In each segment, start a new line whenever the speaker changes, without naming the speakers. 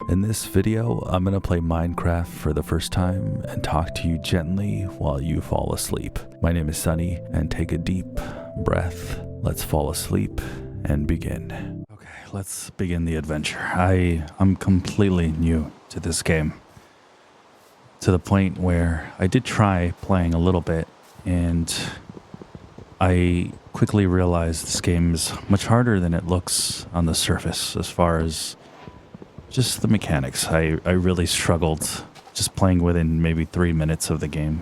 In this video, I'm gonna play Minecraft for the first time and talk to you gently while you fall asleep. My name is Sonny, and take a deep breath. Let's fall asleep and begin. Okay, let's begin the adventure. I'm completely new to this game, to the point where I did try playing a little bit, and I quickly realized this game is much harder than it looks on the surface as far as just the mechanics. I really struggled just playing within maybe 3 minutes of the game.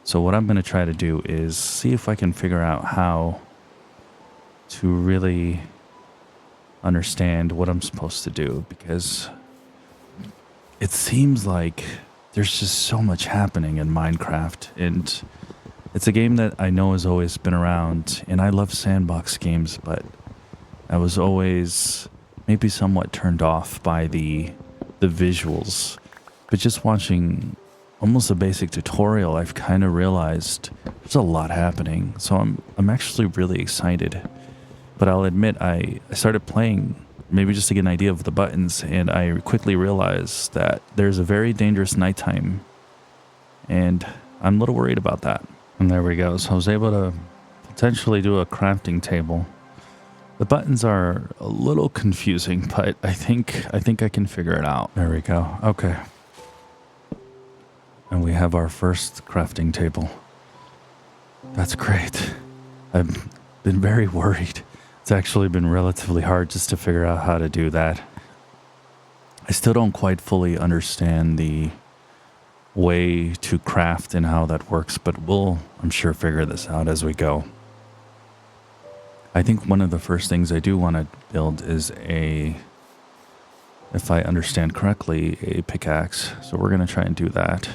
So what I'm going to try to do is see if I can figure out how to really understand what I'm supposed to do, because it seems like there's just so much happening in Minecraft, and it's a game that I know has always been around, and I love sandbox games, but I was always maybe somewhat turned off by the visuals. But just watching almost a basic tutorial, I've kind of realized there's a lot happening. So I'm actually really excited. But I'll admit, I started playing maybe just to get an idea of the buttons, and I quickly realized that there's a very dangerous nighttime, and I'm a little worried about that. And there we go. So I was able to potentially do a crafting table. The buttons are a little confusing, but I think I can figure it out. There we go. Okay. And we have our first crafting table. That's great. I've been very worried. It's actually been relatively hard just to figure out how to do that. I still don't quite fully understand the way to craft and how that works, but we'll, I'm sure, figure this out as we go. I think one of the first things I do want to build is if I understand correctly, a pickaxe. So we're going to try and do that.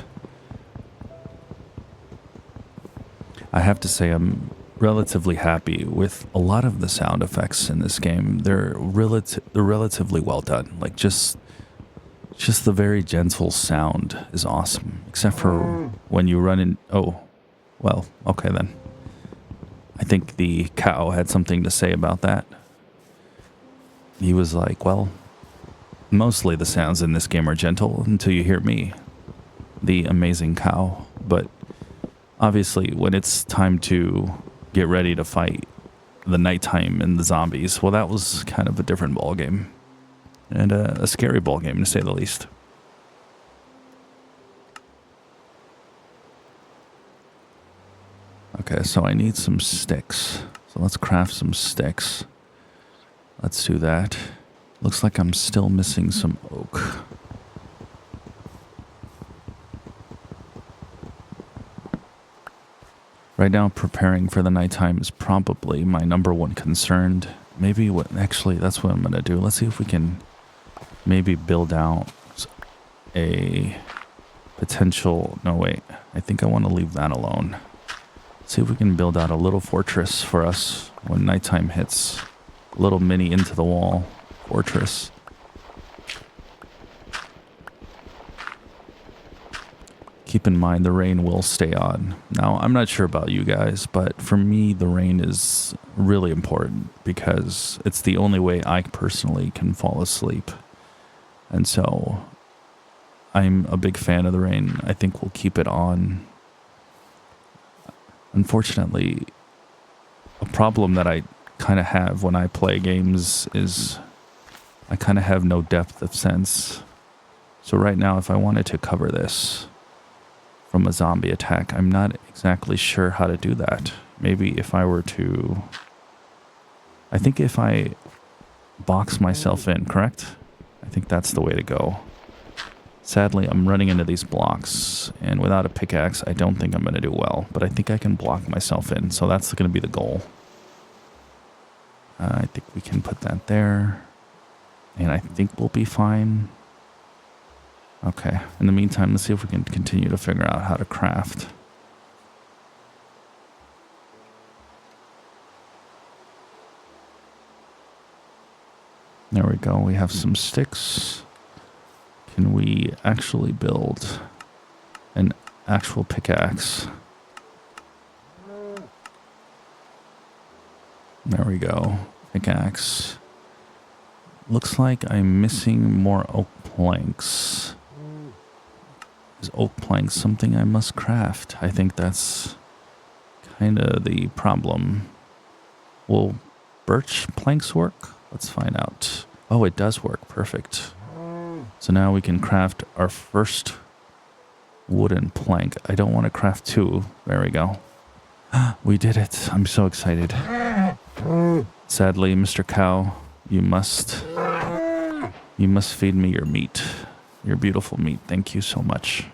I have to say I'm relatively happy with a lot of the sound effects in this game. They're relatively well done. Like just the very gentle sound is awesome, except for when you run in. Oh, well, okay then. I think the cow had something to say about that. He was like, well, mostly the sounds in this game are gentle until you hear me, the amazing cow. But obviously, when it's time to get ready to fight the nighttime and the zombies, well, that was kind of a different ballgame. And a scary ballgame, to say the least. Okay, so I need some sticks. So let's craft some sticks. Let's do that. Looks like I'm still missing some oak. Right now, preparing for the nighttime is probably my number one concern. Maybe actually, that's what I'm going to do. Let's see if we can maybe build out a potential. No, wait. I think I want to leave that alone. See if we can build out a little fortress for us when nighttime hits. A little mini into the wall fortress. Keep in mind the rain will stay on. Now, I'm not sure about you guys, but for me, the rain is really important because it's the only way I personally can fall asleep. And so I'm a big fan of the rain. I think we'll keep it on. Unfortunately, a problem that I kind of have when I play games is I kind of have no depth of sense. So right now, if I wanted to cover this from a zombie attack, I'm not exactly sure how to do that. Maybe if I were to... I think if I box myself in, correct? I think that's the way to go. Sadly, I'm running into these blocks, and without a pickaxe, I don't think I'm going to do well. But I think I can block myself in, so that's going to be the goal. I think we can put that there, and I think we'll be fine. Okay, in the meantime, let's see if we can continue to figure out how to craft. There we go, we have some sticks. Can we actually build an actual pickaxe? There we go. Pickaxe. Looks like I'm missing more oak planks. Is oak planks something I must craft? I think that's kind of the problem. Will birch planks work? Let's find out. Oh, it does work. Perfect. So now we can craft our first wooden plank. I don't want to craft two. There we go. We did it. I'm so excited. Sadly, Mr. Cow, you must feed me your meat. Your beautiful meat. Thank you so much.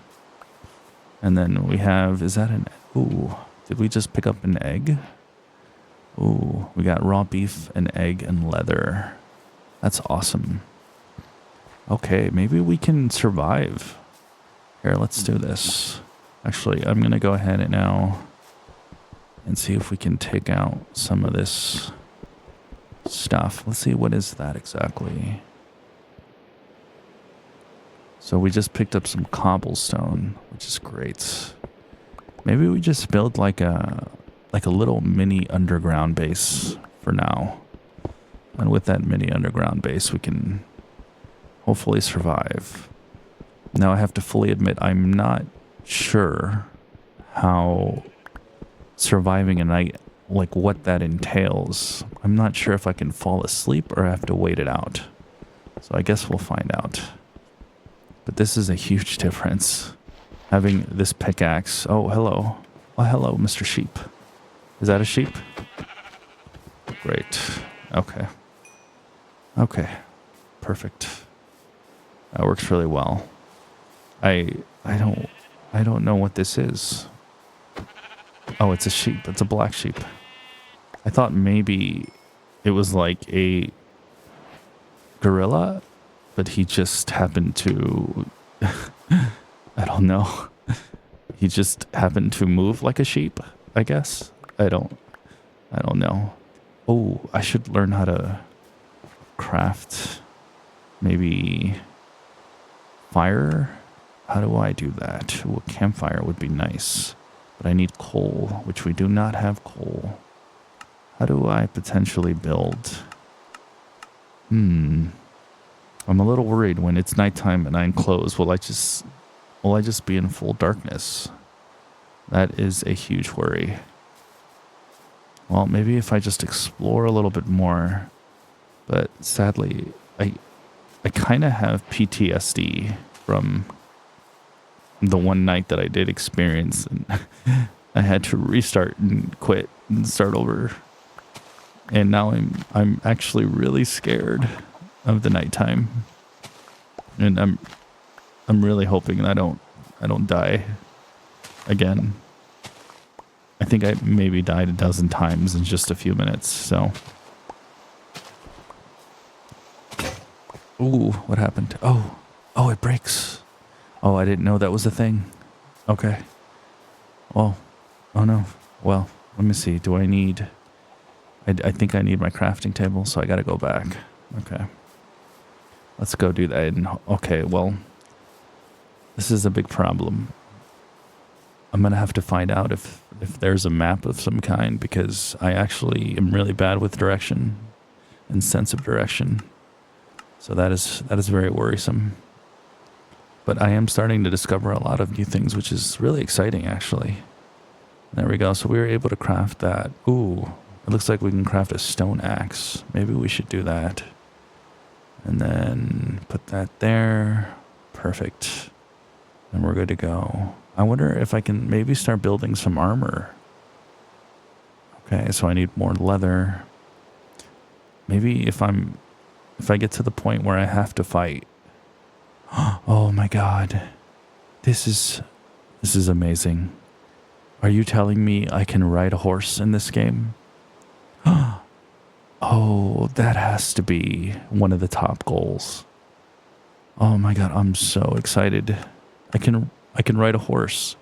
And then we have, is that an, ooh, did we just pick up an egg? Ooh, we got raw beef, an egg, and leather. That's awesome. Okay, maybe we can survive. Here, let's do this. Actually, I'm going to go ahead and now and see if we can take out some of this stuff. Let's see, what is that exactly? So we just picked up some cobblestone, which is great. Maybe we just build like a little mini underground base for now. And with that mini underground base, we can hopefully survive. Now I have to fully admit, I'm not sure how surviving a night, like what that entails. I'm not sure if I can fall asleep or have to wait it out. So I guess we'll find out. But this is a huge difference. Having this pickaxe. Oh, hello. Oh, hello, Mr. Sheep. Is that a sheep? Great. Okay. Okay. Perfect. That works really well. I don't know what this is. Oh, it's a sheep. It's a black sheep. I thought maybe it was like a gorilla, but he just happened to I don't know. He just happened to move like a sheep, I guess. I don't know. Oh, I should learn how to craft maybe fire. How do I do that? Ooh, a campfire would be nice. But I need coal, which we do not have coal. How do I potentially build? I'm a little worried when it's nighttime and I enclose. Will I just be in full darkness? That is a huge worry. Well, maybe if I just explore a little bit more. But sadly, I kind of have PTSD from the one night that I did experience, and I had to restart and quit and start over. And now I'm actually really scared of the nighttime, and I'm really hoping that I don't die again. I think I maybe died a dozen times in just a few minutes. So, ooh, what happened? Oh, it breaks. Oh, I didn't know that was a thing. Okay. Oh no. Well, let me see. Do I need... I think I need my crafting table, so I gotta go back. Okay. Let's go do that. And, okay, well, this is a big problem. I'm gonna have to find out if there's a map of some kind, because I actually am really bad with direction and sense of direction. So that is very worrisome. But I am starting to discover a lot of new things, which is really exciting, actually. There we go. So we were able to craft that. Ooh, it looks like we can craft a stone axe. Maybe we should do that. And then put that there. Perfect. And we're good to go. I wonder if I can maybe start building some armor. Okay, so I need more leather. Maybe if I get to the point where I have to fight. Oh my god. This is amazing. Are you telling me I can ride a horse in this game? Oh, that has to be one of the top goals. Oh my god, I'm so excited. I can ride a horse.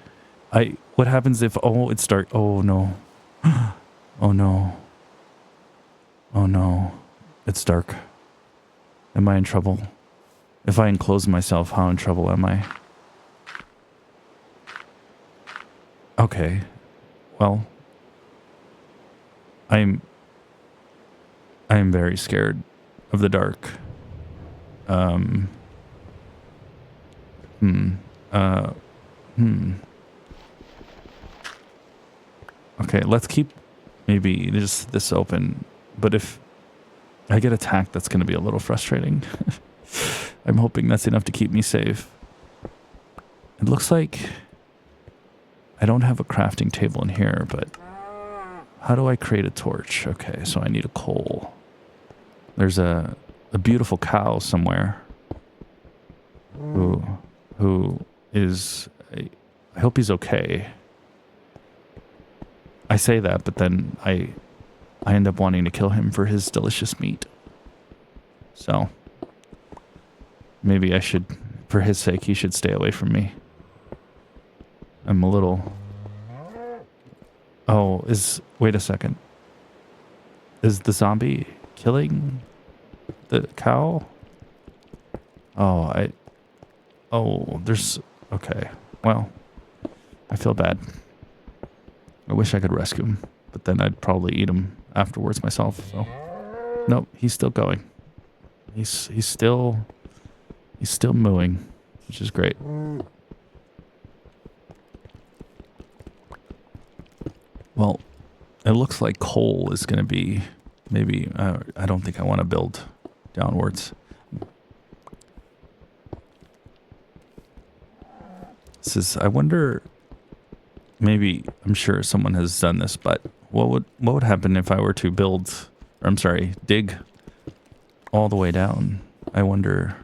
What happens if, oh, it's dark. Oh no. Oh no. Oh no. It's dark. Am I in trouble? If I enclose myself, how in trouble am I? Okay. Well, I am very scared of the dark. Uh, Okay, let's keep maybe just this open. But if I get attacked, that's going to be a little frustrating. I'm hoping that's enough to keep me safe. It looks like I don't have a crafting table in here, but how do I create a torch? Okay, so I need a coal. There's a beautiful cow somewhere who is... I hope he's okay. I say that, but then I end up wanting to kill him for his delicious meat. So maybe I should, for his sake, he should stay away from me. I'm a little... Oh, wait a second. Is the zombie killing the cow? There's... Okay, well, I feel bad. I wish I could rescue him, but then I'd probably eat him afterwards myself, so... Nope, he's still going. He's still mooing, which is great. Well, it looks like coal is going to be maybe... I don't think I want to build downwards. This is... I wonder... Maybe... I'm sure someone has done this, but what would happen if I were to build... Or I'm sorry, dig all the way down? I wonder...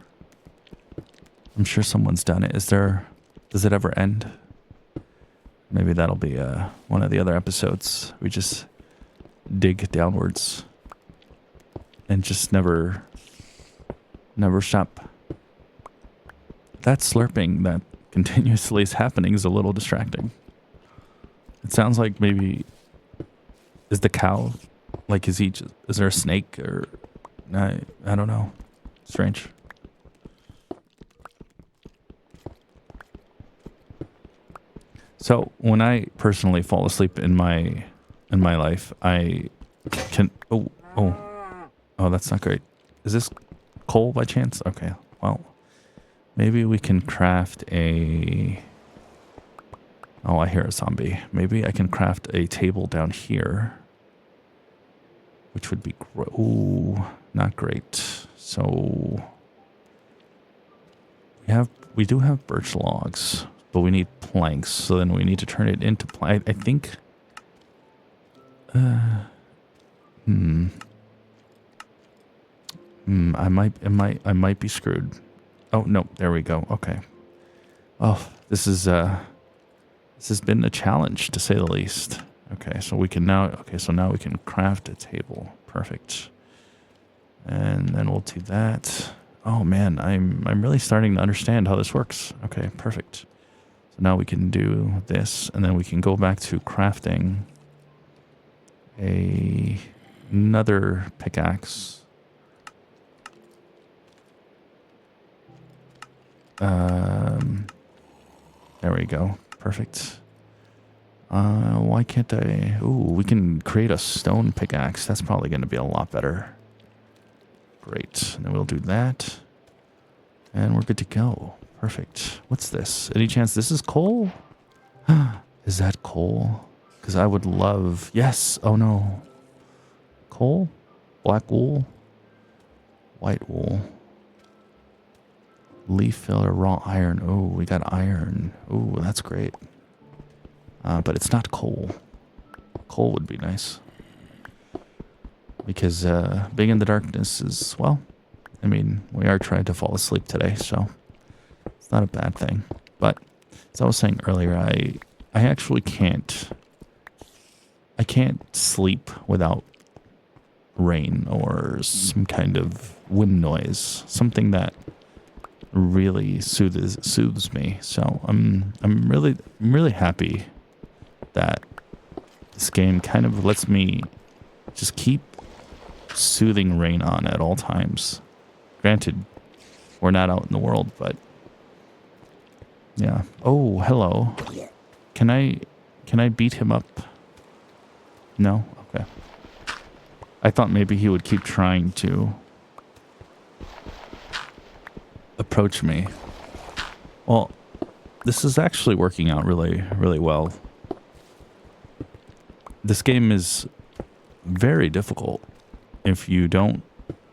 I'm sure someone's done it. Does it ever end? Maybe that'll be one of the other episodes. We just dig downwards and just never stop. That slurping that continuously is happening is a little distracting. It sounds like maybe... Is the cow... Like, is there a snake or... I don't know. Strange. So when I personally fall asleep in my life, I can... Oh, that's not great. Is this coal by chance? Okay, well, maybe we can craft a... Oh, I hear a zombie. Maybe I can craft a table down here, which would be... Ooh, not great. So we do have birch logs, but we need planks, so then we need to turn it into plank. I think... I might be screwed. Oh, no, there we go. Okay. Oh, this has been a challenge, to say the least. Okay, so we can now... Okay, so now we can craft a table. Perfect. And then we'll do that. Oh, man, I'm really starting to understand how this works. Okay, perfect. So now we can do this, and then we can go back to crafting another pickaxe. There we go. Perfect. Why can't I... Ooh, we can create a stone pickaxe. That's probably going to be a lot better. Great. And then we'll do that. And we're good to go. Perfect. What's this? Any chance this is coal? Is that coal? Because I would love... Yes. Oh, no. Coal? Black wool? White wool. Leaf filler, raw iron. Oh, we got iron. Oh, that's great. But it's not coal. Coal would be nice. Because being in the darkness is, well, I mean, we are trying to fall asleep today, so it's not a bad thing. But as I was saying earlier, I actually can't sleep without rain or some kind of wind noise. Something that really soothes me. So I'm really happy that this game kind of lets me just keep soothing rain on at all times. Granted, we're not out in the world, but yeah. Oh, hello. Can I beat him up? No? Okay. I thought maybe he would keep trying to. approach me. Well, this is actually working out really, really well. This game is very difficult if you don't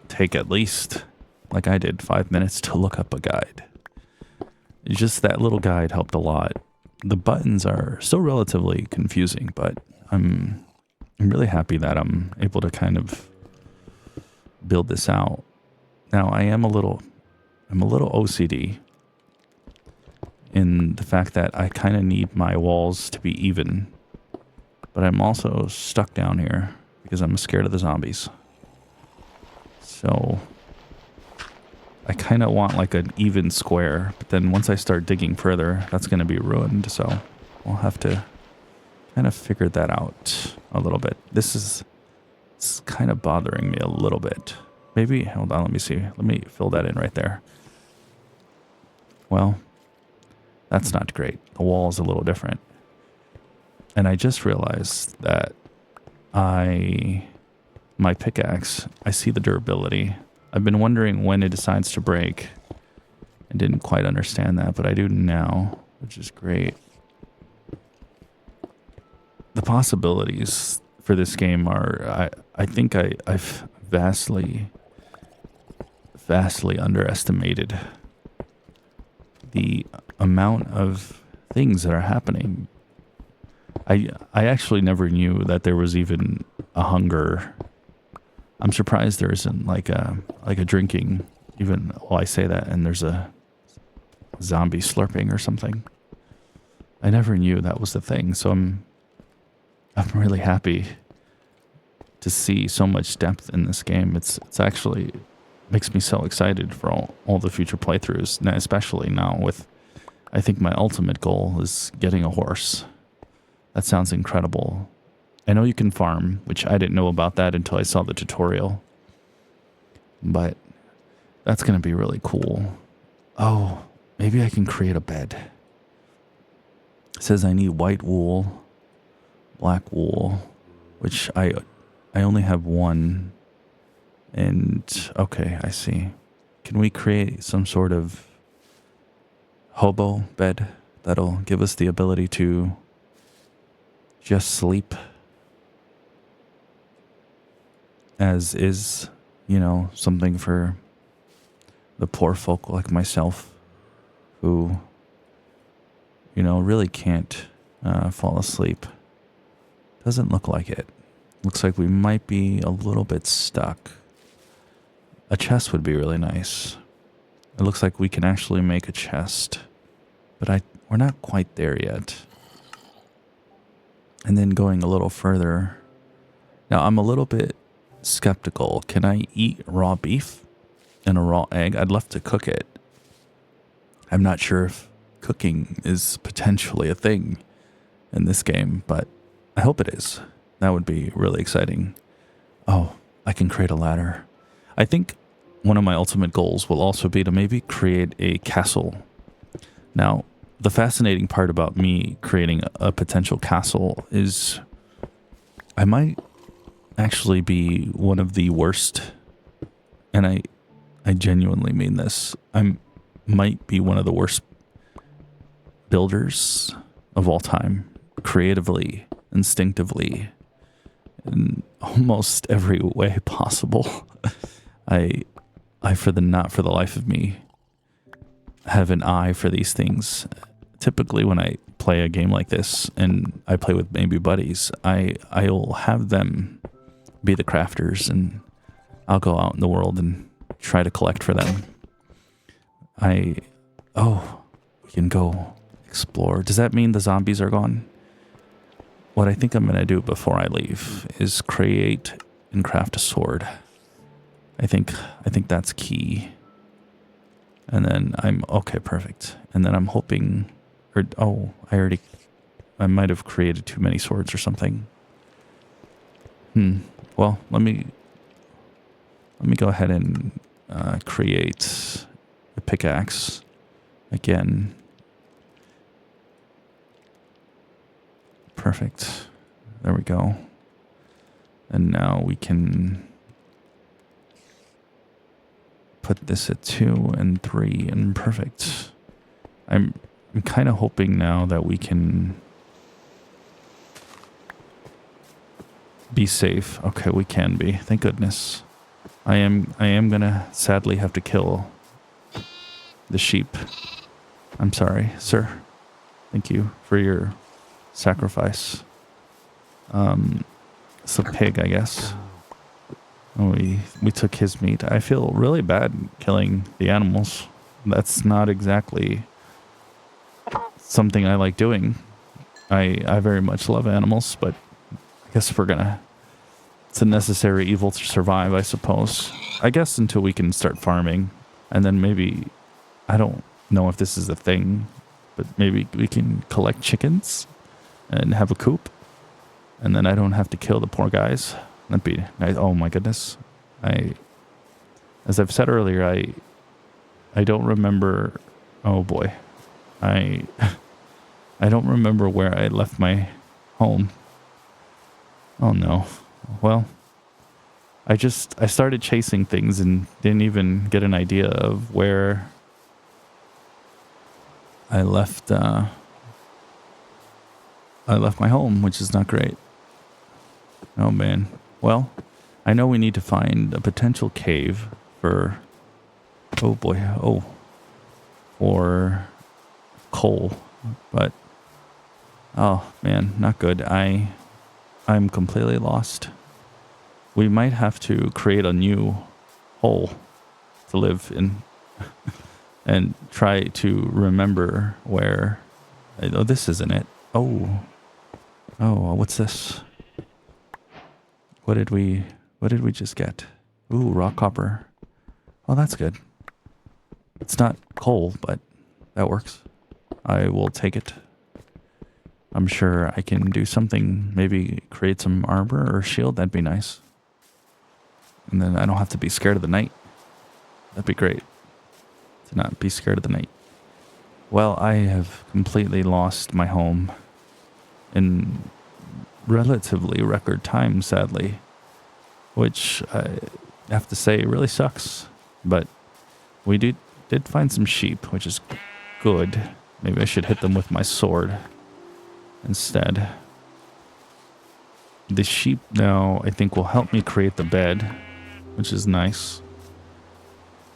take at least, like I did, 5 minutes to look up a guide. Just that little guide helped a lot. The buttons are still relatively confusing, but I'm really happy that I'm able to kind of build this out. Now I'm a little OCD in the fact that I kind of need my walls to be even, but I'm also stuck down here because I'm scared of the zombies. So I kind of want like an even square, but then once I start digging further, that's going to be ruined. So I'll have to kind of figure that out a little bit. It's kind of bothering me a little bit. Maybe, hold on, let me see. Let me fill that in right there. Well, that's not great. The wall is a little different. And I just realized that my pickaxe, I see the durability. I've been wondering when it decides to break. I didn't quite understand that, but I do now, which is great. The possibilities for this game are, I think I've vastly underestimated the amount of things that are happening. I actually never knew that there was even a hunger. I'm surprised there isn't like a drinking, even while I say that, and there's a zombie slurping or something. I never knew that was the thing, so I'm really happy to see so much depth in this game. It's actually makes me so excited for all the future playthroughs, now, especially now with, I think my ultimate goal is getting a horse. That sounds incredible. I know you can farm, which I didn't know about that until I saw the tutorial. But that's going to be really cool. Oh, maybe I can create a bed. It says I need white wool, black wool, which I only have one. And, okay, I see. Can we create some sort of hobo bed that'll give us the ability to just sleep as is, you know, something for the poor folk like myself who, you know, really can't fall asleep? Doesn't look like it. Looks like we might be a little bit stuck. A chest would be really nice. It looks like we can actually make a chest, but we're not quite there yet. And then going a little further. Now, I'm a little bit skeptical. Can I eat raw beef and a raw egg? I'd love to cook it. I'm not sure if cooking is potentially a thing in this game, but I hope it is. That would be really exciting. Oh, I can create a ladder. I think one of my ultimate goals will also be to maybe create a castle. Now, the fascinating part about me creating a potential castle is I might actually be one of the worst, and I genuinely mean this. I might be one of the worst builders of all time, creatively, instinctively, in almost every way possible. I not for the life of me have an eye for these things. Typically when I play a game like this and I play with maybe buddies, I'll have them be the crafters and I'll go out in the world and try to collect for them. We can go explore. Does that mean the zombies are gone? What I think I'm going to do before I leave is create and craft a sword. I think that's key. And then okay, perfect. And then I'm hoping, I might have created too many swords or something. Well, let me go ahead and create a pickaxe again. Perfect. There we go. And now we can put this at 2 and 3 and perfect. I'm kind of hoping now that we can be safe. Okay, we can be. Thank goodness. I am gonna sadly have to kill the sheep. I'm sorry, sir. Thank you for your sacrifice. It's a pig, I guess. Oh, we took his meat. I feel really bad killing the animals. That's not exactly something I like doing. I very much love animals, but I guess it's a necessary evil to survive, I suppose. I guess until we can start farming, and then maybe, I don't know if this is a thing, but maybe we can collect chickens and have a coop, and then I don't have to kill the poor guys. That'd be nice. Oh my goodness. As I've said earlier, I don't remember. Oh boy. I don't remember where I left my home. Oh no. Well, I started chasing things and didn't even get an idea of where I left my home, which is not great. Oh man. Well, I know we need to find a potential cave for, oh boy, for coal, but oh man, not good. I'm completely lost. We might have to create a new hole to live in and try to remember where. Oh, this isn't it. Oh, what's this? What did we just get? Ooh, rock copper. Oh, that's good. It's not coal, but that works. I will take it. I'm sure I can do something, maybe create some armor or shield. That'd be nice. And then I don't have to be scared of the night. That'd be great. To not be scared of the night. Well, I have completely lost my home in relatively record time, sadly. Which I have to say really sucks. But we did find some sheep, which is good. Maybe I should hit them with my sword instead. The sheep now, I think, will help me create the bed, which is nice.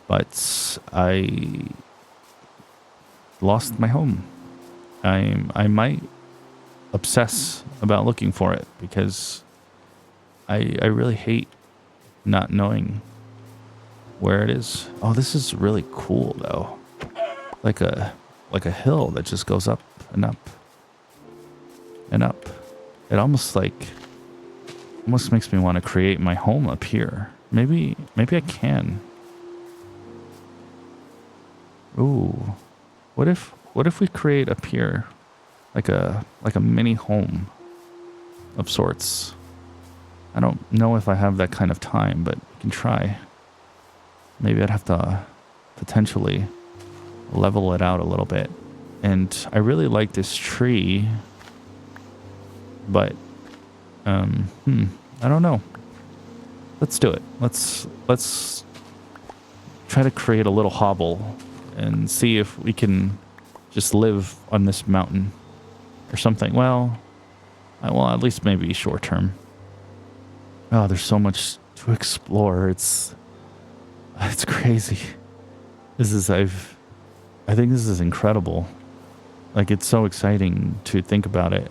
But I lost my home. I might obsess about looking for it because I really hate not knowing where it is. Oh, this is really cool though. Like a hill that just goes up and up and up. It almost makes me want to create my home up here. Maybe I can. Ooh. What if we create up here like a mini home of sorts? I don't know if I have that kind of time, but we can try. Maybe I'd have to potentially level it out a little bit. And I really like this tree, but I don't know. Let's do it. Let's try to create a little hovel and see if we can just live on this mountain or something. Well, at least maybe short term. Oh, there's so much to explore. It's crazy. I think this is incredible. Like, it's so exciting to think about it.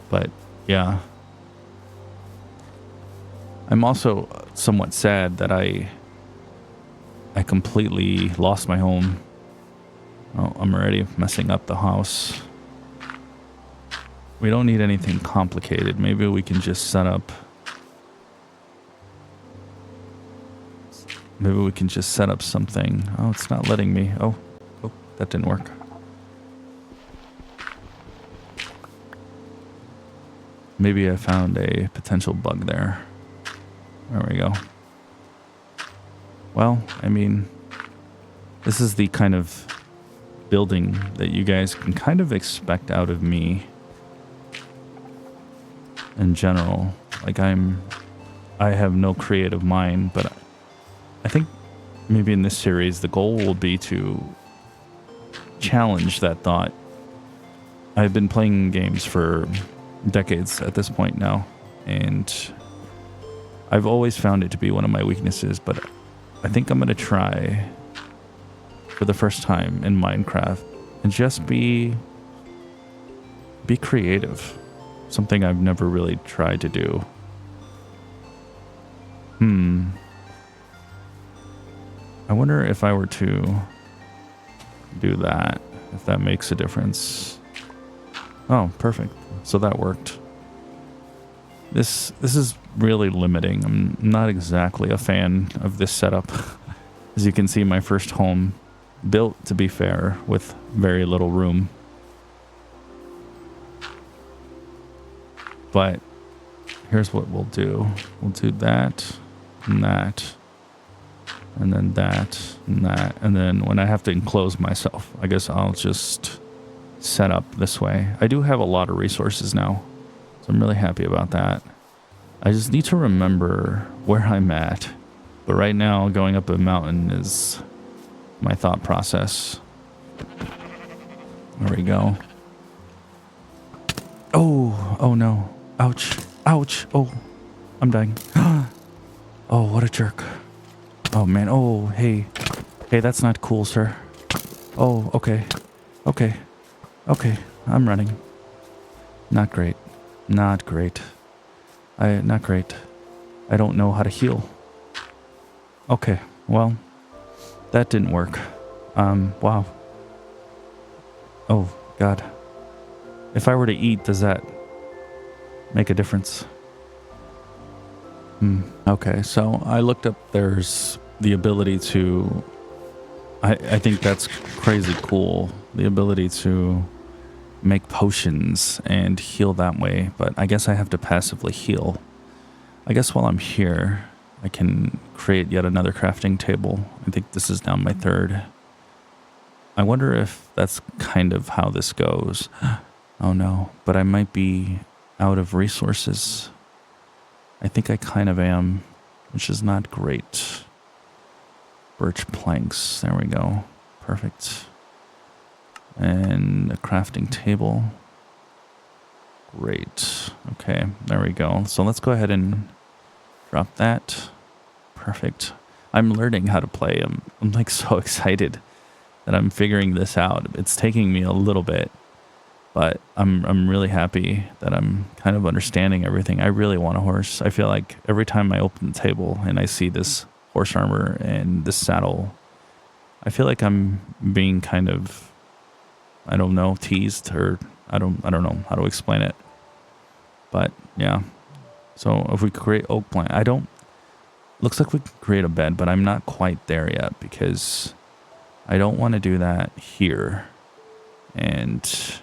But yeah. I'm also somewhat sad that I completely lost my home. Oh, I'm already messing up the house. We don't need anything complicated. Maybe we can just set up... Maybe we can just set up something. Oh, it's not letting me. Oh, that didn't work. Maybe I found a potential bug there. There we go. Well, I mean, this is the kind of building that you guys can kind of expect out of me in general. Like, I have no creative mind, but I think maybe in this series, the goal will be to challenge that thought. I've been playing games for decades at this point now, and I've always found it to be one of my weaknesses, but I think I'm going to try for the first time in Minecraft and just be creative. Something I've never really tried to do. I wonder if I were to do that, if that makes a difference. Oh, perfect. So that worked. This is really limiting. I'm not exactly a fan of this setup. As you can see, my first home, built, to be fair, with very little room. But here's what we'll do. We'll do that, and that, and then that, and that. And then when I have to enclose myself, I guess I'll just set up this way. I do have a lot of resources now, so I'm really happy about that. I just need to remember where I'm at. But right now, going up a mountain is my thought process. There we go. Oh no. Ouch. Ouch. Oh, I'm dying. Oh, what a jerk. Oh, man. Oh, hey. Hey, that's not cool, sir. Oh, okay. Okay. Okay. I'm running. Not great. Not great. Not great. I don't know how to heal. Okay. Well, that didn't work. Wow. Oh, God. If I were to eat, does that make a difference? Okay, so I looked up, there's the ability to, I think that's crazy cool, the ability to make potions and heal that way, but I guess I have to passively heal. I guess while I'm here, I can create yet another crafting table. I think this is now my third. I wonder if that's kind of how this goes. Oh no, but I might be out of resources. I think I kind of am, which is not great. Birch planks, there we go. Perfect. And a crafting table. Great. Okay, there we go. So let's go ahead and drop that. Perfect. I'm learning how to play. I'm like so excited that I'm figuring this out. It's taking me a little bit, but I'm really happy that I'm kind of understanding everything. I really want a horse. I feel like every time I open the table and I see this horse armor and this saddle, I feel like I'm being kind of, I don't know, teased, or I don't know how to explain it. But yeah. So if we create oak plank, looks like we can create a bed, but I'm not quite there yet because I don't want to do that here and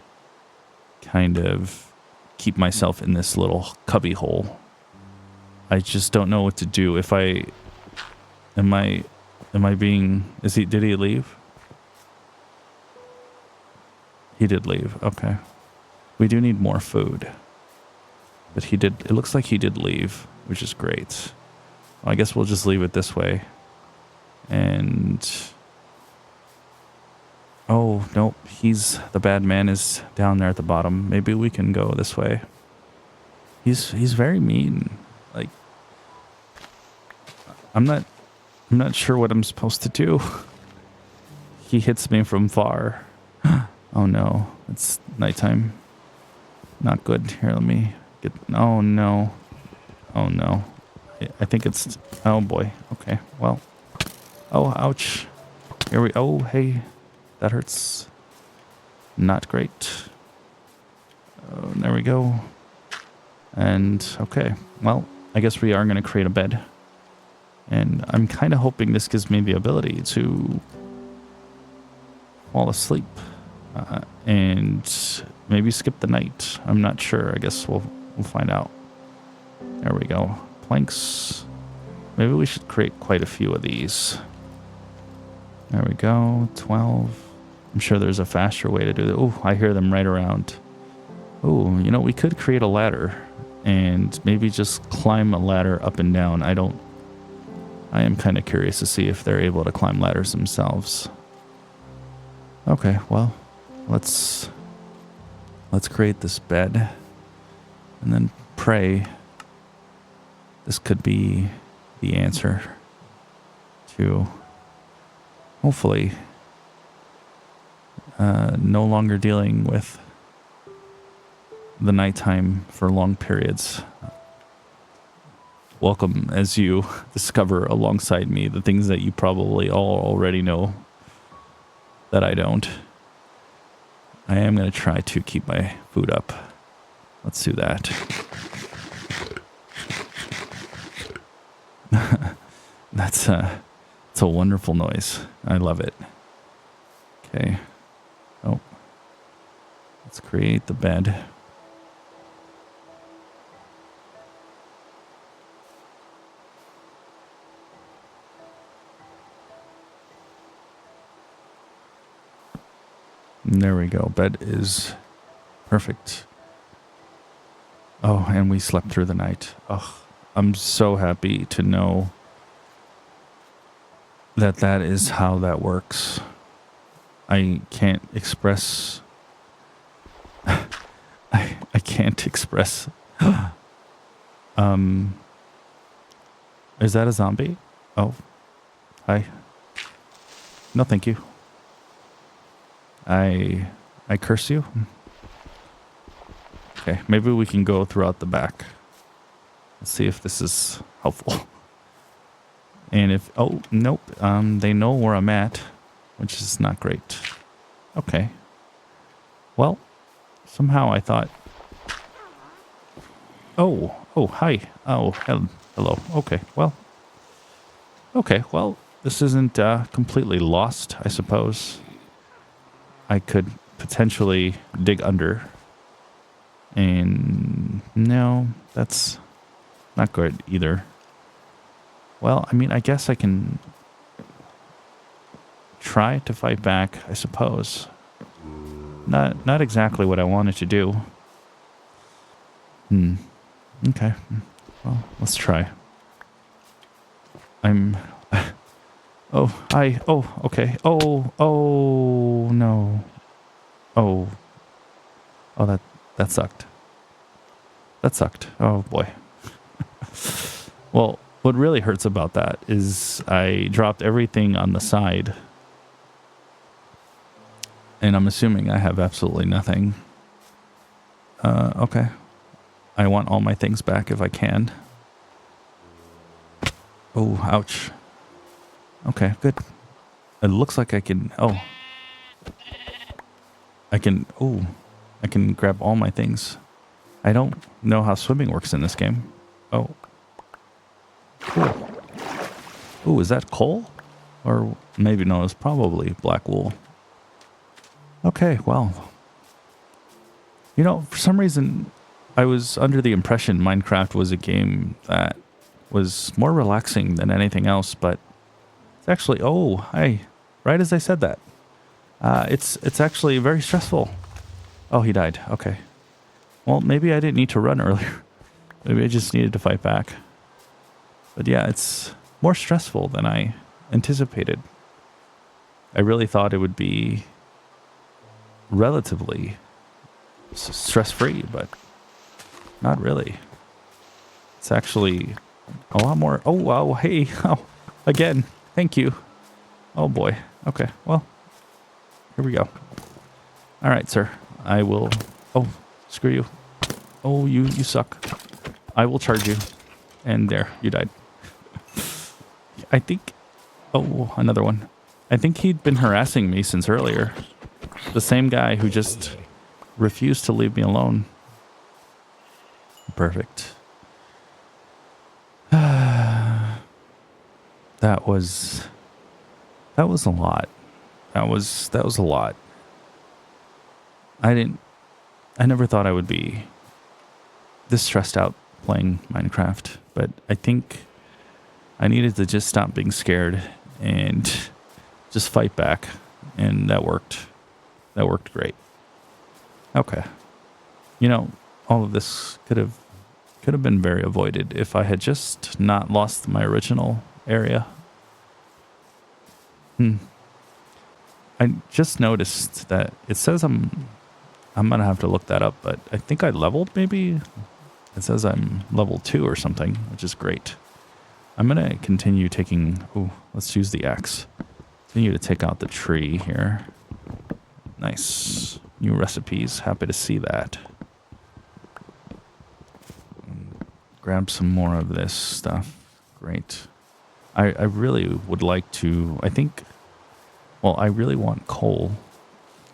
kind of keep myself in this little cubby hole. I just don't know what to do. If I am I being, did he leave? He did leave. Okay. We do need more food. But it looks like he did leave, which is great. Well, I guess we'll just leave it this way. And oh, nope, the bad man is down there at the bottom. Maybe we can go this way. He's very mean. Like, I'm not sure what I'm supposed to do. He hits me from far. Oh no, it's nighttime. Not good. Here, let me get, oh no. Oh no. I think it's, oh boy. Okay, well. Oh, ouch. Oh, hey. That hurts. Not great. Oh, there we go. And, okay. Well, I guess we are going to create a bed. And I'm kind of hoping this gives me the ability to fall asleep. And maybe skip the night. I'm not sure. I guess we'll find out. There we go. Planks. Maybe we should create quite a few of these. There we go. 12. I'm sure there's a faster way to do that. Oh, I hear them right around. Oh, we could create a ladder and maybe just climb a ladder up and down. I don't I am kind of curious to see if they're able to climb ladders themselves. Okay, well, let's create this bed and then pray this could be the answer to hopefully no longer dealing with the nighttime for long periods. Welcome as you discover alongside me the things that you probably all already know that I don't. I am going to try to keep my food up. Let's do that. It's a wonderful noise. I love it. Okay. Oh. Let's create the bed. And there we go. Bed is perfect. Oh, and we slept through the night. Oh, I'm so happy to know that that is how that works. I can't express... I can't express... Is that a zombie? Oh. Hi. No, thank you. I curse you? Okay, maybe we can go throughout the back. Let's see if this is helpful. And if... Oh, nope. They know where I'm at, which is not great. Okay. Well, somehow I thought... Oh, hi. Oh, hello. Okay, well, this isn't completely lost, I suppose. I could potentially dig under. And no, that's not good either. Well, I mean, I guess I can try to fight back, I suppose. Not exactly what I wanted to do. Okay. Well, let's try. Oh, hi. Oh, okay. Oh, no. Oh, that sucked. That sucked. Oh, boy. Well, what really hurts about that is I dropped everything on the side. And I'm assuming I have absolutely nothing. Okay. I want all my things back if I can. Oh, ouch. Okay, good. It looks like I can... Oh. I can grab all my things. I don't know how swimming works in this game. Oh. Cool. Ooh, is that coal? Or maybe no, it's probably black wool. Okay, well. You know, for some reason, I was under the impression Minecraft was a game that was more relaxing than anything else, but it's actually... Oh, hi. Right as I said that. It's actually very stressful. Oh, he died. Okay. Well, maybe I didn't need to run earlier. Maybe I just needed to fight back. But yeah, it's more stressful than I anticipated. I really thought it would be relatively stress-free, but not really. It's actually a lot more... Oh, wow. Hey. Oh, again. Thank you. Oh, boy. Okay. Well, here we go. All right, sir. I will... Oh, screw you. Oh, you suck. I will charge you. And there, you died. I think... Oh, another one. I think he'd been harassing me since earlier. The same guy who just refused to leave me alone. Perfect. That was a lot. That was a lot. I never thought I would be this stressed out playing Minecraft, but I think I needed to just stop being scared and just fight back, and that worked. That worked great. Okay. You know, all of this could have been very avoided if I had just not lost my original area. I just noticed that it says I'm gonna have to look that up, but I think I leveled maybe. It says I'm level 2 or something, which is great. I'm gonna continue taking, let's use the axe. Continue to take out the tree here. Nice. New recipes, happy to see that. Grab some more of this stuff. Great. I really would like to, I really want coal.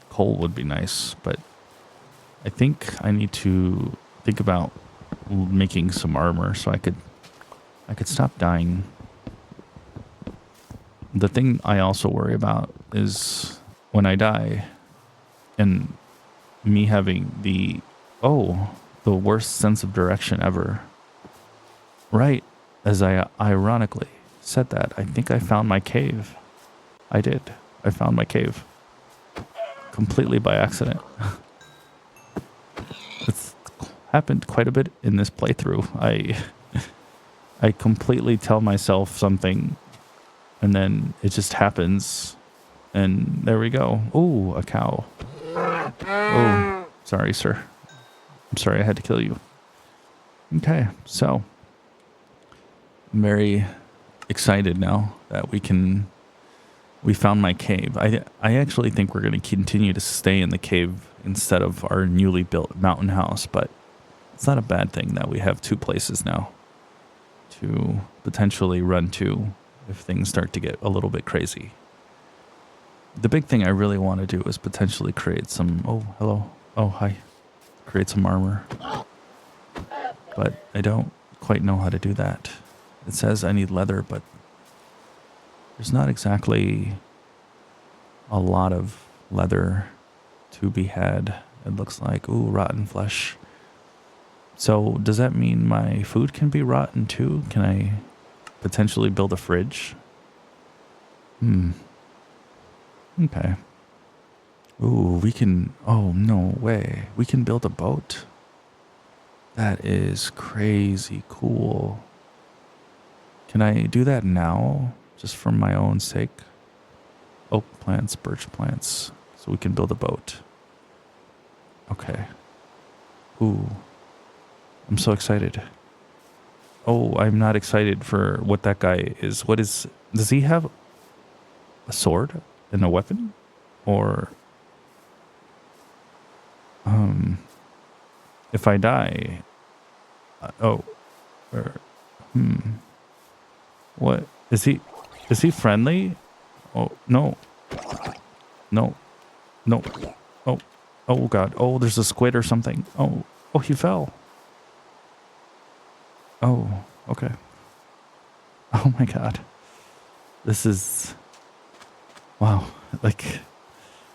Coal would be nice, but I think I need to think about making some armor so I could stop dying. The thing I also worry about is when I die and me having the worst sense of direction ever. Right as I ironically said that, I think I found my cave. I did. I found my cave. Completely by accident. It's happened quite a bit in this playthrough. I completely tell myself something and then it just happens and there we go. Oh, a cow. Oh, sorry, sir. I'm sorry I had to kill you. Okay, so I'm very excited now that we found my cave. I actually think we're going to continue to stay in the cave instead of our newly built mountain house, but it's not a bad thing that we have 2 places now to potentially run to if things start to get a little bit crazy. The big thing I really want to do is potentially create some, hello. Oh, hi. Create some armor. But I don't quite know how to do that. It says I need leather, but there's not exactly a lot of leather to be had. It looks like, rotten flesh. So does that mean my food can be rotten too? Can I potentially build a fridge? Okay. We can, no way. We can build a boat. That is crazy cool. Can I do that now? Just for my own sake? Oak plants, birch plants. So we can build a boat. Okay. I'm so excited. I'm not excited for what that guy is. Does he have a sword and a weapon? Or, if I die, what? Is he friendly? Oh, no. No. Oh God. There's a squid or something. He fell. Oh, okay. Oh my God. This is, wow. Like,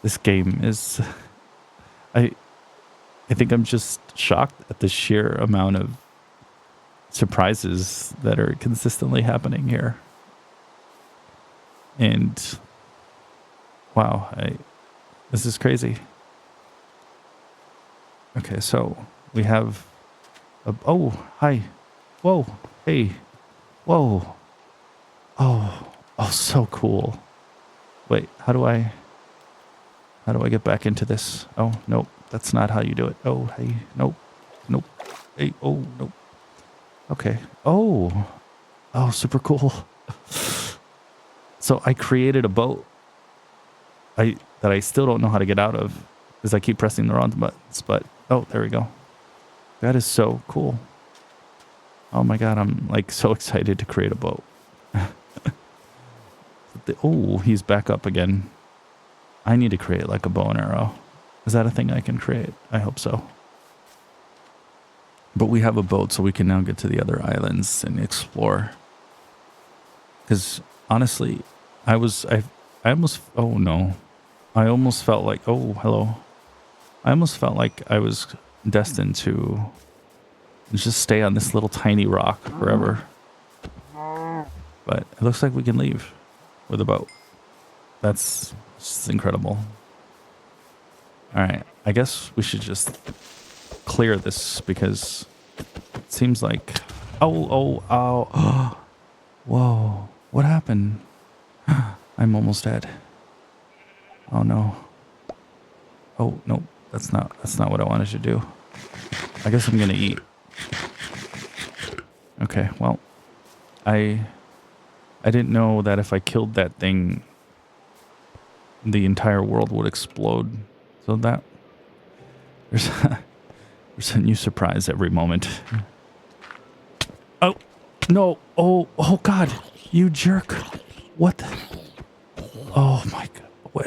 this game is, I think I'm just shocked at the sheer amount of surprises that are consistently happening here. And wow, this is crazy. Okay, so we have hi. Whoa, hey. Whoa. Oh, so cool. Wait, how do I get back into this? Oh, nope, that's not how you do it. Oh, hey, nope. Hey, nope. Okay. Oh, super cool. So I created a boat that I still don't know how to get out of because I keep pressing the wrong buttons, but there we go. That is so cool. Oh my God, I'm like so excited to create a boat. He's back up again. I need to create like a bow and arrow. Is that a thing I can create? I hope so. But we have a boat, so we can now get to the other islands and explore. Because honestly, I almost felt like, hello. I almost felt like I was destined to just stay on this little tiny rock forever. But it looks like we can leave with a boat. That's just incredible. All right, I guess we should just clear this because it seems like, whoa, What happened? I'm almost dead. Oh no. Oh no, that's not what I wanted to do. I guess I'm gonna eat. Okay, well, I didn't know that if I killed that thing, the entire world would explode. So that there's there's a new surprise every moment. Oh no! Oh God! You jerk! What? Oh my God! What?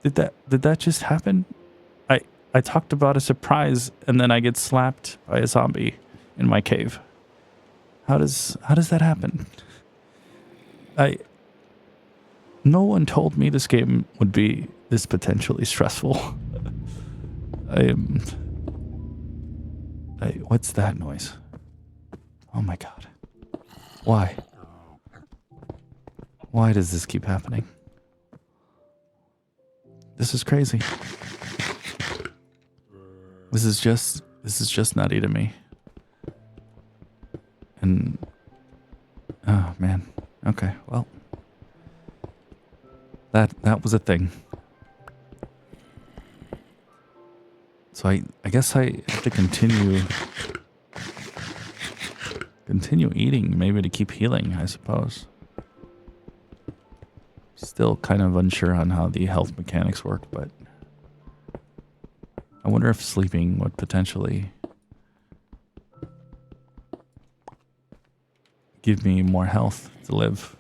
Did that just happen? I talked about a surprise and then I get slapped by a zombie in my cave. How does that happen? No one told me this game would be this potentially stressful. What's that noise? Oh my God. Why? Why does this keep happening? This is crazy. This is just nutty to me. And oh man. Okay, well. That was a thing. So I guess I have to continue eating, maybe to keep healing, I suppose. Still kind of unsure on how the health mechanics work, but I wonder if sleeping would potentially give me more health to live.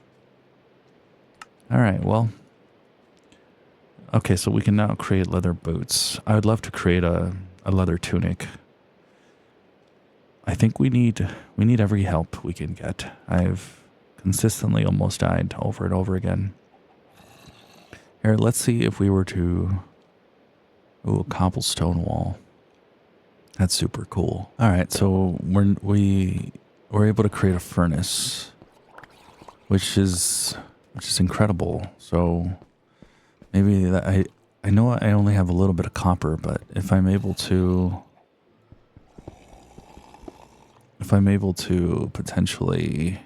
All right, well. Okay, so we can now create leather boots. I would love to create a leather tunic. I think we need every help we can get. I've consistently almost died over and over again. Here, let's see if we were to... Ooh, a cobblestone wall. That's super cool. All right, so we're able to create a furnace, which is incredible. So maybe that I know I only have a little bit of copper, but if I'm able to potentially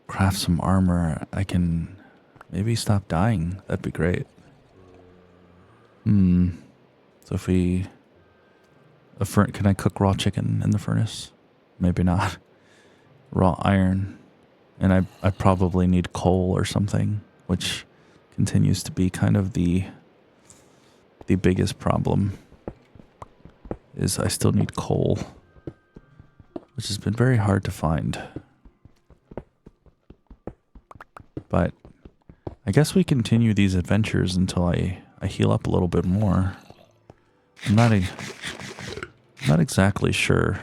craft some armor, I can maybe stop dying. That'd be great. So if can I cook raw chicken in the furnace? Maybe not. Raw iron. And I probably need coal or something, which continues to be kind of the biggest problem. Is I still need coal, which has been very hard to find. But I guess we continue these adventures until I heal up a little bit more. I'm not exactly sure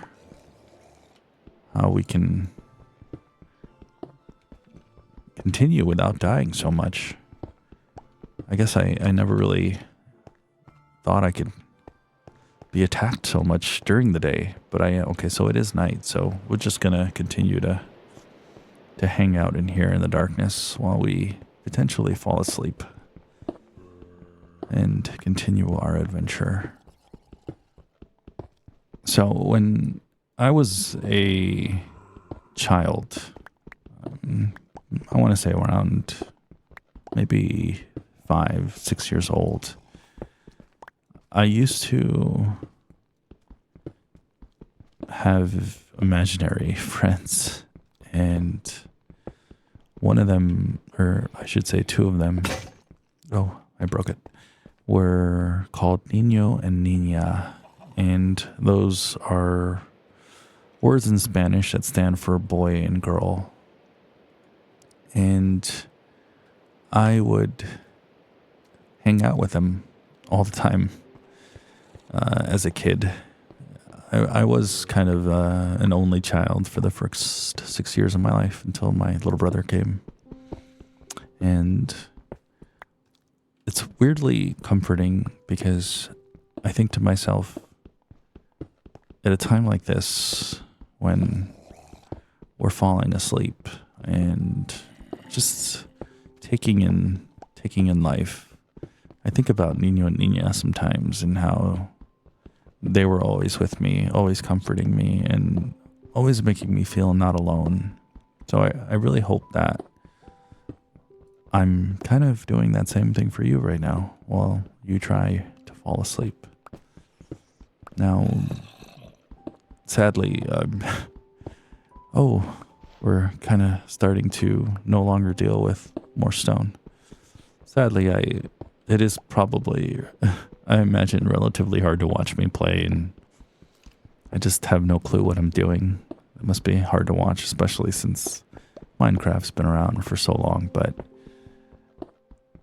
how we can continue without dying so much. I guess I never really thought I could be attacked so much during the day, but okay, so it is night, so we're just gonna continue to hang out in here in the darkness while we potentially fall asleep and continue our adventure. So when I was a child, I want to say around maybe 5, 6 years old, I used to have imaginary friends, and one of them, or I should say two of them, oh, I broke it, were called Niño and Niña, and those are words in Spanish that stand for boy and girl. And I would hang out with them all the time as a kid. I was kind of an only child for the first 6 years of my life until my little brother came. And it's weirdly comforting because I think to myself, at a time like this, when we're falling asleep and just taking in life, I think about Niño and Niña sometimes and how they were always with me, always comforting me, and always making me feel not alone. So I really hope that I'm kind of doing that same thing for you right now while you try to fall asleep. Now, sadly, we're kind of starting to no longer deal with more stone. Sadly, it is probably, I imagine, relatively hard to watch me play, and I just have no clue what I'm doing. It must be hard to watch, especially since Minecraft's been around for so long, but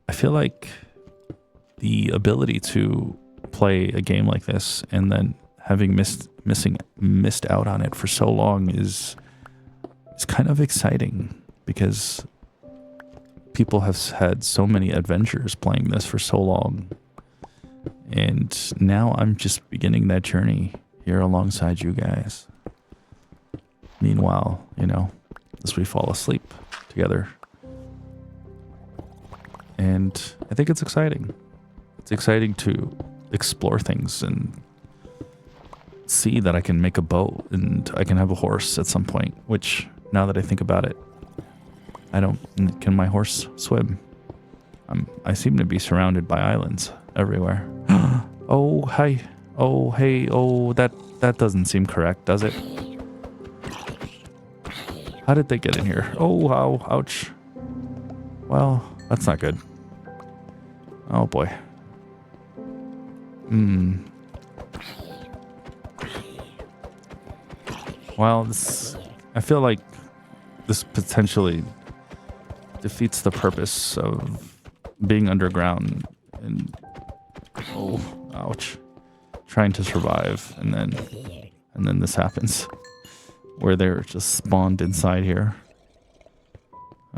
I feel like the ability to play a game like this and then having missed out on it for so long is kind of exciting, because people have had so many adventures playing this for so long, and now I'm just beginning that journey here alongside you guys. Meanwhile, as we fall asleep together. And I think it's exciting. It's exciting to explore things and see that I can make a boat and I can have a horse at some point, which, now that I think about it, can my horse swim? I seem to be surrounded by islands everywhere. Oh, hi. Oh, hey. Oh, that doesn't seem correct, does it? How did they get in here? Oh, wow. Ouch. Well, that's not good. Oh, boy. Well, I feel like this potentially defeats the purpose of being underground and, oh, ouch, trying to survive, and then this happens, where they're just spawned inside here.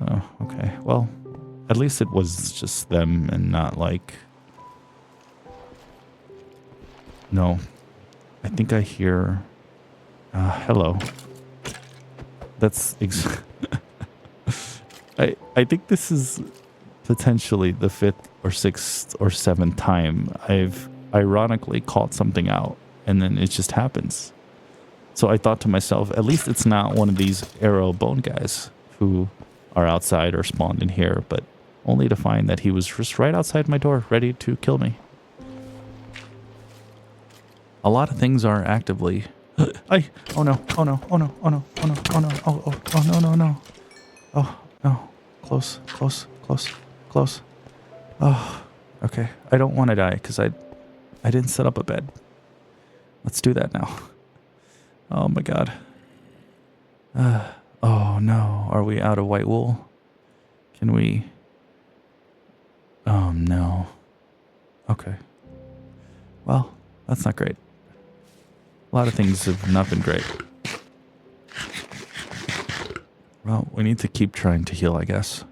Oh, okay. Well, at least it was just them and not like... No. I think I hear... hello. That's... I think this is potentially the 5th or 6th or 7th time I've ironically caught something out, and then it just happens. So I thought to myself, at least it's not one of these arrow bone guys who are outside or spawned in here, but only to find that he was just right outside my door, ready to kill me. A lot of things are actively... Oh no, oh no, oh no, oh no, oh no, oh no, oh no, no, no. Oh, no. Close, close, close, close. Oh, okay. I don't want to die because I didn't set up a bed. Let's do that now. Oh my god. Oh no. Are we out of white wool? Can we... Oh no. Okay. Well, that's not great. A lot of things have not been great. Well, we need to keep trying to heal, I guess.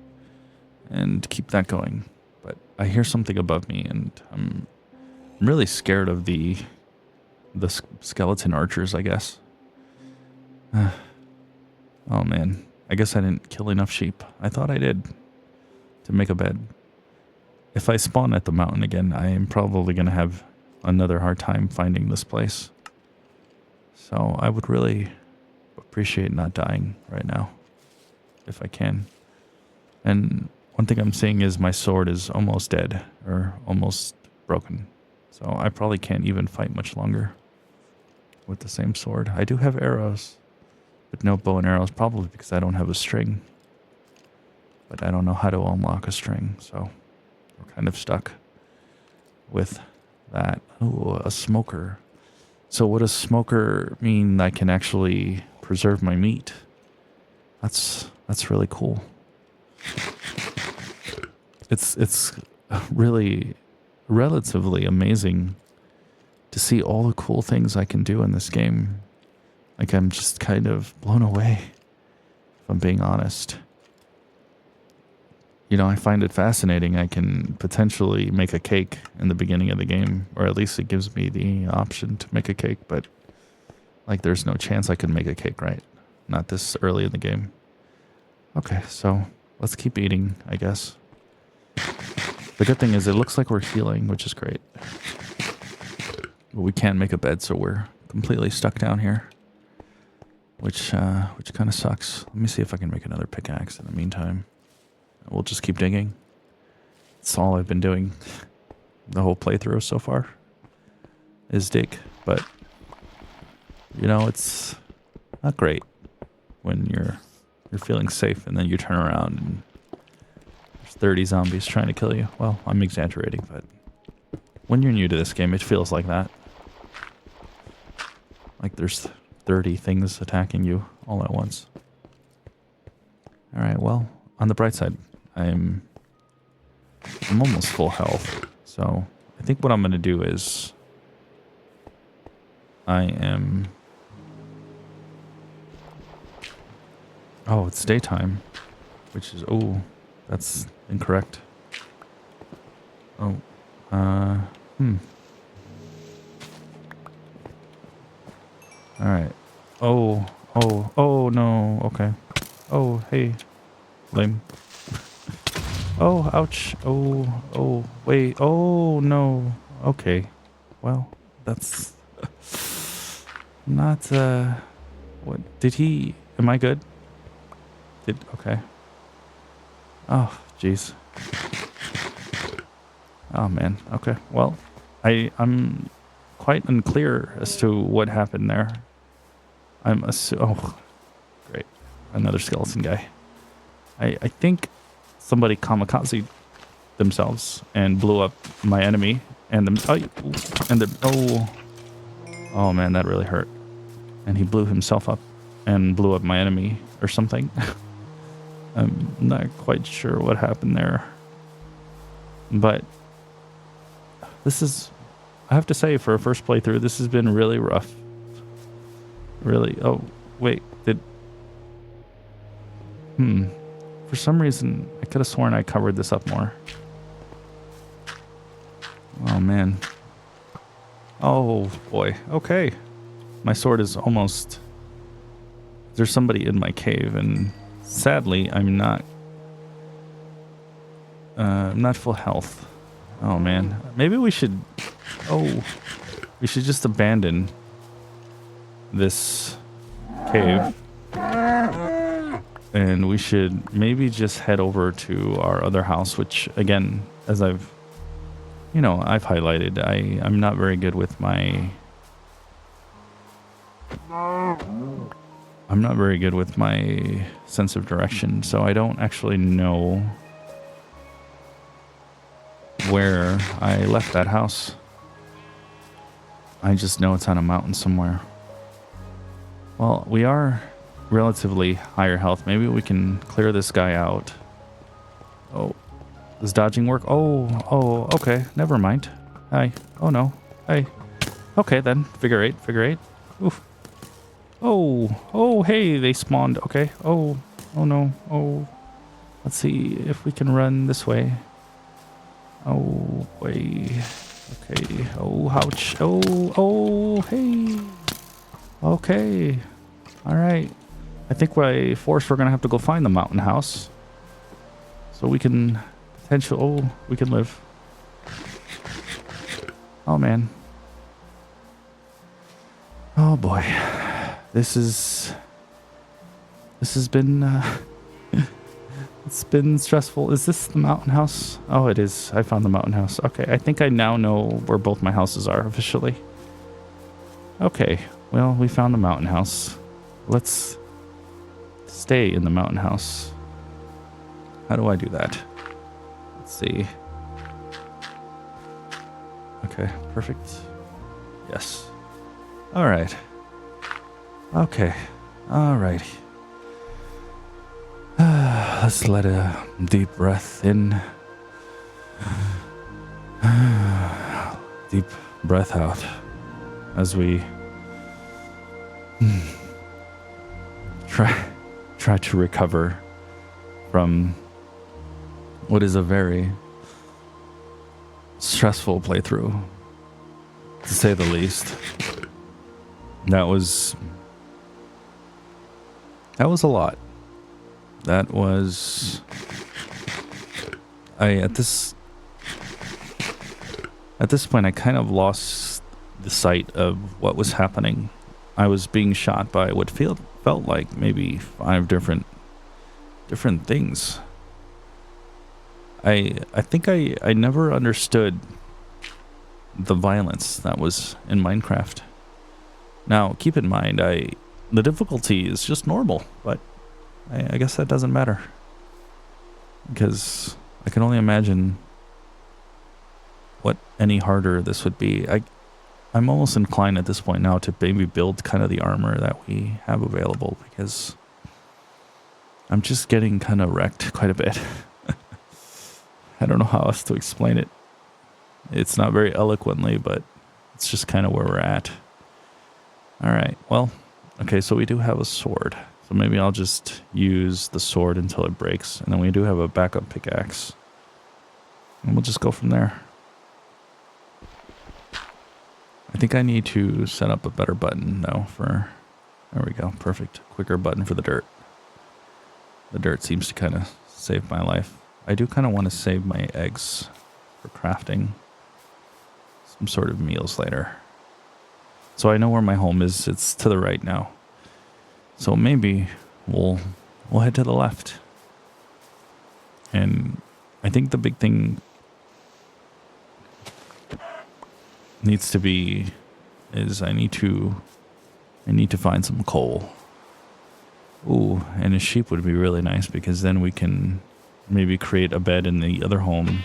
And keep that going. But I hear something above me, and I'm really scared of the skeleton archers, I guess. Oh man. I guess I didn't kill enough sheep. I thought I did. To make a bed. If I spawn at the mountain again, I am probably going to have another hard time finding this place. So I would really appreciate not dying right now, if I can. And one thing I'm seeing is my sword is almost dead, or almost broken. So I probably can't even fight much longer with the same sword. I do have arrows, but no bow and arrows, probably because I don't have a string. But I don't know how to unlock a string, so we're kind of stuck with that. Oh, a smoker. So would a smoker mean I can actually preserve my meat? That's really cool. It's really relatively amazing to see all the cool things I can do in this game. Like, I'm just kind of blown away, if I'm being honest. I find it fascinating. I can potentially make a cake in the beginning of the game, or at least it gives me the option to make a cake, but like, there's no chance I can make a cake, right? Not this early in the game. Okay, so let's keep eating, I guess. The good thing is it looks like we're healing, which is great. But we can't make a bed, so we're completely stuck down here. which kind of sucks. Let me see if I can make another pickaxe in the meantime. We'll just keep digging. That's all I've been doing the whole playthrough so far is dig. But, you know, it's not great when you're feeling safe and then you turn around and there's 30 zombies trying to kill you. Well, I'm exaggerating, but when you're new to this game, it feels like that. Like there's 30 things attacking you all at once. Alright, well, on the bright side, I'm almost full health. So I think what I'm going to do is oh, it's daytime, which is, oh, that's incorrect. Oh, Alright. Oh, no, okay. Oh, hey, lame. Oh, ouch. Oh, wait. Oh, no. Okay. Well, that's not, what, did he, am I good? Okay. Oh, jeez. Oh, man. Okay. Well, I'm quite unclear as to what happened there. Oh, great. Another skeleton guy. I think somebody kamikaze themselves and blew up my enemy oh man, that really hurt. And he blew himself up and blew up my enemy or something. I'm not quite sure what happened there. But this is, I have to say, for a first playthrough, this has been really rough. Really. Oh, wait. For some reason, I could have sworn I covered this up more. Oh, man. Oh, boy. Okay. My sword is almost... There's somebody in my cave, and sadly, I'm not full health. Oh, man. Maybe we should... Oh, we should just abandon this cave. And we should maybe just head over to our other house, which, again, as I've highlighted, I'm not very good with my... I'm not very good with my sense of direction, so I don't actually know where I left that house. I just know it's on a mountain somewhere. Well, we are relatively higher health. Maybe we can clear this guy out. Oh, does dodging work? Oh, okay. Never mind. Hi. Oh, no. Hey. Okay, then. Figure eight. Oof. Oh, hey, they spawned. Okay. Oh, no. Oh, let's see if we can run this way. Oh, boy. Okay. Oh, ouch. Oh, hey. Okay. All right. I think by force we're going to have to go find the mountain house. So we can we can live. Oh, man. Oh, boy. This has been, it's been stressful. Is this the mountain house? Oh, it is. I found the mountain house. Okay, I think I now know where both my houses are officially. Okay, well, we found the mountain house. Let's stay in the mountain house. How do I do that? Let's see. Okay, perfect. Yes. All right. Okay. All right. Let's let a deep breath in. Deep breath out as we try to recover from what is a very stressful playthrough, to say the least. That was a lot. That was... At this point, I kind of lost the sight of what was happening. I was being shot by what felt like maybe 5 different things. I think I never understood the violence that was in Minecraft. Now, keep in mind, the difficulty is just normal, but I guess that doesn't matter. Because I can only imagine what any harder this would be. I'm almost inclined at this point now to maybe build kind of the armor that we have available, because I'm just getting kind of wrecked quite a bit. I don't know how else to explain it. It's not very eloquently, but it's just kind of where we're at. All right, well, okay, so we do have a sword. So maybe I'll just use the sword until it breaks, and then we do have a backup pickaxe. And we'll just go from there. I think I need to set up a better button, though, for... There we go, perfect. Quicker button for the dirt. The dirt seems to kind of save my life. I do kind of want to save my eggs for crafting some sort of meals later. So I know where my home is. It's to the right now. So maybe we'll head to the left. And I think the big thing needs to be is I need to find some coal. Ooh, and a sheep would be really nice, because then we can maybe create a bed in the other home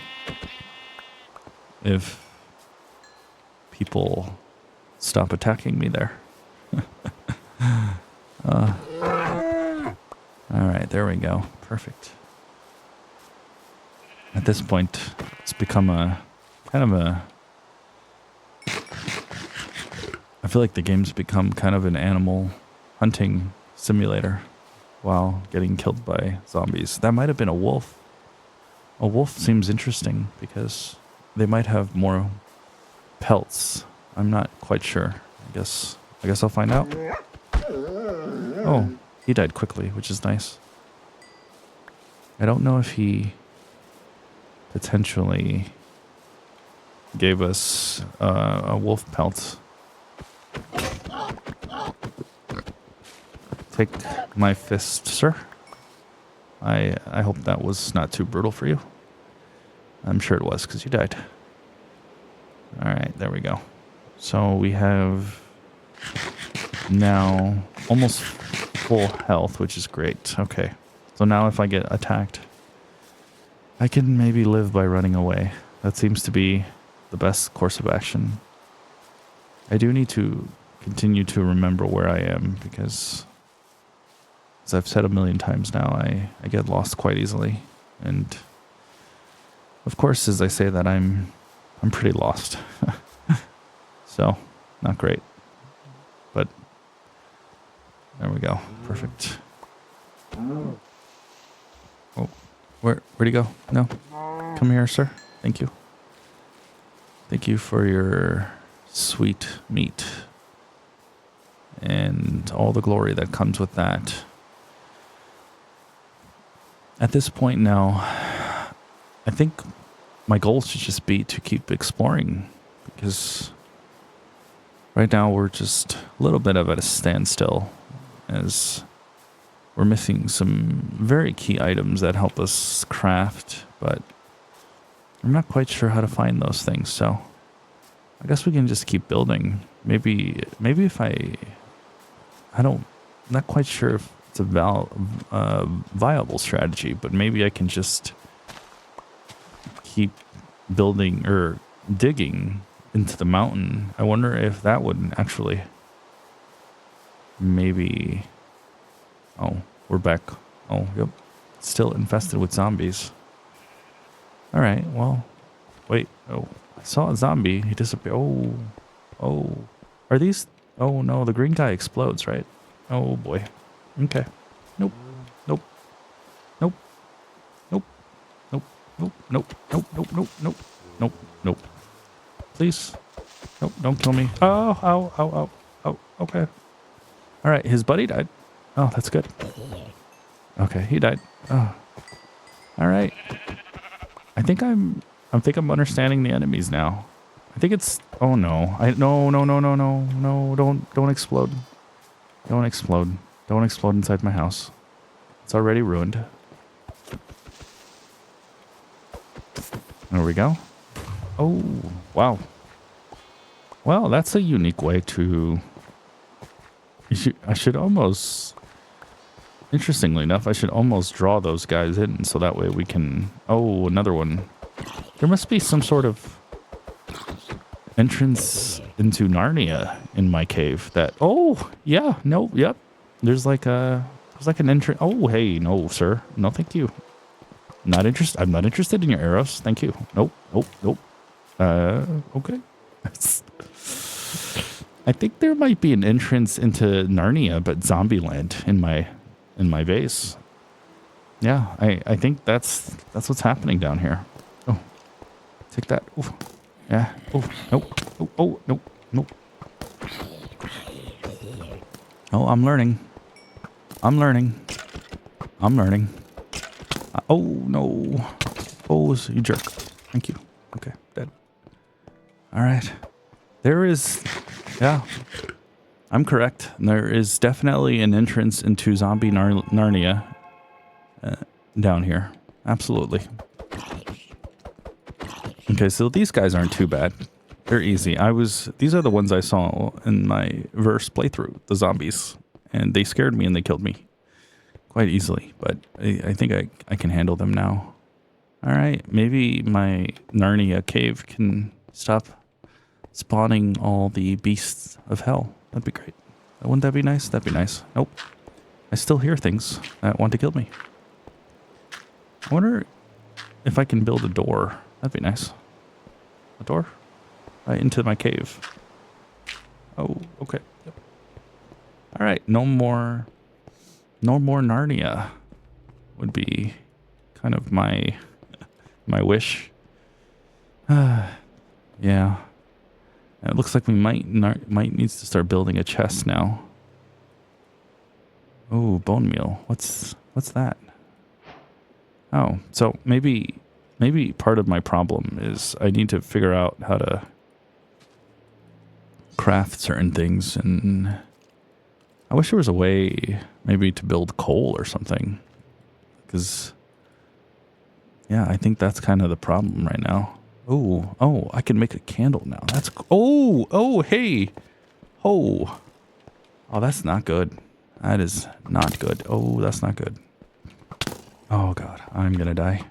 if people stop attacking me there. All right, there we go. Perfect. At this point, it's become a kind of a... I feel like the game's become kind of an animal hunting simulator while getting killed by zombies. That might have been a wolf. A wolf seems interesting because they might have more pelts. I'm not quite sure. I guess I'll find out. Oh, he died quickly, which is nice. I don't know if he potentially gave us a wolf pelt. Take my fist, sir. I hope that was not too brutal for you. I'm sure it was, because you died. Alright, there we go. So we have now almost full health, which is great. Okay. So now if I get attacked, I can maybe live by running away. That seems to be the best course of action. I do need to continue to remember where I am, because, as I've said a million times now, I get lost quite easily. And of course, as I say that, I'm pretty lost. So, not great. But there we go. Perfect. Oh, where'd he go? No. Come here, sir. Thank you. Thank you for your sweet meat and all the glory that comes with that. At this point now, I think my goal should just be to keep exploring, because right now we're just a little bit of at a standstill, as we're missing some very key items that help us craft, but I'm not quite sure how to find those things, so I guess we can just keep building. Maybe if I'm not quite sure if it's a viable strategy, but maybe I can just keep building or digging into the mountain. I wonder if that would actually maybe... Oh, we're back. Oh, yep. Still infested with zombies. Alright, well... Wait, oh. I saw a zombie. He disappeared. Oh. Are these... Oh, no, the green guy explodes, right? Oh, boy. Okay. Nope. Please. Nope, don't kill me. Oh, okay. Alright, his buddy died. Oh, that's good. Okay, he died. Oh. Alright. I think I'm understanding the enemies now. I think it's... Oh, no. No, don't explode. Don't explode. Don't explode inside my house. It's already ruined. There we go. Oh, wow. Well, that's a unique way to... I should almost... Interestingly enough, I should almost draw those guys in so that way we can... Oh, another one. There must be some sort of entrance into Narnia in my cave that... Oh, yeah, no, yep. There's like an entrance... Oh, hey, no, sir. No, thank you. Not interested. I'm not interested in your arrows. Thank you. Nope, nope, nope. Okay. I think there might be an entrance into Narnia, but Zombieland in my base. Yeah, I think that's what's happening down here. Oh, take that. Oh, yeah. Oh, nope. Oh, nope, nope. Oh, I'm learning. I'm learning. Oh, no. Oh, you jerk. Thank you. Okay, dead. All right. There is... Yeah. I'm correct. There is definitely an entrance into zombie Narnia down here. Absolutely. Okay, so these guys aren't too bad. They're easy. These are the ones I saw in my verse playthrough, the zombies. And they scared me and they killed me quite easily. But I think I can handle them now. All right, maybe my Narnia cave can stop spawning all the beasts of hell. That'd be great. Wouldn't that be nice? That'd be nice. Nope. I still hear things that want to kill me. I wonder if I can build a door. That'd be nice. A door? Right into my cave. Oh, okay. Yep. All right. No more Narnia would be kind of my wish. Yeah. It looks like we might need to start building a chest now. Oh, bone meal. What's that? Oh, so maybe part of my problem is I need to figure out how to craft certain things, and I wish there was a way maybe to build coal or something, because yeah, I think that's kind of the problem right now. Oh, I can make a candle now. That's... Oh, hey. Oh, that's not good. That is not good. Oh, that's not good. Oh, God. I'm going to die.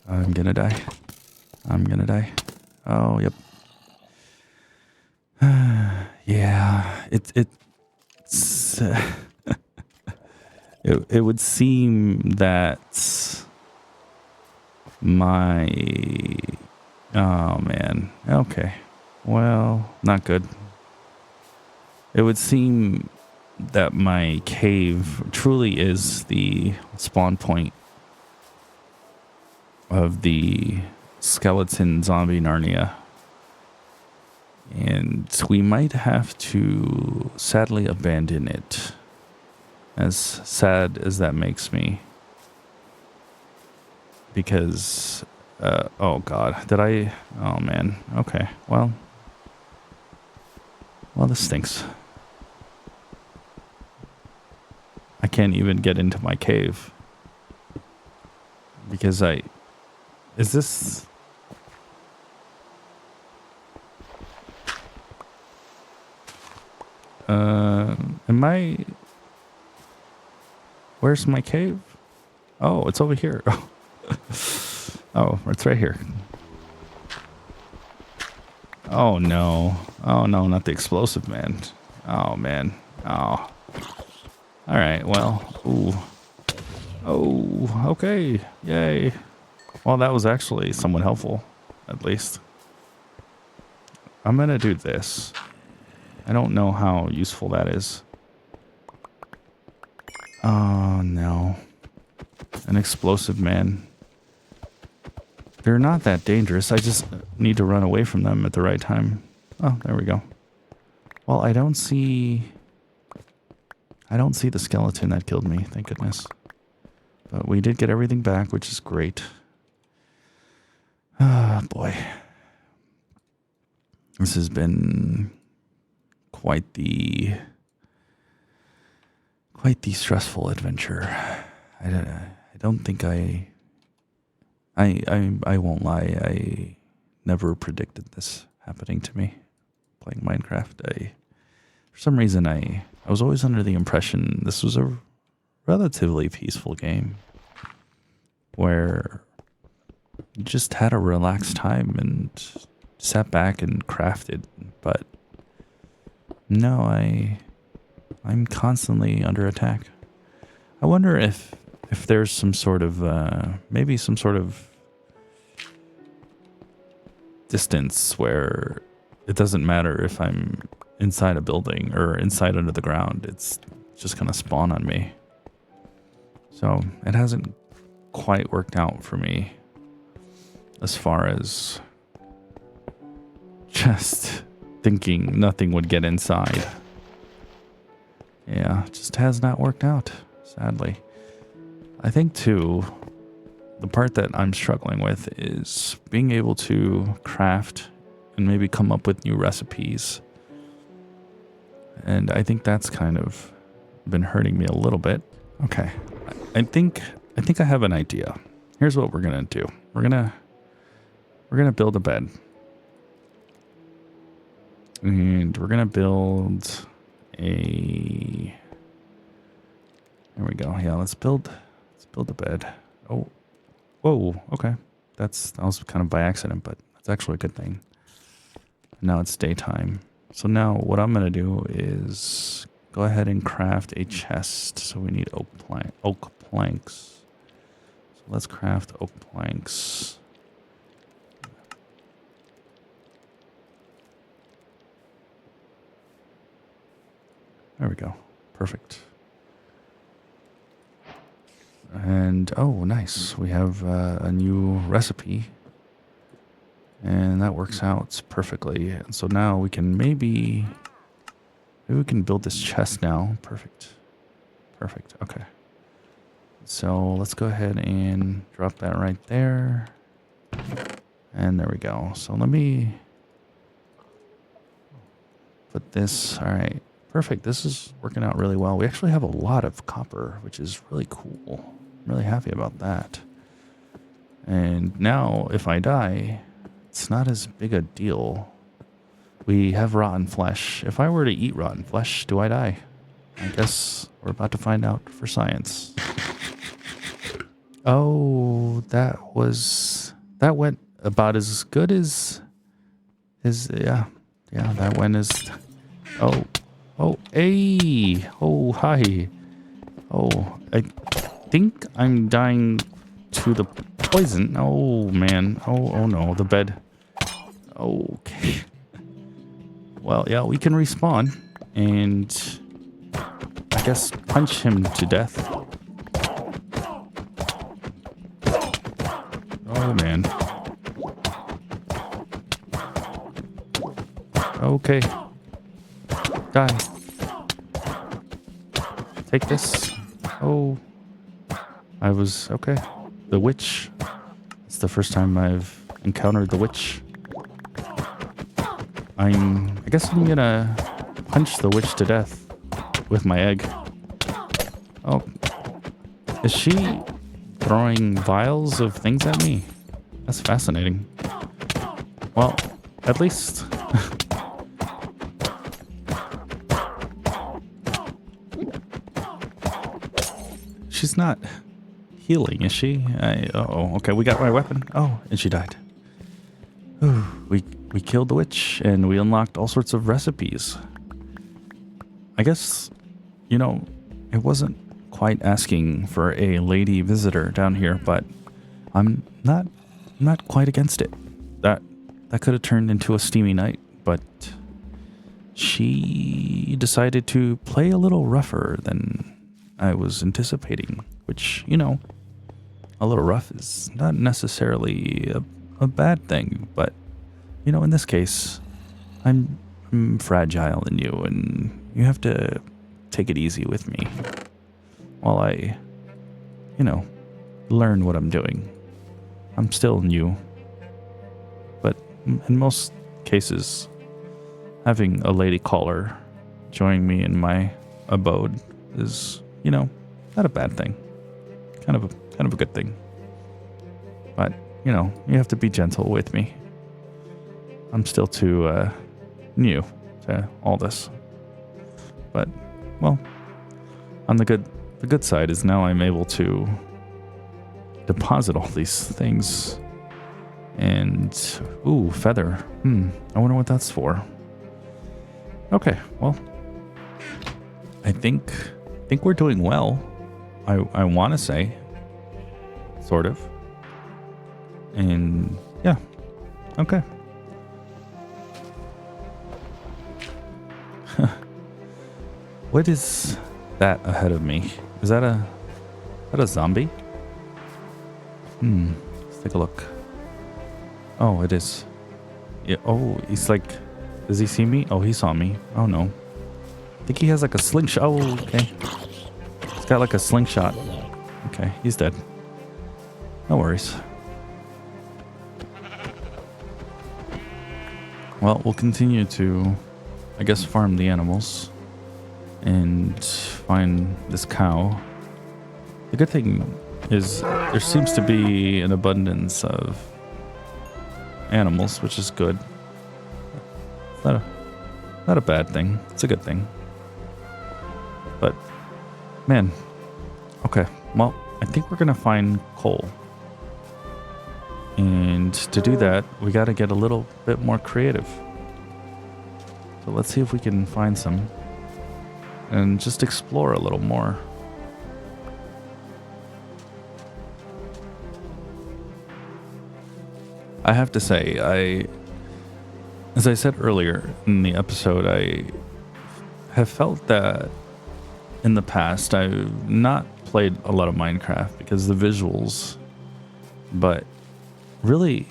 I'm going to die. I'm going to die. Oh, yep. Yeah, it's it would seem that my... Oh, man. Okay. Well, not good. It would seem that my cave truly is the spawn point of the skeleton zombie Narnia. And we might have to sadly abandon it. As sad as that makes me. Because, oh God, did I? Oh man, okay, well, this stinks. I can't even get into my cave. Because is this... am I... Where's my cave? Oh, it's over here. Oh, it's right here. Oh no, not the explosive man. Oh man. Oh. All right, well, ooh. Oh, okay, yay. Well, that was actually somewhat helpful, at least. I'm gonna do this. I don't know how useful that is. Oh no. An explosive man. They're not that dangerous. I just need to run away from them at the right time. Oh, there we go. Well, I don't see the skeleton that killed me, thank goodness. But we did get everything back, which is great. Ah, boy. This has been quite the stressful adventure. I don't think I won't lie. I never predicted this happening to me playing Minecraft. For some reason, I was always under the impression this was a relatively peaceful game where you just had a relaxed time and sat back and crafted. But no, I'm constantly under attack. I wonder if there's some sort of maybe some sort of distance where it doesn't matter if I'm inside a building or inside under the ground. It's just gonna spawn on me. So it hasn't quite worked out for me as far as just thinking nothing would get inside. Yeah, it just has not worked out, sadly. I think too, the part that I'm struggling with is being able to craft and maybe come up with new recipes. And I think that's kind of been hurting me a little bit. Okay, I think I have an idea. Here's what we're gonna do. We're gonna build a bed. And we're gonna build a... There we go. Yeah, let's build a bed. Oh, whoa. Okay, that was kind of by accident, but that's actually a good thing. Now it's daytime. So now what I'm gonna do is go ahead and craft a chest. So we need oak planks. So let's craft oak planks. There we go. Perfect. And, oh, nice. We have a new recipe. And that works out perfectly. And so now we can maybe we can build this chest now. Perfect. Perfect. Okay. So let's go ahead and drop that right there. And there we go. So let me put this. All right. Perfect. This is working out really well. We actually have a lot of copper, which is really cool. I'm really happy about that. And now if I die, it's not as big a deal. We have rotten flesh. If I were to eat rotten flesh, do I die? I guess we're about to find out for science. Oh, that went about as good as yeah, that went as, oh, hey, oh, hi. Oh, I think I'm dying to the poison. Oh, man. Oh no, the bed. Okay. Well, yeah, we can respawn and I guess punch him to death. Oh, man. Okay. Die. Take this. Oh. I was... Okay. The witch. It's the first time I've encountered the witch. I guess I'm gonna punch the witch to death with my egg. Oh. Is she throwing vials of things at me? That's fascinating. Well, at least... She's not healing, is she? Uh-oh. Okay, we got my weapon. Oh, and she died. Ooh, we killed the witch, and we unlocked all sorts of recipes. I guess, you know, it wasn't quite asking for a lady visitor down here, but I'm not quite against it. That could have turned into a steamy night, but she decided to play a little rougher than I was anticipating, which, you know, a little rough is not necessarily a bad thing, but, you know, in this case, I'm fragile in you, and you have to take it easy with me while I, you know, learn what I'm doing. I'm still new, but in most cases, having a lady caller joining me in my abode is, you know, not a bad thing. Kind of a good thing. But, you know, you have to be gentle with me. I'm still too new to all this. But, well, on the good side is now I'm able to deposit all these things. And, ooh, feather. I wonder what that's for. Okay, well, I think we're doing well. I want to say, sort of. And yeah, okay. What is that ahead of me? Is that a zombie? Let's take a look. Oh, it is. Yeah. Oh, he's like, does he see me? Oh, he saw me. Oh no. I think he has like a slingshot. Oh, okay. He's got like a slingshot. Okay, he's dead. No worries. Well, we'll continue to, I guess, farm the animals and find this cow. The good thing is there seems to be an abundance of animals, which is good. It's not a bad thing. It's a good thing. But, man, okay, well, I think we're gonna find coal. And to do that, we gotta get a little bit more creative. So let's see if we can find some and just explore a little more. I have to say, as I said earlier in the episode, I have felt that in the past I've not played a lot of Minecraft because the visuals, but really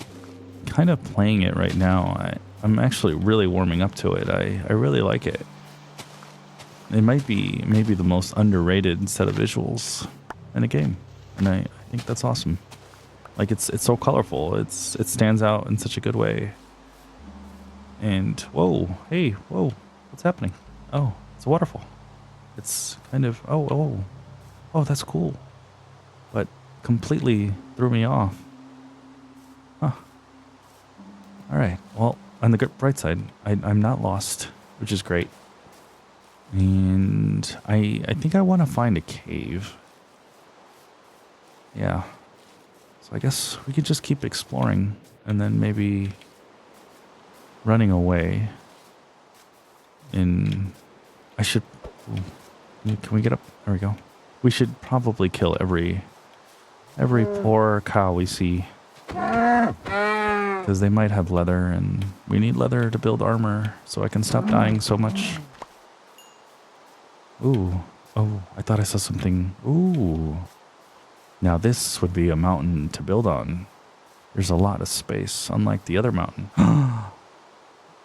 kind of playing it right now, I'm actually really warming up to it. I really like it. It might be maybe the most underrated set of visuals in a game, and I think that's awesome. Like it's so colorful. It stands out in such a good way. And whoa, hey, whoa, what's happening? Oh, it's a waterfall. It's kind of oh, that's cool, but completely threw me off. Huh. All right. Well, on the bright side, I'm not lost, which is great. And I think I want to find a cave. Yeah. So I guess we could just keep exploring and then maybe running away. And I should... Ooh, can we get up? There we go. We should probably kill every poor cow we see. Because they might have leather, and we need leather to build armor so I can stop dying so much. Ooh. Oh, I thought I saw something. Ooh. Now this would be a mountain to build on. There's a lot of space, unlike the other mountain.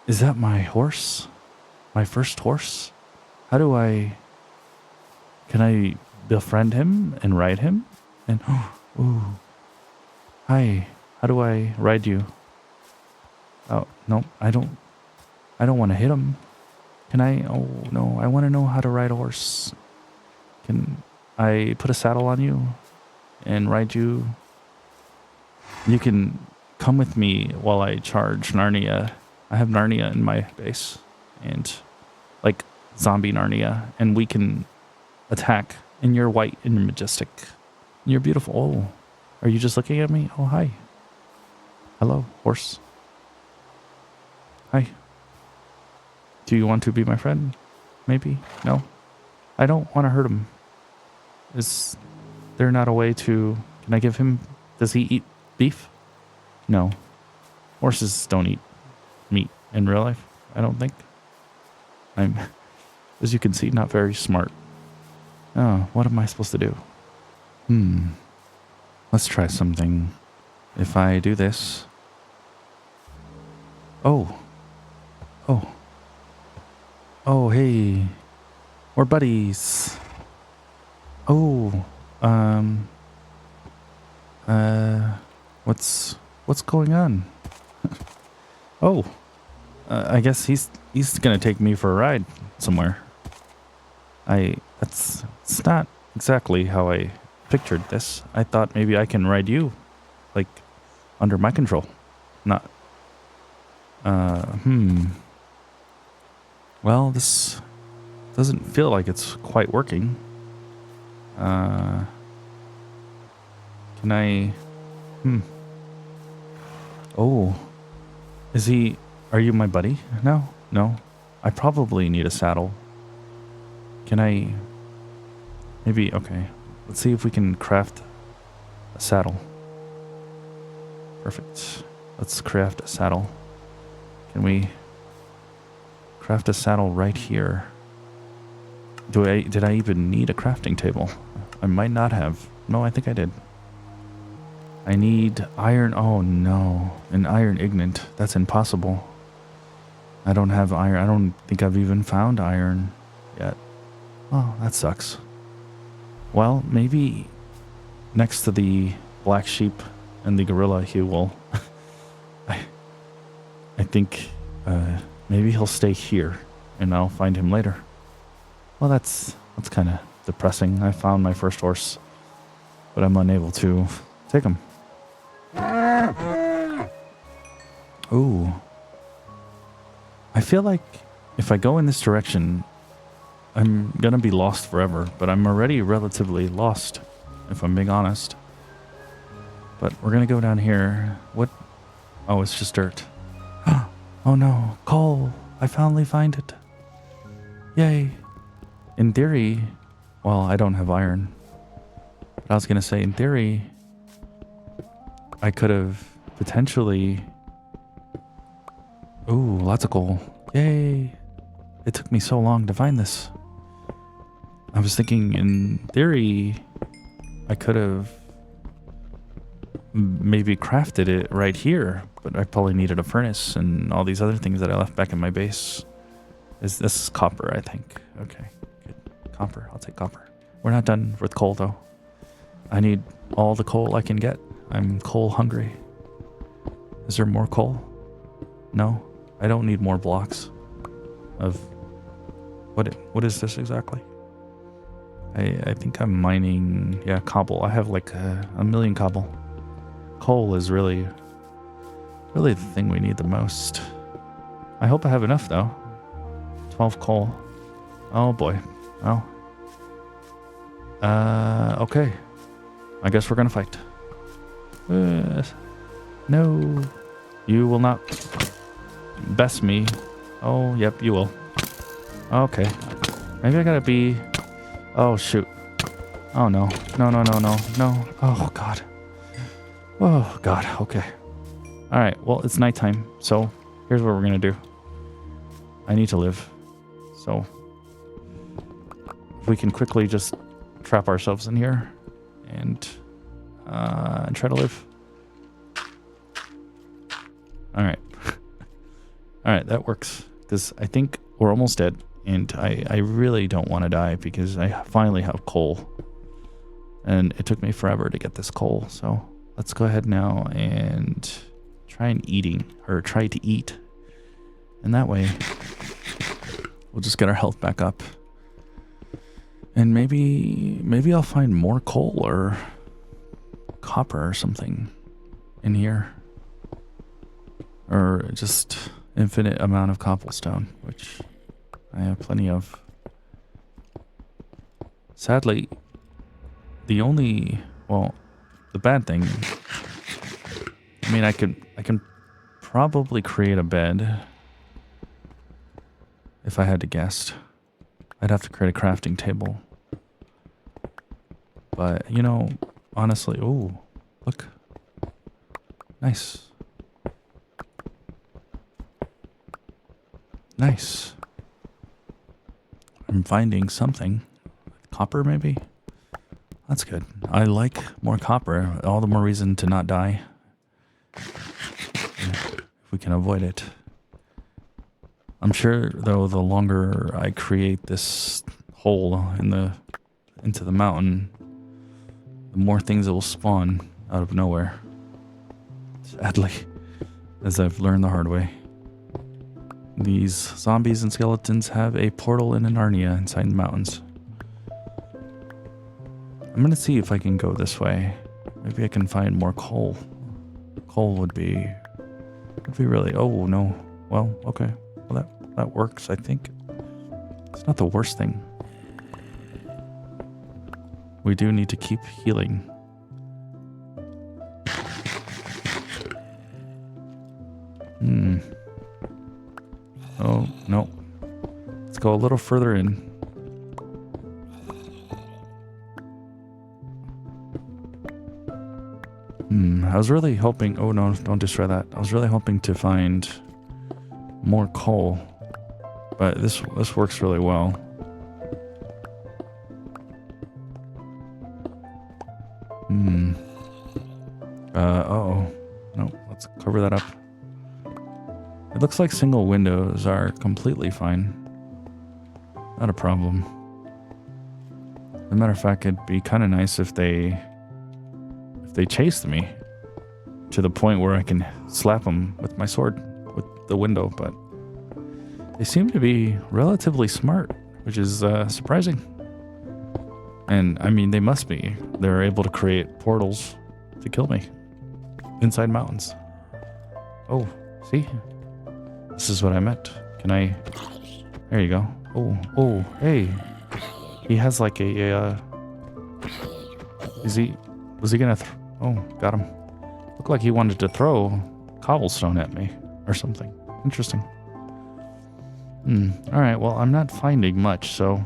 Is that my horse? My first horse? How do I... Can I befriend him and ride him? And... Ooh. Hi. How do I ride you? Oh, no, I don't want to hit him. Can I? Oh, no, I want to know how to ride a horse. Can I put a saddle on you and ride you? You can come with me while I charge Narnia. I have Narnia in my base. And, like, zombie Narnia. And we can attack. And you're white and you're majestic. And you're beautiful. Oh, are you just looking at me? Oh, hi. Hello, horse. Hi. Do you want to be my friend? Maybe? No? I don't want to hurt him. Is there not a way to... Can I give him... Does he eat beef? No. Horses don't eat meat in real life, I don't think. I'm, as you can see, not very smart. Oh, what am I supposed to do? Let's try something. If I do this... Oh. Oh. Oh, hey. We're buddies. Oh. What's going on? Oh. I guess he's gonna take me for a ride somewhere. It's not exactly how I pictured this. I thought maybe I can ride you, like, under my control. Not, Well, this doesn't feel like it's quite working. Can I, Oh, are you my buddy? No, no. I probably need a saddle. Can I, maybe, okay. Let's see if we can craft a saddle. Perfect. Let's craft a saddle. Can we craft a saddle right here? Did I even need a crafting table? I might not have. No, I think I did. I need iron. Oh no, an iron ignite. That's impossible. I don't have iron. I don't think I've even found iron yet. Oh, that sucks. Well, maybe next to the black sheep and the gorilla, he will. I think maybe he'll stay here, and I'll find him later. Well, that's kind of depressing. I found my first horse, but I'm unable to take him. Ooh. I feel like if I go in this direction, I'm gonna be lost forever, but I'm already relatively lost, if I'm being honest. But we're gonna go down here. What? Oh, it's just dirt. Oh no, coal! I finally find it. Yay. In theory, well, I don't have iron. But I was gonna say, in theory, I could have potentially... Ooh, lots of coal. Yay. It took me so long to find this. I was thinking, in theory, I could have maybe crafted it right here, but I probably needed a furnace and all these other things that I left back in my base. This is copper, I think. Okay, good. Copper, I'll take copper. We're not done with coal, though. I need all the coal I can get. I'm coal hungry. Is there more coal? No, I don't need more blocks of... What is this exactly? I think I'm mining... Yeah, cobble. I have like a million cobble. Coal is really the thing we need the most. I hope I have enough, though. 12 coal. Oh, boy. Well. Okay. I guess we're gonna fight. No. You will not best me. Oh, yep, you will. Okay. Maybe I gotta be... Oh, shoot. Oh, no. No, no, no, no, no. Oh, God. Oh, God. Okay. All right. Well, it's nighttime. So here's what we're going to do. I need to live. So if we can quickly just trap ourselves in here and try to live. All right. All right. That works. Because I think we're almost dead. And I really don't want to die because I finally have coal. And it took me forever to get this coal. So let's go ahead now and try to eat. And that way, we'll just get our health back up. And maybe I'll find more coal or copper or something in here. Or just infinite amount of cobblestone, which I have plenty of. Sadly, the bad thing, I mean, I can probably create a bed if I had to guess. I'd have to create a crafting table. But, you know, honestly, ooh, look. Nice. Nice. I'm finding something. Copper, maybe? That's good. I like more copper. All the more reason to not die. If we can avoid it. I'm sure, though, the longer I create this hole into the mountain, the more things it will spawn out of nowhere. Sadly, as I've learned the hard way. These zombies and skeletons have a portal in Narnia inside the mountains. I'm gonna see if I can go this way. Maybe I can find more coal. Coal would be really, oh no. Well, okay. Well, that works, I think. It's not the worst thing. We do need to keep healing. Oh, no. Let's go a little further in. I was really hoping... Oh, no, don't destroy that. I was really hoping to find more coal. But this works really well. Uh-oh. No, let's cover that up. It looks like single windows are completely fine. Not a problem. As a matter of fact, it'd be kind of nice if they chased me to the point where I can slap them with my sword with the window, but they seem to be relatively smart, which is surprising. And I mean, they must be. They're able to create portals to kill me inside mountains. Oh, see? This is what I meant. Can I... There you go. Oh, hey. He has like a... Was he gonna... Oh, got him. Looked like he wanted to throw cobblestone at me or something. Interesting. Alright, well, I'm not finding much, so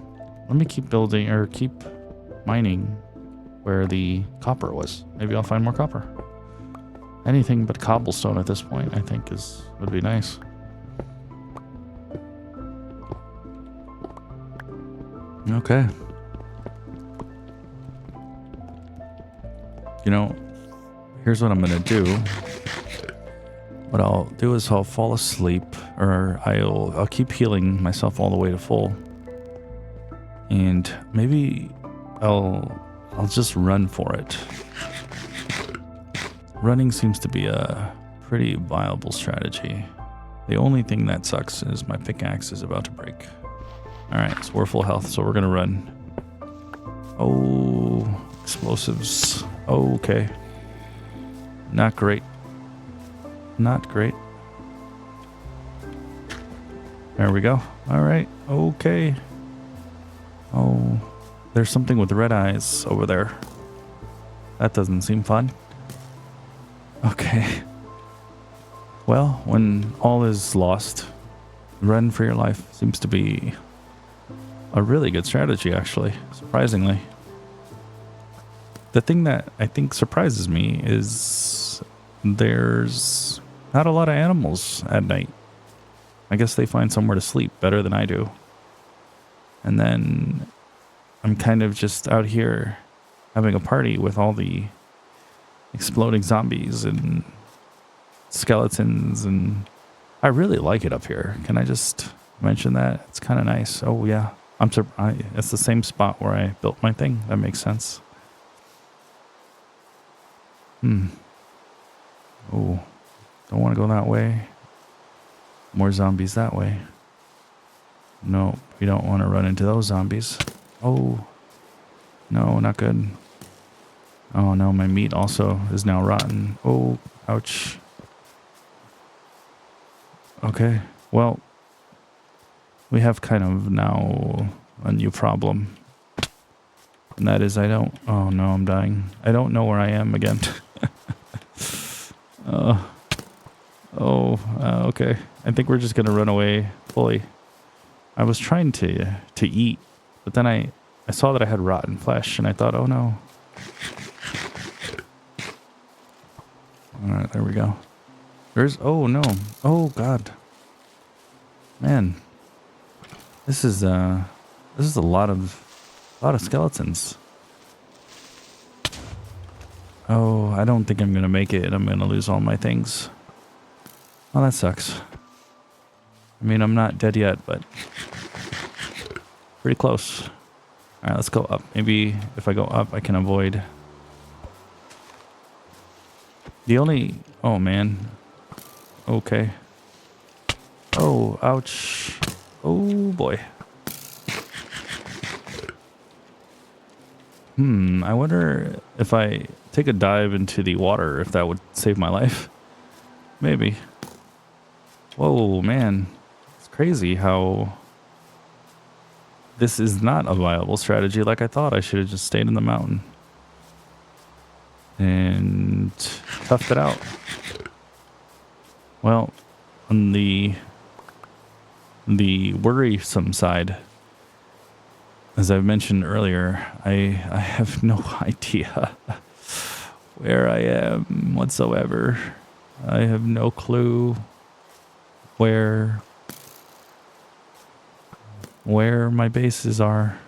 let me keep building, or keep mining where the copper was. Maybe I'll find more copper. Anything but cobblestone at this point, I think, would be nice. Okay. You know, here's what I'm gonna do. What I'll do is I'll fall asleep, or I'll keep healing myself all the way to full, and maybe I'll just run for it. Running seems to be a pretty viable strategy. The only thing that sucks is my pickaxe is about to break. Alright, so we're full health, so we're gonna run. Oh, explosives. Oh, okay. Not great. Not great. There we go. Alright, okay. Oh, there's something with red eyes over there. That doesn't seem fun. Okay. Well, when all is lost, run for your life seems to be a really good strategy, actually, surprisingly. The thing that I think surprises me is there's not a lot of animals at night. I guess they find somewhere to sleep better than I do. And then I'm kind of just out here having a party with all the exploding zombies and skeletons, and I really like it up here. Can I just mention that? It's kind of nice. Oh yeah, it's the same spot where I built my thing. That makes sense. Oh, don't want to go that way. More zombies that way. No, we don't want to run into those zombies. Oh, no, not good. Oh no, my meat also is now rotten. Oh, ouch. Okay, well, we have kind of now a new problem. And that is oh no, I'm dying. I don't know where I am again. Okay. I think we're just gonna run away fully. I was trying to eat, but then I saw that I had rotten flesh, and I thought, oh no. Alright, there we go. Oh no. Oh god. Man. This is a lot of skeletons. Oh, I don't think I'm gonna make it. I'm gonna lose all my things. Oh, that sucks. I mean, I'm not dead yet, but pretty close. Alright, let's go up. Maybe if I go up, I can avoid. Oh man. Okay. Oh, ouch. Oh boy. I wonder if I take a dive into the water, if that would save my life. Maybe. Whoa, man. It's crazy how this is not a viable strategy like I thought. I should have just stayed in the mountain and toughed it out. Well, on the worrisome side, as I've mentioned earlier, I have no idea where I am whatsoever. I have no clue where my bases are.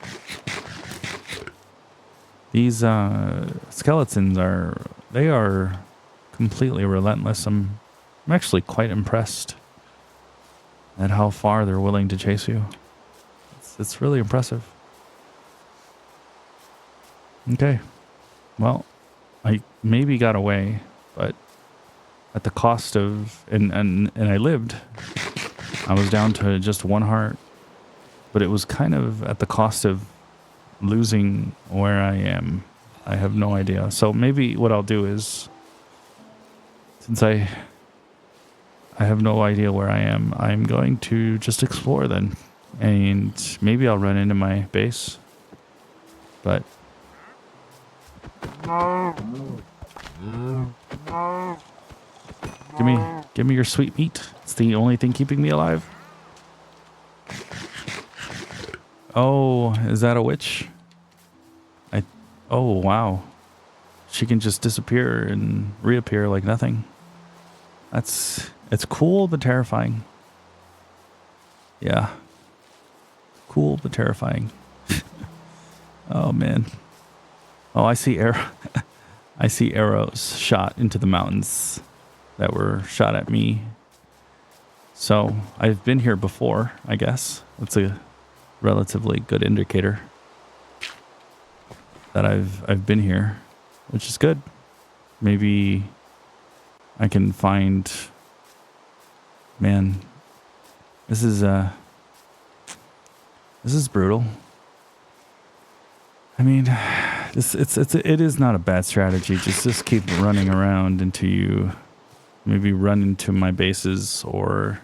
These skeletons are completely relentless. I'm actually quite impressed at how far they're willing to chase you. It's really impressive. Okay. Well, I maybe got away, but at the cost of and I lived. I was down to just one heart, but it was kind of at the cost of losing where I am. I have no idea. So maybe what I'll do is, since I have no idea where I am, I'm going to just explore then. And maybe I'll run into my base. But give me your sweet meat. It's the only thing keeping me alive. Oh, is that a witch? Oh, wow. She can just disappear and reappear like nothing. It's cool but terrifying. Yeah. Cool but terrifying. Oh man. Oh, I see I see arrows shot into the mountains that were shot at me. So I've been here before, I guess. That's a relatively good indicator that I've been here, which is good. Maybe I can find. Man, this is brutal. I mean, it is not a bad strategy. Just keep running around until you maybe run into my bases or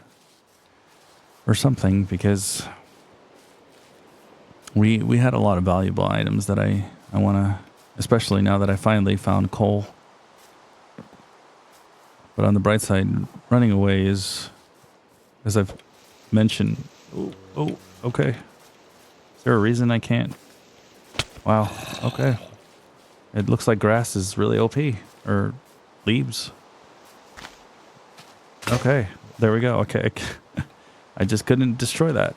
something, because we had a lot of valuable items that I want to, especially now that I finally found coal. But on the bright side, running away is, as I've mentioned. Oh, okay. Is there a reason I can't? Wow, okay. It looks like grass is really OP, or leaves. Okay, there we go. Okay, I just couldn't destroy that.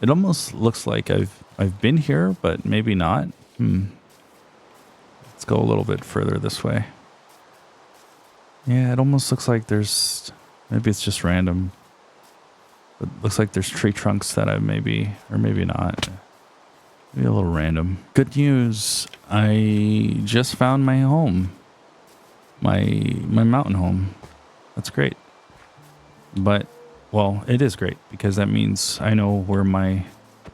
It almost looks like I've been here, but maybe not. Let's go a little bit further this way. Yeah, it almost looks like there's, maybe it's just random. But it looks like there's tree trunks that I maybe, or maybe not. Maybe a little random. Good news. I just found my home. My mountain home. That's great. But, well, it is great because that means I know where my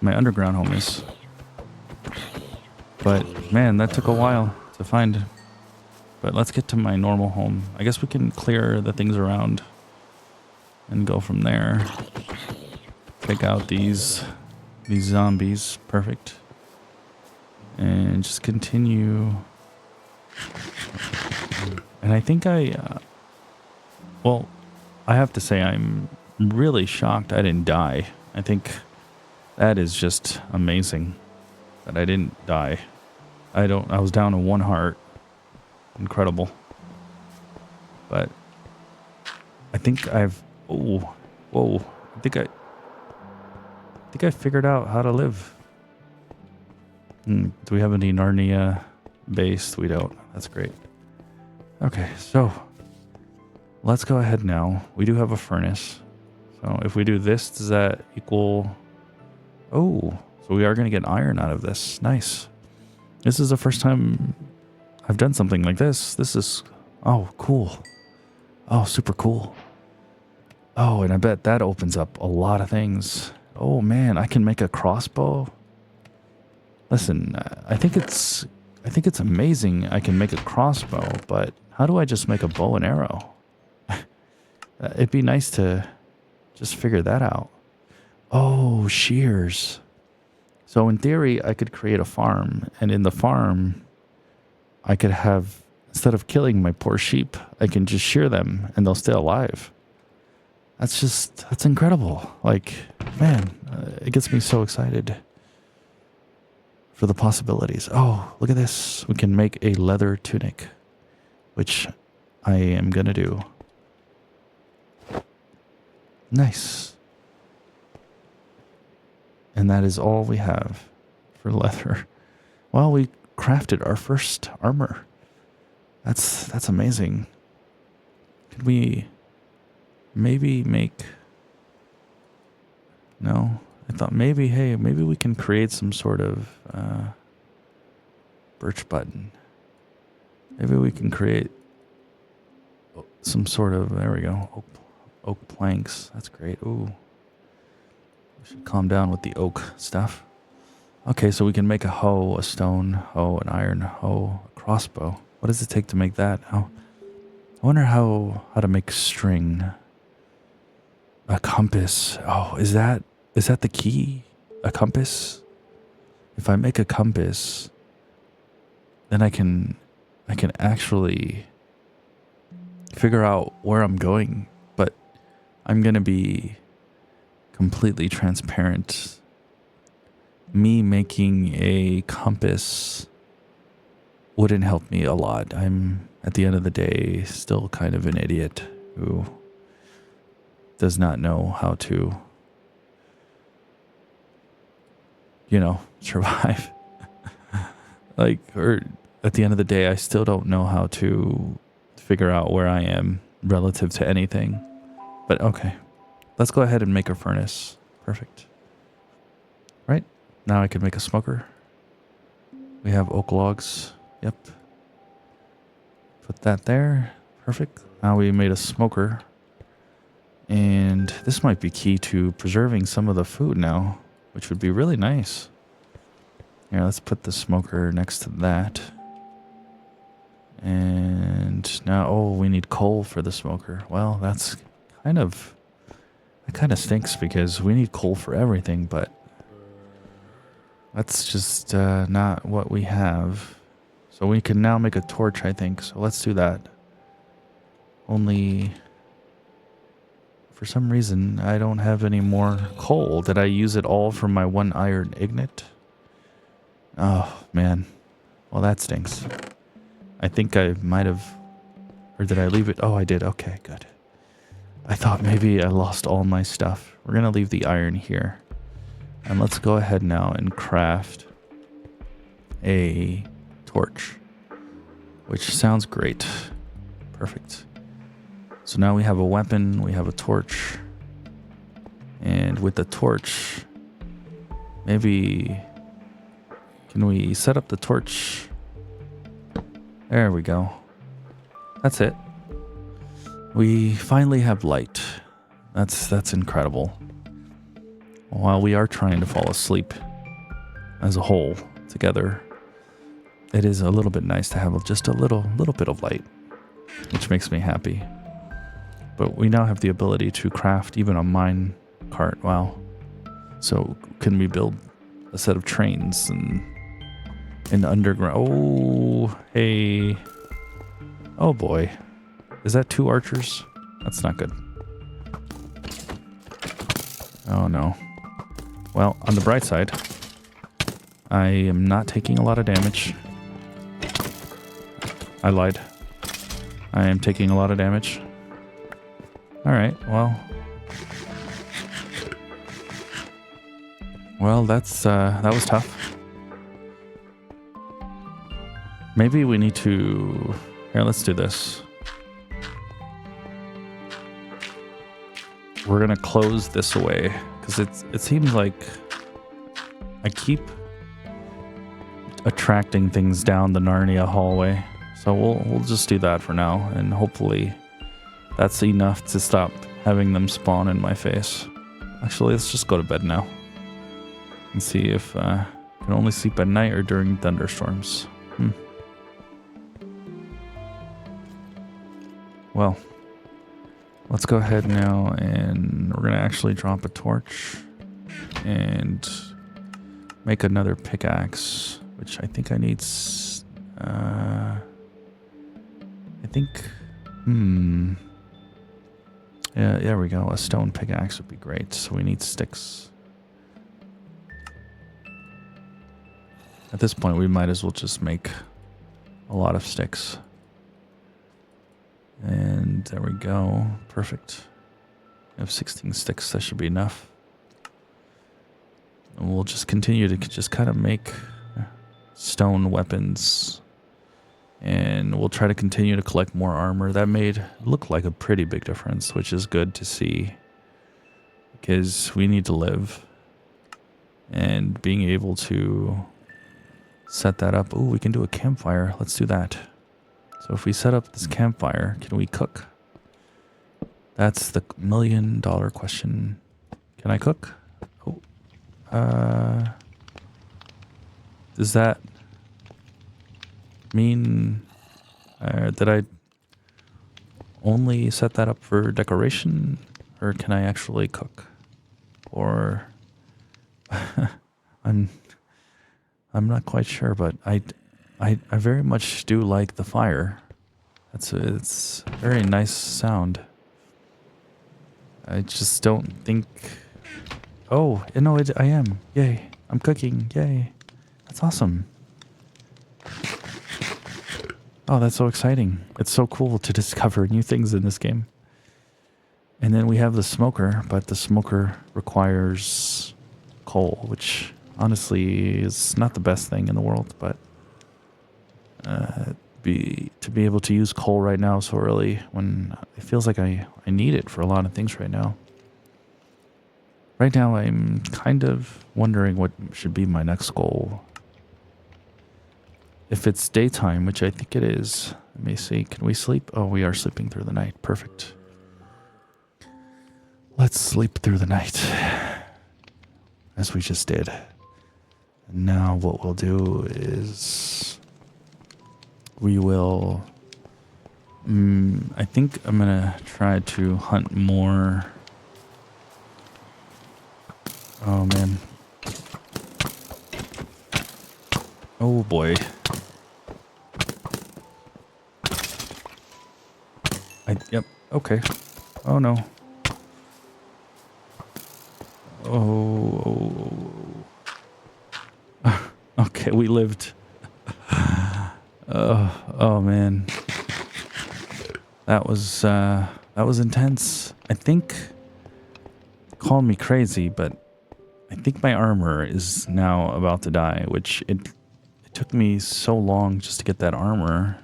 underground home is. But, man, that took a while to find. But let's get to my normal home. I guess we can clear the things around and go from there. Take out these zombies. Perfect. And just continue. And I think well, I have to say I'm really shocked I didn't die. I think that is just amazing that I didn't die. I was down to one heart. Incredible. But I think whoa. I think I figured out how to live. Do we have any Narnia base? We don't. That's great. Okay, so let's go ahead now. We do have a furnace. So if we do this, does that equal... Oh, so we are going to get iron out of this. Nice. This is the first time I've done something like this. This is... Oh, cool. Oh, super cool. Oh, and I bet that opens up a lot of things. Oh, man, I can make a crossbow. Listen, I think it's amazing I can make a crossbow, but how do I just make a bow and arrow? It'd be nice to just figure that out. Oh, shears. So in theory, I could create a farm, and in the farm, I could have, instead of killing my poor sheep, I can just shear them and they'll stay alive. That's incredible. Like, man, it gets me so excited for the possibilities. Oh, look at this. We can make a leather tunic, which I am going to do. Nice. And that is all we have for leather. Well, we crafted our first armor. That's amazing. Could we maybe make... No, I thought maybe, hey, maybe we can create some sort of birch button. Maybe we can create some sort of, there we go, oak planks. That's great. Ooh. We should calm down with the oak stuff. Okay, so we can make a hoe, a stone hoe, an iron hoe, a crossbow. What does it take to make that? Oh, I wonder how to make string. A compass. Oh, is that the key? A compass? If I make a compass, then I can actually figure out where I'm going, but I'm going to be completely transparent. Me making a compass wouldn't help me a lot. I'm, at the end of the day, still kind of an idiot who does not know how to, survive. Like, or at the end of the day, I still don't know how to figure out where I am relative to anything. But okay, let's go ahead and make a furnace. Perfect. Right, now I can make a smoker. We have oak logs. Yep. Put that there. Perfect. Now we made a smoker. And this might be key to preserving some of the food now, which would be really nice. Here, let's put the smoker next to that. And now, oh, we need coal for the smoker. Well, that kind of stinks because we need coal for everything, but that's just not what we have. So we can now make a torch, I think. So let's do that. Only, for some reason, I don't have any more coal. Did I use it all for my one iron ingot? Oh, man. Well, that stinks. I think I might have... Or did I leave it? Oh, I did. Okay, good. I thought maybe I lost all my stuff. We're going to leave the iron here. And let's go ahead now and craft a torch. Which sounds great. Perfect. So now we have a weapon, we have a torch. And with the torch, maybe... Can we set up the torch? There we go. That's it. We finally have light. That's incredible. While we are trying to fall asleep as a whole together, it is a little bit nice to have just a little bit of light, which makes me happy. But we now have the ability to craft even a mine cart. Wow. So can we build a set of trains and in the underground? Oh, hey. Oh boy. Is that 2 archers? That's not good. Oh no. Well, on the bright side, I am not taking a lot of damage. I lied. I am taking a lot of damage. Alright, well. Well, that was tough. Maybe we need to... Here, let's do this. We're gonna close this away, because it seems like I keep attracting things down the Narnia hallway. So we'll just do that for now, and hopefully that's enough to stop having them spawn in my face. Actually, let's just go to bed now and see if Can only sleep at night or during thunderstorms. Well, let's go ahead now and we're going to actually drop a torch and make another pickaxe, which I think I need. Yeah, there we go. A stone pickaxe would be great. So we need sticks. At this point, we might as well just make a lot of sticks. And there we go. Perfect. We have 16 sticks. That should be enough. And we'll just continue to just kind of make stone weapons. And we'll try to continue to collect more armor. That made look like a pretty big difference, which is good to see. Because we need to live. And being able to set that up. Ooh, we can do a campfire. Let's do that. So if we set up this campfire, can we cook? That's the $1 million question. Can I cook? Oh. Does that mean that I only set that up for decoration? Or can I actually cook? Or I'm not quite sure, but I very much do like the fire. It's a very nice sound. I just don't think. Oh, no, I am. Yay! I'm cooking. Yay! That's awesome. Oh, that's so exciting! It's so cool to discover new things in this game. And then we have the smoker, but the smoker requires coal, which honestly is not the best thing in the world, but to be able to use coal right now so early when it feels like I need it for a lot of things right now. Right now I'm kind of wondering what should be my next goal. If it's daytime, which I think it is, let me see, can we sleep? Oh, we are sleeping through the night. Perfect. Let's sleep through the night, as we just did. And now what we'll do is we will, I think I'm gonna try to hunt more. Oh man. Oh boy. Yep, okay. Oh no. Oh. Okay, we lived. Oh man. That was intense. I think, call me crazy, but I think my armor is now about to die, which it took me so long just to get that armor,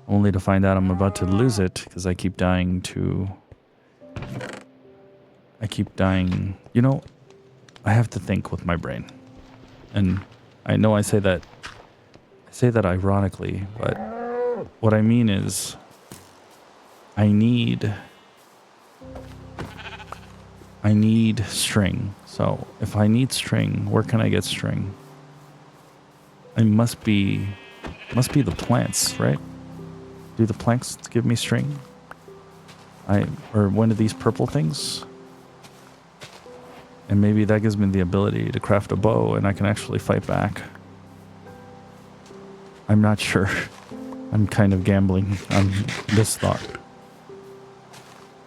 only to find out I'm about to lose it because I keep dying. You know, I have to think with my brain. And I know I say that ironically, but what I mean is I need string. So if I need string, where can I get string? It must be the plants, right? Do the plants give me string? Or one of these purple things? And maybe that gives me the ability to craft a bow and I can actually fight back. I'm not sure. I'm kind of gambling on this thought.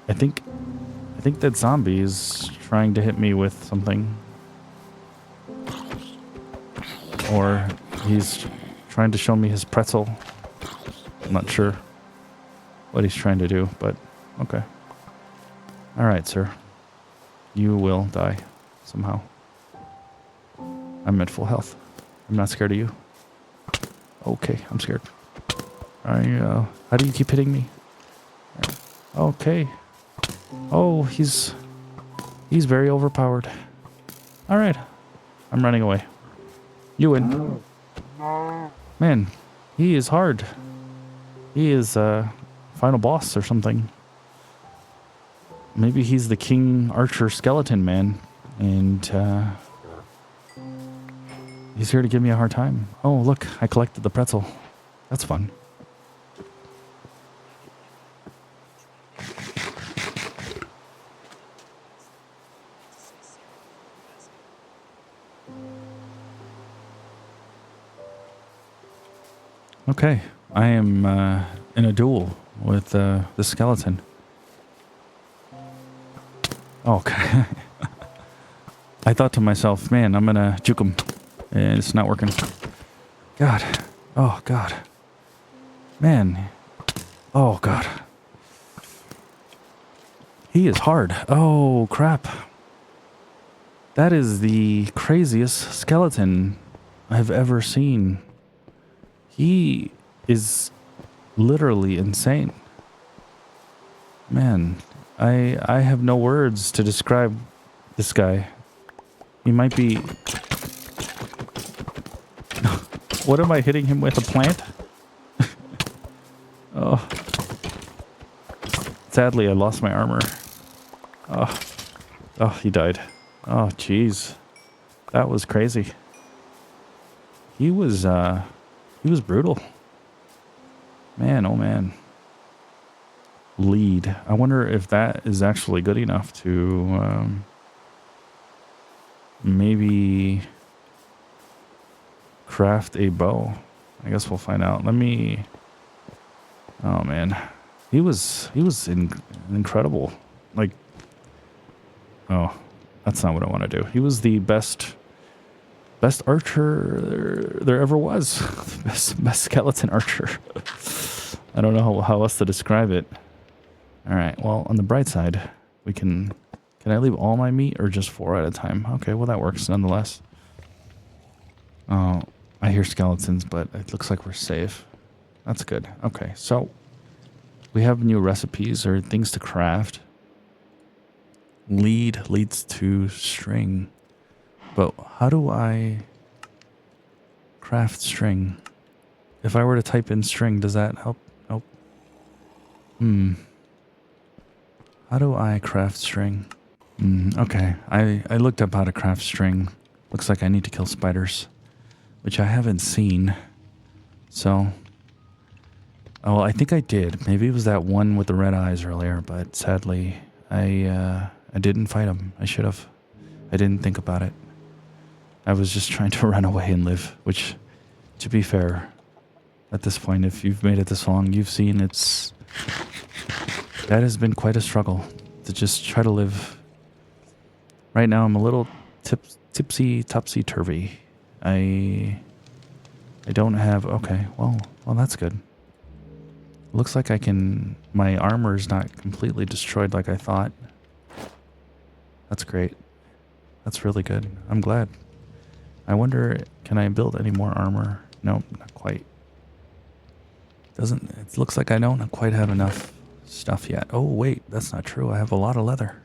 I think that zombie is trying to hit me with something. Or he's trying to show me his pretzel. I'm not sure what he's trying to do, but okay. Alright, sir. You will die somehow. I'm at full health. I'm not scared of you. Okay, I'm scared. How do you keep hitting me? Okay. Oh, he's very overpowered. Alright. I'm running away. You win. Man, he is hard. He is final boss or something. Maybe he's the King Archer Skeleton Man. And He's here to give me a hard time. Oh, look, I collected the pretzel. That's fun. Okay, I am in a duel with the skeleton. Oh, okay. I thought to myself, man, I'm gonna juke him. And it's not working. God. Oh, God. Man. Oh, God. He is hard. Oh, crap. That is the craziest skeleton I've ever seen. He is literally insane. Man, I have no words to describe this guy. He might be... What am I hitting him with? A plant? Oh. Sadly, I lost my armor. Oh. Oh, he died. Oh, jeez. That was crazy. He was brutal. Man, oh man. Lead. I wonder if that is actually good enough to maybe craft a bow. I guess we'll find out. Let me... Oh man. He was incredible. Like... Oh, that's not what I want to do. He was the best archer there ever was. best skeleton archer. I don't know how else to describe it. All right. Well, on the bright side, we can I leave all my meat or just 4 at a time? Okay. Well, that works nonetheless. Oh, I hear skeletons, but it looks like we're safe. That's good. Okay. So we have new recipes or things to craft. Lead leads to string. But how do I craft string? If I were to type in string, does that help? Nope. How do I craft string? Okay. I looked up how to craft string. Looks like I need to kill spiders, which I haven't seen. So, oh, I think I did. Maybe it was that one with the red eyes earlier, but sadly, I didn't fight him. I should have. I didn't think about it. I was just trying to run away and live, which, to be fair, at this point, if you've made it this long, you've seen that has been quite a struggle to just try to live. Right now, I'm a little tipsy, topsy-turvy. I don't have... Okay, well, that's good. Looks like my armor's not completely destroyed like I thought. That's great. That's really good. I'm glad. I wonder, can I build any more armor? No, not quite. It looks like I don't quite have enough stuff yet. Oh, wait, that's not true. I have a lot of leather.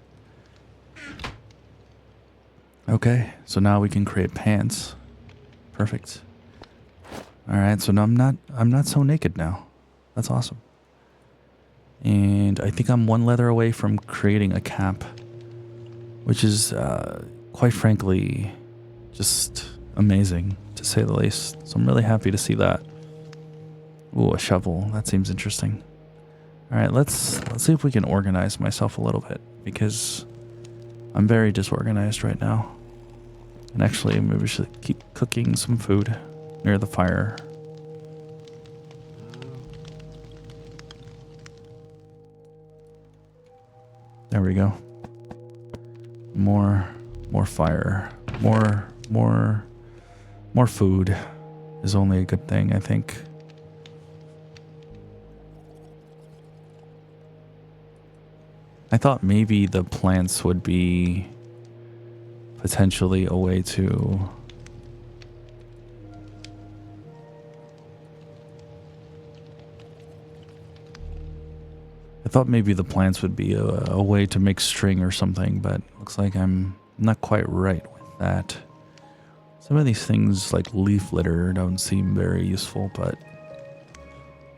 Okay, so now we can create pants. Perfect. All right, so now I'm not so naked now. That's awesome. And I think I'm 1 leather away from creating a cap, which is quite frankly just amazing, to say the least. So I'm really happy to see that. Ooh, a shovel. That seems interesting. All right, let's see if we can organize myself a little bit, because I'm very disorganized right now. And actually, maybe we should keep cooking some food near the fire. There we go. More fire. More food is only a good thing, I think. I thought maybe the plants would be potentially a way to... I thought maybe the plants would be a way to make string or something, but looks like I'm not quite right with that. Some of these things like leaf litter don't seem very useful, but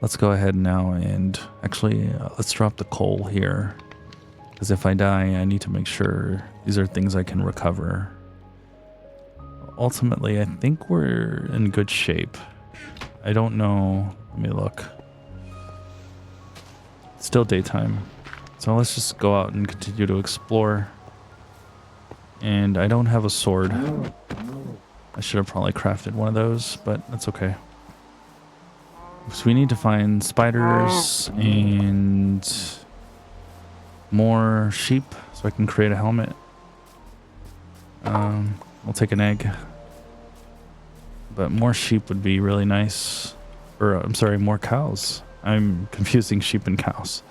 let's go ahead now and actually let's drop the coal here. Because if I die, I need to make sure these are things I can recover. ultimately, I think we're in good shape. I don't know. Let me look. It's still daytime. So let's just go out and continue to explore. And I don't have a sword. I should have probably crafted one of those, but that's okay. So we need to find spiders and more sheep so I can create a helmet. I'll take an egg. But more sheep would be really nice. Or, I'm sorry, more cows. I'm confusing sheep and cows.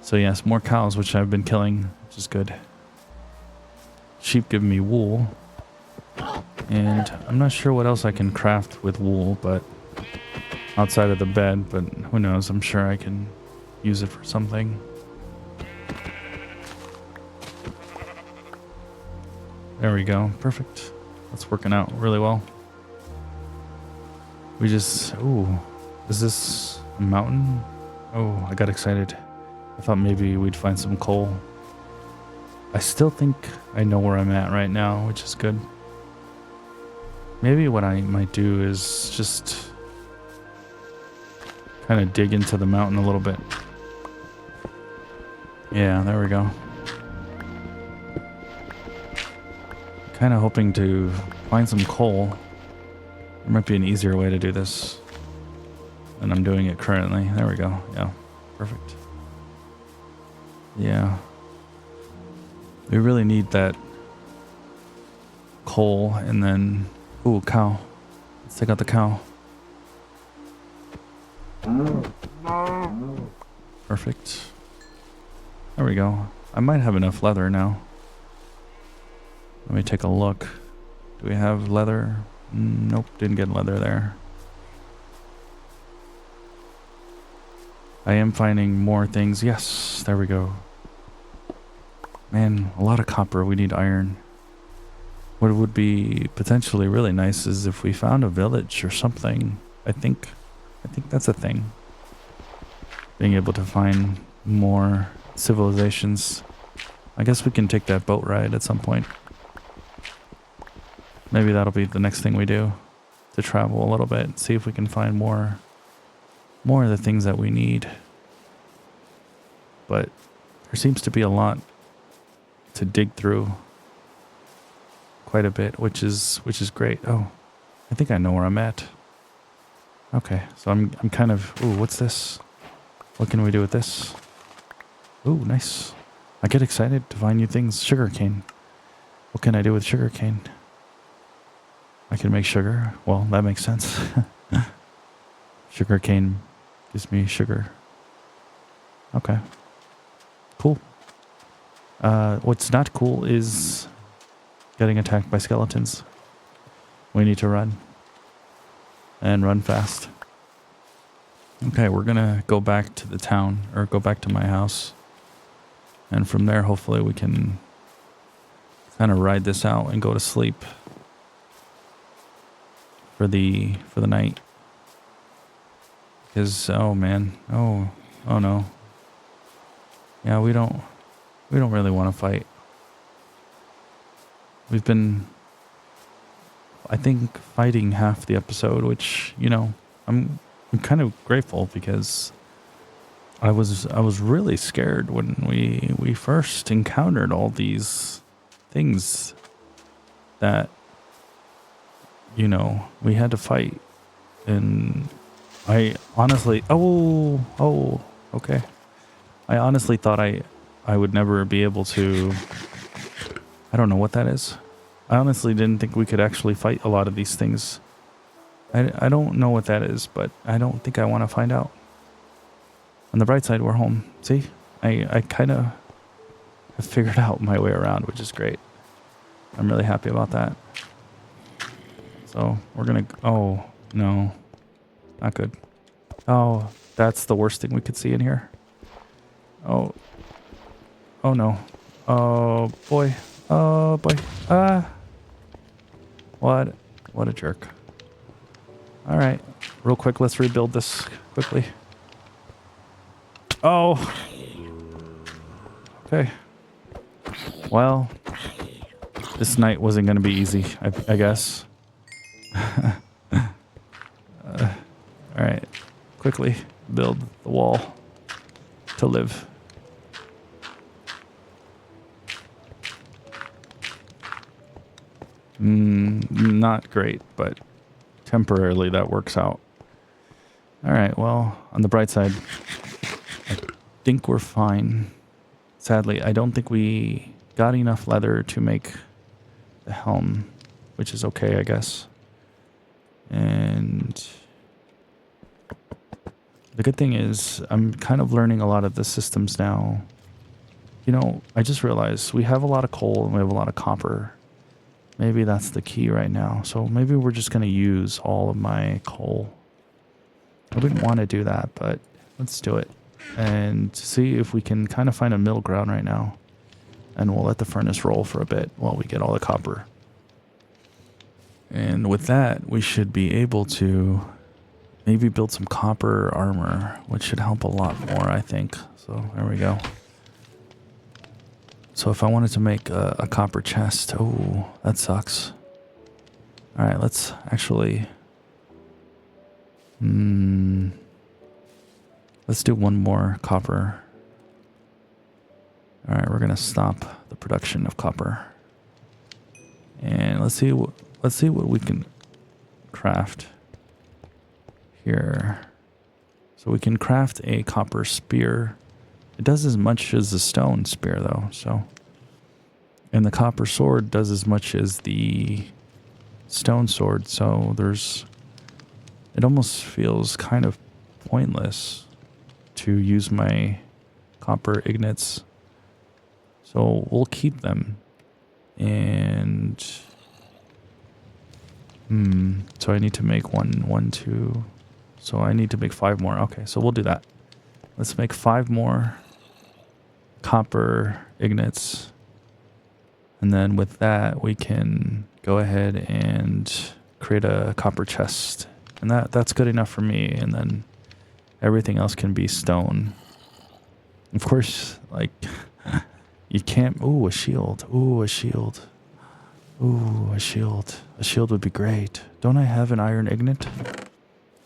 So yes, more cows, which I've been killing, which is good. Sheep give me wool. And I'm not sure what else I can craft with wool, but outside of the bed, but who knows, I'm sure I can use it for something. There we go, perfect. That's working out really well. We just, ooh, is this a mountain? Oh, I got excited. I thought maybe we'd find some coal. I still think I know where I'm at right now, which is good. Maybe what I might do is just kind of dig into the mountain a little bit. Yeah, there we go. Kind of hoping to find some coal. There might be an easier way to do this than I'm doing it currently. There we go. Yeah, perfect. Yeah. We really need that coal and then... Ooh, cow. Let's take out the cow. Perfect. There we go. I might have enough leather now. Let me take a look. Do we have leather? Nope, didn't get leather there. I am finding more things. Yes, there we go. Man, a lot of copper. We need iron. What would be potentially really nice is if we found a village or something. I think that's a thing. Being able to find more civilizations. I guess we can take that boat ride at some point. Maybe that'll be the next thing we do, to travel a little bit and see if we can find more of the things that we need. But there seems to be a lot to dig through. Quite a bit, which is great. Oh, I think I know where I'm at. Okay, so I'm kind of, ooh, what's this? What can we do with this? Ooh, nice. I get excited to find new things. Sugarcane. What can I do with sugarcane? I can make sugar. Well, that makes sense. Sugarcane gives me sugar. Okay. Cool. What's not cool is getting attacked by skeletons. We need to run. And run fast. Okay, we're gonna go back to the town, or go back to my house. And from there, hopefully we can kind of ride this out and go to sleep for the night. Because, oh man, oh no. Yeah, we don't really want to fight. We've been, I think, fighting half the episode, which, you know, I'm kind of grateful because I was really scared when we first encountered all these things that, you know, we had to fight. And I honestly, okay. I honestly thought I would never be able to, I don't know what that is. I honestly didn't think we could actually fight a lot of these things. I don't know what that is, but I don't think I want to find out. On the bright side, we're home. See? I kind of have figured out my way around, which is great. I'm really happy about that. So, we're gonna... Oh, no. Not good. Oh, that's the worst thing we could see in here. Oh. Oh, no. Oh, boy. Oh, boy. What a jerk. Alright. Real quick, let's rebuild this quickly. Oh. Okay. Well, This night wasn't going to be easy, I guess. Alright. Quickly build the wall to live. Not great, but temporarily that works out. Alright, well, on the bright side, I think we're fine. Sadly, I don't think we got enough leather to make the helm, which is okay, I guess. And the good thing is I'm kind of learning a lot of the systems now. You know, I just realized we have a lot of coal and we have a lot of copper. Maybe that's the key right now. So maybe we're just going to use all of my coal. I wouldn't want to do that, but let's do it. And see if we can kind of find a middle ground right now. And we'll let the furnace roll for a bit while we get all the copper. And with that, we should be able to maybe build some copper armor, which should help a lot more, I think. So there we go. So if I wanted to make a copper chest, oh, that sucks. All right, let's actually... let's do one more copper. All right, we're gonna stop the production of copper, and let's see what we can craft here. So we can craft a copper spear. It does as much as the stone spear, though. So, and the copper sword does as much as the stone sword. So there's, it almost feels kind of pointless to use my copper ingots. So we'll keep them. And so I need to make one, two. So I need to make 5 more. Okay, so we'll do that. Let's make 5 more copper ingots. And then with that, we can go ahead and create a copper chest. And that's good enough for me. And then everything else can be stone. Of course, like, you can't... Ooh, a shield. Ooh, a shield. Ooh, a shield. A shield would be great. Don't I have an iron ingot?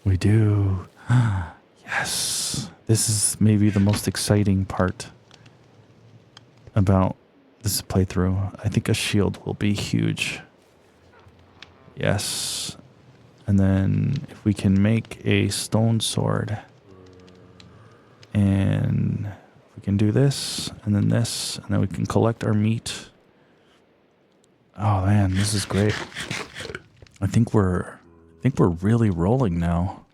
We do. Yes. This is maybe the most exciting part about this playthrough. I think a shield will be huge. Yes. And then if we can make a stone sword, and we can do this, and then this, and then we can collect our meat. Oh man, this is great. I think we're really rolling now.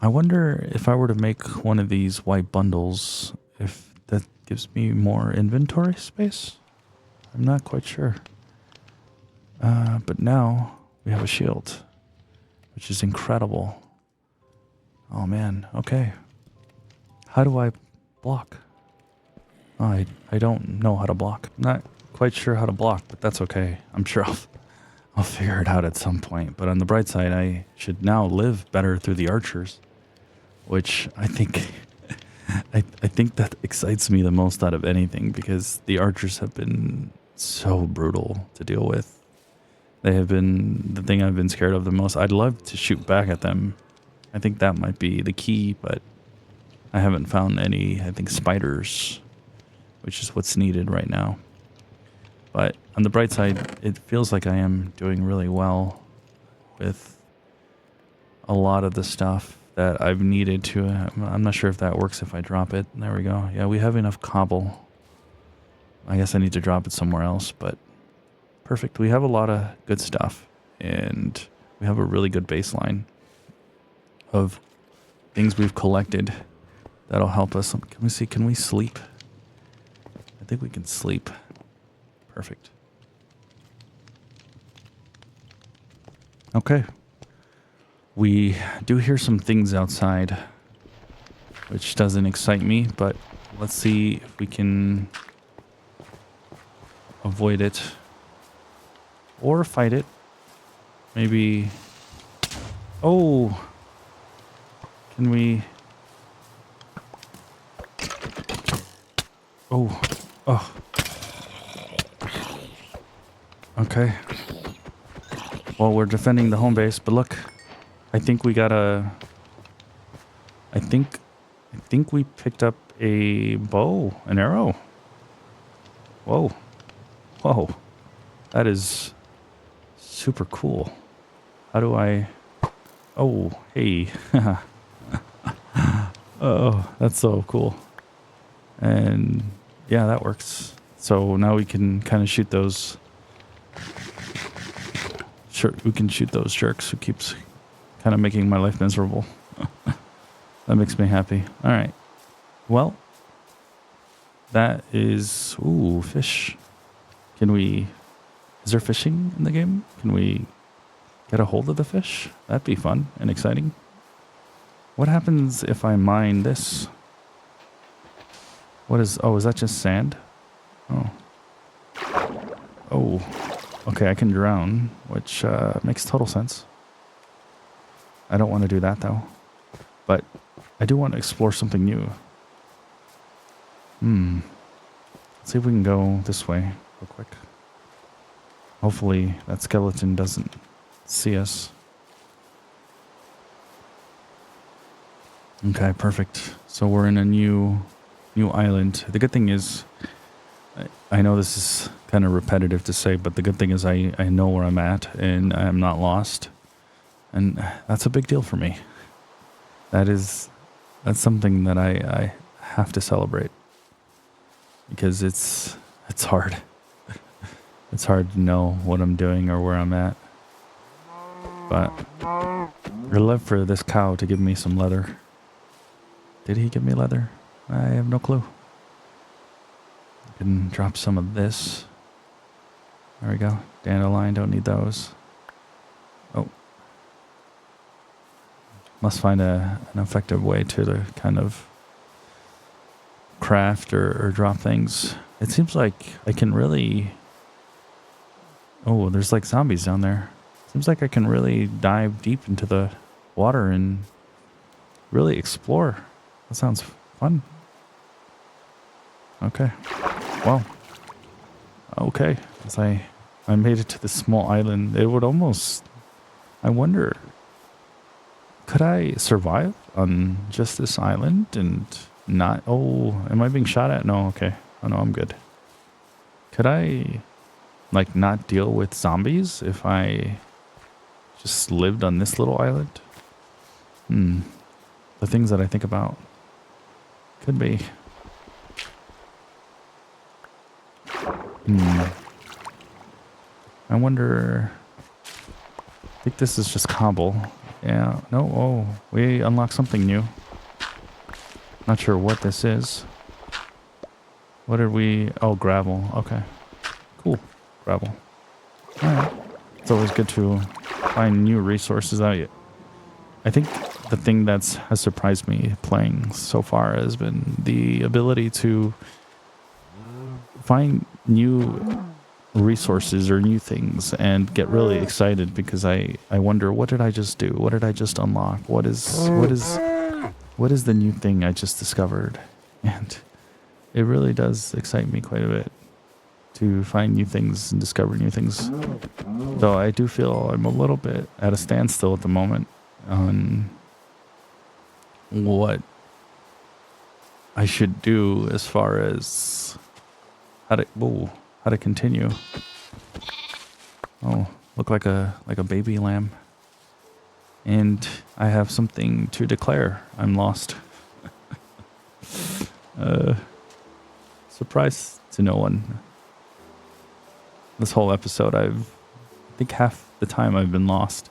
I wonder if I were to make one of these white bundles, if that gives me more inventory space. I'm not quite sure. But now we have a shield, which is incredible. Oh man, okay. How do I block? Oh, I don't know how to block. Not quite sure how to block, but that's okay. I'm sure I'll figure it out at some point. But on the bright side, I should now live better through the archers, which I think I think that excites me the most out of anything, because the archers have been so brutal to deal with. They have been the thing I've been scared of the most. I'd love to shoot back at them. I think that might be the key, but I haven't found any, I think, spiders, which is what's needed right now. But on the bright side, it feels like I am doing really well with a lot of the stuff that I've needed to. I'm not sure if that works if I drop it. There we go. Yeah, we have enough cobble. I guess I need to drop it somewhere else, but perfect. We have a lot of good stuff, and we have a really good baseline of things we've collected that'll help us. Can we see? Can we sleep? I think we can sleep. Perfect. Okay. We do hear some things outside, which doesn't excite me, but let's see if we can avoid it or fight it. Maybe... Oh! Can we... Oh. Oh. Okay. Well, we're defending the home base, but look, I think we got a... I think we picked up a bow, an arrow. Whoa. Whoa. That is super cool. How do I... Oh, hey. Oh, that's so cool. And yeah, that works. So now we can kind of shoot those... Sure, we can shoot those jerks who keeps kind of making my life miserable. That makes me happy. All right. Well, that is... Ooh, fish. Can we... Is there fishing in the game? Can we get a hold of the fish? That'd be fun and exciting. What happens if I mine this? What is... Oh, is that just sand? Oh. Oh. Okay, I can drown, which makes total sense. I don't want to do that, though. But I do want to explore something new. Let's see if we can go this way real quick. Hopefully that skeleton doesn't see us. Okay, perfect. So we're in a new island. The good thing is, I know this is kind of repetitive to say, but the good thing is I know where I'm at and I'm not lost. And that's a big deal for me. That's something that I have to celebrate. Because it's hard. It's hard to know what I'm doing or where I'm at. But I'd love for this cow to give me some leather. Did he give me leather? I have no clue. I can drop some of this. There we go. Dandelion, don't need those. Oh. Must find an effective way to kind of craft or drop things. It seems like I can really... Oh, there's like zombies down there. Seems like I can really dive deep into the water and really explore. That sounds fun. Okay. Well. Okay. As I made it to this small island. It would almost... I wonder... Could I survive on just this island and not... Oh, am I being shot at? No, okay. Oh, no, I'm good. Could I, like, not deal with zombies if I just lived on this little island? The things that I think about. Could be. I wonder... I think this is just cobble. Yeah, no, oh, we unlocked something new. Not sure what this is. What did we... Oh, gravel. Okay. Cool. Gravel. Alright. It's always good to find new resources out. I think the thing that has surprised me playing so far has been the ability to find new resources or new things and get really excited because I wonder, what did I just do? What did I just unlock? What is the new thing I just discovered? And it really does excite me quite a bit to find new things and discover new things. Though I do feel I'm a little bit at a standstill at the moment on what I should do as far as how to continue. Oh, look like a baby lamb. And I have something to declare. I'm lost. Surprise to no one. This whole episode, I think half the time I've been lost.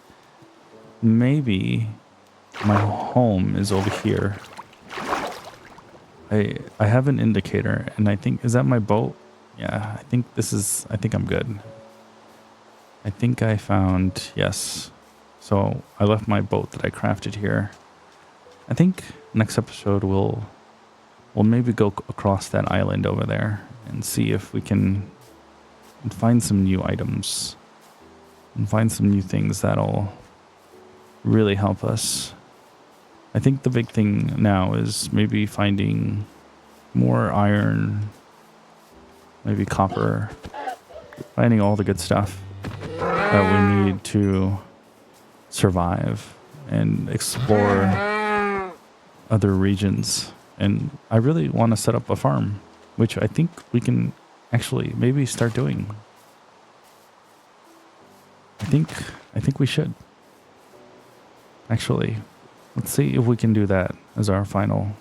Maybe my home is over here. I have an indicator, and I think, is that my boat? Yeah, I think I'm good. I think I found, yes. So I left my boat that I crafted here. I think next episode we'll maybe go across that island over there and see if we can find some new items and find some new things that'll really help us. I think the big thing now is maybe finding more iron, maybe copper, finding all the good stuff that we need to survive and explore other regions. And I really want to set up a farm, which I think we can actually maybe start doing. I think we should. Actually, let's see if we can do that as our final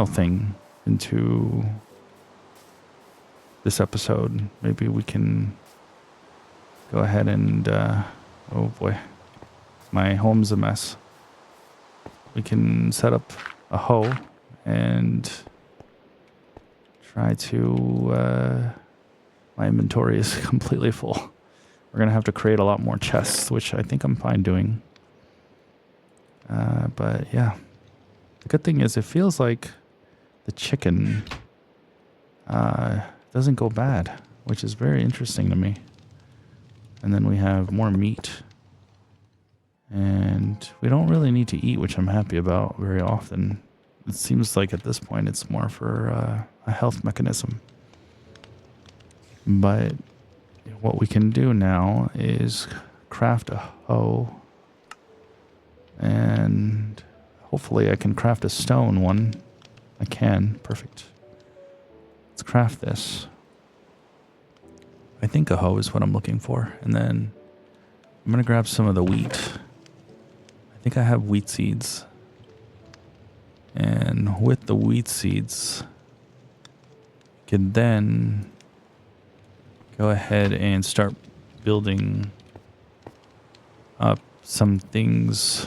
thing into this episode. Maybe we can go ahead and oh boy, my home's a mess. We can set up a hoe and try to my inventory is completely full. We're gonna have to create a lot more chests, which I think I'm fine doing. But yeah, the good thing is it feels like the chicken doesn't go bad, which is very interesting to me. And then we have more meat. And we don't really need to eat, which I'm happy about very often. It seems like at this point it's more for a health mechanism. But what we can do now is craft a hoe. And hopefully I can craft a stone one. I can. Perfect. Let's craft this. I think a hoe is what I'm looking for. And then I'm going to grab some of the wheat. I think I have wheat seeds. And with the wheat seeds, you can then go ahead and start building up some things.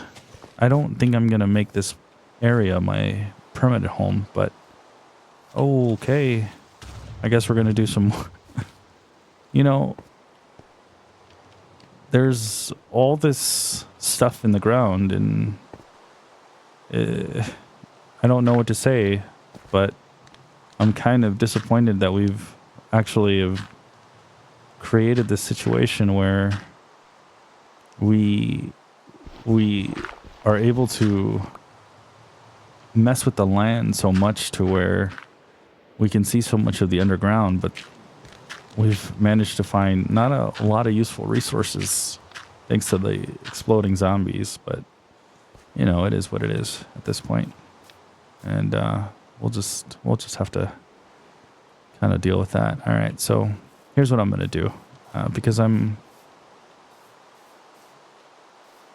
I don't think I'm going to make this area my permanent home, but okay. I guess we're going to do some more. You know, there's all this stuff in the ground, and I don't know what to say, but I'm kind of disappointed that we've actually have created this situation where we are able to mess with the land so much to where we can see so much of the underground, but we've managed to find not a lot of useful resources thanks to the exploding zombies, but you know, it is what it is at this point. And we'll just have to kind of deal with that. All right, so here's what I'm going to do, because I'm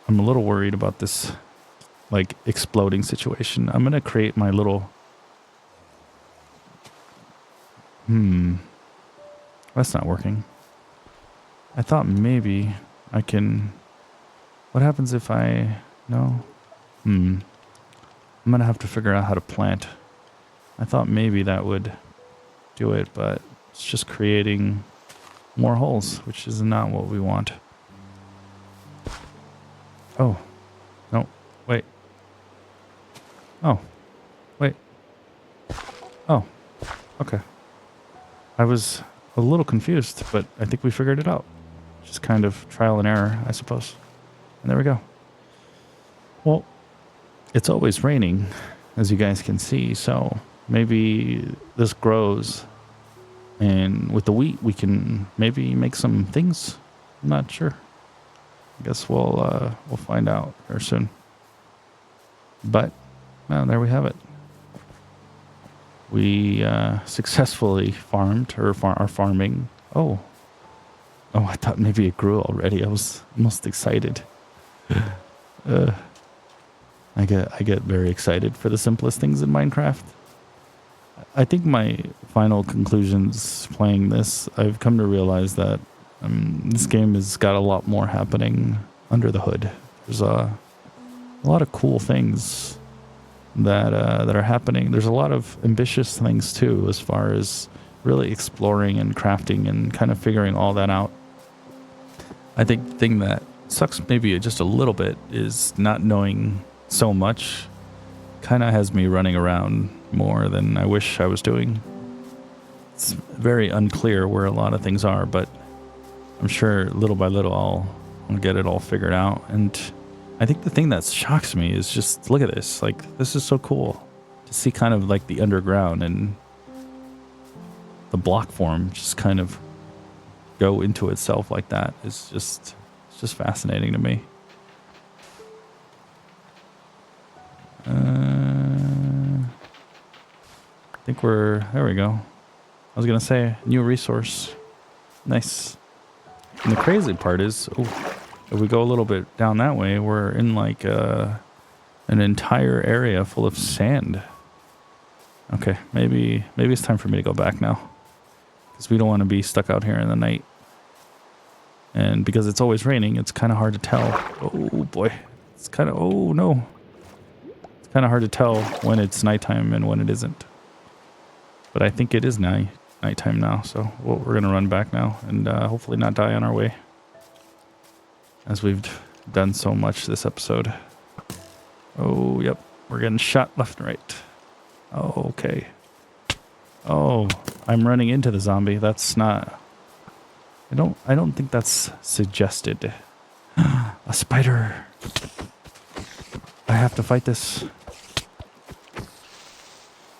a little worried about this like exploding situation. I'm going to create my little that's not working. I thought maybe I can... What happens if I... No? I'm going to have to figure out how to plant. I thought maybe that would do it, but it's just creating more holes, which is not what we want. Oh. No. Wait. Oh. Wait. Oh. Okay. I was a little confused, but I think we figured it out. Just kind of trial and error, I suppose. And there we go. Well, it's always raining, as you guys can see, so maybe this grows. And with the wheat, we can maybe make some things. I'm not sure. I guess we'll find out very soon. But, well, there we have it. We successfully farmed, or are farming. Oh, I thought maybe it grew already. I was almost excited. I get very excited for the simplest things in Minecraft. I think my final conclusions playing this, I've come to realize that this game has got a lot more happening under the hood. There's a lot of cool things that are happening. There's a lot of ambitious things too, as far as really exploring and crafting and kind of figuring all that out. I think the thing that sucks maybe just a little bit is not knowing so much. Kind of has me running around more than I wish I was doing. It's very unclear where a lot of things are, but I'm sure little by little I'll get it all figured out. And I think the thing that shocks me is just, look at this. Like, this is so cool to see kind of like the underground, and the block form just kind of go into itself like that is just, it's just fascinating to me. I think there we go. I was gonna say new resource. Nice. And the crazy part is, if we go a little bit down that way, we're in like an entire area full of sand. Okay, maybe it's time for me to go back now, because we don't want to be stuck out here in the night. And because it's always raining, it's kind of hard to tell. Oh boy, it's kind of, oh no. It's kind of hard to tell when it's nighttime and when it isn't. But I think it is nighttime now, so we're going to run back now and hopefully not die on our way, as we've done so much this episode. Oh, yep. We're getting shot left and right. Oh, okay. Oh, I'm running into the zombie. That's not... I don't think that's suggested. A spider. I have to fight this.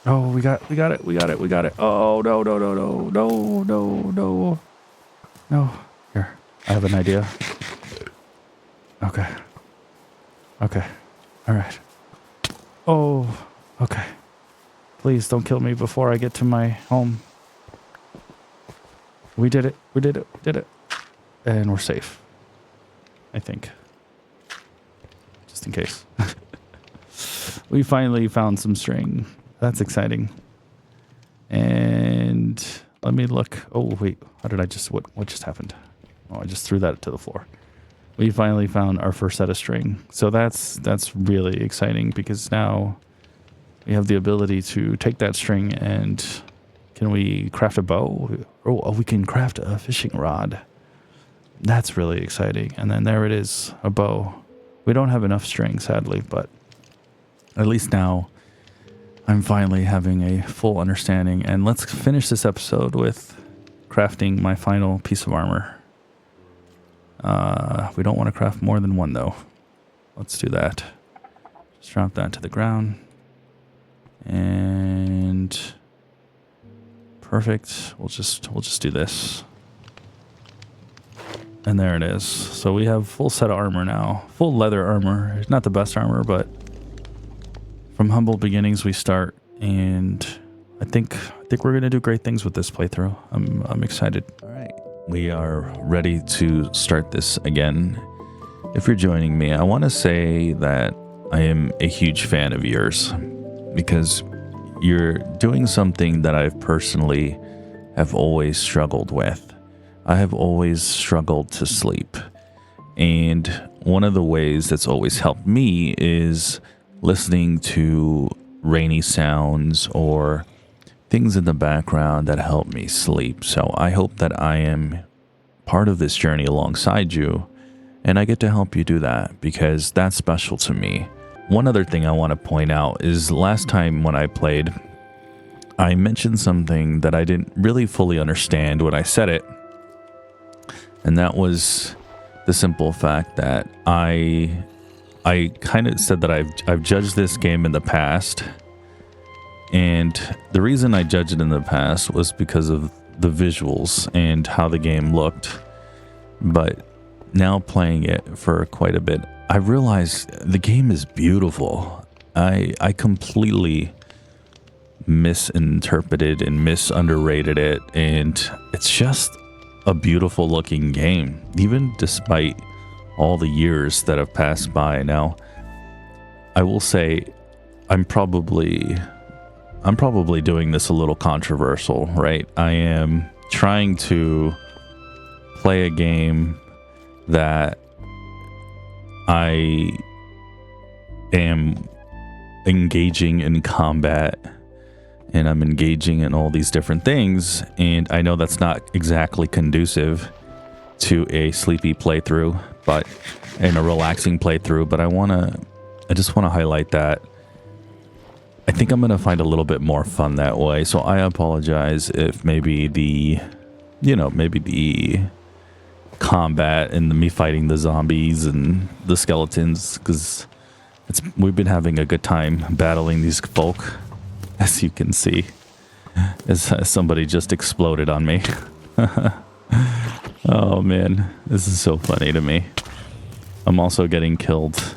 Oh, we got it. Oh, no. Here, I have an idea. Okay. All right. Oh, okay. Please don't kill me before I get to my home. We did it. And we're safe. I think. Just in case. We finally found some string. That's exciting. And let me look. Oh, wait. How did I just... What just happened? Oh, I just threw that to the floor. We finally found our first set of string. So that's really exciting, because now we have the ability to take that string and... Can we craft a bow? Oh, we can craft a fishing rod. That's really exciting. And then there it is, a bow. We don't have enough string, sadly, but at least now I'm finally having a full understanding. And let's finish this episode with crafting my final piece of armor. We don't want to craft more than one, though. Let's do that. Just drop that to the ground. And... Perfect. We'll just do this. And there it is. So we have full set of armor now. Full leather armor. Not the best armor, but from humble beginnings we start, and I think we're gonna do great things with this playthrough. I'm excited. All right. We are ready to start this again. If you're joining me, I want to say that I am a huge fan of yours, because you're doing something that I've personally have always struggled with. I have always struggled to sleep. And one of the ways that's always helped me is listening to rainy sounds or things in the background that help me sleep. So I hope that I am part of this journey alongside you, and I get to help you do that, because that's special to me. One other thing I want to point out is last time when I played, I mentioned something that I didn't really fully understand when I said it. And that was the simple fact that I kind of said that I've judged this game in the past. And the reason I judged it in the past was because of the visuals and how the game looked. But now playing it for quite a bit, I realized the game is beautiful. I completely misinterpreted and misunderrated it, and it's just a beautiful looking game, even despite all the years that have passed by. Now, I will say I'm probably doing this a little controversial, right? I am trying to play a game that I am engaging in combat, and I'm engaging in all these different things, and I know that's not exactly conducive to a sleepy playthrough, but in a relaxing playthrough. But I just want to highlight that I think I'm gonna find a little bit more fun that way. So I apologize if maybe the combat and me fighting the zombies and the skeletons, because we've been having a good time battling these folk, as you can see. As somebody just exploded on me. Oh man, this is so funny to me. I'm also getting killed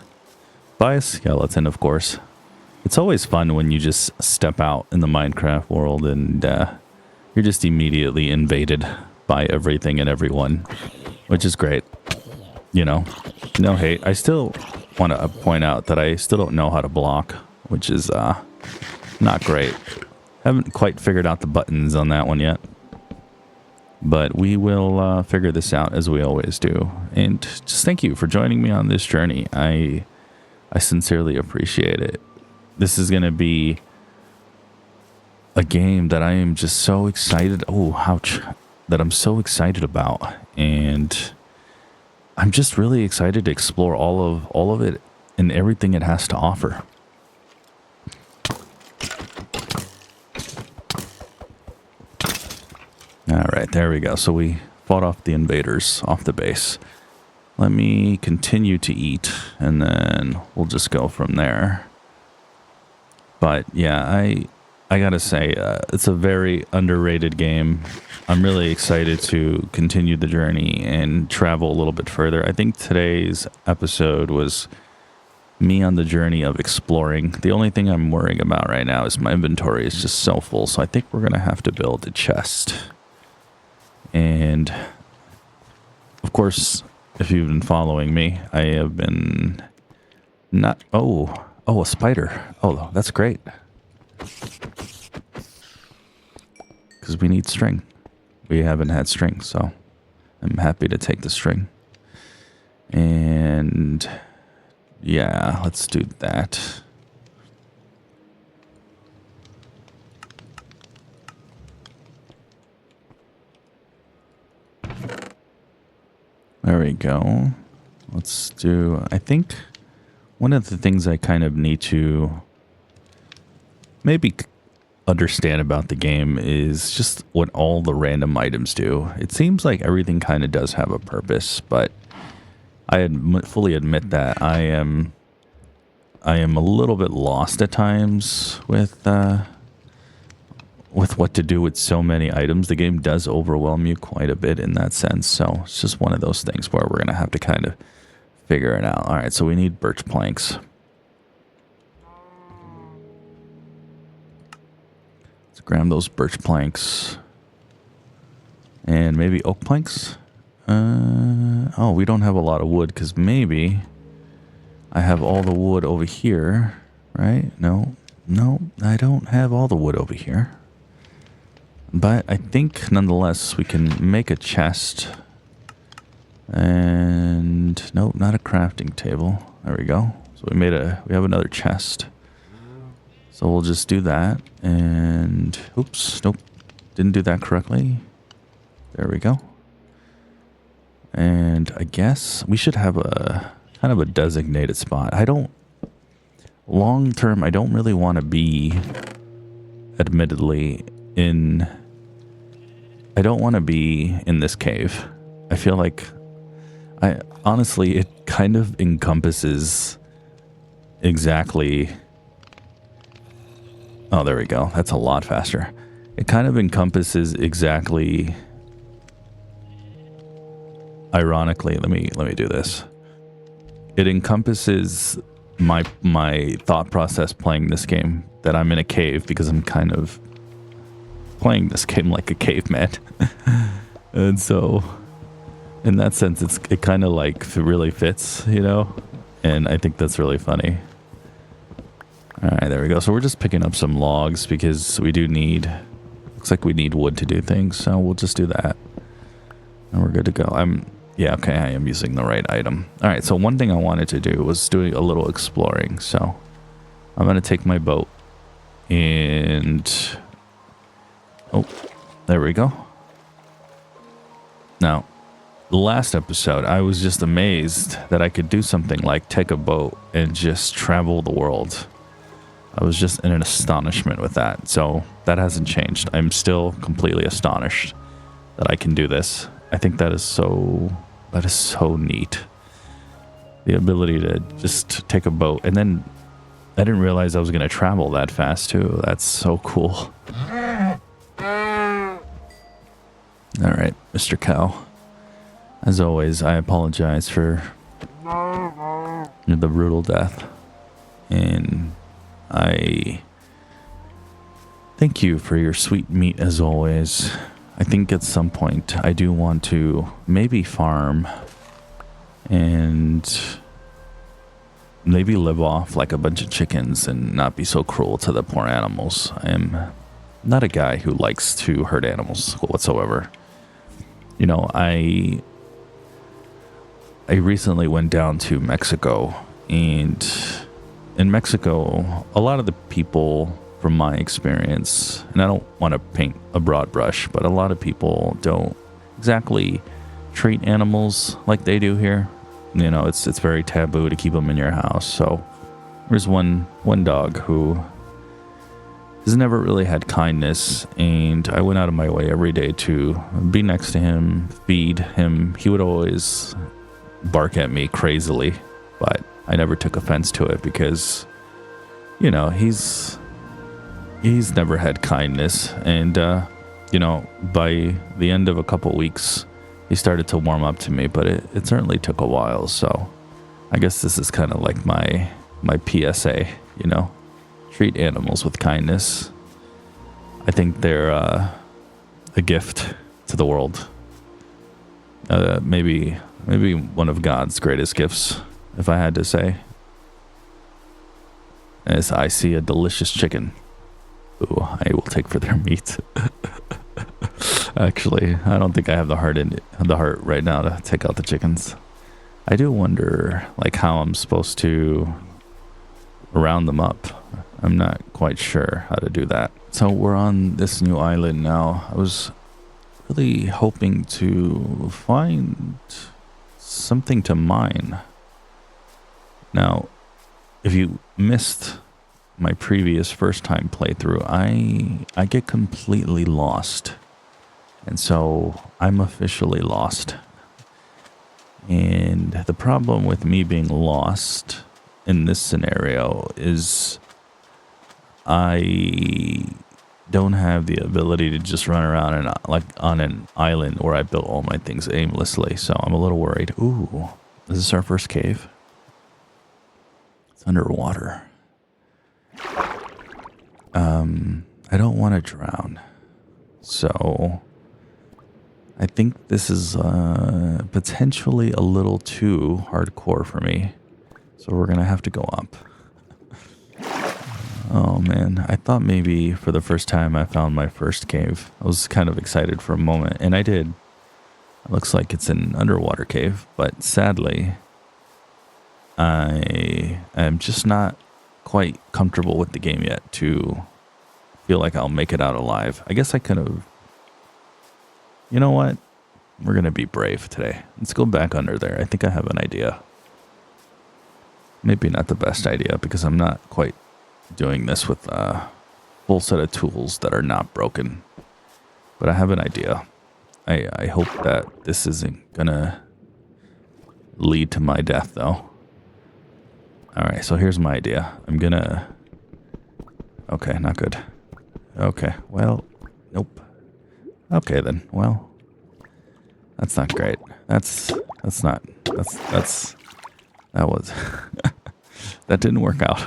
by a skeleton, of course. It's always fun when you just step out in the Minecraft world and you're just immediately invaded by everything and everyone, which is great. You know, no hate. I still want to point out that I still don't know how to block, which is not great. Haven't quite figured out the buttons on that one yet. But we will figure this out as we always do. And just thank you for joining me on this journey. I sincerely appreciate it. This is going to be a game that I am just so excited. Oh, ouch. That I'm so excited about. And I'm just really excited to explore all of it and everything it has to offer. All right, there we go. So we fought off the invaders off the base. Let me continue to eat, and then we'll just go from there. But yeah, I gotta say, it's a very underrated game. I'm really excited to continue the journey and travel a little bit further. I think today's episode was me on the journey of exploring. The only thing I'm worrying about right now is my inventory is just so full, so I think we're gonna have to build a chest. And of course, if you've been following me, I have been not... Oh, a spider. Oh, that's great. Because we need string. We haven't had string, so I'm happy to take the string. And yeah, let's do that. There we go. Let's do, I think one of the things I kind of need to maybe understand about the game is just what all the random items do. It seems like everything kind of does have a purpose, but I fully admit that I am a little bit lost at times with what to do with so many items. The game does overwhelm you quite a bit in that sense, so it's just one of those things where we're going to have to kind of figure it out. All right, so we need birch planks. Let's grab those birch planks. And maybe oak planks? Oh, we don't have a lot of wood because maybe I have all the wood over here, right? No, I don't have all the wood over here. But I think nonetheless we can make a chest. And no, not a crafting table. There we go. So we have another chest. So we'll just do that. And oops, nope, didn't do that correctly. There we go. And I guess we should have a kind of a designated spot. Long term, I don't really want to be, admittedly, I don't want to be in this cave. I feel like, honestly, it kind of encompasses exactly, oh, there we go. That's a lot faster. It kind of encompasses exactly, ironically, let me do this. It encompasses my thought process playing this game, that I'm in a cave because I'm kind of playing this game like a caveman. And so in that sense, it kind of like really fits, you know? And I think that's really funny. All right, there we go. So we're just picking up some logs because we do need, looks like we need wood to do things. So we'll just do that. And we're good to go. Yeah, okay, I am using the right item. All right, so one thing I wanted to do was doing a little exploring. So I'm going to take my boat and, oh, there we go. Now, the last episode, I was just amazed that I could do something like take a boat and just travel the world. I was just in an astonishment with that. So that hasn't changed. I'm still completely astonished that I can do this. I think that is so neat. The ability to just take a boat, and then I didn't realize I was going to travel that fast too. That's so cool. All right, Mr. Cow. As always, I apologize for the brutal death. And I thank you for your sweet meat as always. I think at some point I do want to maybe farm and maybe live off like a bunch of chickens and not be so cruel to the poor animals. I am not a guy who likes to hurt animals whatsoever. You know, I recently went down to Mexico, and in Mexico, a lot of the people, from my experience, and I don't want to paint a broad brush, but a lot of people don't exactly treat animals like they do here. You know, it's very taboo to keep them in your house. So there's one dog who has never really had kindness, and I went out of my way every day to be next to him, feed him. He would always bark at me crazily, but I never took offense to it because, you know, he's never had kindness. And you know, by the end of a couple weeks he started to warm up to me, but it certainly took a while. So I guess this is kind of like my PSA, you know, treat animals with kindness. I think they're a gift to the world. Maybe one of God's greatest gifts, if I had to say. As I see a delicious chicken, who I will take for their meat. Actually, I don't think I have the heart right now to take out the chickens. I do wonder, like, how I'm supposed to round them up. I'm not quite sure how to do that. So we're on this new island now. I was really hoping to find something to mine. Now, if you missed my previous first time playthrough, I get completely lost. And so I'm officially lost. And the problem with me being lost in this scenario is I don't have the ability to just run around and like on an island where I built all my things aimlessly. So I'm a little worried. Ooh, is this our first cave? It's underwater. I don't want to drown. So I think this is potentially a little too hardcore for me. So we're going to have to go up. Oh man, I thought maybe for the first time I found my first cave. I was kind of excited for a moment, and I did. It looks like it's an underwater cave, but sadly, I am just not quite comfortable with the game yet to feel like I'll make it out alive. I guess I could have... You know what? We're going to be brave today. Let's go back under there. I think I have an idea. Maybe not the best idea because I'm not quite doing this with a full set of tools that are not broken. But I have an idea. I hope that this isn't going to lead to my death, though. Alright, so here's my idea. I'm going to... Okay, not good. Okay, well, nope. Okay, then. Well, that's not great. That was... that didn't work out.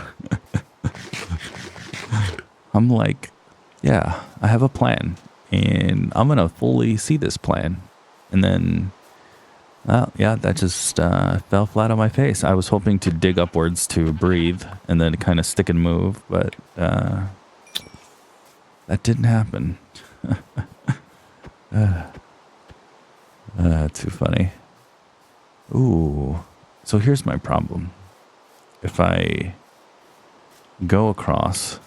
I'm like, yeah, I have a plan, and I'm going to fully see this plan. And then, well, yeah, that just fell flat on my face. I was hoping to dig upwards to breathe and then kind of stick and move, but that didn't happen. Too funny. Ooh, so here's my problem. If I go across,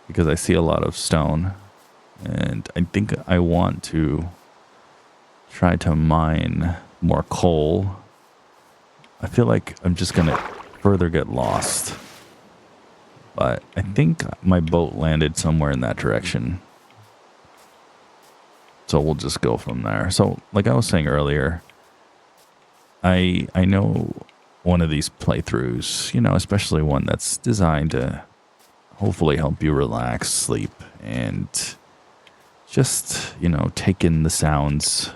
because I see a lot of stone, and I think I want to try to mine more coal, I feel like I'm just going to further get lost. But I think my boat landed somewhere in that direction. So we'll just go from there. So, like I was saying earlier, I know one of these playthroughs, you know, especially one that's designed to hopefully help you relax, sleep, and just, you know, take in the sounds.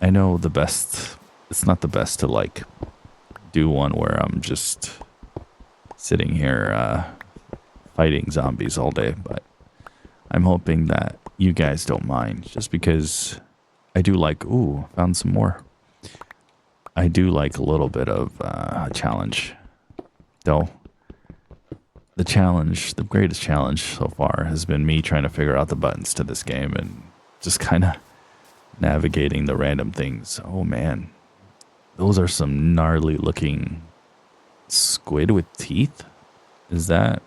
I know it's not the best to like do one where I'm just sitting here fighting zombies all day, but I'm hoping that you guys don't mind, just because I do like, ooh, found some more. I do like a little bit of a challenge, though. The greatest challenge so far has been me trying to figure out the buttons to this game and just kind of navigating the random things. Oh man, those are some gnarly looking squid with teeth. Is that?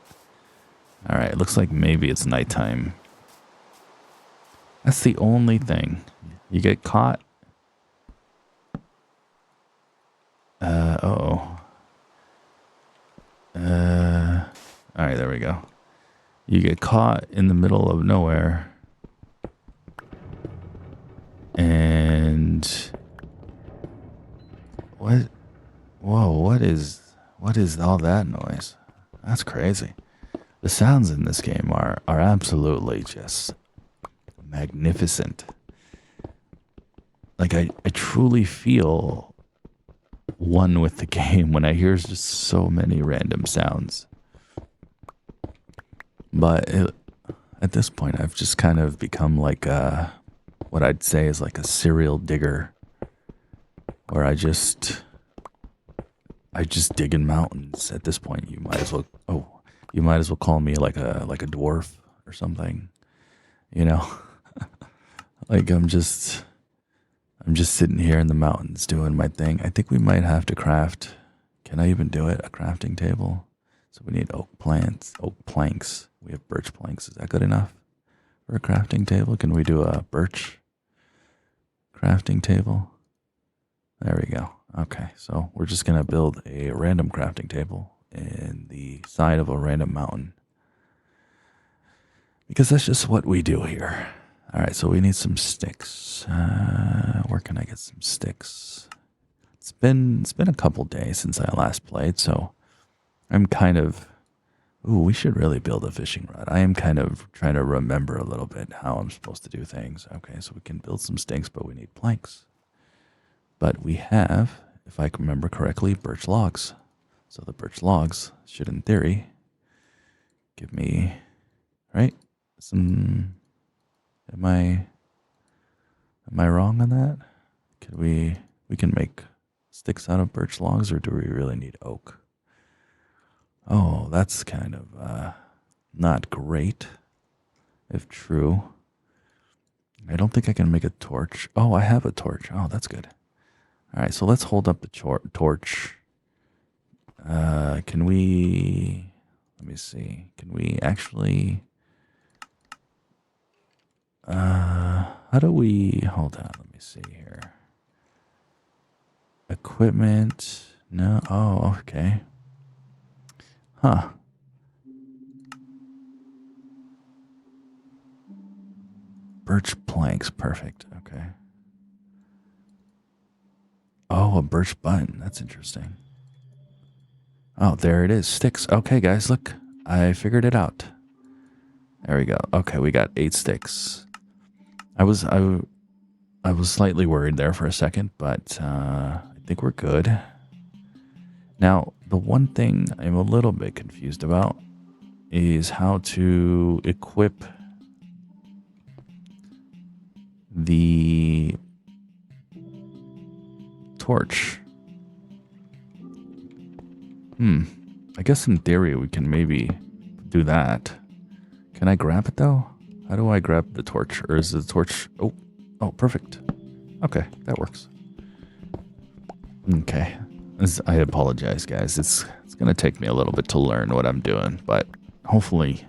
All right, looks like maybe it's nighttime. That's the only thing. You get caught. All right, there we go. You get caught in the middle of nowhere. And what? Whoa, what is all that noise? That's crazy. The sounds in this game are absolutely just magnificent. Like I truly feel one with the game when I hear just so many random sounds. But at this point, I've just kind of become like what I'd say is like a serial digger, where I just dig in mountains. At this point, you might as well call me like a dwarf or something, you know. Like I'm just sitting here in the mountains doing my thing. I think we might have to craft. Can I even do it? A crafting table. So we need oak planks. We have birch planks. Is that good enough for a crafting table? Can we do a birch crafting table? There we go. Okay, so we're just going to build a random crafting table in the side of a random mountain, because that's just what we do here. All right, so we need some sticks. Where can I get some sticks? It's been a couple days since I last played, so I'm kind of... Ooh, we should really build a fishing rod. I am kind of trying to remember a little bit how I'm supposed to do things. Okay, so we can build some sticks, but we need planks. But we have, if I can remember correctly, birch logs. So the birch logs should, in theory, give me, right, some... Am I wrong on that? Could we can make sticks out of birch logs, or do we really need oak? Oh, that's kind of not great, if true. I don't think I can make a torch. Oh, I have a torch. Oh, that's good. All right, so let's hold up the torch. Can we... Let me see. Can we actually... how do we... Hold on, let me see here. Equipment. No. Oh, okay. Huh. Birch planks. Perfect. Okay. Oh, a birch button. That's interesting. Oh, there it is. Sticks. Okay, guys, look. I figured it out. There we go. Okay, we got 8 sticks. I was slightly worried there for a second, but I think we're good. Now, the one thing I'm a little bit confused about is how to equip the torch. I guess in theory we can maybe do that. Can I grab it though? How do I grab the torch? Or is the torch... Oh, perfect. Okay, that works. Okay. I apologize, guys. It's going to take me a little bit to learn what I'm doing, but hopefully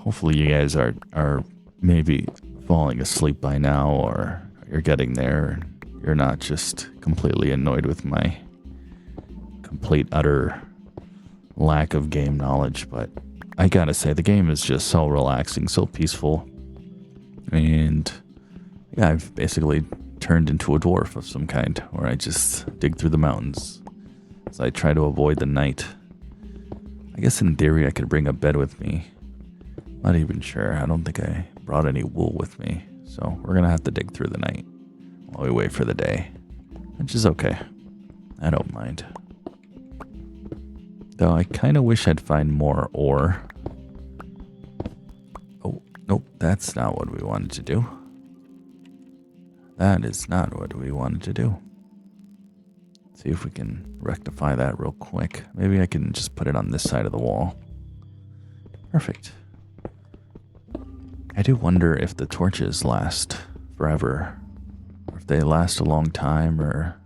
you guys are maybe falling asleep by now, or you're getting there. You're not just completely annoyed with my complete, utter lack of game knowledge, but I gotta say, the game is just so relaxing, so peaceful, and yeah, I've basically turned into a dwarf of some kind, where I just dig through the mountains as I try to avoid the night. I guess in theory I could bring a bed with me. Not even sure. I don't think I brought any wool with me. So we're going to have to dig through the night while we wait for the day. Which is okay. I don't mind. Though I kind of wish I'd find more ore. Oh, nope. That's not what we wanted to do. That is not what we wanted to do. See if we can rectify that real quick. Maybe I can just put it on this side of the wall. Perfect. I do wonder if the torches last forever. Or if they last a long time, or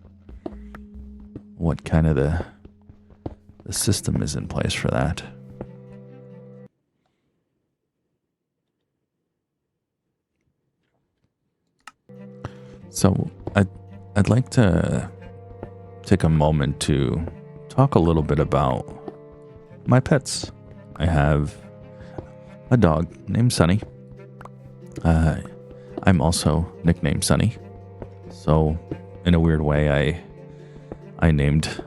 what kind of the system is in place for that. So I'd like to take a moment to talk a little bit about my pets. I have a dog named Sonny. I'm also nicknamed Sonny. So in a weird way, I named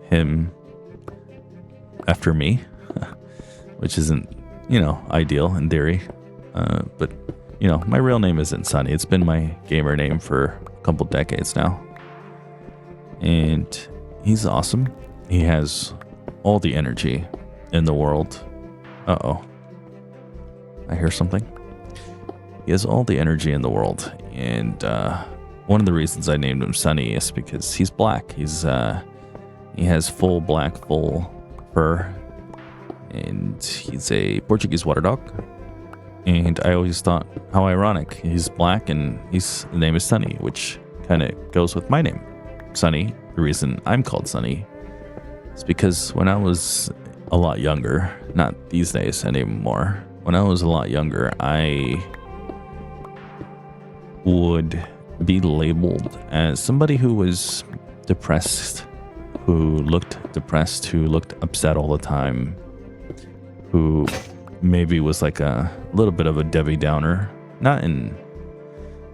him after me, which isn't, ideal in theory. But, my real name isn't Sonny. It's been my gamer name for a couple decades now. And he's awesome. He has all the energy in the world. Uh-oh. I hear something. He has all the energy in the world. And one of the reasons I named him Sonny is because he's black. He has full black, full fur. And he's a Portuguese water dog. And I always thought, how ironic. He's black and his name is Sonny, which kind of goes with my name. Sonny, the reason I'm called Sonny is because when I was a lot younger, not these days anymore, when I was a lot younger, I would be labeled as somebody who was depressed, who looked depressed, who looked upset all the time, who maybe was like a little bit of a Debbie Downer, not in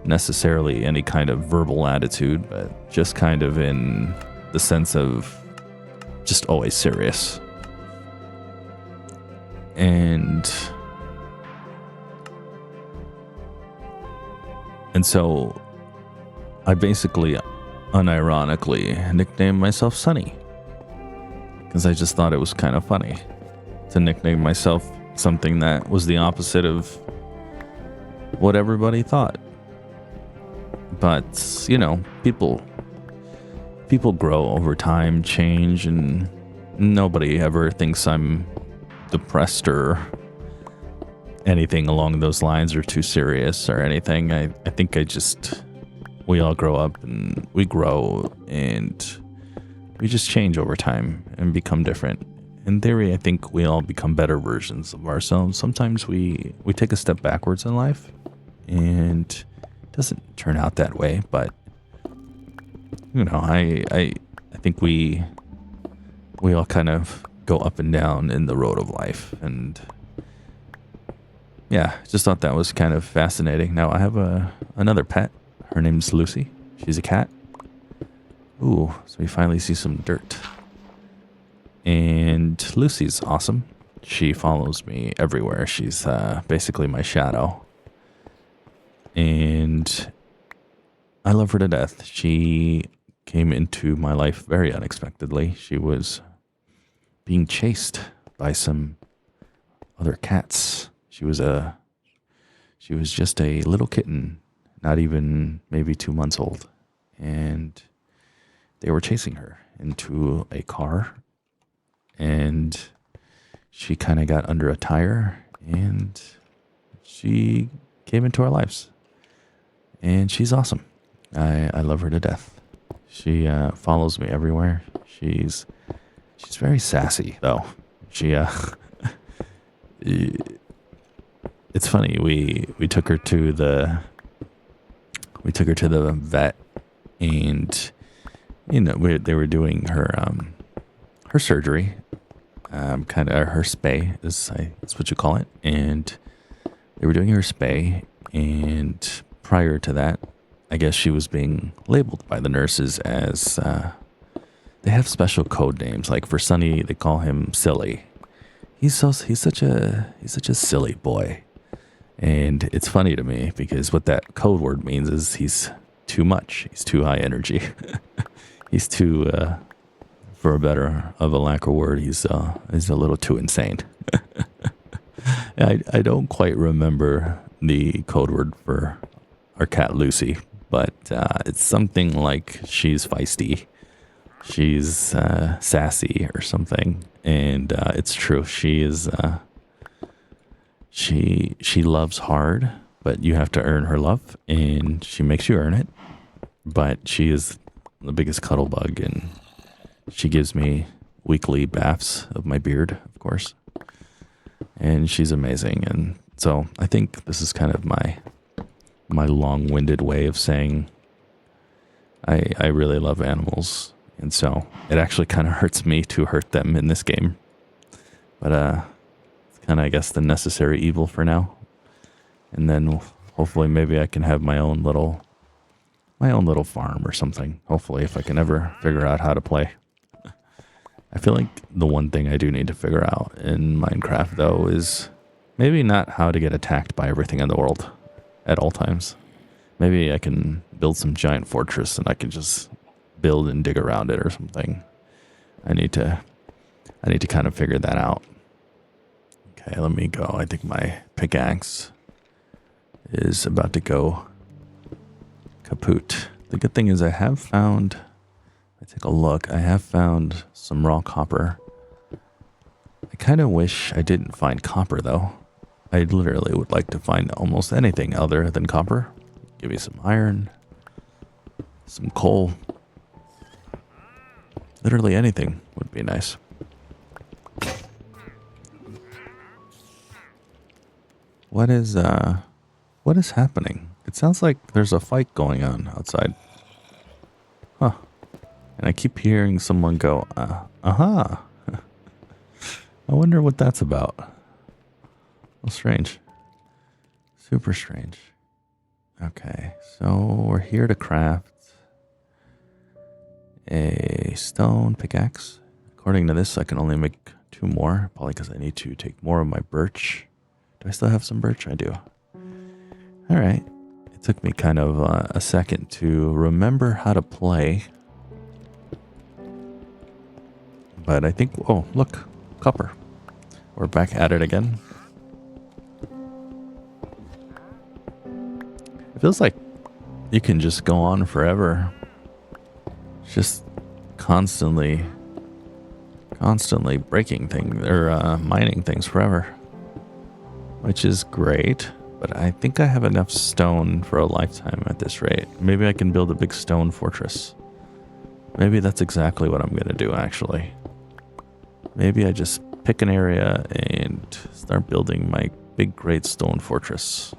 necessarily any kind of verbal attitude, but just kind of in the sense of just always serious. And so I basically unironically nicknamed myself Sonny, because I just thought it was kind of funny to nickname myself something that was the opposite of what everybody thought. But, people grow over time, change, and nobody ever thinks I'm depressed or anything along those lines or too serious or anything. I think we all grow up and we grow and we just change over time and become different. In theory, I think we all become better versions of ourselves. Sometimes we take a step backwards in life and it doesn't turn out that way, but I think we all kind of go up and down in the road of life. And yeah, just thought that was kind of fascinating. Now I have another pet. Her name's Lucy. She's a cat. Ooh, so we finally see some dirt. And Lucy's awesome. She follows me everywhere. She's basically my shadow. And I love her to death. She came into my life very unexpectedly. She was being chased by some other cats. She was just a little kitten, not even maybe 2 months old. And they were chasing her into a car. And she kind of got under a tire and she came into our lives. And she's awesome. I love her to death. She follows me everywhere. She's very sassy though. It's funny. We took her to the vet, and they were doing her surgery. Kind of her spay is what you call it, and they were doing her spay. And prior to that, I guess she was being labeled by the nurses as they have special code names. Like for Sonny, they call him Silly, he's such a silly boy. And it's funny to me because what that code word means is he's too much. He's too high energy. He's too, for a better of a lack of word, he's a little too insane. I don't quite remember the code word for our cat Lucy, but it's something like she's feisty, she's sassy or something, and it's true. She is. She loves hard, but you have to earn her love, and she makes you earn it. But she is the biggest cuddle bug, and she gives me weekly baths of my beard, of course. And she's amazing, and so I think this is kind of my long-winded way of saying I really love animals, and so it actually kind of hurts me to hurt them in this game. But kind of, I guess, the necessary evil for now. And then hopefully maybe I can have my own little farm or something. Hopefully, if I can ever figure out how to play. I feel like the one thing I do need to figure out in Minecraft, though, is maybe not how to get attacked by everything in the world at all times. Maybe I can build some giant fortress and I can just build and dig around it or something. I need to kind of figure that out. Okay, let me go. I think my pickaxe is about to go kaput. The good thing is I have found, I take a look, I have found some raw copper. I kind of wish I didn't find copper though. I literally would like to find almost anything other than copper. Give me some iron, some coal. Literally anything would be nice. What is happening? It sounds like there's a fight going on outside. Huh. And I keep hearing someone go, aha. I wonder what that's about. Well, strange. Super strange. Okay, so we're here to craft a stone pickaxe. According to this, I can only make 2 more, probably because I need to take more of my birch. Do I still have some birch? I do. All right. It took me kind of a second to remember how to play. But I think, oh, look, copper. We're back at it again. It feels like you can just go on forever. Just constantly breaking things or mining things forever. Which is great, but I think I have enough stone for a lifetime at this rate. Maybe I can build a big stone fortress. Maybe that's exactly what I'm going to do, actually. Maybe I just pick an area and start building my big, great stone fortress.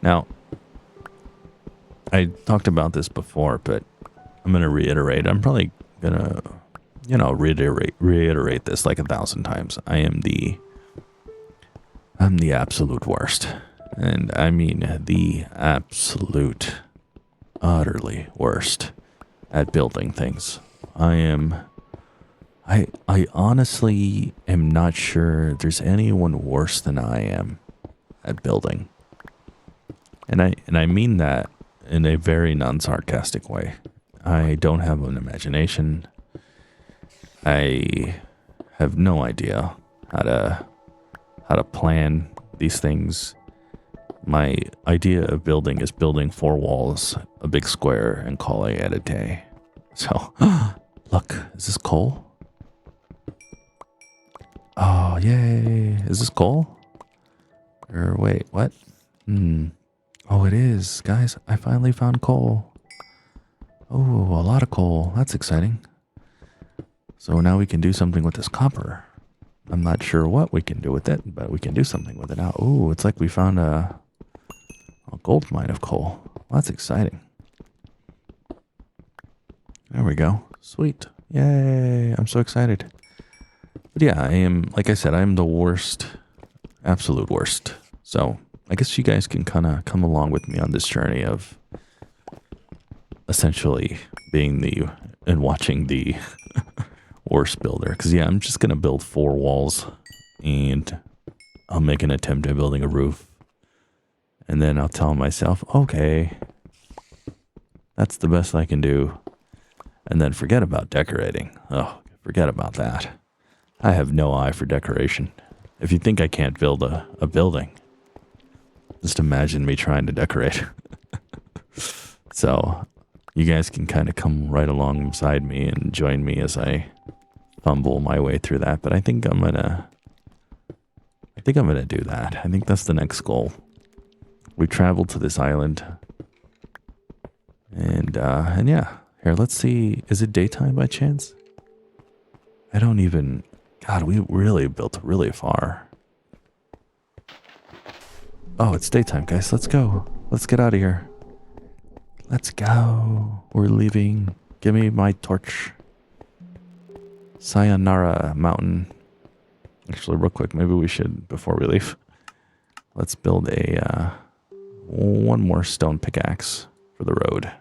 Now, I talked about this before, but I'm going to reiterate. I'm probably going to, reiterate this like 1,000 times. I'm the absolute worst. And I mean the absolute, utterly worst at building things. I honestly am not sure there's anyone worse than I am at building. And I mean that in a very non-sarcastic way. I don't have an imagination. I have no idea how to plan these things. My idea of building is building 4 walls, a big square, and calling it a day. So, look, is this coal? Oh, yay. Is this coal? Or wait, what? Oh, it is. Guys, I finally found coal. Oh, a lot of coal. That's exciting. So now we can do something with this copper. I'm not sure what we can do with it, but we can do something with it now. Ooh, it's like we found a gold mine of coal. Well, that's exciting. There we go. Sweet. Yay. I'm so excited. But yeah, I am, like I said, I am the worst, absolute worst. So I guess you guys can kind of come along with me on this journey of essentially being and watching the Worst builder. Because, yeah, I'm just going to build 4 walls. And I'll make an attempt at building a roof. And then I'll tell myself, okay, that's the best I can do. And then forget about decorating. Oh, forget about that. I have no eye for decoration. If you think I can't build a building, just imagine me trying to decorate. So you guys can kind of come right alongside me and join me as I fumble my way through that. But I think I'm gonna do that. I think that's the next goal. We traveled to this island, and yeah. Here, let's see. Is it daytime by chance? I don't even. God, we really built really far. Oh, it's daytime, guys. Let's go. Let's get out of here. Let's go. We're leaving. Give me my torch. Sayonara Mountain. Actually, real quick, maybe we should, before we leave, let's build a one more stone pickaxe for the road.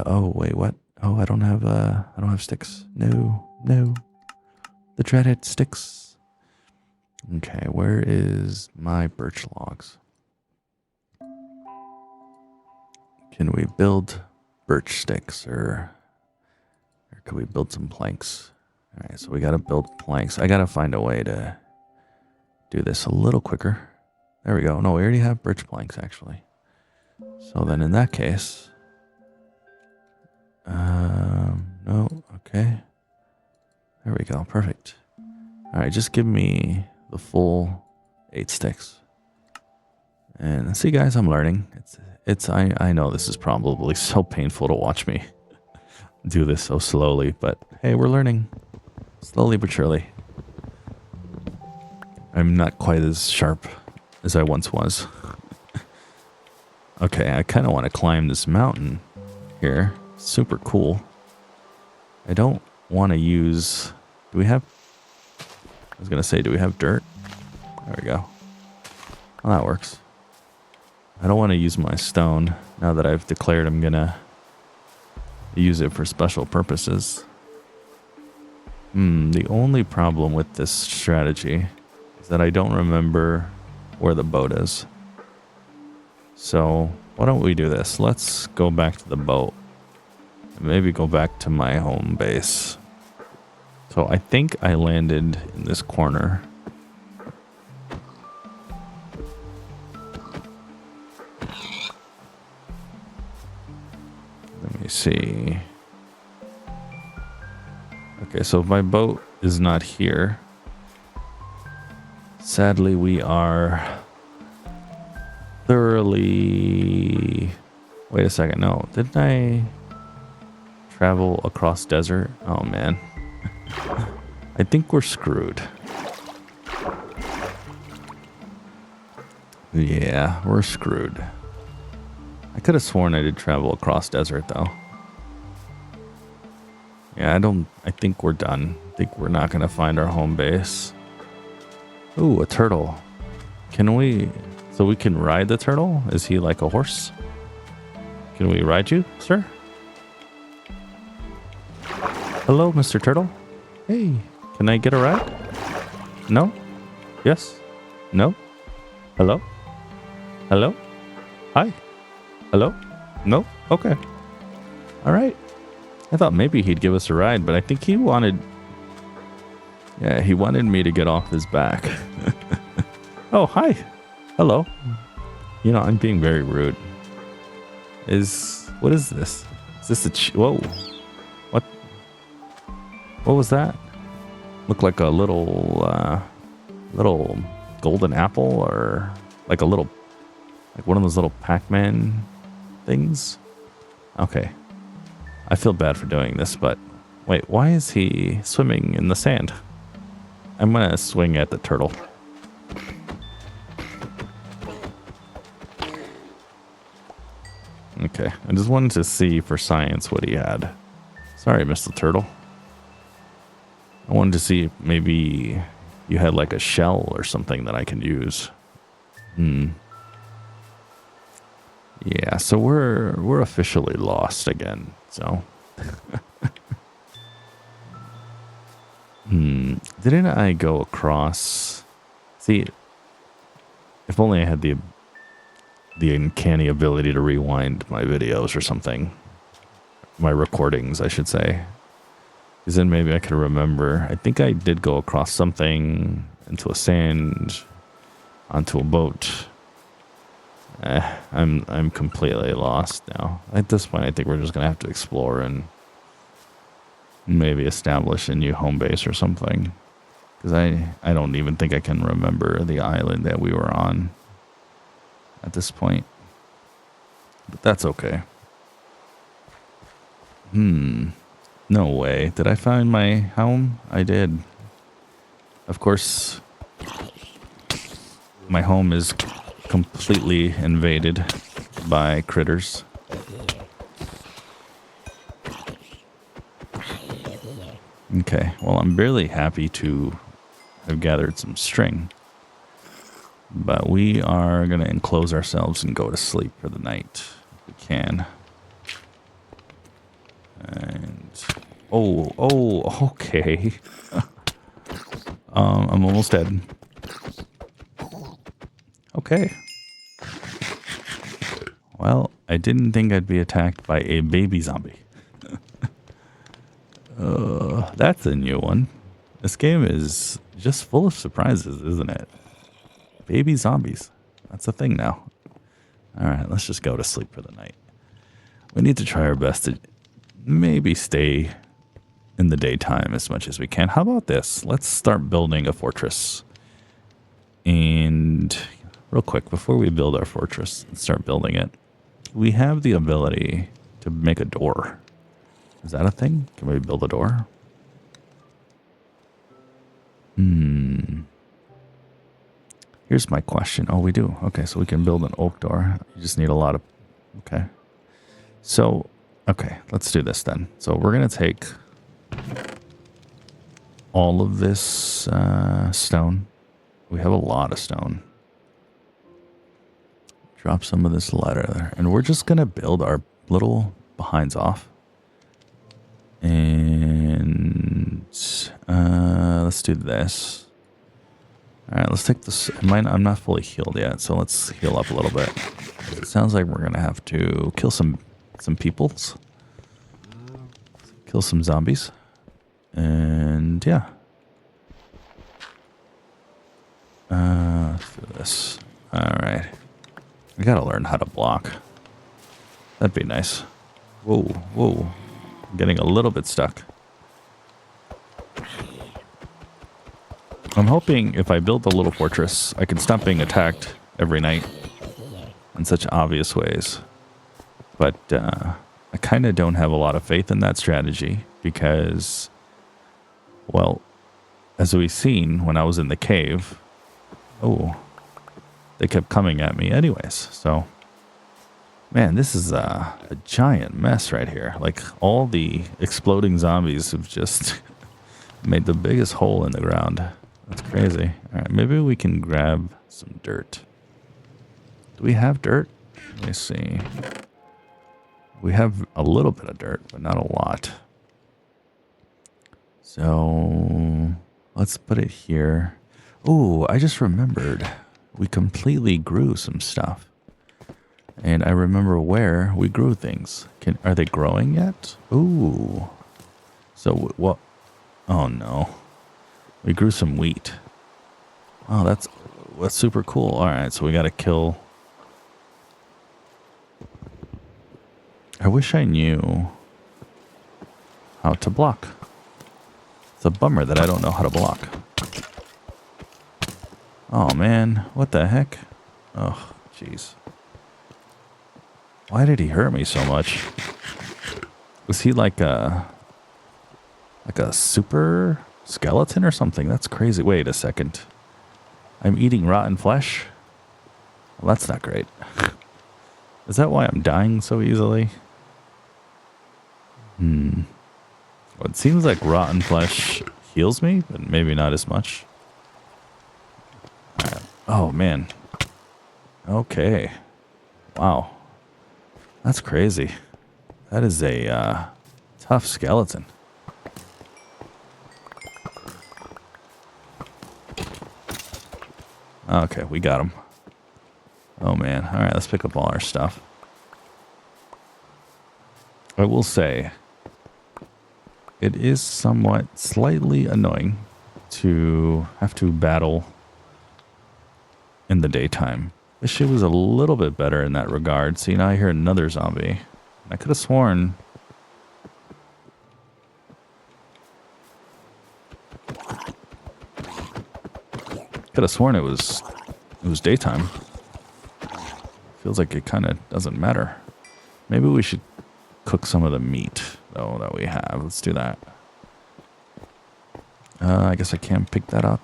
Oh wait, what? Oh, I don't have sticks. No. The dreaded sticks. Okay, where is my birch logs? Can we build birch sticks or can we build some planks? All right, so we got to build planks. I got to find a way to do this a little quicker. There we go. No, we already have birch planks actually. So then in that case, no, okay. There we go. Perfect. All right, just give me the full 8 sticks. And see, guys, I'm learning. I know this is probably so painful to watch me do this so slowly, but hey, we're learning slowly but surely. I'm not quite as sharp as I once was. Okay, I kind of want to climb this mountain here. Super cool. I don't want to use... Do we have... I was going to say, do we have dirt? There we go. Well, that works. I don't want to use my stone now that I've declared I'm going to use it for special purposes. The only problem with this strategy is that I don't remember where the boat is. So, why don't we do this? Let's go back to the boat. Maybe go back to my home base. So I think I landed in this corner. Let me see. Okay, so my boat is not here. Sadly, we are thoroughly... Wait a second, no. Didn't I travel across desert? Oh, man. I think we're screwed. Yeah, we're screwed. I could have sworn I did travel across desert, though. Yeah, I think we're done. I think we're not going to find our home base. Ooh, a turtle. Can we... So we can ride the turtle? Is he like a horse? Can we ride you, sir? Hello, Mr. Turtle. Hey, can I get a ride? No? Yes? No? Hello? Hello? Hi? Hello? No? Okay. All right. I thought maybe he'd give us a ride, but I think he wanted... Yeah, he wanted me to get off his back. Oh, hi. Hello. You know, I'm being very rude. What is this? Is this a... Whoa. What was that? Looked like a little golden apple, or like one of those little Pac-Man things. Okay. I feel bad for doing this, but wait, why is he swimming in the sand? I'm gonna swing at the turtle. Okay, I just wanted to see for science what he had. Sorry, Mr. Turtle. I wanted to see if maybe you had like a shell or something that I can use. Yeah, so we're officially lost again, so. Didn't I go across... See, if only I had the uncanny ability to rewind my videos or something. My recordings, I should say. Because then maybe I could remember. I think I did go across something into a sand, onto a boat. I'm completely lost now. At this point, I think we're just gonna have to explore and maybe establish a new home base or something. Because I don't even think I can remember the island that we were on at this point. But that's okay. No way. Did I find my home? I did. Of course, my home is completely invaded by critters. Okay, well, I'm barely happy to have gathered some string. But we are going to enclose ourselves and go to sleep for the night. If we can. And... Oh, okay. I'm almost dead. Okay. Well, I didn't think I'd be attacked by a baby zombie. That's a new one. This game is just full of surprises, isn't it? Baby zombies. That's a thing now. Alright, let's just go to sleep for the night. We need to try our best to maybe stay in the daytime as much as we can. How about this? Let's start building a fortress. And real quick, before we build our fortress and start building it, we have the ability to make a door. Is that a thing? Can we build a door? Here's my question. Oh, we do. Okay, so we can build an oak door. You just need a lot of... Okay. So, okay, let's do this then. So we're going to take all of this stone. We have a lot of stone. Drop some of this leather there. And we're just going to build our little behinds off. And let's do this. All right, let's take this. I'm not fully healed yet, so let's heal up a little bit. It sounds like we're going to have to kill some peoples. Kill some zombies. And yeah. Let's do this. All right. We got to learn how to block. That'd be nice. Whoa. I'm getting a little bit stuck. I'm hoping if I build a little fortress, I can stop being attacked every night in such obvious ways. But I kind of don't have a lot of faith in that strategy because, well, as we've seen when I was in the cave, they kept coming at me anyways. So, man, this is a giant mess right here. Like, all the exploding zombies have just made the biggest hole in the ground. That's crazy. All right, maybe we can grab some dirt. Do we have dirt? Let me see. We have a little bit of dirt, but not a lot. So let's put it here. Oh, I just remembered. We completely grew some stuff. And I remember where we grew things. Are they growing yet? Ooh. So what? Oh no. We grew some wheat. Oh, that's super cool. All right, so we got to kill. I wish I knew how to block. It's a bummer that I don't know how to block. Oh man, what the heck? Oh, jeez. Why did he hurt me so much? Was he like a super skeleton or something? That's crazy. Wait a second. I'm eating rotten flesh? Well, that's not great. Is that why I'm dying so easily? Well, it seems like rotten flesh heals me, but maybe not as much. Right. Oh, man. Okay. Wow. That's crazy. That is a tough skeleton. Okay, we got him. Oh man. All right, let's pick up all our stuff. I will say, it is somewhat slightly annoying to have to battle in the daytime. Wish it was a little bit better in that regard. See, now I hear another zombie. I could have sworn... Could have sworn it was daytime. Feels like it kind of doesn't matter. Maybe we should cook some of the meat, though, that we have. Let's do that. I guess I can't pick that up.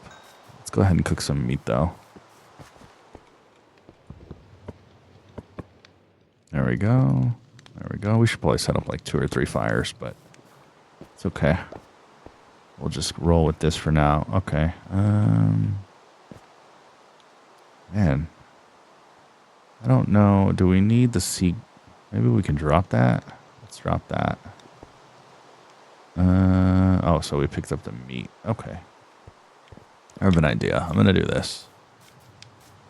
Let's go ahead and cook some meat, though. There we go. There we go. We should probably set up like 2 or 3 fires, but it's okay. We'll just roll with this for now. Okay. Man. I don't know. Do we need the sea? Maybe we can drop that. Let's drop that. Oh, so we picked up the meat. Okay. I have an idea. I'm going to do this.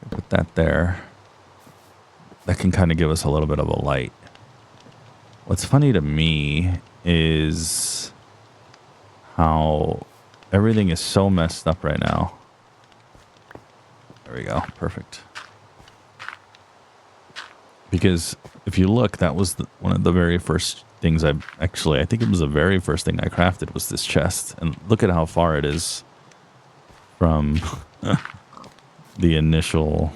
Put that there. That can kind of give us a little bit of a light. What's funny to me is how everything is so messed up right now. There we go. Perfect. Because if you look, that was one of the very first things I think it was the very first thing I crafted was this chest. And look at how far it is from the initial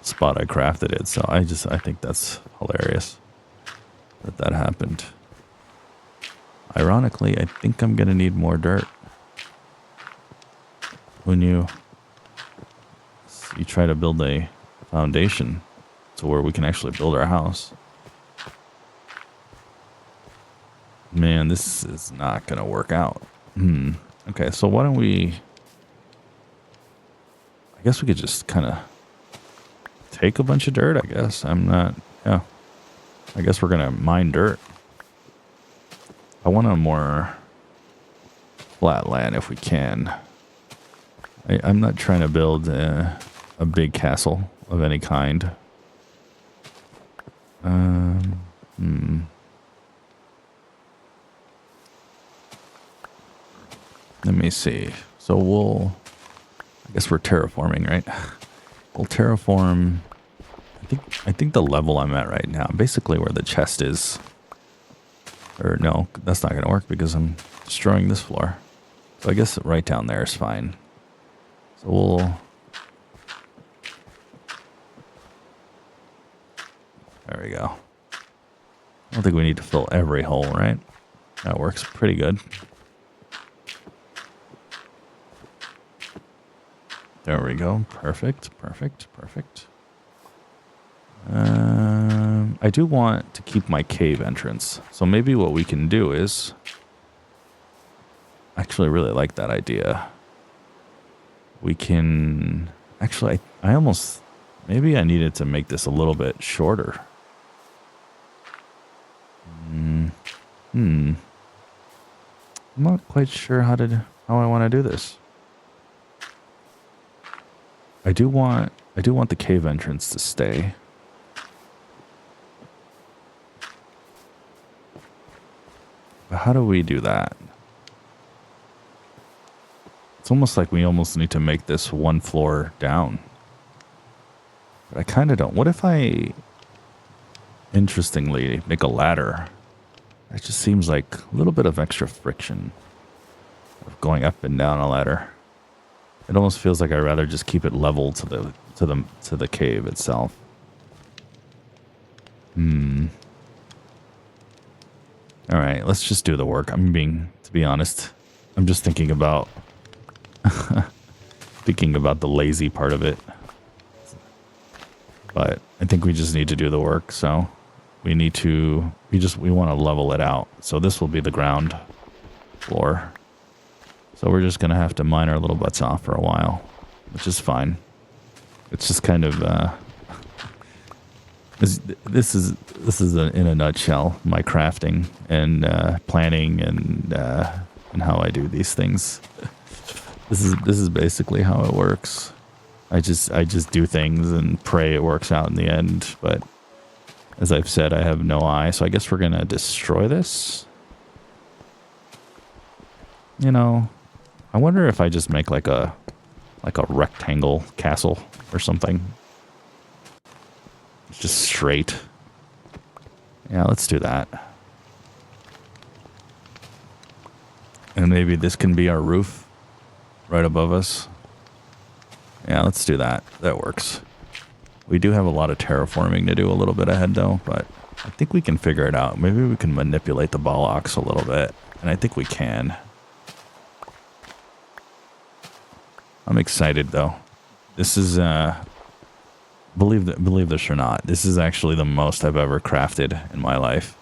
spot I crafted it. So I think that's hilarious that happened. Ironically, I think I'm going to need more dirt. Who knew? You try to build a foundation to where we can actually build our house. Man, this is not going to work out. Okay, so why don't we... I guess we could just kind of take a bunch of dirt, I guess. Yeah. I guess we're going to mine dirt. I want a more flat land if we can. I'm not trying to build a big castle of any kind. Let me see. So I guess we're terraforming, right? We'll terraform. I think the level I'm at right now, basically where the chest is. Or no, that's not going to work because I'm destroying this floor. So I guess right down there is fine. So we'll... There we go. I don't think we need to fill every hole, right? That works pretty good. There we go. Perfect, perfect, perfect. I do want to keep my cave entrance. So maybe what we can do is... Actually, I really like that idea. We can... Actually, I almost... Maybe I needed to make this a little bit shorter. I'm not quite sure how I want to do this. I do want the cave entrance to stay. But how do we do that? It's almost like we almost need to make this one floor down. But I kind of don't. What if I, interestingly, make a ladder? It just seems like a little bit of extra friction of going up and down a ladder. It almost feels like I'd rather just keep it level to the cave itself. All right, let's just do the work. To be honest, I'm just thinking about the lazy part of it. But I think we just need to do the work, so we want to level it out. So this will be the ground floor. So we're just going to have to mine our little butts off for a while, which is fine. It's just kind of, this is in a nutshell, my crafting and planning and how I do these things. This is basically how it works. I just do things and pray it works out in the end. But as I've said, I have no eye. So I guess we're going to destroy this. You know, I wonder if I just make like a rectangle castle or something. It's just straight. Yeah, let's do that. And maybe this can be our roof right above us. Yeah, let's do that. That works. We do have a lot of terraforming to do a little bit ahead though, but I think we can figure it out. Maybe we can manipulate the bollocks a little bit, and I think we can. I'm excited though. This is believe this or not, this is actually the most I've ever crafted in my life.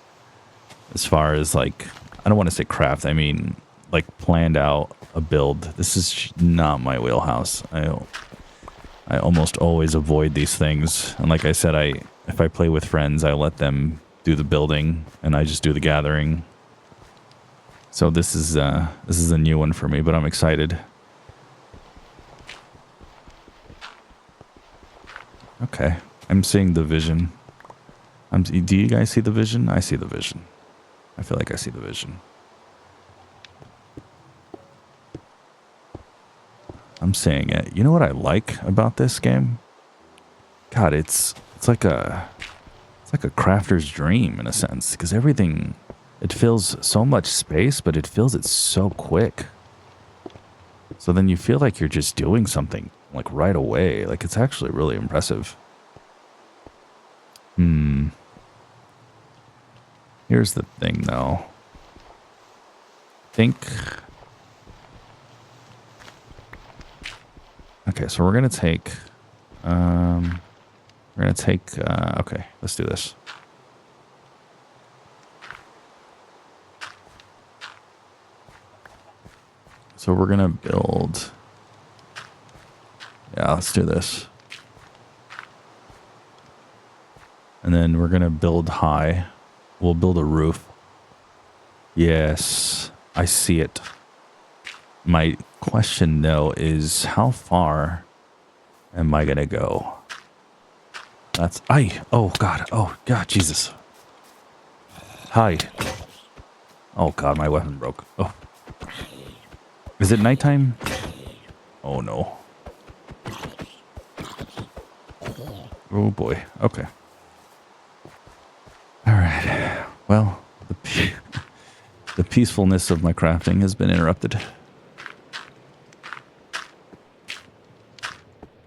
As far as like, I don't want to say craft, I mean like planned out a build. This is not my wheelhouse. I almost always avoid these things. And like I said, if I play with friends, I let them do the building and I just do the gathering. So this is a new one for me, but I'm excited. Okay, I'm seeing the vision. Do you guys see the vision? I see the vision. I feel like I see the vision. I'm seeing it. You know what I like about this game? God, it's like a crafter's dream in a sense, because everything, it fills so much space, but it fills it so quick. So then you feel like you're just doing something like right away. Like it's actually really impressive. Here's the thing though. Okay, so we're gonna take okay, let's do this. So we're gonna build, yeah, let's do this. And then we're gonna build high. We'll build a roof. Yes, I see it. My question though is, how far am I gonna go? Oh god, Jesus. Hi. Oh god, my weapon broke. Oh. Is it nighttime? Oh no. Oh boy. Okay. Alright. Well, the peacefulness of my crafting has been interrupted.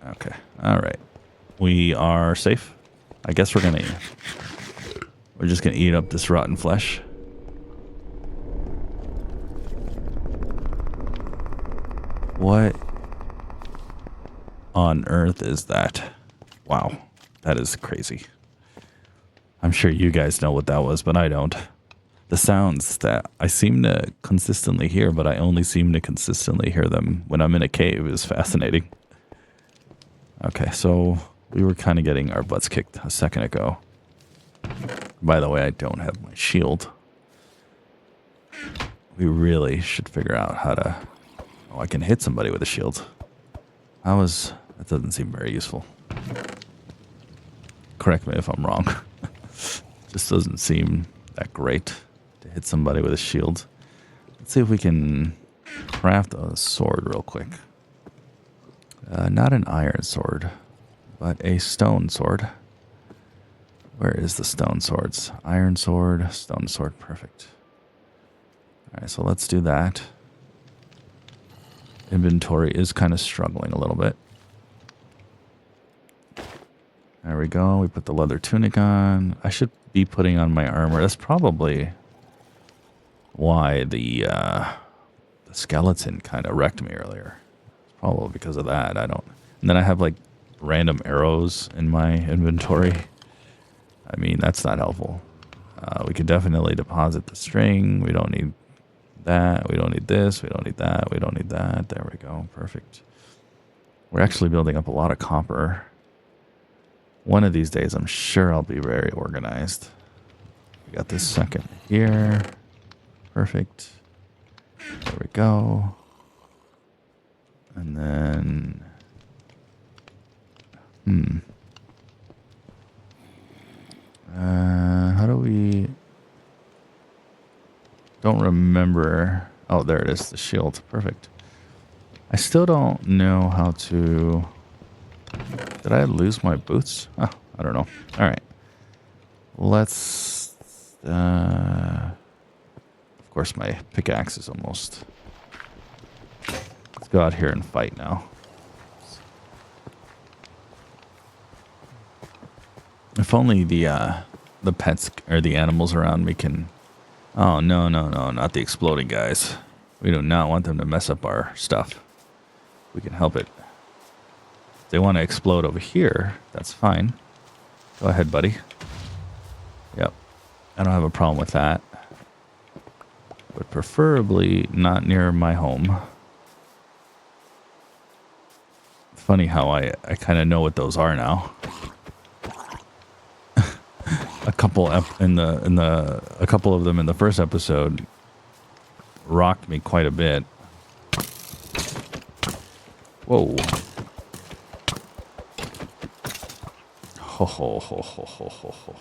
Okay. Alright. We are safe. I guess we're just gonna eat up this rotten flesh. What on earth is that? Wow. That is crazy. I'm sure you guys know what that was, but I don't. The sounds that I seem to consistently hear, but I only seem to consistently hear them when I'm in a cave is fascinating. Okay, so we were kind of getting our butts kicked a second ago. By the way, I don't have my shield. We really should figure out how to... Oh, I can hit somebody with a shield. That doesn't seem very useful. Correct me if I'm wrong. Just doesn't seem that great to hit somebody with a shield. Let's see if we can craft a sword real quick. Not an iron sword, but a stone sword. Where is the stone swords? Iron sword, stone sword, perfect. Alright, so let's do that. Inventory is kind of struggling a little bit. There we go. We put the leather tunic on. I should be putting on my armor. That's probably why the skeleton kind of wrecked me earlier. It's probably because of that. And then I have like random arrows in my inventory. I mean, that's not helpful. We could definitely deposit the string. We don't need that. We don't need this. We don't need that. We don't need that. There we go. Perfect. We're actually building up a lot of copper. One of these days, I'm sure I'll be very organized. We got this second here. Perfect. There we go. And then How do we... Don't remember. Oh, there it is. The shield. Perfect. I still don't know how to... Did I lose my boots? Oh, I don't know. All right. Let's... of course, my pickaxe is almost... Let's go out here and fight now. If only the pets or the animals around me can... Oh, no, not the exploding guys. We do not want them to mess up our stuff. We can help it. If they want to explode over here, that's fine. Go ahead, buddy. Yep. I don't have a problem with that. But preferably not near my home. Funny how I kind of know what those are now. A couple of them in the first episode rocked me quite a bit. Whoa. Ho.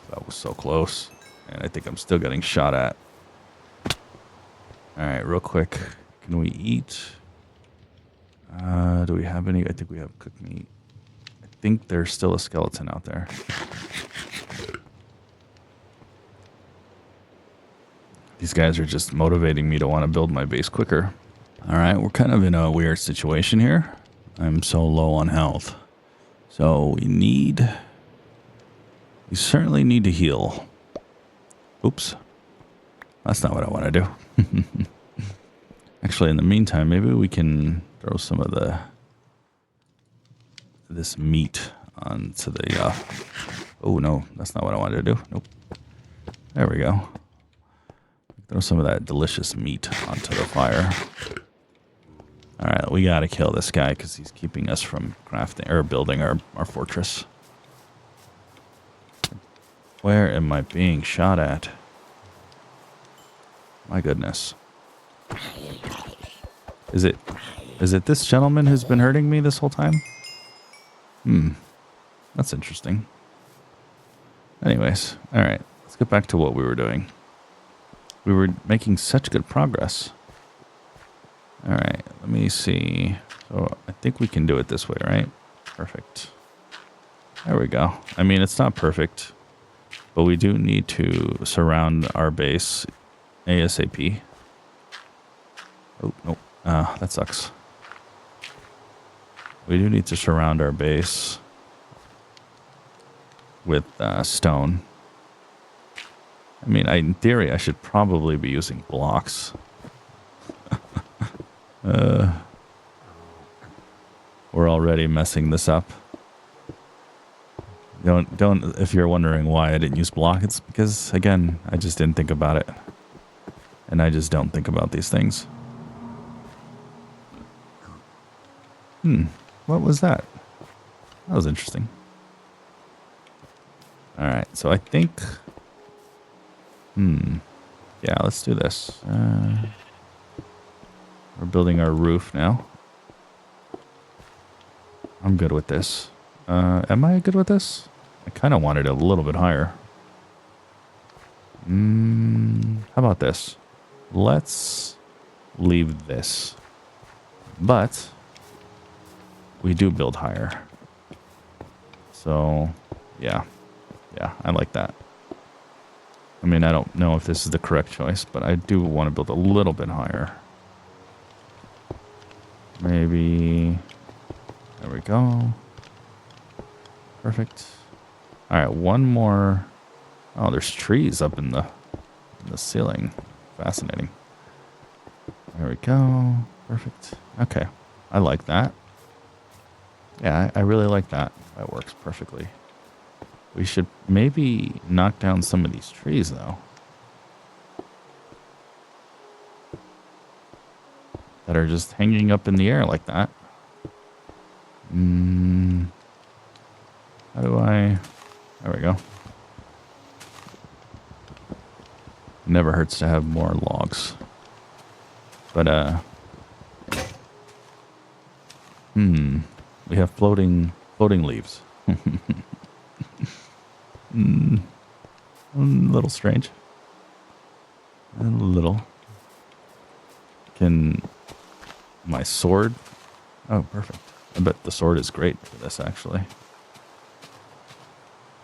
That was so close. And I think I'm still getting shot at. All right, real quick. Can we eat? Do we have any? I think we have cooked meat. I think there's still a skeleton out there. These guys are just motivating me to want to build my base quicker. All right, we're kind of in a weird situation here. I'm so low on health. So we certainly need to heal. Oops. That's not what I want to do. Actually, in the meantime, maybe we can throw some of this meat onto the... oh, no, that's not what I wanted to do. Nope. There we go. Throw some of that delicious meat onto the fire. All right, we got to kill this guy because he's keeping us from crafting or building our fortress. Where am I being shot at? My goodness. Is it this gentleman who's been hurting me this whole time? That's interesting. Anyways, all right, let's get back to what we were doing. We were making such good progress. All right, let me see. So I think we can do it this way, right? Perfect. There we go. I mean, it's not perfect, but we do need to surround our base ASAP. Oh, nope. That sucks. We do need to surround our base with stone. I mean, in theory, I should probably be using blocks. We're already messing this up. Don't. If you're wondering why I didn't use block, it's because, again, I just didn't think about it. And I just don't think about these things. What was that? That was interesting. All right, so I think... Yeah, let's do this. We're building our roof now. I'm good with this. Am I good with this? I kind of want it a little bit higher. How about this? Let's leave this. But we do build higher. So, yeah. Yeah, I like that. I mean, I don't know if this is the correct choice, but I do want to build a little bit higher. Maybe... There we go. Perfect. All right, one more. Oh, there's trees up in the ceiling. Fascinating. There we go. Perfect. Okay, I like that. Yeah, I really like that. That works perfectly. We should maybe knock down some of these trees, though. That are just hanging up in the air like that. How do I... There we go. Never hurts to have more logs. But, we have floating leaves. mm, a little strange. A little. Can my sword... Oh, perfect. I bet the sword is great for this, actually.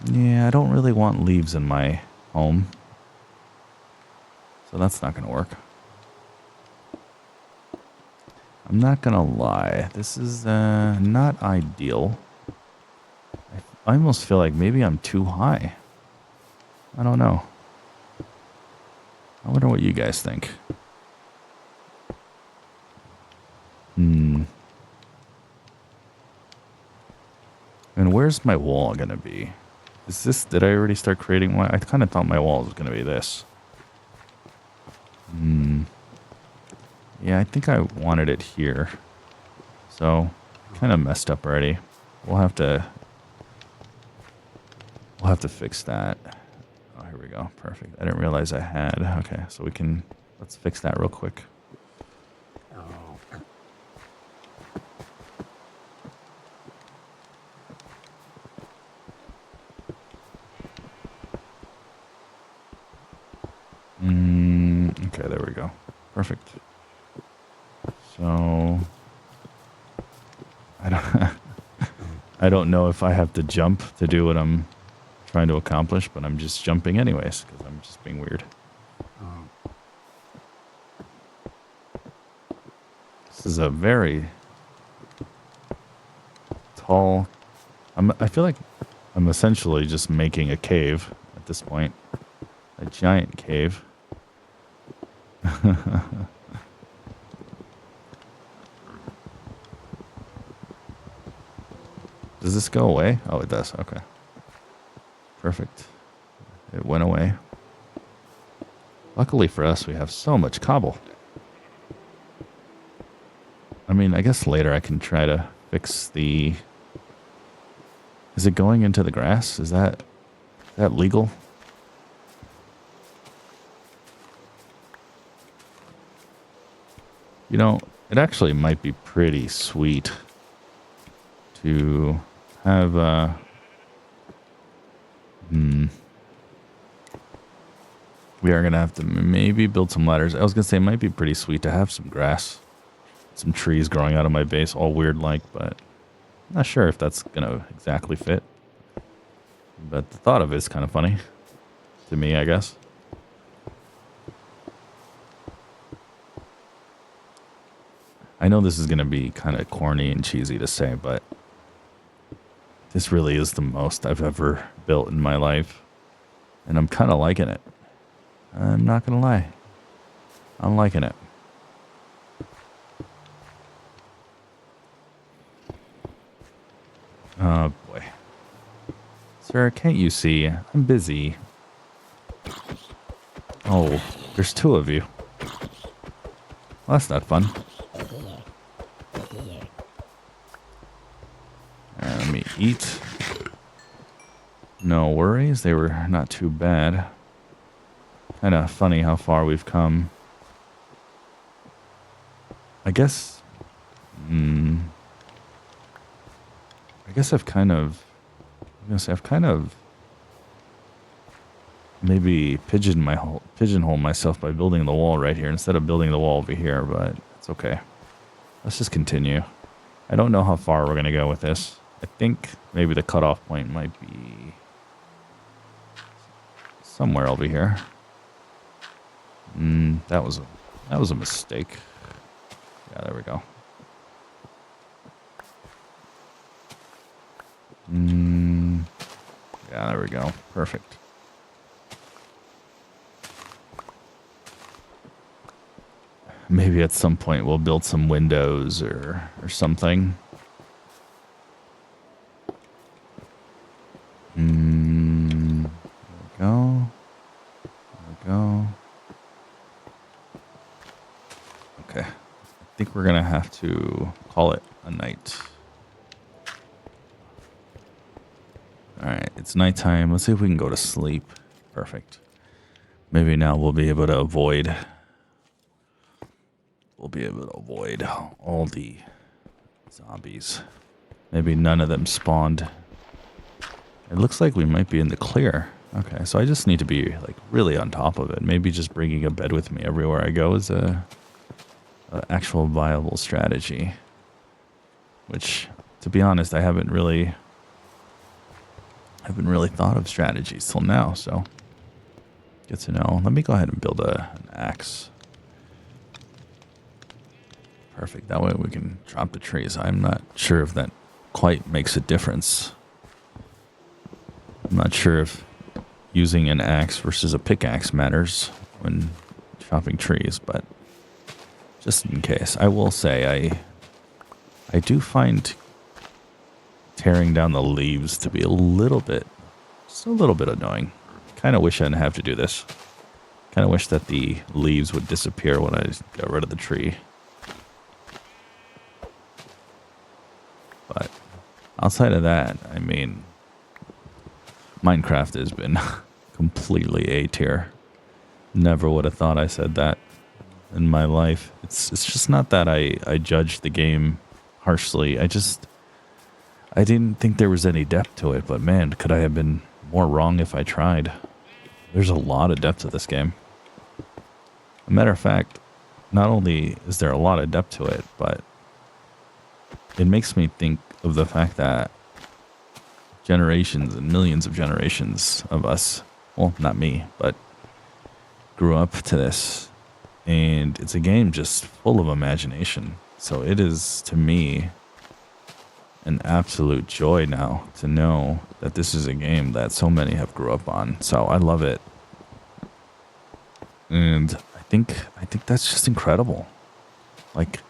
Yeah, I don't really want leaves in my home. So that's not going to work. I'm not going to lie. This is not ideal. I almost feel like maybe I'm too high. I don't know. I wonder what you guys think. And where's my wall going to be? Is this... Did I already start creating one? I kind of thought my wall was going to be this. Yeah, I think I wanted it here. So, kind of messed up already. We'll have to fix that. Oh, here we go. Perfect. I didn't realize I had. Okay, so we can... Let's fix that real quick. Okay, there we go. Perfect. So... I don't know if I have to jump to do what I'm trying to accomplish, but I'm just jumping anyways, because I'm just being weird. This is a very tall... I feel like I'm essentially just making a cave at this point. A giant cave. Does this go away? Oh, it does. Okay. Perfect. It went away. Luckily for us, we have so much cobble. I mean, I guess later I can try to fix the... Is it going into the grass? Is that legal? You know, it actually might be pretty sweet to have we are going to have to maybe build some ladders. I was going to say it might be pretty sweet to have some grass, some trees growing out of my base, all weird like, but I'm not sure if that's going to exactly fit. But the thought of it is kind of funny to me, I guess. I know this is going to be kind of corny and cheesy to say, but this really is the most I've ever built in my life. And I'm kind of liking it. I'm not going to lie. I'm liking it. Oh, boy. Sir, can't you see? I'm busy. Oh, there's two of you. Well, that's not fun. Let me eat. No worries. They were not too bad. Kind of funny how far we've come. I guess... I guess I've kind of... I'm going to say I've kind of... maybe pigeonhole myself by building the wall right here instead of building the wall over here, but it's okay. Let's just continue. I don't know how far we're going to go with this. I think maybe the cutoff point might be somewhere over here. That was a mistake. Yeah, there we go. Yeah, there we go. Perfect. Maybe at some point we'll build some windows or something. There we go. There we go. Okay. I think we're gonna have to call it a night. Alright, it's nighttime. Let's see if we can go to sleep. Perfect. Maybe now we'll be able to avoid... We'll be able to avoid all the zombies. Maybe none of them spawned It looks like we might be in the clear. Okay, so I just need to be like really on top of it. Maybe just bringing a bed with me everywhere I go is a actual viable strategy. Which, to be honest, I haven't really thought of strategies till now. So good to know. Let me go ahead and build an axe. Perfect. That way we can drop the trees. I'm not sure if that quite makes a difference. I'm not sure if using an axe versus a pickaxe matters when chopping trees, but just in case, I will say I do find tearing down the leaves to be just a little bit annoying. Kind of wish I didn't have to do this. Kind of wish that the leaves would disappear when I got rid of the tree. But outside of that, I mean, Minecraft has been completely A tier. Never would have thought I said that in my life. It's just not that I judge the game harshly. I didn't think there was any depth to it, but man, could I have been more wrong if I tried. There's a lot of depth to this game. A matter of fact, not only is there a lot of depth to it, but it makes me think of the fact that generations and millions of generations of us, well, not me, but grew up to this. And it's a game just full of imagination. So it is, to me, an absolute joy now to know that this is a game that so many have grew up on. So I love it. And I think that's just incredible. Like,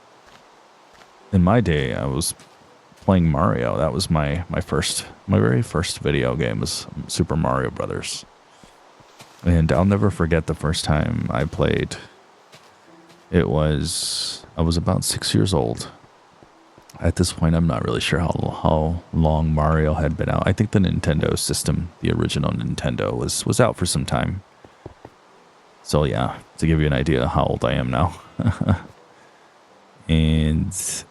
in my day, I was playing Mario. That was my very first video game was Super Mario Brothers. And I'll never forget the first time I played. I was about 6 years old. At this point, I'm not really sure how long Mario had been out. I think the Nintendo system, the original Nintendo, was out for some time. So yeah, to give you an idea of how old I am now. And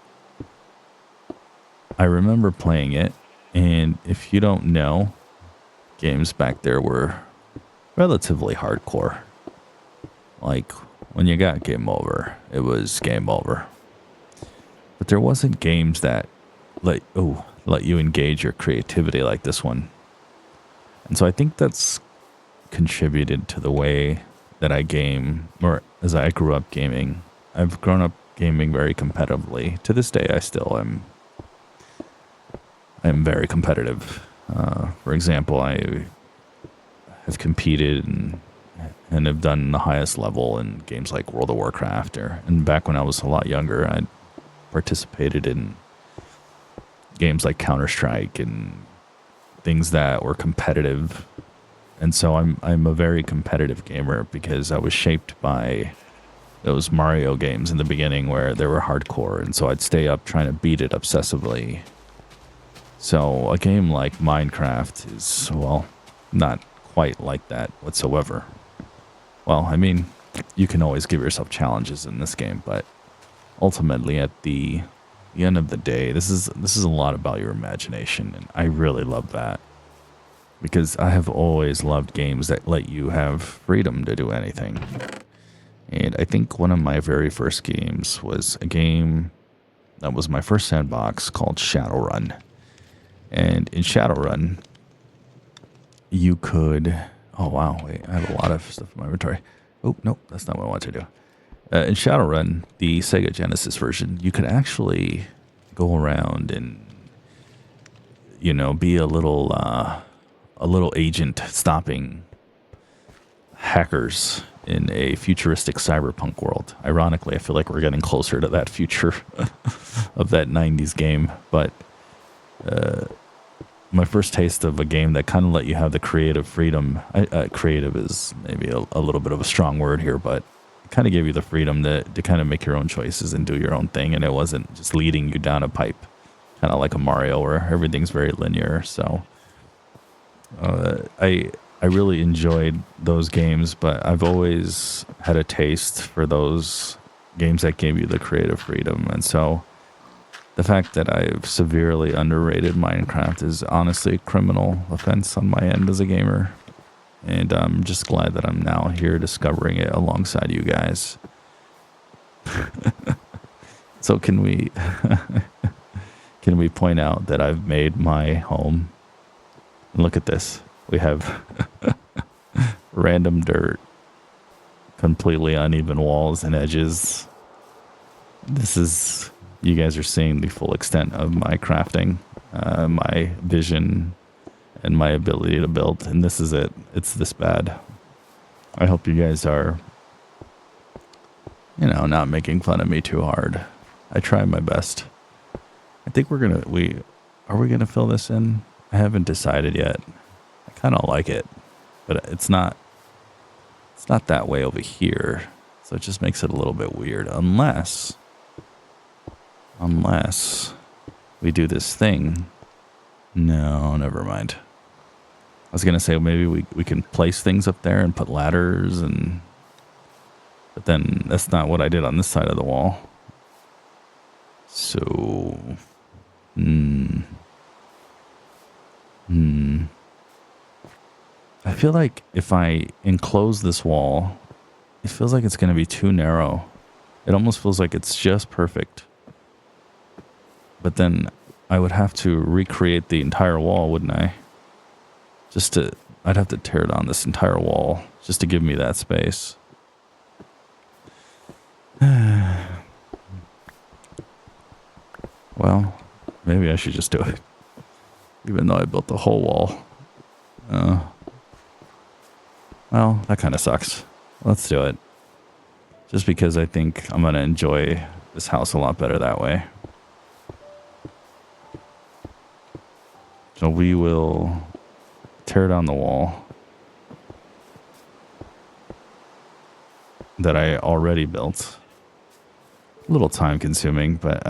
I remember playing it, and if you don't know, games back there were relatively hardcore. Like, when you got game over, it was game over. But there wasn't games that let you engage your creativity like this one. And so I think that's contributed to the way that I game, or as I grew up gaming. I've grown up gaming very competitively. To this day, I still am very competitive. For example, I have competed and have done the highest level in games like World of Warcraft. And back when I was a lot younger, I participated in games like Counter-Strike and things that were competitive. And so I'm a very competitive gamer because I was shaped by those Mario games in the beginning where they were hardcore, and so I'd stay up trying to beat it obsessively. So a game like Minecraft is, well, not quite like that whatsoever. Well, I mean, you can always give yourself challenges in this game, but ultimately at the end of the day, this is a lot about your imagination, and I really love that. Because I have always loved games that let you have freedom to do anything. And I think one of my very first games was a game that was my first sandbox called Shadowrun. And in Shadowrun, you could... Oh, wow. Wait, I have a lot of stuff in my inventory. Oh, nope, that's not what I want to do. In Shadowrun, the Sega Genesis version, you could actually go around and, be a little agent stopping hackers in a futuristic cyberpunk world. Ironically, I feel like we're getting closer to that future of that 90s game. But my first taste of a game that kind of let you have the creative freedom. Creative is maybe a little bit of a strong word here, but it kind of gave you the freedom to kind of make your own choices and do your own thing. And it wasn't just leading you down a pipe, kind of like a Mario where everything's very linear. So I really enjoyed those games, but I've always had a taste for those games that gave you the creative freedom. And so The fact that I've severely underrated Minecraft is honestly a criminal offense on my end as a gamer. And I'm just glad that I'm now here discovering it alongside you guys. So can we can we point out that I've made my home? And look at this. We have random dirt, completely uneven walls and edges. This is, you guys are seeing the full extent of my crafting, my vision, and my ability to build. And this is it. It's this bad. I hope you guys are, you know, not making fun of me too hard. I try my best. I think are we gonna fill this in? I haven't decided yet. I kind of like it, but it's not that way over here. So it just makes it a little bit weird. Unless we do this thing. No, never mind. I was going to say maybe we can place things up there and put ladders, but then that's not what I did on this side of the wall. So, I feel like if I enclose this wall, it feels like it's going to be too narrow. It almost feels like it's just perfect. But then I would have to recreate the entire wall, wouldn't I? I'd have to tear down this entire wall just to give me that space. Well, maybe I should just do it. Even though I built the whole wall. Well, that kind of sucks. Let's do it. Just because I think I'm going to enjoy this house a lot better that way. So we will tear down the wall that I already built. A little time consuming, but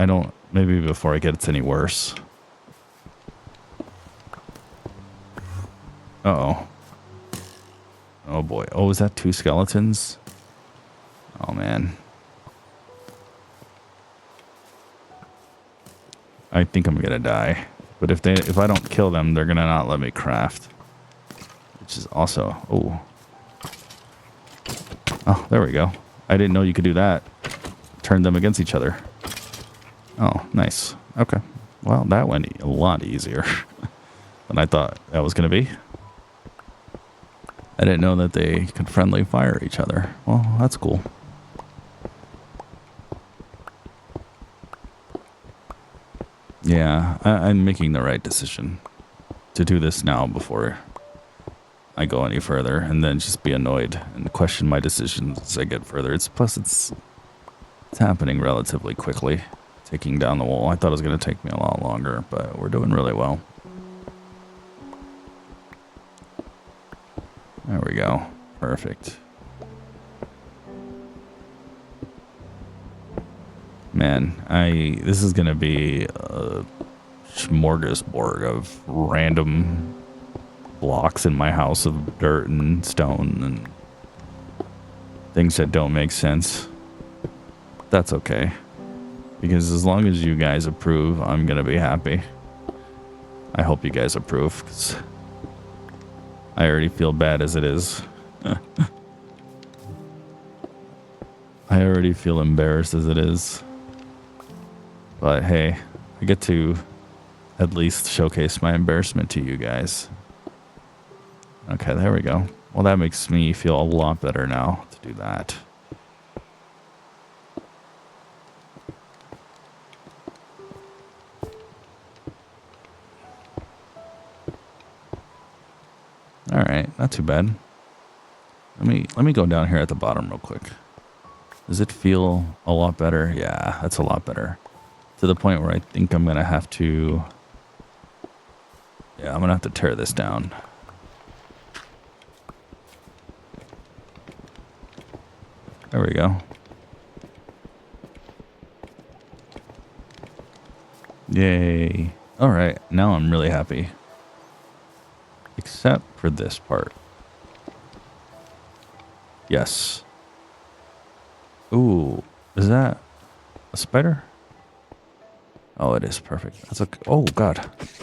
maybe before it gets any worse. Uh-oh. Oh boy. Oh, is that 2 skeletons? Oh man. I think I'm gonna die. But if I don't kill them, they're gonna not let me craft. Which is also, oh, there we go. I didn't know you could do that. Turn them against each other. Oh, nice. Okay. Well, that went a lot easier than I thought that was gonna be. I didn't know that they could friendly fire each other. Well, that's cool. Yeah, I'm making the right decision to do this now before I go any further, and then just be annoyed and question my decisions as I get further. It's happening relatively quickly, taking down the wall. I thought it was going to take me a lot longer, but we're doing really well. There we go. Perfect. Man, this is going to be a smorgasbord of random blocks in my house of dirt and stone and things that don't make sense. That's okay. Because as long as you guys approve, I'm going to be happy. I hope you guys approve, because I already feel bad as it is. I already feel embarrassed as it is. But hey, I get to at least showcase my embarrassment to you guys. Okay, there we go. Well, that makes me feel a lot better now to do that. All right, not too bad. Let me go down here at the bottom real quick. Does it feel a lot better? Yeah, that's a lot better. To the point where I think I'm gonna have to. Yeah, I'm gonna have to tear this down. There we go. Yay. All right, now I'm really happy. Except for this part. Yes. Ooh, is that a spider? Oh, it is perfect. That's okay. Oh, God.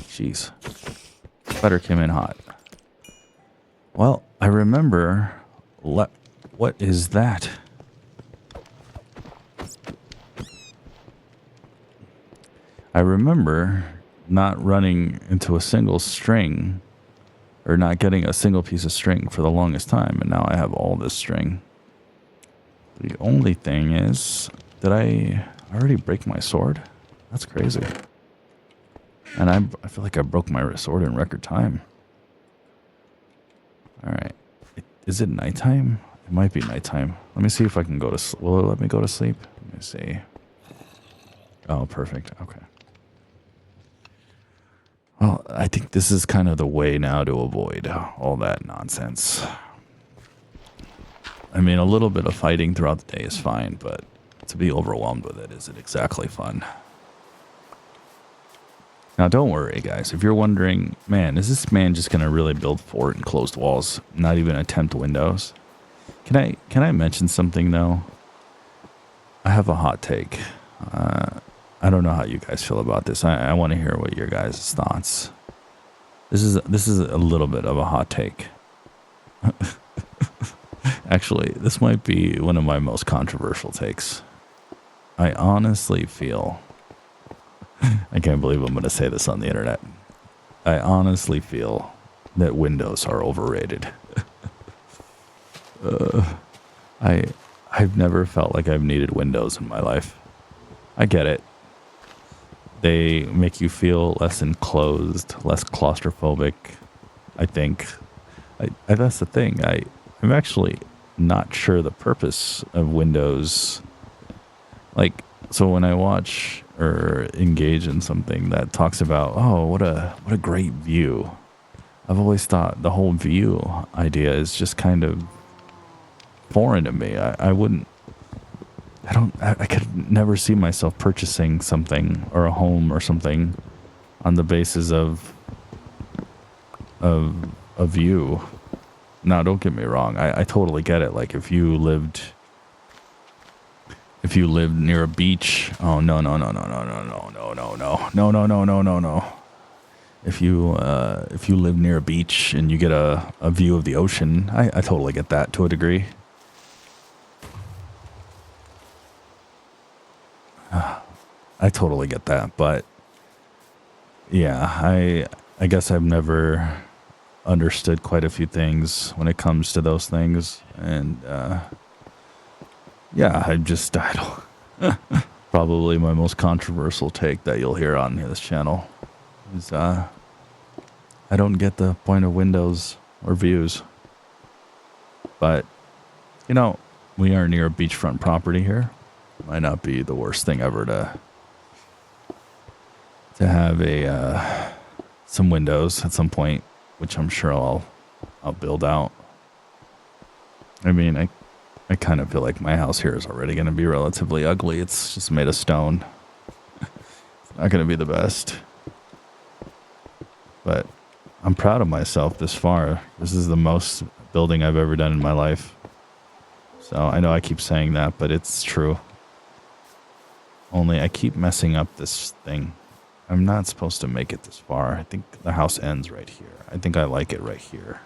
Jeez. Butter came in hot. Well, I remember... What is that? I remember not running into a single string, or not getting a single piece of string for the longest time, and now I have all this string. The only thing is, did I already break my sword? That's crazy. And I feel like I broke my sword in record time. Alright. Is it nighttime? It might be nighttime. Let me see if I can go to sleep. Will it let me go to sleep? Let me see. Oh, perfect. Okay. Well, I think this is kind of the way now to avoid all that nonsense. I mean, a little bit of fighting throughout the day is fine, but to be overwhelmed with it isn't exactly fun. Now, don't worry, guys. If you're wondering, man, is this man just going to really build fort and closed walls, not even attempt windows? Can I mention something, though? I have a hot take. I don't know how you guys feel about this. I want to hear what your guys' thoughts. This is a little bit of a hot take. Actually, this might be one of my most controversial takes. I honestly feel... I can't believe I'm going to say this on the internet. I honestly feel that windows are overrated. I've never felt like I've needed windows in my life. I get it. They make you feel less enclosed, less claustrophobic, I think. That's the thing. I'm actually not sure the purpose of windows. Like, so when I watch or engage in something that talks about, oh, what a great view, I've always thought the whole view idea is just kind of foreign to me. I could never see myself purchasing something or a home or something on the basis of a view. Now, don't get me wrong. I totally get it. Like if you lived near a beach, oh no. If you live near a beach and you get a view of the ocean, I totally get that to a degree. I totally get that, but yeah, I guess I've never understood quite a few things when it comes to those things, and yeah, I don't. Probably my most controversial take that you'll hear on this channel is I don't get the point of windows or views, but you know, we are near a beachfront property here. Might not be the worst thing ever to have some windows at some point, which I'm sure I'll build out. I mean, I kind of feel like my house here is already going to be relatively ugly. It's just made of stone. It's not going to be the best. But I'm proud of myself this far. This is the most building I've ever done in my life. So I know I keep saying that, but it's true. Only I keep messing up this thing. I'm not supposed to make it this far. I think the house ends right here. I think I like it right here.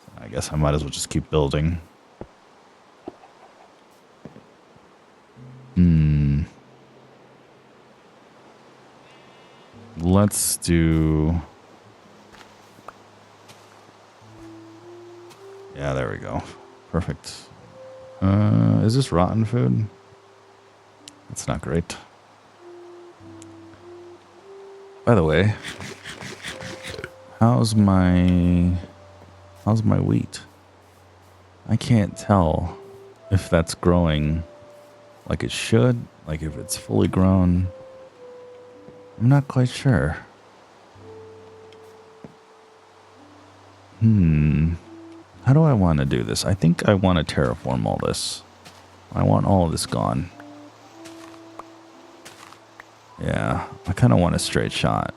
So I guess I might as well just keep building. Let's do... Yeah, there we go. Perfect. Is this rotten food? That's not great. By the way, how's my wheat? I can't tell if that's growing like it should, like if it's fully grown. I'm not quite sure. How do I want to do this? I think I want to terraform all this. I want all of this gone. Yeah, I kind of want a straight shot.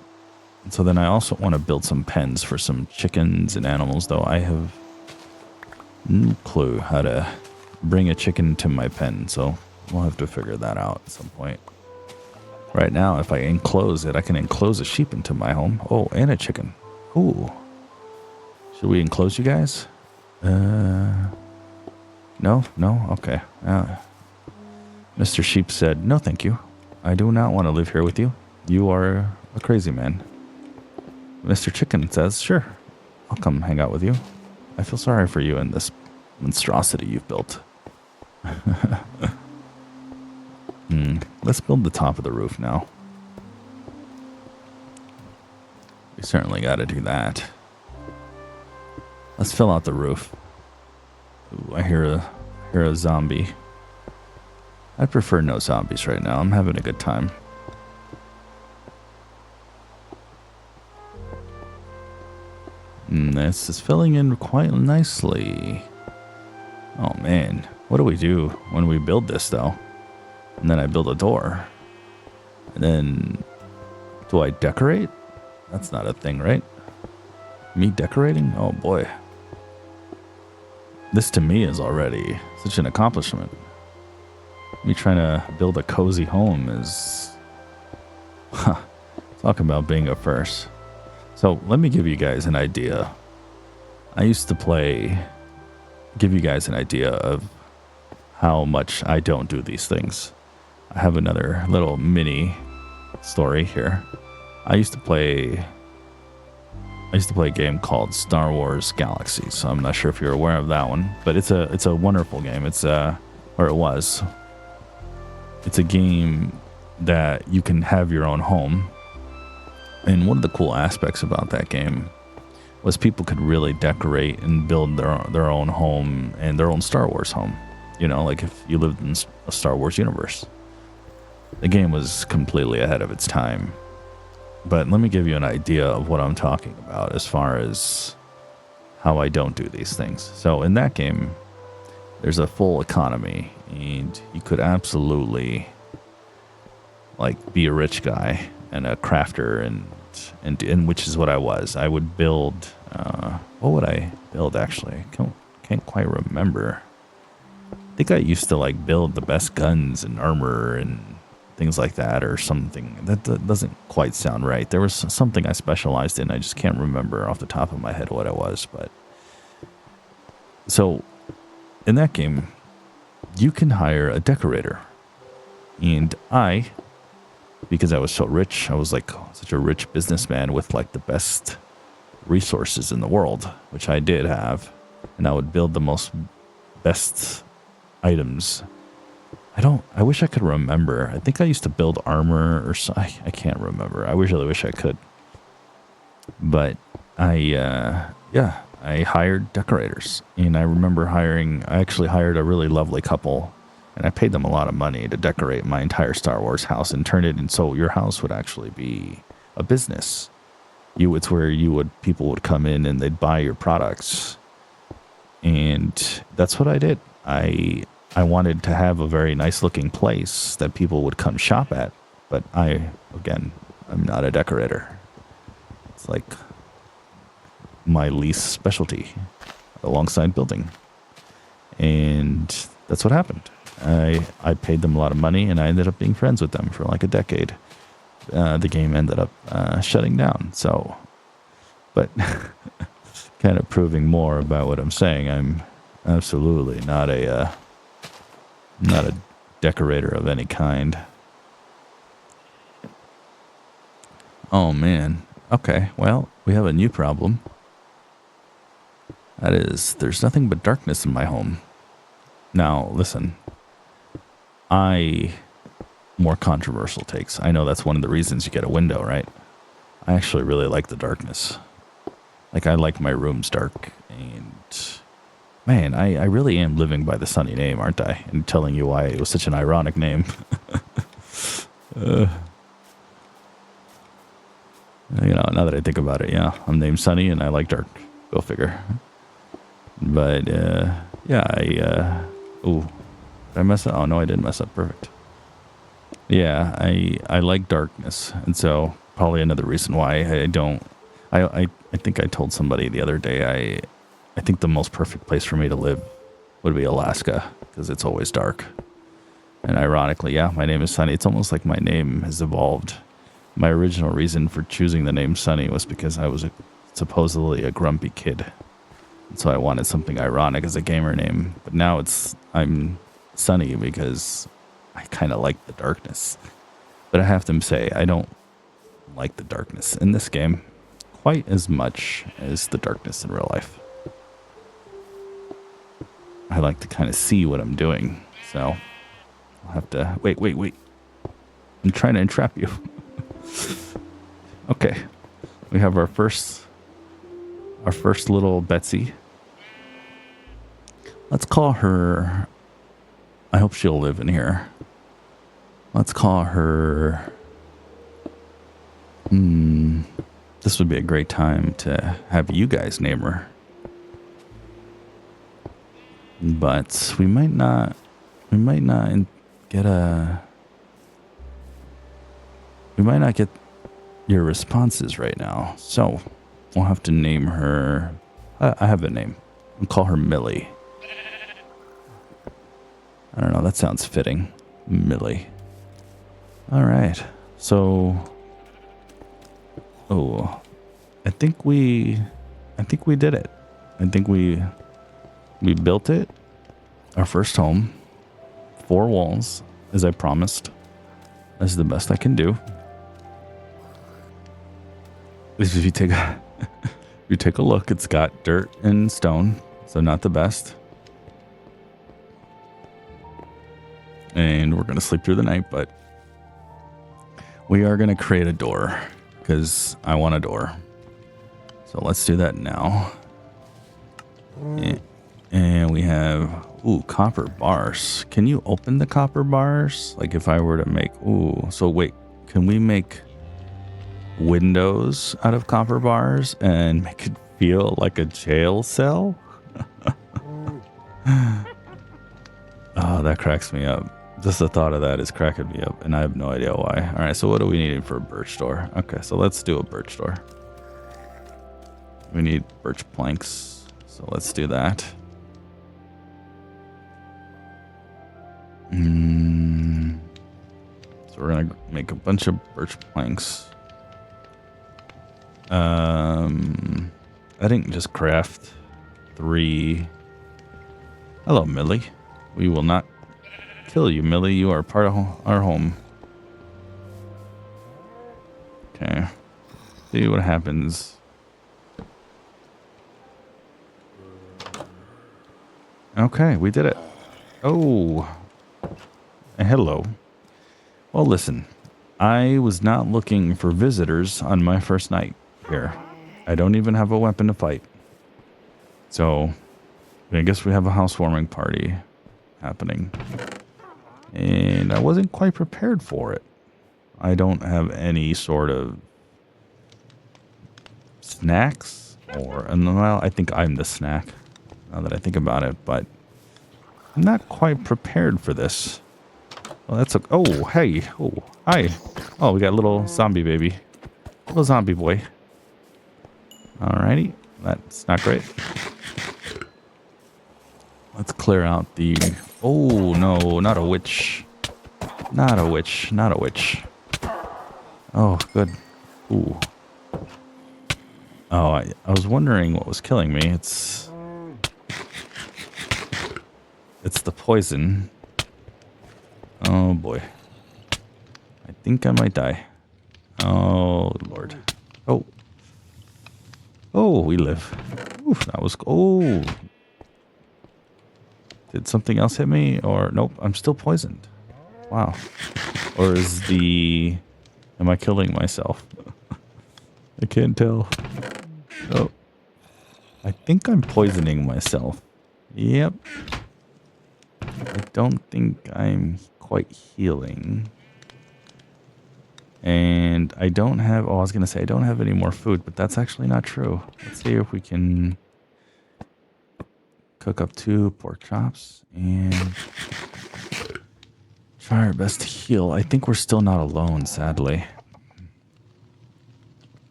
And so then I also want to build some pens for some chickens and animals, though I have no clue how to bring a chicken to my pen, so we'll have to figure that out at some point. Right now, if I enclose it, I can enclose a sheep into my home. Oh, and a chicken. Ooh. Should we enclose you guys? No? No? Okay. Mr. Sheep said, no thank you. I do not want to live here with you. You are a crazy man. Mr. Chicken says, sure, I'll come hang out with you. I feel sorry for you and this monstrosity you've built. Let's build the top of the roof now. We certainly got to do that. Let's fill out the roof. Ooh, I hear a zombie. I prefer no zombies right now. I'm having a good time. This is filling in quite nicely. Oh man, what do we do when we build this though? And then I build a door. And then, do I decorate? That's not a thing, right? Me decorating? Oh boy. This to me is already such an accomplishment. Me trying to build a cozy home is... talk about being a first. So let me give you guys an idea. I used to give you guys an idea of how much I don't do these things. I have another little mini story here. I used to play a game called Star Wars Galaxies. So I'm not sure if you're aware of that one, but it's a wonderful game. It's it was. It's a game that you can have your own home. And one of the cool aspects about that game was people could really decorate and build their own home and their own Star Wars home. You know, like if you lived in a Star Wars universe. The game was completely ahead of its time. But let me give you an idea of what I'm talking about as far as how I don't do these things. So in that game, there's a full economy, and you could absolutely like be a rich guy and a crafter, and which is what I was. I would build. What would I build actually? Can't quite remember. I think I used to like build the best guns and armor and things like that, or something. That doesn't quite sound right. There was something I specialized in. I just can't remember off the top of my head what it was. But so in that game, you can hire a decorator, and because I was so rich, I was like such a rich businessman with like the best resources in the world, which I did have, and I would build the best items. I wish I could remember. I think I used to build armor or so. I can't remember. I really wish I could. But I hired decorators, and I remember I actually hired a really lovely couple, and I paid them a lot of money to decorate my entire Star Wars house and turn it in so your house would actually be a business. It's where people would come in and they'd buy your products. And that's what I did. I wanted to have a very nice looking place that people would come shop at, but I'm not a decorator. It's like my least specialty alongside building. And that's what happened. I paid them a lot of money, and I ended up being friends with them for like a decade. The game ended up shutting down. So, but kind of proving more about what I'm saying. I'm absolutely not a decorator of any kind. Oh man. Okay, well, we have a new problem. That is, there's nothing but darkness in my home. Now, listen. More controversial takes. I know that's one of the reasons you get a window, right? I actually really like the darkness. Like, I like my rooms dark, and man, I really am living by the Sonny name, aren't I? And telling you why it was such an ironic name. Now that I think about it, yeah, I'm named Sonny and I like dark. Go figure. But, did I mess up? Oh, no, I didn't mess up. Perfect. Yeah, I like darkness. And so probably another reason why I think I told somebody the other day, I think the most perfect place for me to live would be Alaska, because it's always dark. And ironically, yeah, my name is Sonny. It's almost like my name has evolved. My original reason for choosing the name Sonny was because I was supposedly a grumpy kid. And so I wanted something ironic as a gamer name. But now I'm Sonny because I kind of like the darkness. But I have to say, I don't like the darkness in this game quite as much as the darkness in real life. I like to kind of see what I'm doing. So I'll have to... Wait. I'm trying to entrap you. Okay. We have our first little Betsy. Let's call her... I hope she'll live in here. Let's call her... This would be a great time to have you guys name her. But we might not get your responses right now. So we'll have to name her. I have a name. We'll call her Millie. I don't know. That sounds fitting. Millie. All right. So, I think we did it. I think we built it. Our first home. 4 walls, as I promised. That's the best I can do. If you take a look, it's got dirt and stone, so not the best. And we're gonna sleep through the night, but we are gonna create a door because I want a door. So let's do that now. And we have copper bars. Can you open the copper bars? Like if I were to make so wait, can we make windows out of copper bars and make it feel like a jail cell? Oh, that cracks me up. Just the thought of that is cracking me up, and I have no idea why. All right, so what do we need for a birch door? Okay, so let's do a birch door. We need birch planks, so let's do that. So we're gonna make a bunch of birch planks. I didn't just craft 3. Hello, Millie. We will not kill you, Millie. You are part of our home. Okay. See what happens. Okay, we did it. Oh. Hello. Well, listen. I was not looking for visitors on my first night here. I don't even have a weapon to fight. So, I guess we have a housewarming party happening. And I wasn't quite prepared for it. I don't have any sort of snacks well, I think I'm the snack now that I think about it, but I'm not quite prepared for this. Well, that's hey. Oh, hi. Oh, we got a little zombie baby. Little zombie boy. Alrighty. That's not great. Let's clear out the... Oh, no, not a witch. Not a witch. Not a witch. Oh, good. Ooh. Oh, I was wondering what was killing me. It's the poison. Oh, boy. I think I might die. Oh, Lord. Oh. Oh, we live. Oof, that was... Oh. Did something else hit me? Or... Nope, I'm still poisoned. Wow. Or is the... Am I killing myself? I can't tell. Oh. I think I'm poisoning myself. Yep. I don't think I'm quite healing. And I don't have... Oh, I was going to say I don't have any more food, but that's actually not true. Let's see if we can cook up 2 pork chops and try our best to heal. I think we're still not alone, sadly.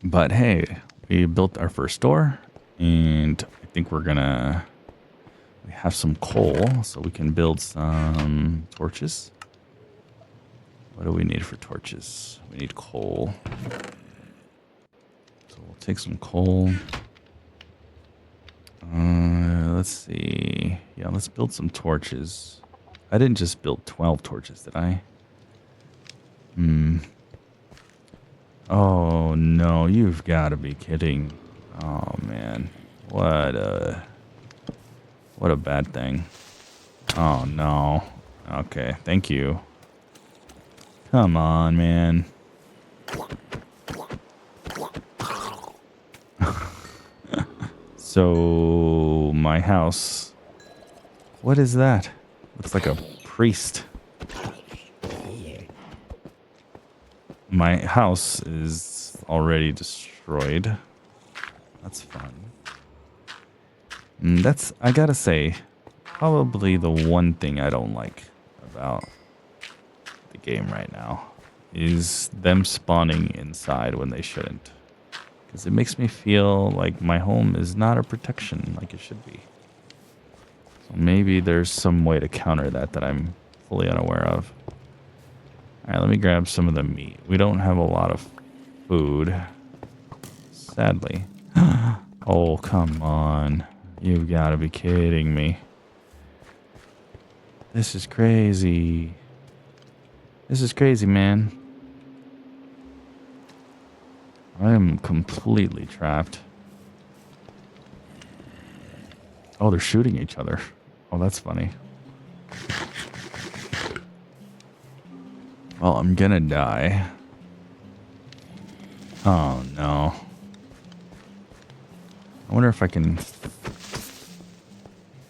But hey, we built our first door, and I think we're gonna... We have some coal, so we can build some torches. What do we need for torches? We need coal. So we'll take some coal. Let's see. Yeah, let's build some torches. I didn't just build 12 torches, did I? Oh, no. You've got to be kidding. Oh, man. What a bad thing. Oh, no. Okay, thank you. Come on, man. So, my house. What is that? Looks like a priest. My house is already destroyed. That's fun. That's, I gotta say, probably the one thing I don't like about the game right now is them spawning inside when they shouldn't. Because it makes me feel like my home is not a protection like it should be. So maybe there's some way to counter that I'm fully unaware of. Alright, let me grab some of the meat. We don't have a lot of food. Sadly. Oh, come on. You've got to be kidding me. This is crazy. This is crazy, man. I am completely trapped. Oh, they're shooting each other. Oh, that's funny. Well, I'm gonna die. Oh, no. I wonder if I can...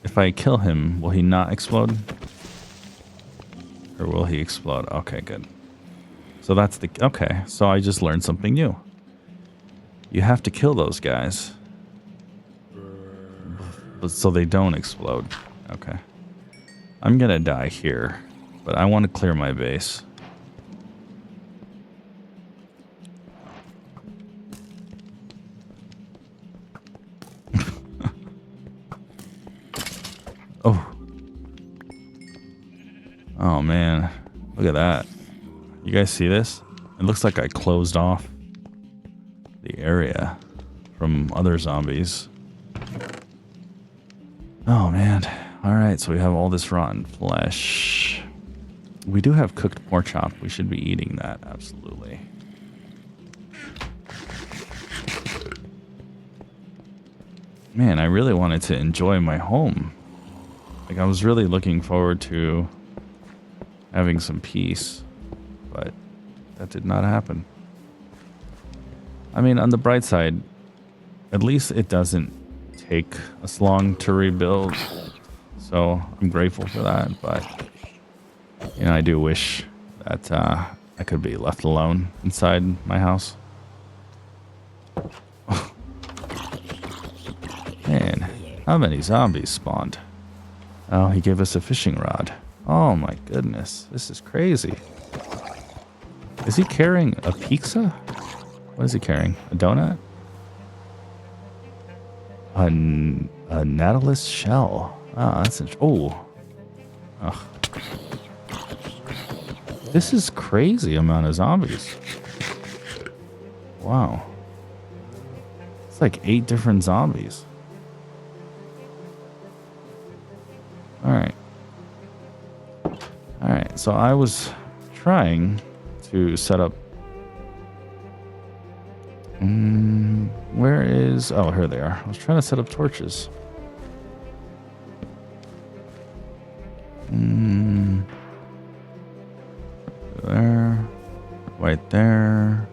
If I kill him, will he not explode? Or will he explode? Okay, good. So that's the... Okay, so I just learned something new. You have to kill those guys. So they don't explode. Okay. I'm gonna die here. But I want to clear my base. Oh. Oh, man. Look at that. You guys see this? It looks like I closed off the area from other zombies. Oh, man. Alright, so we have all this rotten flesh. We do have cooked pork chop. We should be eating that, absolutely. Man, I really wanted to enjoy my home. Like, I was really looking forward to having some peace, but that did not happen. I mean, on the bright side, at least it doesn't take us long to rebuild, so I'm grateful for that, but, you know, I do wish that I could be left alone inside my house. Man, how many zombies spawned? Oh, he gave us a fishing rod. Oh my goodness, this is crazy. Is he carrying a pizza? What is he carrying? A donut? A Nautilus shell. Ah, that's interesting. Oh. This is crazy amount of zombies. Wow. It's like 8 different zombies. Alright. Alright, so I was trying to set up... where is... Oh, here they are. I was trying to set up torches. There. Right there.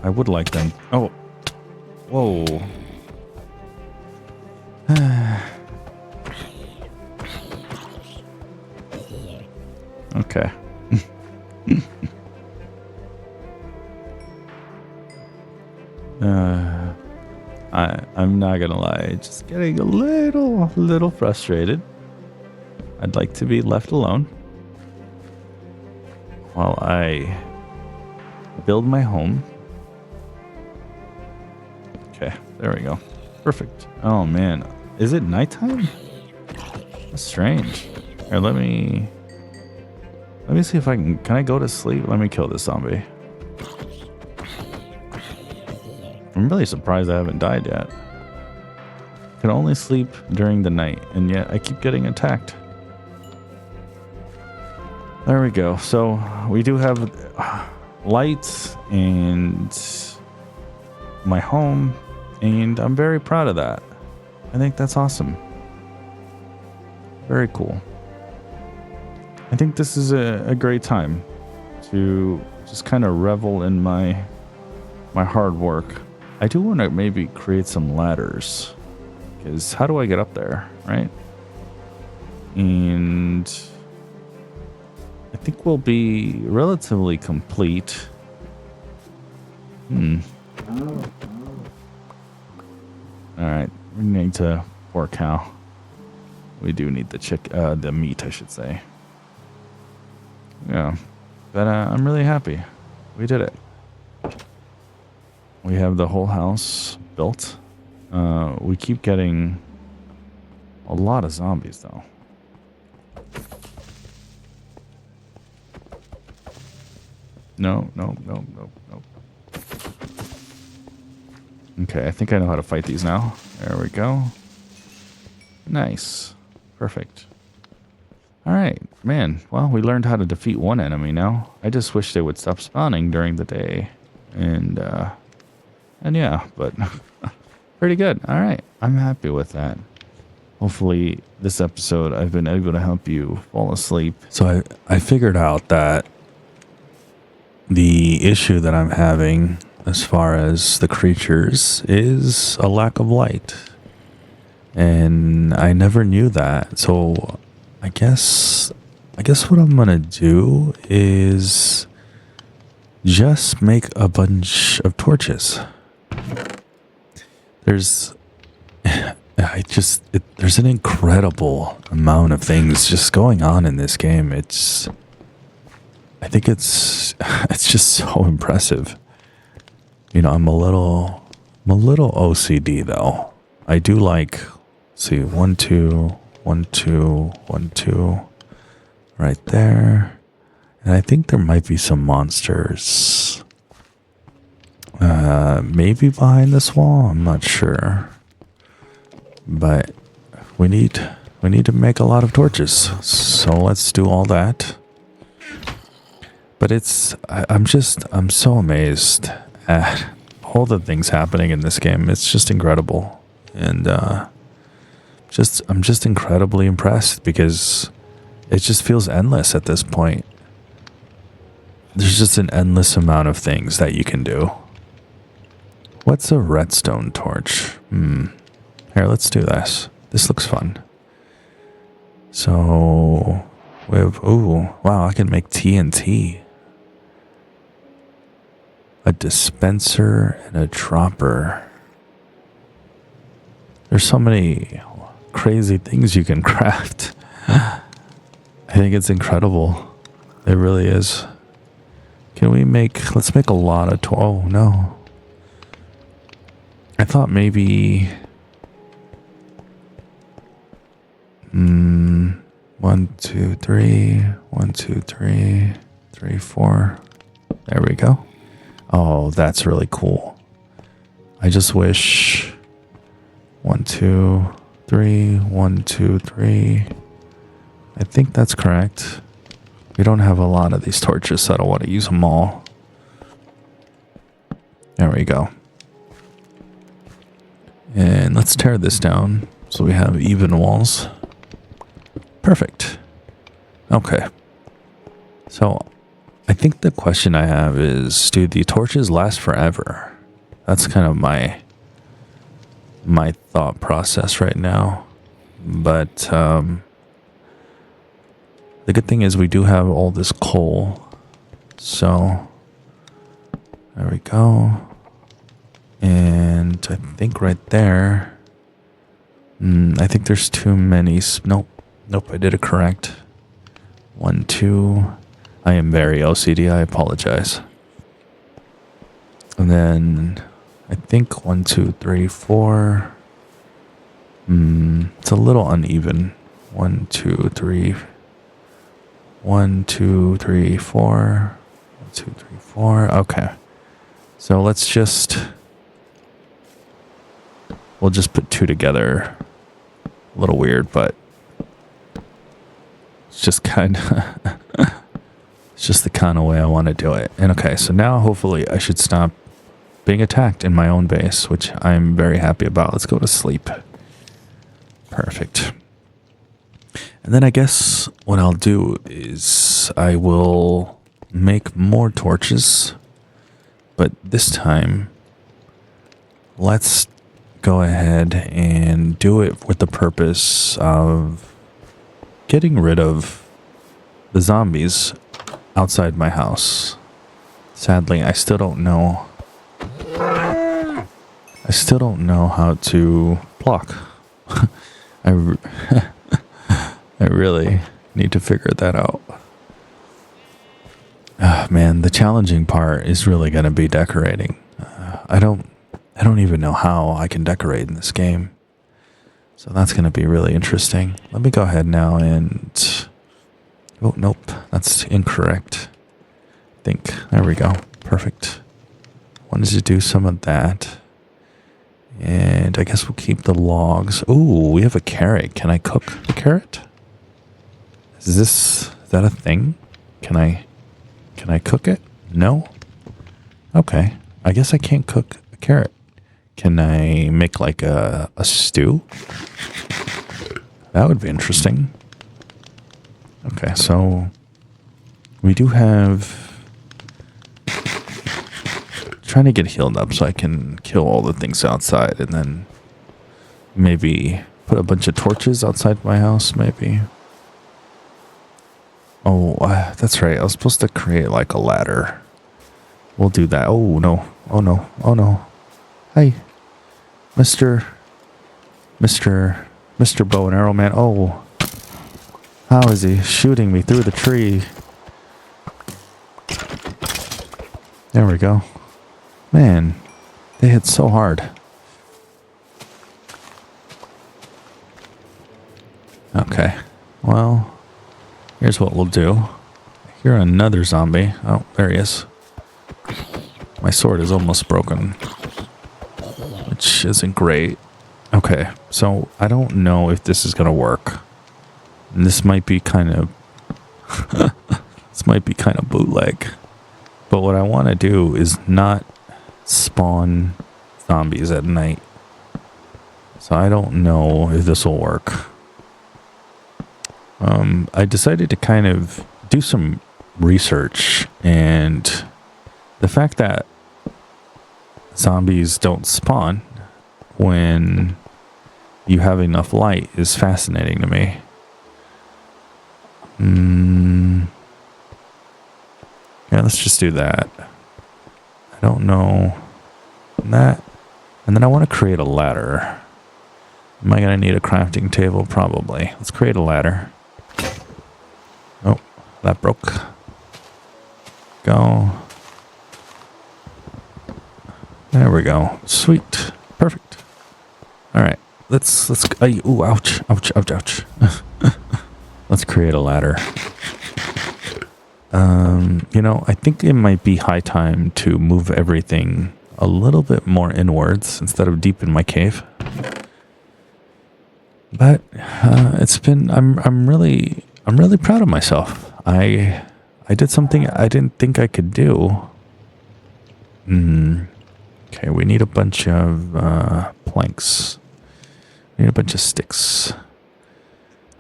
I would like them... Oh. Whoa. Okay. I'm not gonna lie, just getting a little frustrated. I'd like to be left alone while I build my home. Okay, there we go. Perfect. Oh man, is it nighttime? That's strange. Here, let me Let me see if I can I go to sleep? Let me kill this zombie. I'm really surprised I haven't died yet. I can only sleep during the night, and yet I keep getting attacked. There we go. So we do have lights and my home, and I'm very proud of that. I think that's awesome. Very cool. I think this is a great time to just kind of revel in my hard work. I do want to maybe create some ladders, because how do I get up there, right? And I think we'll be relatively complete. Alright, we need to poor cow. We do need the meat, I should say. Yeah, but I'm really happy. We did it. We have the whole house built. We keep getting a lot of zombies, though. No. Okay, I think I know how to fight these now. There we go. Nice. Perfect. Alright, man. Well, we learned how to defeat one enemy now. I just wish they would stop spawning during the day. And yeah, but pretty good. Alright, I'm happy with that. Hopefully, this episode, I've been able to help you fall asleep. So I figured out that the issue that I'm having as far as the creatures is a lack of light. And I never knew that. So I guess what I'm gonna do is just make a bunch of torches. There's an incredible amount of things just going on in this game. I think it's just so impressive. You know, I'm a little OCD though. I do like, see, 1, 2, 1, 2, 1, 2, right there. And I think there might be some monsters. Maybe behind this wall. I'm not sure. But we need to make a lot of torches. So let's do all that. But I'm so amazed at all the things happening in this game. It's just incredible. And I'm just incredibly impressed because it just feels endless at this point. There's just an endless amount of things that you can do. What's a redstone torch? Here, let's do this. This looks fun. So we have, ooh, wow, I can make TNT. A dispenser and a dropper. There's so many crazy things you can craft. I think it's incredible. It really is. Let's make a lot of oh no. I thought maybe 1, 2, 3, 1, 2, 3, 3, 4. There we go. Oh, that's really cool. I just wish 1, 2, 3, 1, 2, 3. I think that's correct. We don't have a lot of these torches, so I don't want to use them all. There we go. And let's tear this down so we have even walls. Perfect. Okay. So I think the question I have is, do the torches last forever? That's kind of my thought process right now. But the good thing is we do have all this coal. So there we go. And I think right there, I think there's too many. Nope, I did it correct. 1, 2. I am very OCD. I apologize. And then I think 1, 2, 3, 4. It's a little uneven. 1, 2, 3. 1, 2, 3, 4. 1, 2, 3, 4. Okay. So let's just... We'll just put 2 together. A little weird, but... It's just kind of... It's just the kind of way I want to do it. And okay, so now hopefully I should stop being attacked in my own base, which I'm very happy about. Let's go to sleep. Perfect. And then I guess what I'll do is I will make more torches. But this time, let's go ahead and do it with the purpose of getting rid of the zombies outside my house. Sadly, I still don't know how to block. I really need to figure that out. Man, the challenging part is really going to be decorating. I don't even know how I can decorate in this game. So that's going to be really interesting. Let me go ahead now and... Oh, nope. That's incorrect. There we go. Perfect. Wanted to do some of that. And I guess we'll keep the logs. Ooh, we have a carrot. Can I cook the carrot? Is that a thing? Can I cook it? No? Okay. I guess I can't cook a carrot. Can I make like a stew? That would be interesting. Okay, so we do have... Trying to get healed up so I can kill all the things outside and then maybe put a bunch of torches outside my house, maybe. Oh, that's right. I was supposed to create like a ladder. We'll do that. Oh, no. Oh, no. Oh, no. Hey, Mr. Bow and Arrow Man. Oh, how is he shooting me through the tree? There we go. Man, they hit so hard. Okay, well, here's what we'll do. I hear another zombie. Oh, there he is. My sword is almost broken, which isn't great. Okay, so I don't know if this is going to work. And this might be kind of... this might be kind of bootleg. But what I want to do is not spawn zombies at night. So I don't know if this will work. I decided to kind of do some research, and the fact that zombies don't spawn when you have enough light is fascinating to me. Yeah, let's just do that. I don't know that. And then I want to create a ladder. Am I going to need a crafting table? Probably. Let's create a ladder. Oh, that broke. Go. There we go. Sweet. Perfect. All right. Let's ooh, ouch. Let's create a ladder. You know, I think it might be high time to move everything a little bit more inwards instead of deep in my cave. But it's been I'm really proud of myself. I did something I didn't think I could do. Okay, we need a bunch of planks. We need a bunch of sticks.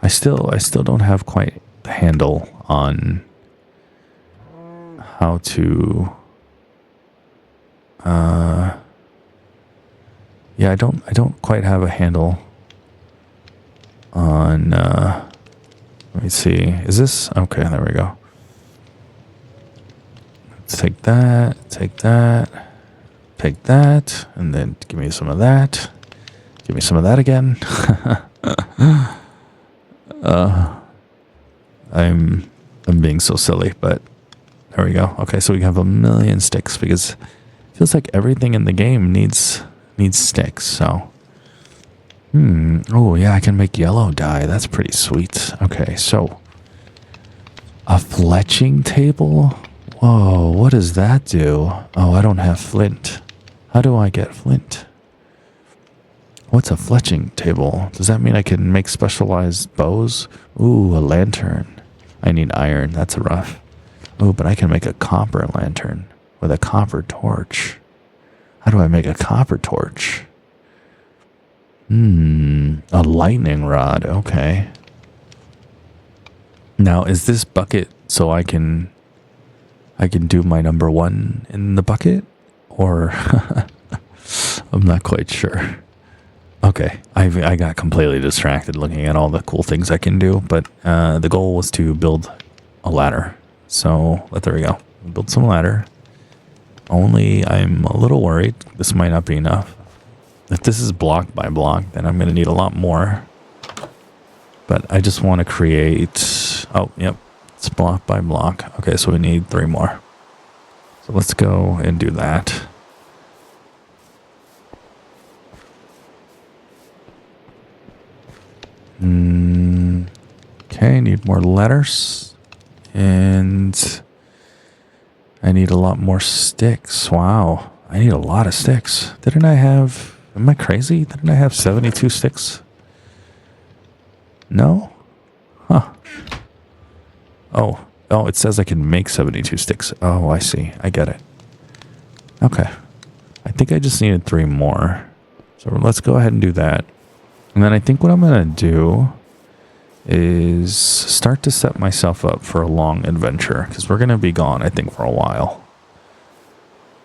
I still don't have quite the handle on how to yeah, I don't quite have a handle on let me see. Is this okay? There we go. Let's take that, take that, and then give me some of that. Give me some of that again. I'm being so silly, but there we go. Okay, so we have 1,000,000 sticks because it feels like everything in the game needs sticks. So, oh yeah, I can make yellow dye. That's pretty sweet. Okay, so A fletching table? Whoa, what does that do? Oh, I don't have flint. How do I get flint? What's a fletching table? Does that mean I can make specialized bows? Ooh, a lantern. I need iron. That's rough. Ooh, but I can make a copper lantern with a copper torch. How do I make a copper torch? A lightning rod. Okay. Now, is this bucket so I can do my number 1 in the bucket? Or I'm not quite sure. Okay, I got completely distracted looking at all the cool things I can do, but the goal was to build a ladder. So there we go. Build some ladder. Only I'm a little worried this might not be enough. If this is block by block, then I'm going to need a lot more. But I just want to create... Oh, yep. It's block by block. Okay, so we need 3 more. So let's go and do that. Okay, need more letters. And I need a lot more sticks. Wow. I need a lot of sticks. Didn't I have... Am I crazy? Didn't I have 72 sticks? No? Huh. Oh, it says I can make 72 sticks. Oh, I see. I get it. Okay. I think I just needed 3 more. So let's go ahead and do that. And then I think what I'm going to do is start to set myself up for a long adventure. Because we're going to be gone, I think, for a while.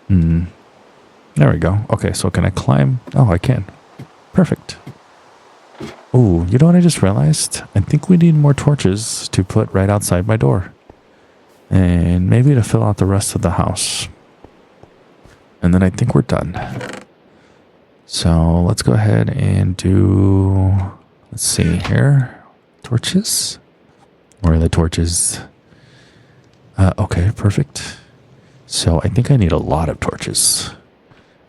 There we go. Okay, so can I climb? Oh, I can. Perfect. Oh, you know what I just realized? I think we need more torches to put right outside my door. And maybe to fill out the rest of the house. And then I think we're done. So let's go ahead and do... Let's see here. Torches? Where are the torches? Okay, perfect. So I think I need a lot of torches.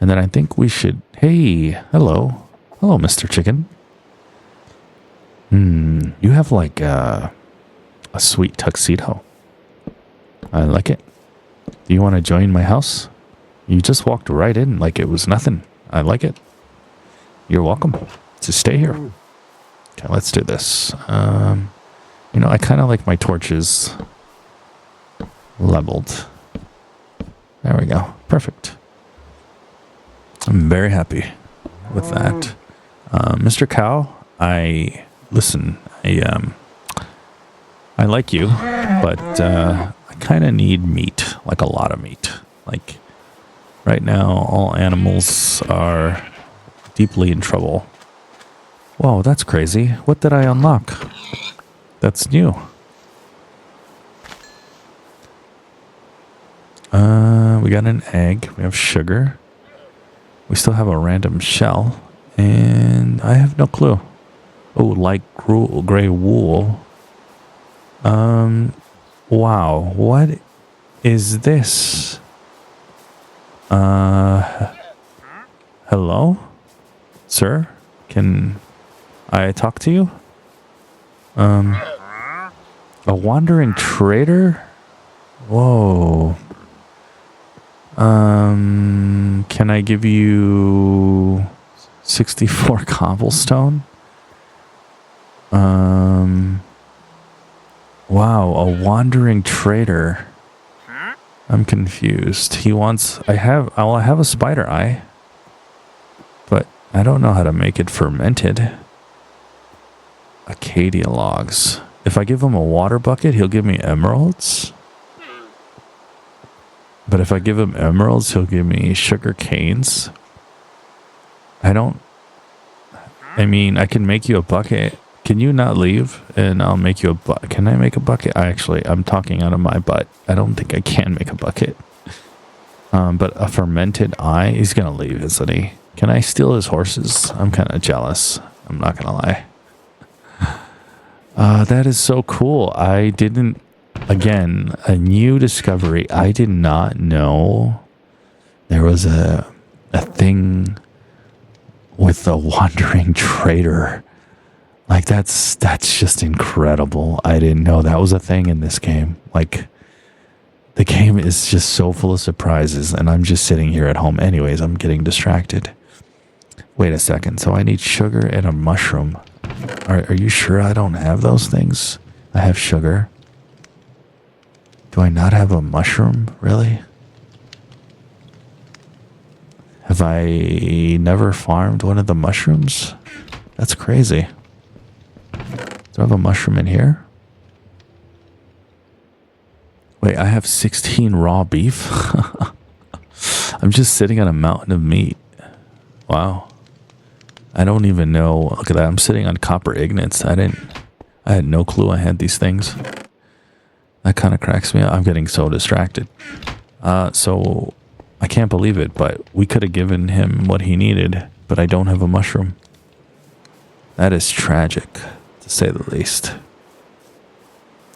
And then I think we should... Hey, hello. Hello, Mr. Chicken. You have like a sweet tuxedo. I like it. Do you want to join my house? You just walked right in like it was nothing. I like it. You're welcome to stay here. Okay, let's do this. You know, I kind of like my torches leveled. There we go. Perfect. I'm very happy with that. Mr. Cow, listen, I like you, but I kind of need meat, like a lot of meat. Like, right now, all animals are deeply in trouble. Whoa, that's crazy. What did I unlock? That's new. We got an egg. We have sugar. We still have a random shell. And I have no clue. Oh, like gray wool. Wow. What is this? Hello? Sir? Can I talk to you? A wandering trader? Whoa. Can I give you 64 cobblestone? Wow, a wandering trader. I'm confused. He wants... I have a spider eye. But I don't know how to make it fermented. Acacia logs. If I give him a water bucket, he'll give me emeralds. But if I give him emeralds, he'll give me sugar canes. I mean, I can make you a bucket. Can you not leave? And I'll make you a bucket. Can I make a bucket? I'm talking out of my butt. I don't think I can make a bucket. But a fermented eye, he's going to leave, isn't he? Can I steal his horses? I'm kind of jealous. I'm not going to lie. That is so cool. I didn't... Again, a new discovery. I did not know there was a thing with the wandering trader. Like that's just incredible. I didn't know that was a thing in this game. Like the game is just so full of surprises, and I'm just sitting here at home. Anyways, I'm getting distracted. Wait a second. So I need sugar and a mushroom. Are you sure I don't have those things? I have sugar. Do I not have a mushroom? Really? Have I never farmed one of the mushrooms? That's crazy. Do I have a mushroom in here? Wait, I have 16 raw beef? I'm just sitting on a mountain of meat. Wow. I don't even know. Look at that. I'm sitting on copper ingots. I had no clue I had these things. That kind of cracks me up. I'm getting so distracted. So I can't believe it, but we could have given him what he needed, but I don't have a mushroom. That is tragic, to say the least.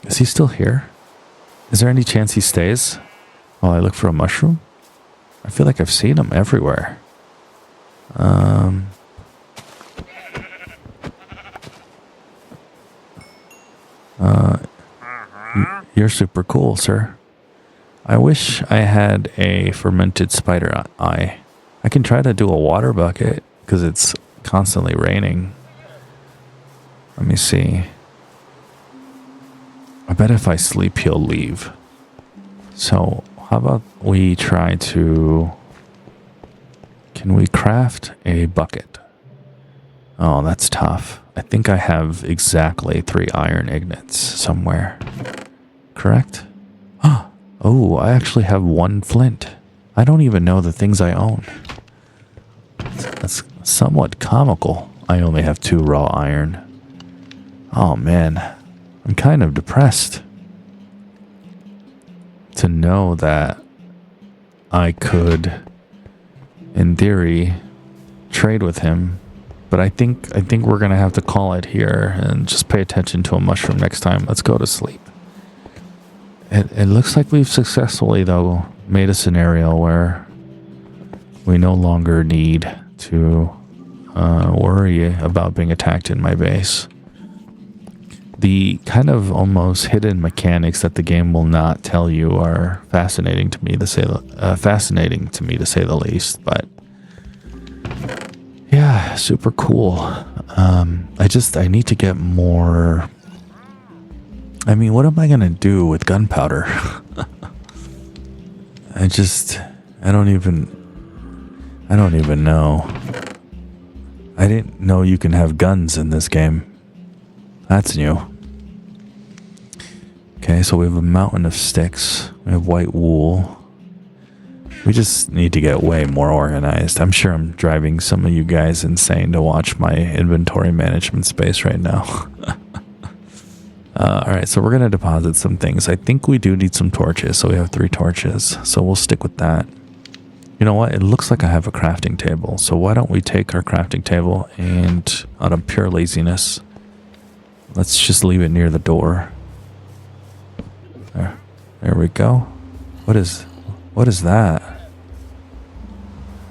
Is he still here? Is there any chance he stays while I look for a mushroom? I feel like I've seen him everywhere. You're super cool, sir. I wish I had a fermented spider eye. I can try to do a water bucket because it's constantly raining. Let me see. I bet if I sleep, he'll leave. So how about we try to... Can we craft a bucket? Oh, that's tough. I think I have exactly 3 iron ingots somewhere. Correct? Oh, I actually have 1 flint. I don't even know the things I own. That's somewhat comical. I only have 2 raw iron. Oh man, I'm kind of depressed. To know that I could, in theory, trade with him. But I think we're gonna have to call it here and just pay attention to a mushroom next time. Let's go to sleep. It looks like we've successfully, though, made a scenario where we no longer need to worry about being attacked in my base. The kind of almost hidden mechanics that the game will not tell you are fascinating to me to say the least. But yeah, super cool. I need to get more. I mean, what am I gonna do with gunpowder? I don't even know. I didn't know you can have guns in this game. That's new. Okay, so we have a mountain of sticks. We have white wool. We just need to get way more organized. I'm sure I'm driving some of you guys insane to watch my inventory management space right now. Alright, so we're going to deposit some things. I think we do need some torches, so we have 3 torches. So we'll stick with that. You know what? It looks like I have a crafting table. So why don't we take our crafting table and, out of pure laziness, let's just leave it near the door. There we go. What is that?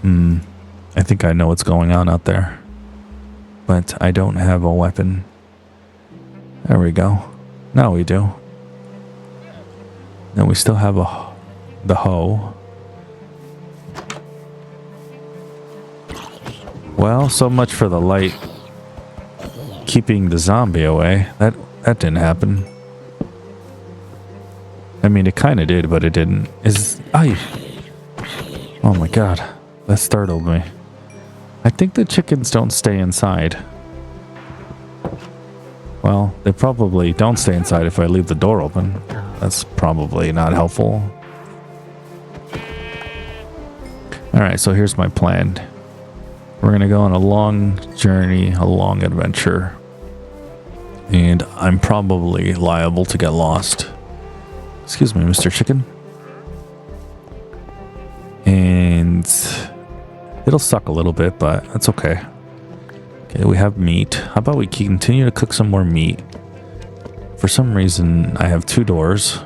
I think I know what's going on out there. But I don't have a weapon. There we go. Now we do. Then we still have the hoe. Well, so much for the light keeping the zombie away. That didn't happen. I mean, it kind of did, but it didn't. Oh my god. That startled me. I think the chickens don't stay inside. Well, they probably don't stay inside if I leave the door open. That's probably not helpful. Alright, so here's my plan. We're going to go on a long journey, a long adventure. And I'm probably liable to get lost. Excuse me, Mr. Chicken. And it'll suck a little bit, but that's okay. Okay, we have meat. How about we continue to cook some more meat? For some reason, I have 2 doors.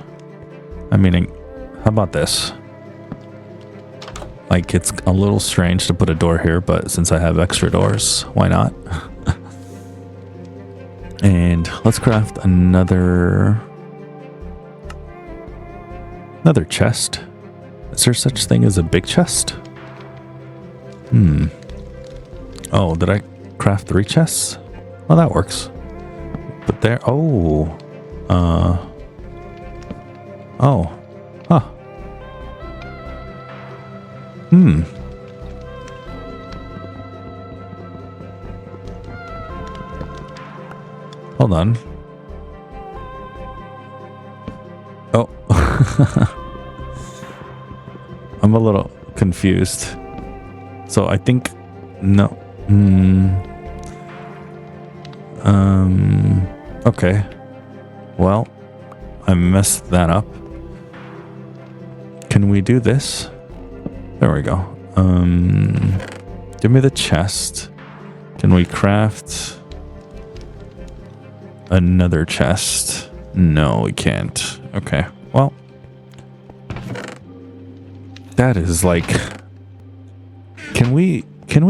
I mean, how about this? Like, it's a little strange to put a door here, but since I have extra doors, why not? And let's craft another chest. Is there such thing as a big chest? Oh, did I craft 3 chests? Well, that works. But there, oh, huh. Hold on. Oh. I'm a little confused. So I think, no. Okay. Well, I messed that up. Can we do this? There we go. Give me the chest. Can we craft another chest? No, we can't. Okay. Well, that is like, can we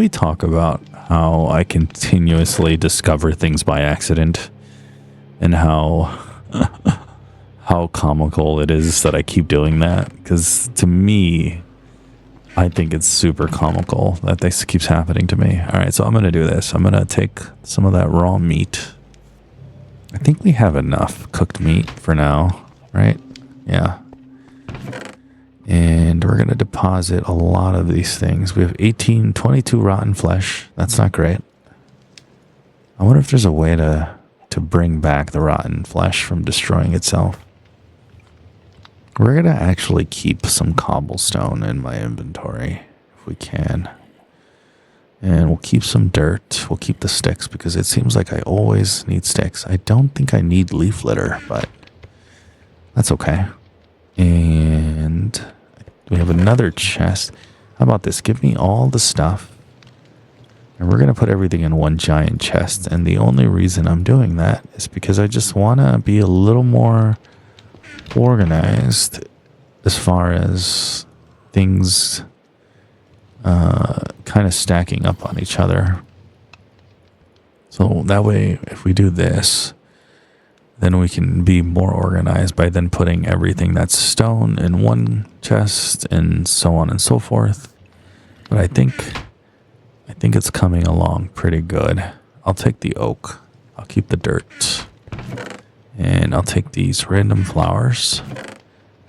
talk about how I continuously discover things by accident and how comical it is that I keep doing that? Because to me, I think it's super comical that this keeps happening to me. All right, so I'm going to do this. I'm going to take some of that raw meat. I think we have enough cooked meat for now, right? Yeah. And we're going to deposit a lot of these things. We have 22 rotten flesh. That's not great. I wonder if there's a way to bring back the rotten flesh from destroying itself. We're going to actually keep some cobblestone in my inventory if we can. And we'll keep some dirt. We'll keep the sticks because it seems like I always need sticks. I don't think I need leaf litter, but that's okay. And we have another chest. How about this? Give me all the stuff. And we're going to put everything in one giant chest. And the only reason I'm doing that is because I just want to be a little more organized as far as things kind of stacking up on each other. So that way, if we do this, then we can be more organized by then putting everything that's stone in one chest and so on and so forth. But I think it's coming along pretty good. I'll take the oak. I'll keep the dirt. And I'll take these random flowers.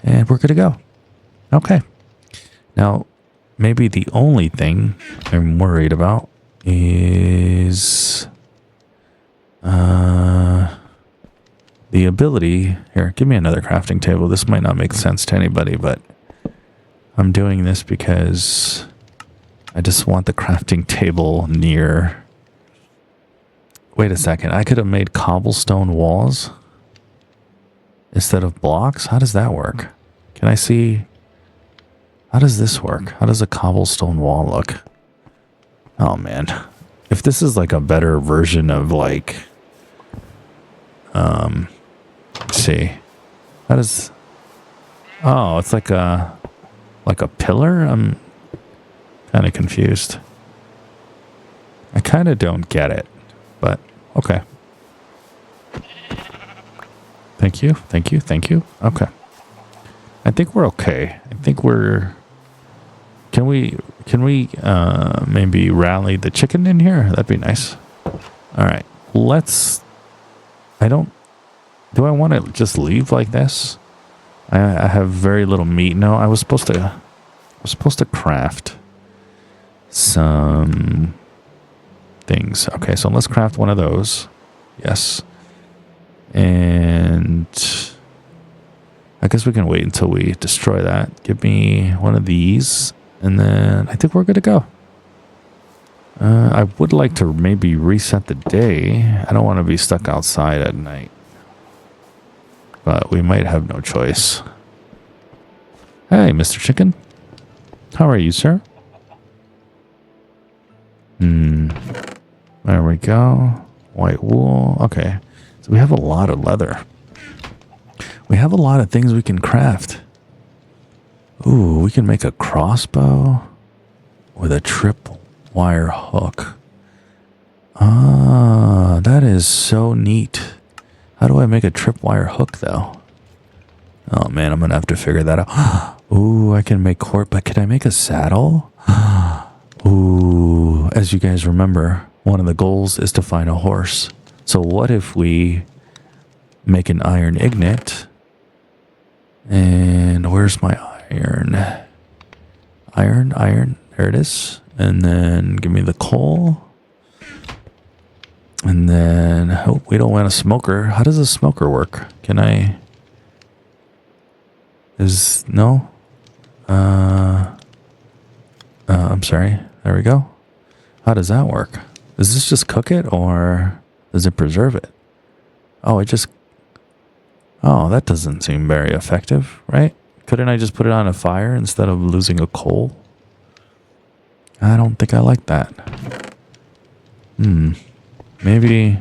And we're good to go. Okay. Now, maybe the only thing I'm worried about is the ability. Here, give me another crafting table. This might not make sense to anybody, but I'm doing this because I just want the crafting table near. Wait a second. I could have made cobblestone walls instead of blocks. How does that work? Can I see? How does this work? How does a cobblestone wall look? Oh man. If this is like a better version of like, let's see. How does, oh, it's like a pillar? I'm kind of confused. I kind of don't get it, but okay. Thank you. Thank you. Thank you. Okay. I think we're okay. I think we're, can we maybe rally the chicken in here? That'd be nice. All right. Do I want to just leave like this? I have very little meat. No, I was supposed to craft some things. Okay, so let's craft one of those. Yes. And I guess we can wait until we destroy that. Give me one of these, and then I think we're good to go. I would like to maybe reset the day. I don't want to be stuck outside at night. But we might have no choice. Hey, Mr. Chicken. How are you, sir? There we go. White wool. Okay. So we have a lot of leather. We have a lot of things we can craft. Ooh, we can make a crossbow with a trip wire hook. Ah, that is so neat. How do I make a tripwire hook, though? Oh, man, I'm going to have to figure that out. Ooh, I can make cord, but can I make a saddle? Ooh, as you guys remember, one of the goals is to find a horse. So what if we make an iron ingot? And where's my iron? Iron. There it is. And then give me the coal. And then, oh, we don't want a smoker. How does a smoker work? Can I... No? I'm sorry. There we go. How does that work? Does this just cook it or does it preserve it? Oh, Oh, that doesn't seem very effective, right? Couldn't I just put it on a fire instead of losing a coal? I don't think I like that. Maybe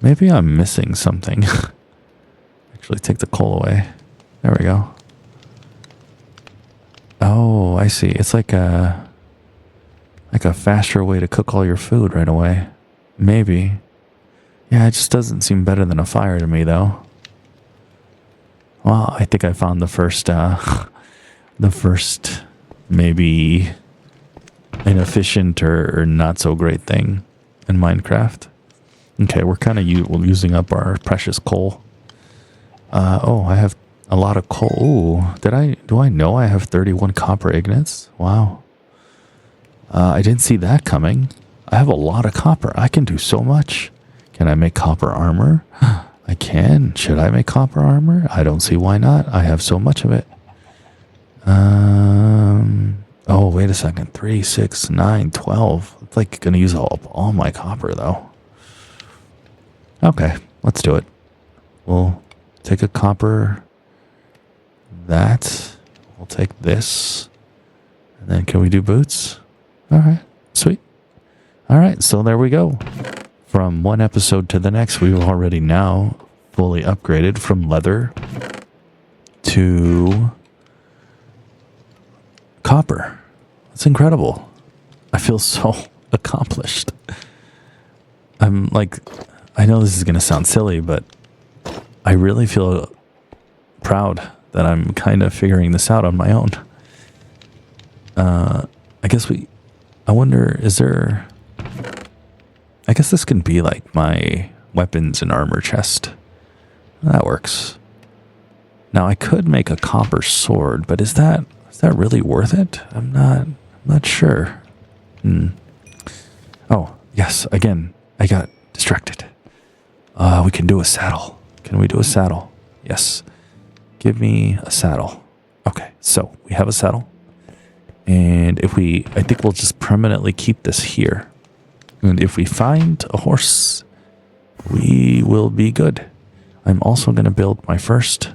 I'm missing something. Actually, take the coal away. There we go. Oh, I see. It's like a faster way to cook all your food right away. Maybe. Yeah, it just doesn't seem better than a fire to me, though. Well, I think I found the first maybe inefficient or not so great thing in Minecraft. Okay, we're kind of using up our precious coal. Oh, I have a lot of coal. Ooh, do I know I have 31 copper ingots? Wow. I didn't see that coming. I have a lot of copper. I can do so much. Can I make copper armor? I can. Should I make copper armor? I don't see why not. I have so much of it. Oh, wait a second. 3, 6, 9, 12. It's like going to use all my copper, though. Okay, let's do it. We'll take a copper. That. We'll take this. And then can we do boots? All right, sweet. All right, so there we go. From one episode to the next, we've already now fully upgraded from leather to copper. That's incredible. I feel so accomplished. I'm like, I know this is going to sound silly, but I really feel proud that I'm kind of figuring this out on my own. I wonder, I guess this can be like my weapons and armor chest. That works. Now I could make a copper sword, but is that really worth it? I'm not sure. Oh, yes, again, I got distracted. We can do a saddle. Can we do a saddle? Yes. Give me a saddle. Okay, so we have a saddle. And I think we'll just permanently keep this here. And if we find a horse, we will be good. I'm also going to build my first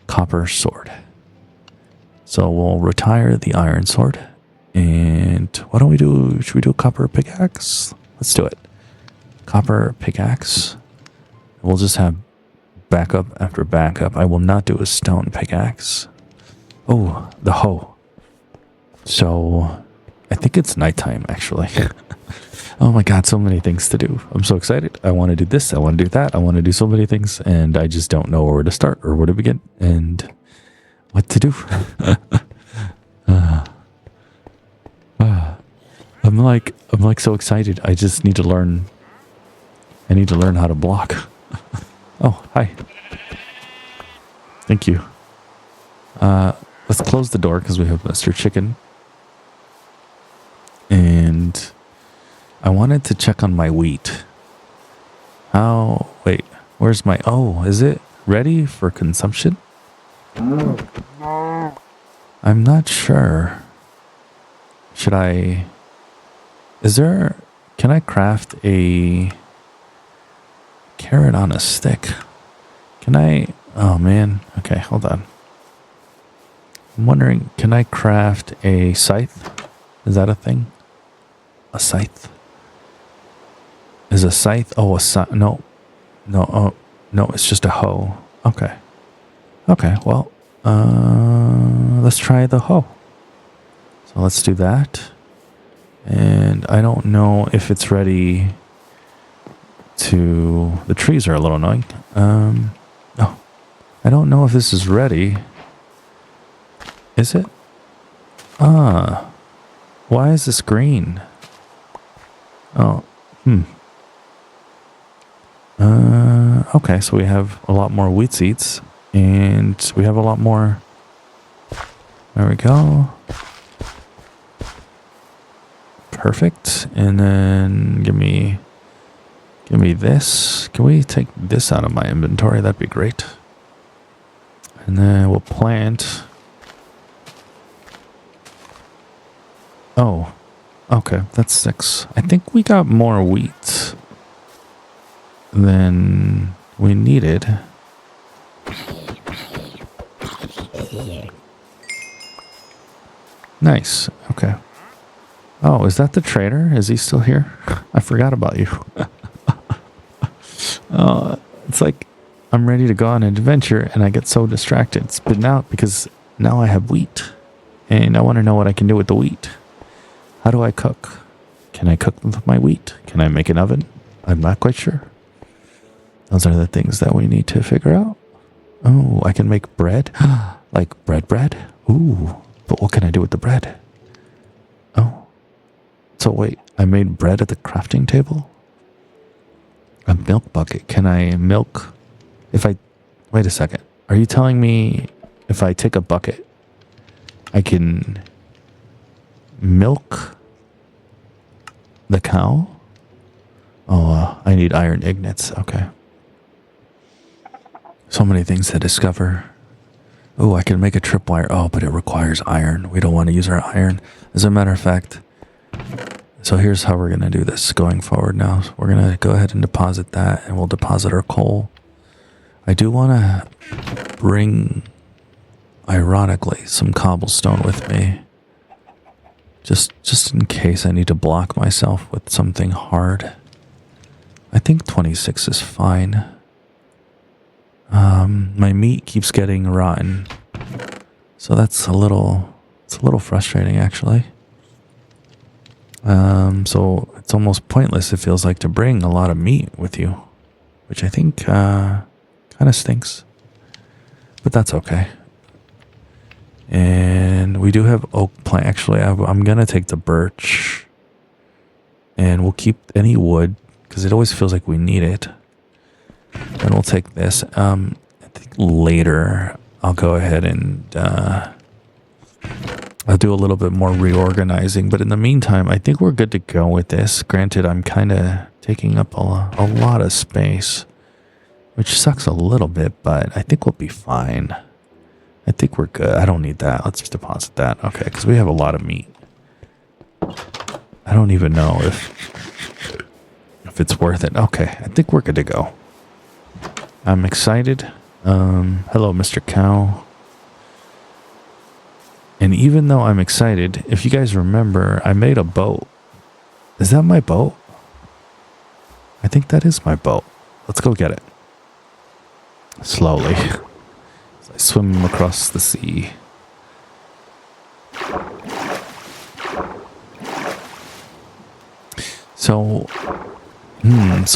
copper sword. So we'll retire the iron sword. And what do we do? Should we do a copper pickaxe? Let's do it. Copper pickaxe. We'll just have backup after backup. I will not do a stone pickaxe. Oh, the hoe. So I think it's nighttime, actually. Oh my god, so many things to do. I'm so excited. I want to do this. I want to do that. I want to do so many things. And I just don't know where to start or where to begin and what to do. I'm like so excited. I just need to learn. I need to learn how to block. Oh, hi. Thank you. Let's close the door because we have Mr. Chicken. And I wanted to check on my wheat. Wait, where's my, is it ready for consumption? I'm not sure. Can I craft a carrot on a stick? Oh man, okay, hold on. I'm wondering, can I craft a scythe? Is that a thing? A scythe? Is a scythe? Oh, no, it's just a hoe. Okay, well, let's try the hoe. So let's do that. And I don't know if it's ready. to... The trees are a little annoying. Oh, I don't know if this is ready. Is it? Ah. Why is this green? Oh, okay, so we have a lot more wheat seeds, and we have a lot more... There we go. Perfect. And then give me this. Can we take this out of my inventory? That'd be great. And then we'll plant. Oh, okay, that's 6. I think we got more wheat than we needed. Nice. Okay. Oh, is that the trader? Is he still here? I forgot about you. It's like I'm ready to go on an adventure and I get so distracted. Spitting out because now I have wheat. And I want to know what I can do with the wheat. How do I cook? Can I cook with my wheat? Can I make an oven? I'm not quite sure. Those are the things that we need to figure out. Oh, I can make bread. Like bread? Ooh, but what can I do with the bread? Oh. So wait, I made bread at the crafting table? A milk bucket. Can I milk? Wait a second. Are you telling me if I take a bucket, I can milk the cow? Oh, I need iron ingots. Okay. So many things to discover. Oh, I can make a tripwire. Oh, but it requires iron. We don't want to use our iron. As a matter of fact, so here's how we're going to do this going forward now. We're going to go ahead and deposit that, and we'll deposit our coal. I do want to bring, ironically, some cobblestone with me. Just in case I need to block myself with something hard. I think 26 is fine. My meat keeps getting rotten. So it's a little frustrating actually. So it's almost pointless, it feels like, to bring a lot of meat with you, which I think kind of stinks. But that's okay. And we do have oak plant. Actually, I'm going to take the birch. And we'll keep any wood, because it always feels like we need it. And we'll take this. I think later I'll go ahead and I'll do a little bit more reorganizing. But in the meantime, I think we're good to go with this. Granted, I'm kind of taking up a lot of space, which sucks a little bit, but I think we'll be fine. I think we're good. I don't need that. Let's just deposit that. Okay, because we have a lot of meat. I don't even know if it's worth it. Okay, I think we're good to go. I'm excited. Hello, Mr. Cow. And even though I'm excited, if you guys remember, I made a boat. Is that my boat? I think that is my boat. Let's go get it. Slowly. As I swim across the sea. So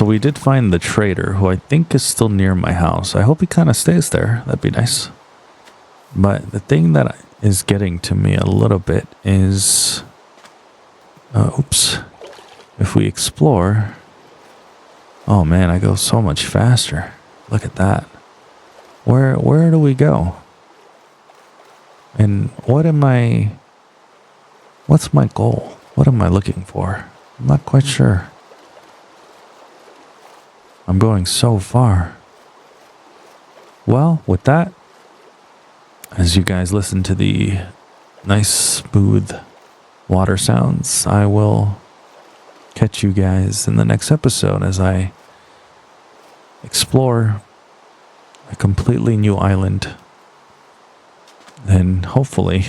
we did find the trader, who I think is still near my house. I hope he kind of stays there. That'd be nice. But the thing that is getting to me a little bit is... oops. If we explore... Oh man, I go so much faster. Look at that. Where do we go? And what's my goal? What am I looking for? I'm not quite sure. I'm going so far. Well, with that, as you guys listen to the nice, smooth water sounds, I will catch you guys in the next episode as I explore a completely new island and hopefully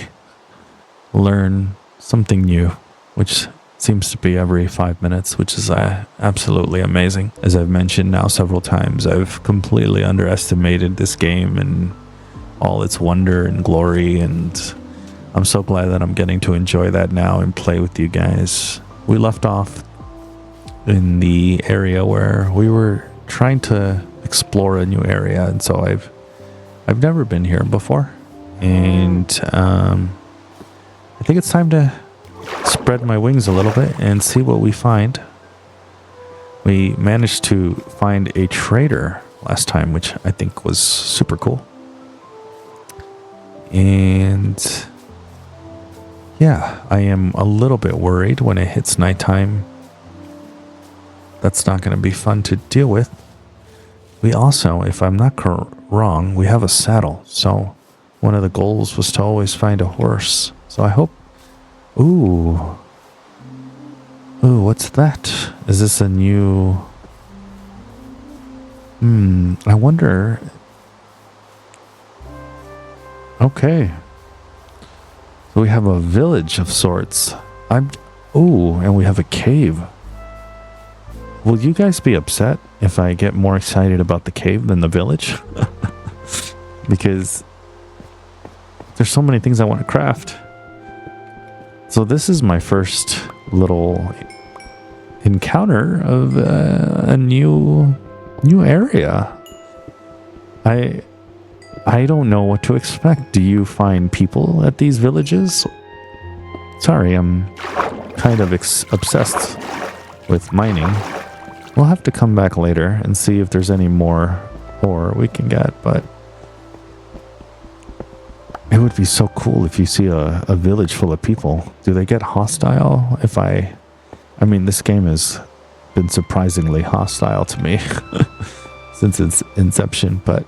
learn something new, which seems to be every 5 minutes, which is absolutely amazing. As I've mentioned now several times, I've completely underestimated this game and all its wonder and glory, and I'm so glad that I'm getting to enjoy that now and play with you guys. We left off in the area where we were trying to explore a new area, and so I've never been here before, and I think it's time to spread my wings a little bit and see what we find. We managed to find a trader last time, which I think was super cool. And yeah, I am a little bit worried when it hits nighttime. That's not going to be fun to deal with. We also, if I'm not wrong, we have a saddle. So one of the goals was to always find a horse. So I hope... Ooh, what's that? Is this a new... I wonder... Okay. So we have a village of sorts. Ooh, and we have a cave. Will you guys be upset if I get more excited about the cave than the village? Because there's so many things I want to craft. So this is my first little encounter of a new area. I don't know what to expect. Do you find people at these villages? Sorry, I'm kind of obsessed with mining. We'll have to come back later and see if there's any more ore we can get, but it would be so cool if you see a village full of people. Do they get hostile if I mean, this game has been surprisingly hostile to me since its inception, but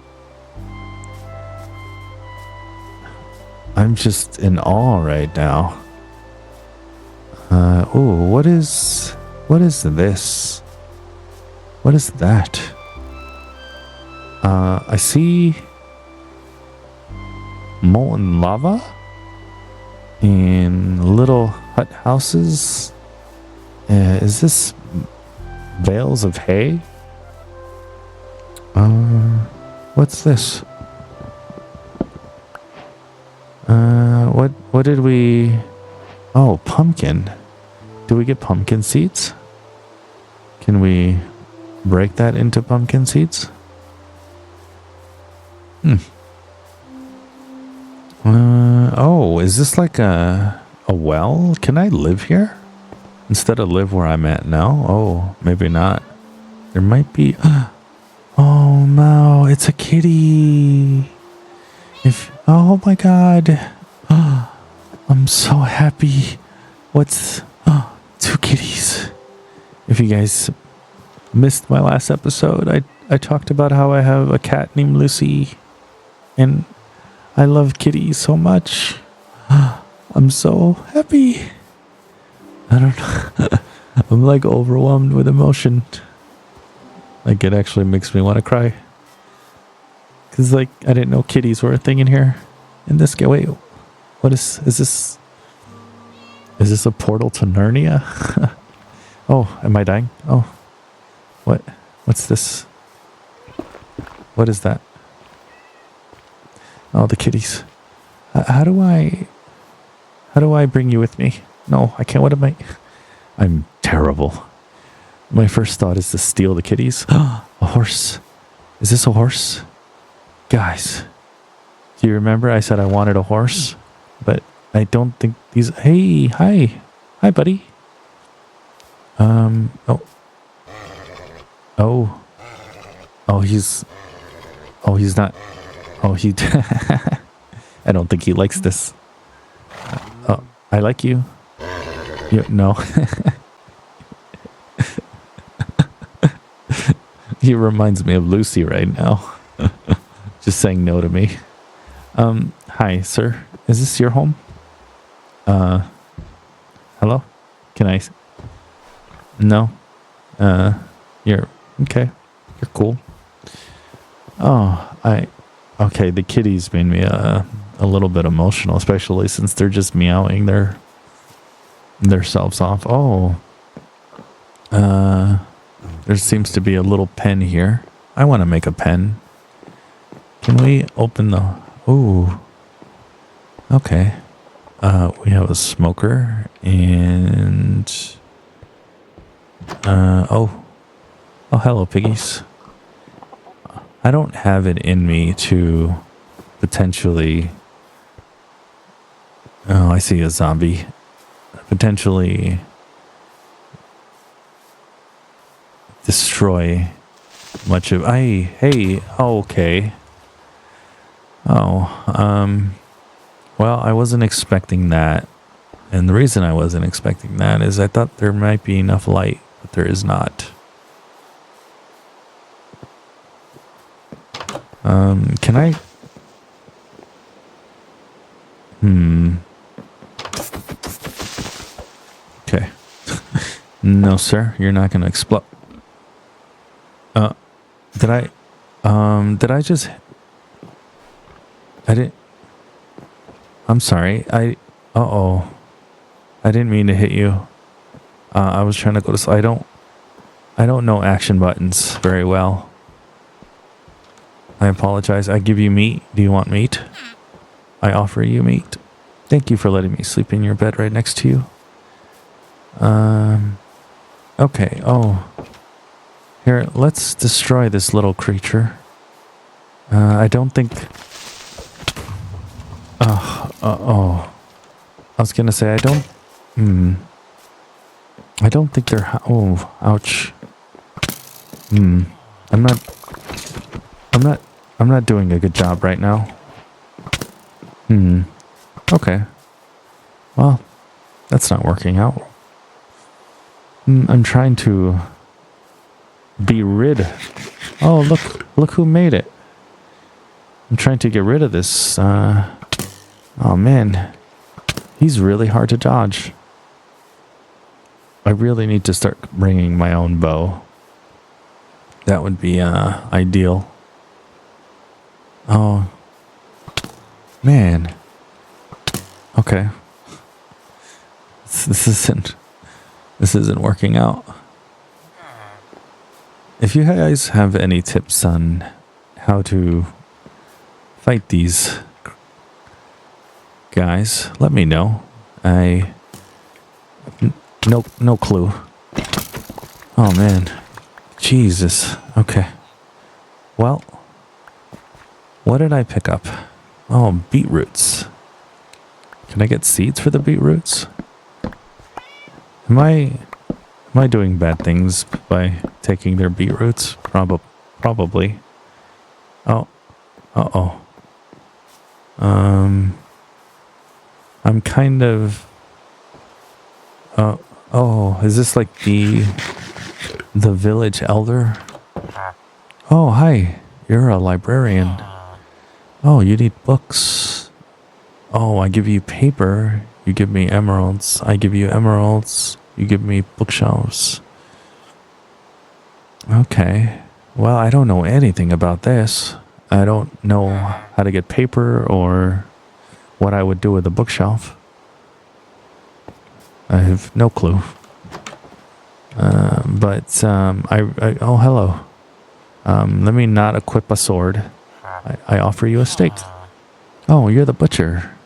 I'm just in awe right now. Oh, what is this? What is that? I see molten lava in little hut houses. Is this bales of hay? What's this? What did we... Oh, pumpkin. Do we get pumpkin seeds? Can we break that into pumpkin seeds? Oh, is this like a well? Can I live here? Instead of live where I'm at now? Oh, maybe not. There might be... Oh no, it's a kitty. Oh my god. I'm so happy. What's... two kitties. If you guys missed my last episode, I talked about how I have a cat named Lucy. And I love kitties so much. I'm so happy. I don't know. I'm like overwhelmed with emotion. Like it actually makes me want to cry. Cause like I didn't know kitties were a thing in here. In this game, wait, what is this? Is this a portal to Narnia? Oh, am I dying? Oh, what's this? What is that? Oh, the kitties. How do I bring you with me? No, I can't. What am I? I'm terrible. My first thought is to steal the kitties. A horse. Is this a horse? Guys, do you remember I said I wanted a horse? But I don't think these... Hey, hi. Hi, buddy. Oh. Oh, he's not... Oh, he... I don't think he likes this. Oh, I like you. No. He reminds me of Lucy right now. Just saying no to me. Hi, sir. Is this your home? Hello? Can I... No? You're... Okay. You're cool. Oh, Okay, the kitties made me a little bit emotional, especially since they're just meowing their selves off. Oh. There seems to be a little pen here. I want to make a pen. Can we open the... Ooh. Okay. We have a smoker and... Oh, hello, piggies. I don't have it in me to potentially... Oh, I see a zombie. Potentially destroy much of... Hey, okay. Oh, well, I wasn't expecting that. And the reason I wasn't expecting that is I thought there might be enough light, but there is not. Can I... Okay. No, sir, you're not gonna explode. Did I just... I didn't... I'm sorry, uh-oh. I didn't mean to hit you. I was trying to go to... I don't know action buttons very well. I apologize. I give you meat. Do you want meat? I offer you meat. Thank you for letting me sleep in your bed right next to you. Okay. Oh. Here, let's destroy this little creature. I don't think... oh. I was gonna say, I don't... I don't think they're... Oh, ouch. I'm not doing a good job right now. Okay. Well, that's not working out. I'm trying to be rid... Oh, look who made it. I'm trying to get rid of this, Oh, man. He's really hard to dodge. I really need to start bringing my own bow. That would be, ideal. Oh. Man. Okay. This isn't working out. If you guys have any tips on how to fight these guys, let me know. No clue. Oh man. Jesus. Okay. Well, what did I pick up? Oh, beetroots. Can I get seeds for the beetroots? Am I doing bad things by taking their beetroots? Probably. Oh. Uh-oh. I'm kind of... oh, is this like the village elder? Oh, hi. You're a librarian. Oh, you need books. Oh, I give you paper. You give me emeralds. I give you emeralds. You give me bookshelves. Okay. Well, I don't know anything about this. I don't know how to get paper or what I would do with a bookshelf. I have no clue. Oh, hello. Let me not equip a sword. I offer you a steak. Oh, you're the butcher.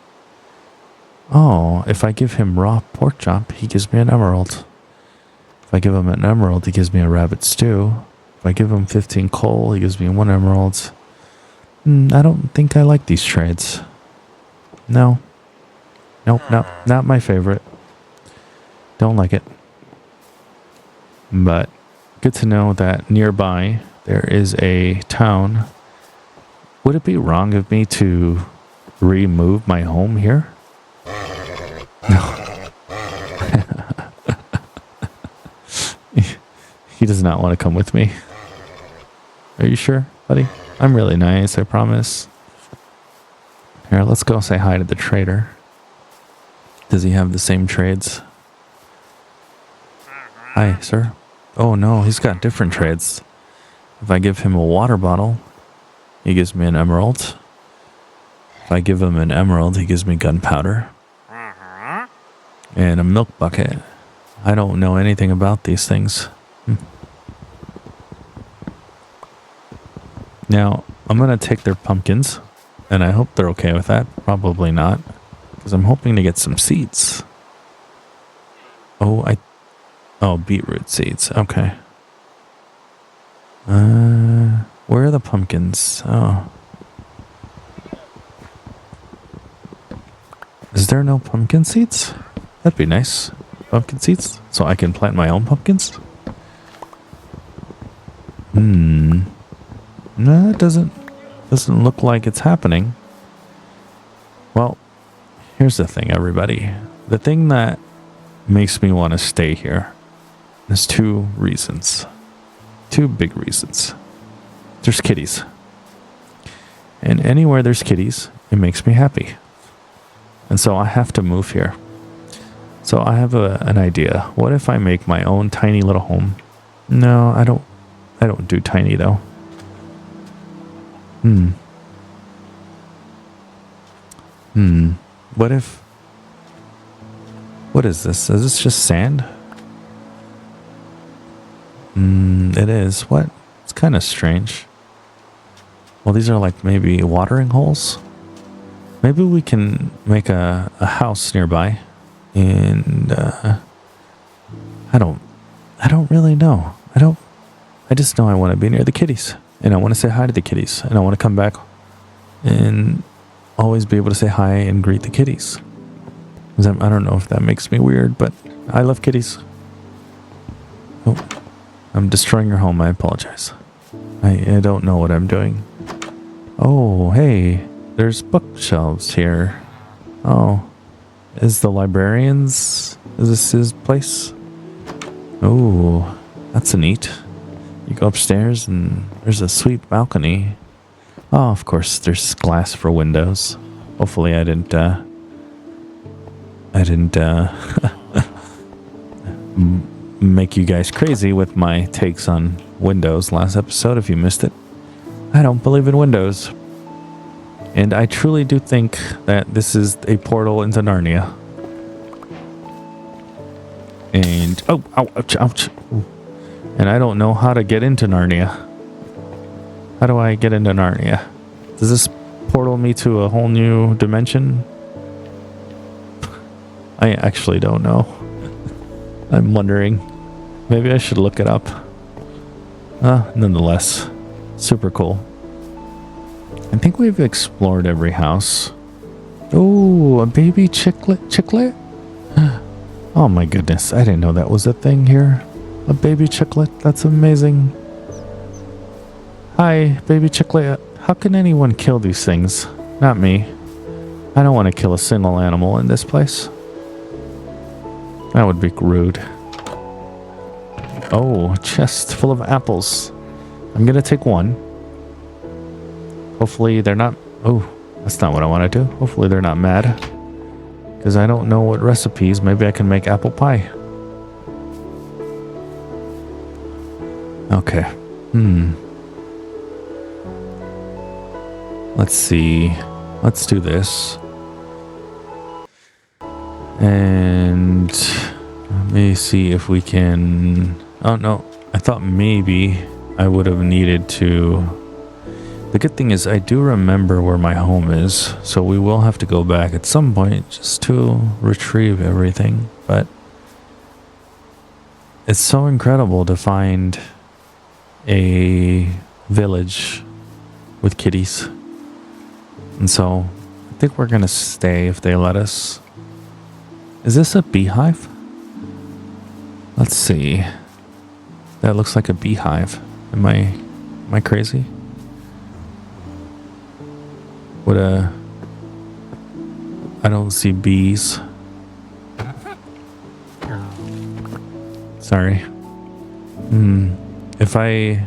Oh, if I give him raw pork chop, he gives me an emerald. If I give him an emerald, he gives me a rabbit stew. If I give him 15 coal, he gives me 1 emerald. I don't think I like these trades. No. Nope, not my favorite. Don't like it. But good to know that nearby there is a town. Would it be wrong of me to remove my home here? No. He does not want to come with me. Are you sure, buddy? I'm really nice, I promise. Here, let's go say hi to the trader. Does he have the same trades? Hi, sir. Oh no, he's got different trades. If I give him a water bottle, he gives me an emerald. If I give him an emerald, he gives me gunpowder. And a milk bucket. I don't know anything about these things. Now, I'm going to take their pumpkins, and I hope they're okay with that. Probably not, because I'm hoping to get some seeds. Oh, Oh, beetroot seeds. Okay. Where are the pumpkins? Oh. Is there no pumpkin seeds? That'd be nice. Pumpkin seeds? So I can plant my own pumpkins? No, it doesn't look like it's happening. Well, here's the thing, everybody. The thing that makes me want to stay here is 2 reasons. 2 big reasons. There's kitties. And anywhere there's kitties, it makes me happy. And so I have to move here. So I have an idea. What if I make my own tiny little home? No, I don't do tiny though. What is this? Is this just sand? It is. What? It's kind of strange. Well, these are like maybe watering holes. Maybe we can make a house nearby. And I don't really know. I just know I want to be near the kitties. And I want to say hi to the kitties. And I want to come back and always be able to say hi and greet the kitties. I don't know if that makes me weird, but I love kitties. Oh, I'm destroying your home. I apologize. I don't know what I'm doing. Oh, hey, there's bookshelves here. Oh, is the librarian's, is this his place? Oh, that's neat. You go upstairs and there's a sweet balcony. Oh, of course, there's glass for windows. Hopefully I didn't make you guys crazy with my takes on Windows last episode if you missed it. I don't believe in Windows. And I truly do think that this is a portal into Narnia. And oh, ouch, ouch. And I don't know how to get into Narnia. How do I get into Narnia? Does this portal me to a whole new dimension? I actually don't know. I'm wondering. Maybe I should look it up. Nonetheless, super cool. I think we've explored every house. Oh, a baby chicklet? Oh my goodness, I didn't know that was a thing here. A baby chicklet, that's amazing. Hi, baby chicklet. How can anyone kill these things? Not me. I don't want to kill a single animal in this place. That would be rude. Oh, a chest full of apples. I'm gonna take one. Hopefully they're not... Oh, that's not what I want to do. Hopefully they're not mad. Because I don't know what recipes. Maybe I can make apple pie. Okay. Let's see. Let's do this. And let me see if we can... Oh, no. I thought maybe I would have needed to... The good thing is I do remember where my home is, so we will have to go back at some point just to retrieve everything. But it's so incredible to find a village with kitties. And so I think we're going to stay if they let us. Is this a beehive? Let's see. That looks like a beehive. Am I crazy? I don't see bees. Sorry. If I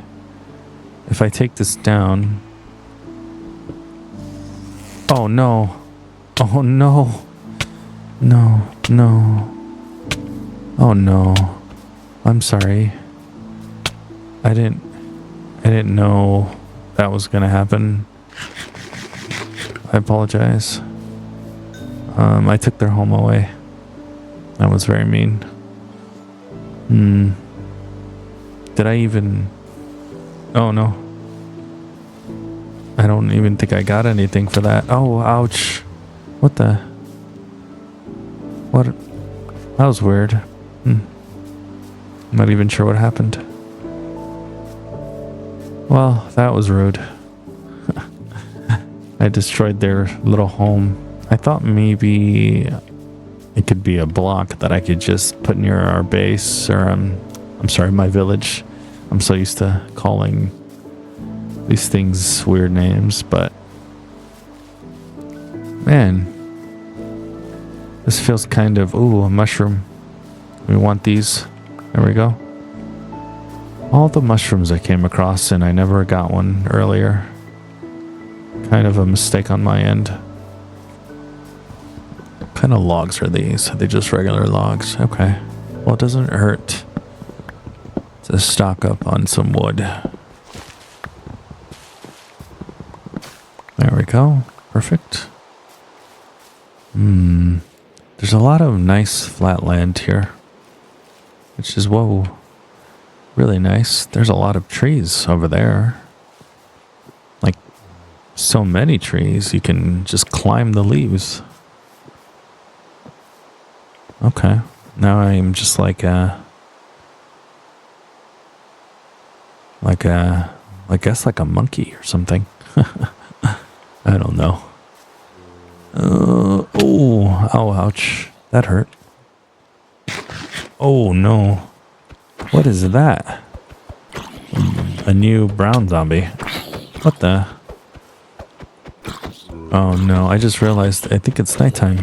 take this down. Oh no. Oh no. No. Oh no. I'm sorry. I didn't know that was gonna happen. I apologize. I took their home away. That was very mean. Did I even... Oh no. I don't even think I got anything for that. Oh, ouch. What the... What? That was weird. I'm not even sure what happened. Well, that was rude. I destroyed their little home. I thought maybe it could be a block that I could just put near our base, or I'm sorry, my village. I'm so used to calling these things weird names, but man, this feels kind of, ooh, a mushroom. We want these. There we go. All the mushrooms I came across and I never got one earlier. Kind of a mistake on my end. What kind of logs are these? Are they just regular logs? Okay. Well, it doesn't hurt to stock up on some wood. There we go. Perfect. There's a lot of nice flat land here, which is, whoa, really nice. There's a lot of trees over there. Like, so many trees, you can just climb the leaves. Okay. Now I'm just I guess like a monkey or something. I don't know. Oh, ouch. That hurt. Oh, no. What is that? A new brown zombie. What the? Oh, no. I just realized, I think it's nighttime.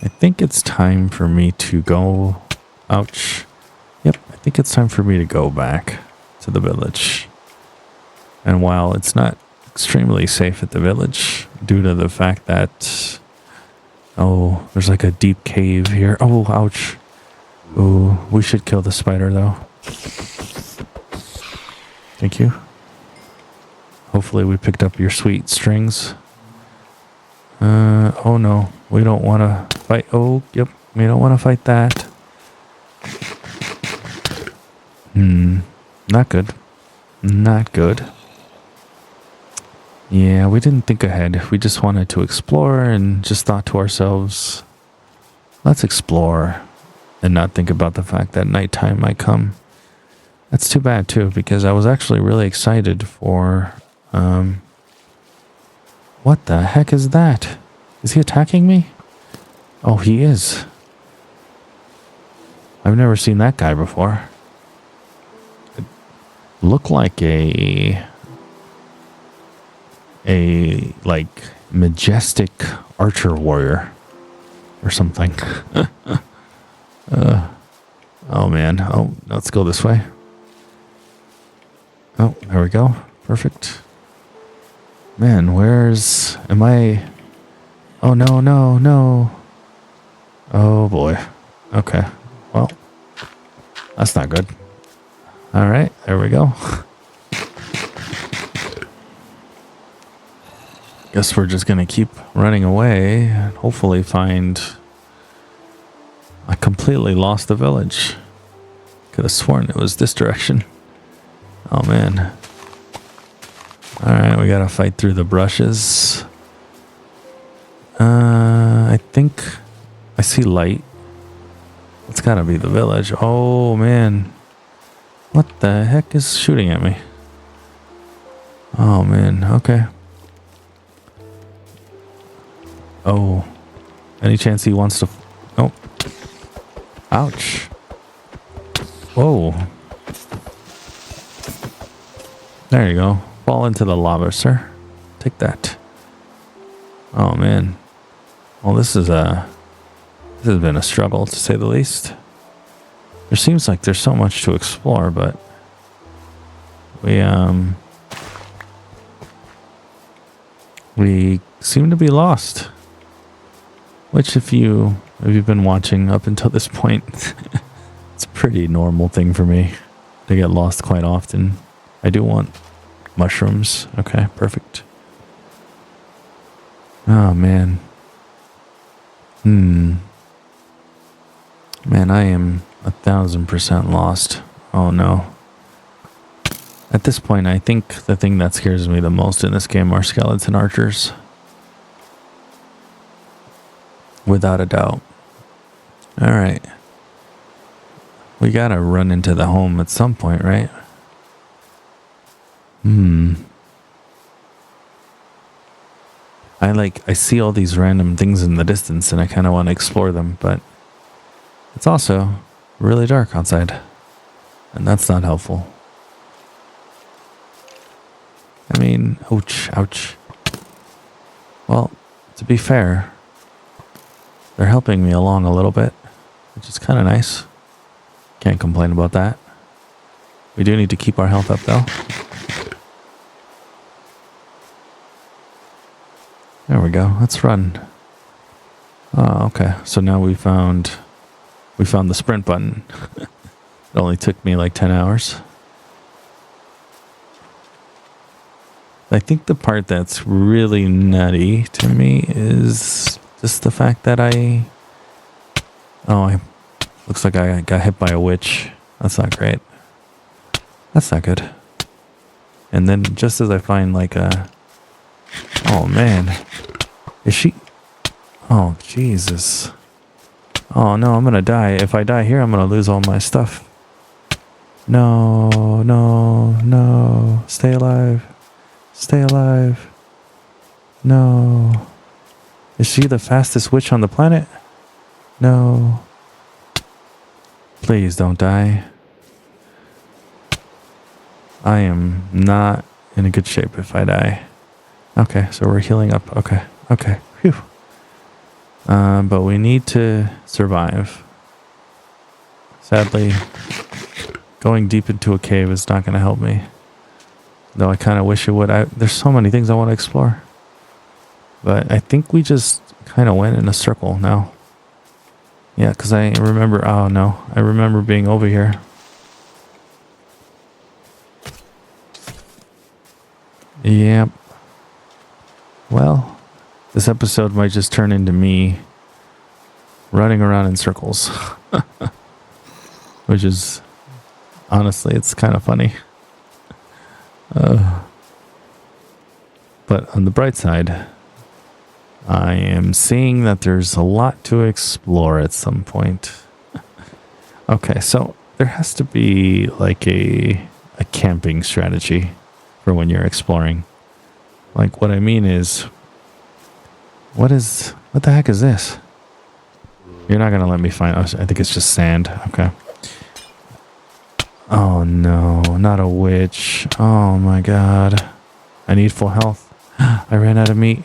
I think it's time for me to go. Ouch. Yep, I think it's time for me to go back to the village. And while it's not extremely safe at the village, due to the fact that, oh, there's like a deep cave here. Oh, ouch. Oh, we should kill the spider though. Thank you. Hopefully we picked up your sweet strings. Oh no, we don't want to fight. Oh, yep, we don't want to fight that. Not good. Not good. Yeah, we didn't think ahead. We just wanted to explore and just thought to ourselves, let's explore and not think about the fact that nighttime might come. That's too bad too, because I was actually really excited for, what the heck is that? Is he attacking me? Oh, he is. I've never seen that guy before. It looked like a like majestic archer warrior or something. Oh man. Oh, let's go this way. Oh, there we go. Perfect. Man, am I? Oh no, no, no. Oh boy. Okay. Well, that's not good. All right, there we go. Guess we're just gonna keep running away and hopefully find. I completely lost the village. Could have sworn it was this direction. Oh man. Alright, we gotta fight through the brushes. I think I see light. It's gotta be the village. Oh man. What the heck is shooting at me? Oh man, okay. Oh. Any chance he wants to... Oh. Ouch. Whoa. There you go. Fall into the lava, sir. Take that. Oh man. Well, this has been a struggle to say the least. There seems like there's so much to explore, but we seem to be lost. Which if you've been watching up until this point, it's a pretty normal thing for me to get lost quite often. I do want mushrooms. Okay, perfect. Oh, man. Man, I am 1,000% lost. Oh, no. At this point, I think the thing that scares me the most in this game are skeleton archers. Without a doubt. All right. We gotta run into the home at some point, right? I see all these random things in the distance and I kind of want to explore them, but it's also really dark outside, and that's not helpful. I mean, ouch, ouch. Well, to be fair, they're helping me along a little bit, which is kind of nice. Can't complain about that. We do need to keep our health up though. There we go. Let's run. Oh, okay. So now we found the sprint button. It only took me like 10 hours. I think the part that's really nutty to me is just the fact that looks like I got hit by a witch. That's not great. That's not good. And then just as I find like a... Oh man. Is she... Oh Jesus. Oh no, I'm gonna die. If I die here, I'm gonna lose all my stuff. No, no, no. Stay alive. Stay alive. No. Is she the fastest witch on the planet? No. Please don't die. I am not in a good shape if I die. Okay, so we're healing up. Okay, okay. Phew. But we need to survive. Sadly, going deep into a cave is not going to help me. Though I kind of wish it would. There's so many things I want to explore. But I think we just kind of went in a circle now. Yeah, because I remember... Oh, no. I remember being over here. Yep. Well, this episode might just turn into me running around in circles. Which is... Honestly, it's kind of funny. But on the bright side, I am seeing that there's a lot to explore at some point. Okay, so there has to be like a camping strategy for when you're exploring. Like what I mean is, what the heck is this? You're not gonna let me find... I think it's just sand. Okay. Oh no, not a witch. Oh my god. I need full health. I ran out of meat.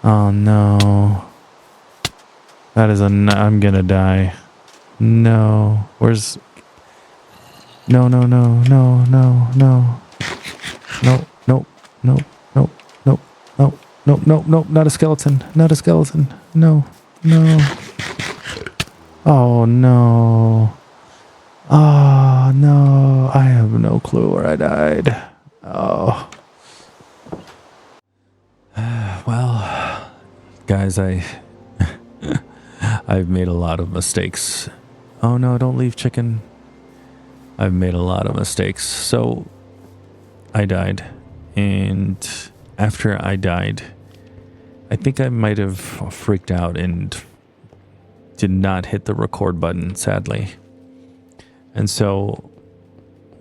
Oh no. That is I'm gonna die. No. Where's... No, no, no, no, no, no. No, no, no, no, no, no, no, no, no, not a skeleton. Not a skeleton. No, no. Oh no. Oh no, I have no clue where I died. Oh. Well, guys, I've made a lot of mistakes. Oh no, don't leave, chicken. I've made a lot of mistakes. So I died, and after I died, I think I might have freaked out and did not hit the record button, sadly. And so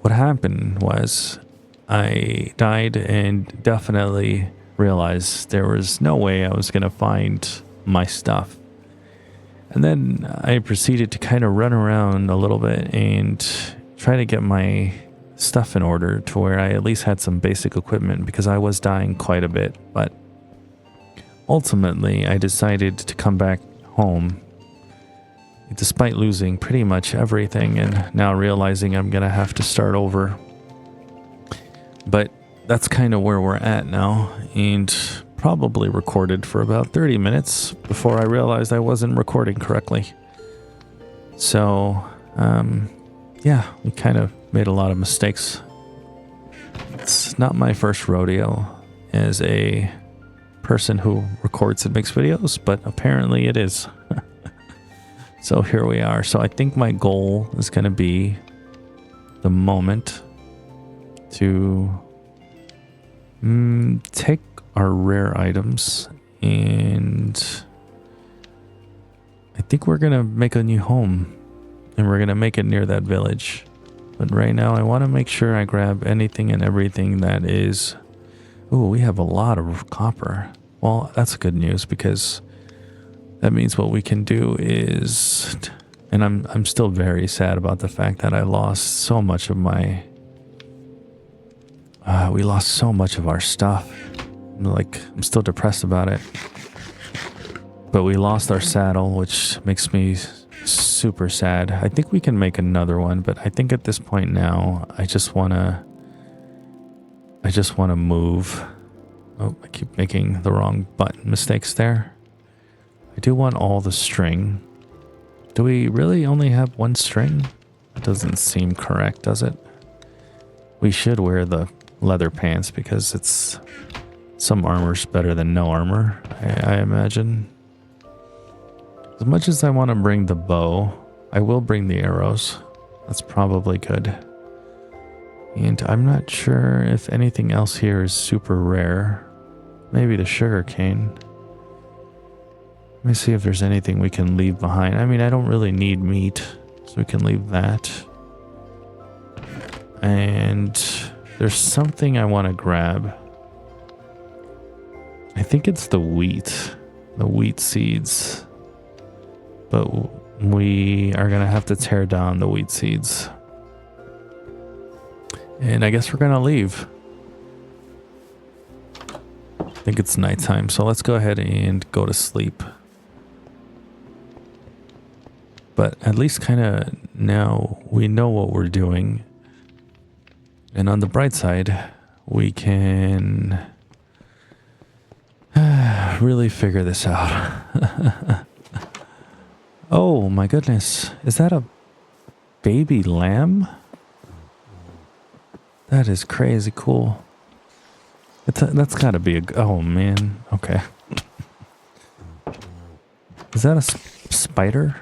what happened was I died and definitely realized there was no way I was going to find my stuff. And then I proceeded to kind of run around a little bit and try to get my stuff in order to where I at least had some basic equipment, because I was dying quite a bit. But ultimately, I decided to come back home despite losing pretty much everything and now realizing I'm going to have to start over. But that's kind of where we're at now, and probably recorded for about 30 minutes before I realized I wasn't recording correctly. So, yeah, we kind of made a lot of mistakes. It's not my first rodeo as a person who records and makes videos, but apparently it is. So here we are. So I think my goal is going to be the moment to take our rare items, and I I think we're going to make a new home. And we're going to make it near that village. But right now, I want to make sure I grab anything and everything that is... Ooh, we have a lot of copper. Well, that's good news because that means what we can do is... And I'm still very sad about the fact that I lost so much of my... we lost so much of our stuff. I'm still depressed about it. But we lost our saddle, which makes me super sad. I think we can make another one, but I think at this point now, I just want to move. Oh, I keep making the wrong button mistakes there. I do want all the string. Do we really only have one string? That doesn't seem correct, does it? We should wear the leather pants because it's some armor's better than no armor, I imagine. As much as I want to bring the bow, I will bring the arrows. That's probably good. And I'm not sure if anything else here is super rare. Maybe the sugar cane. Let me see if there's anything we can leave behind. I mean, I don't really need meat, so we can leave that. And there's something I want to grab. I think it's the wheat seeds. But we are going to have to tear down the wheat seeds. And I guess we're going to leave. I think it's nighttime, so let's go ahead and go to sleep. But at least kind of now we know what we're doing. And on the bright side, we can really figure this out. Oh my goodness. Is that a baby lamb? That is crazy cool. That's gotta be a... Oh man. Okay. Is that a spider?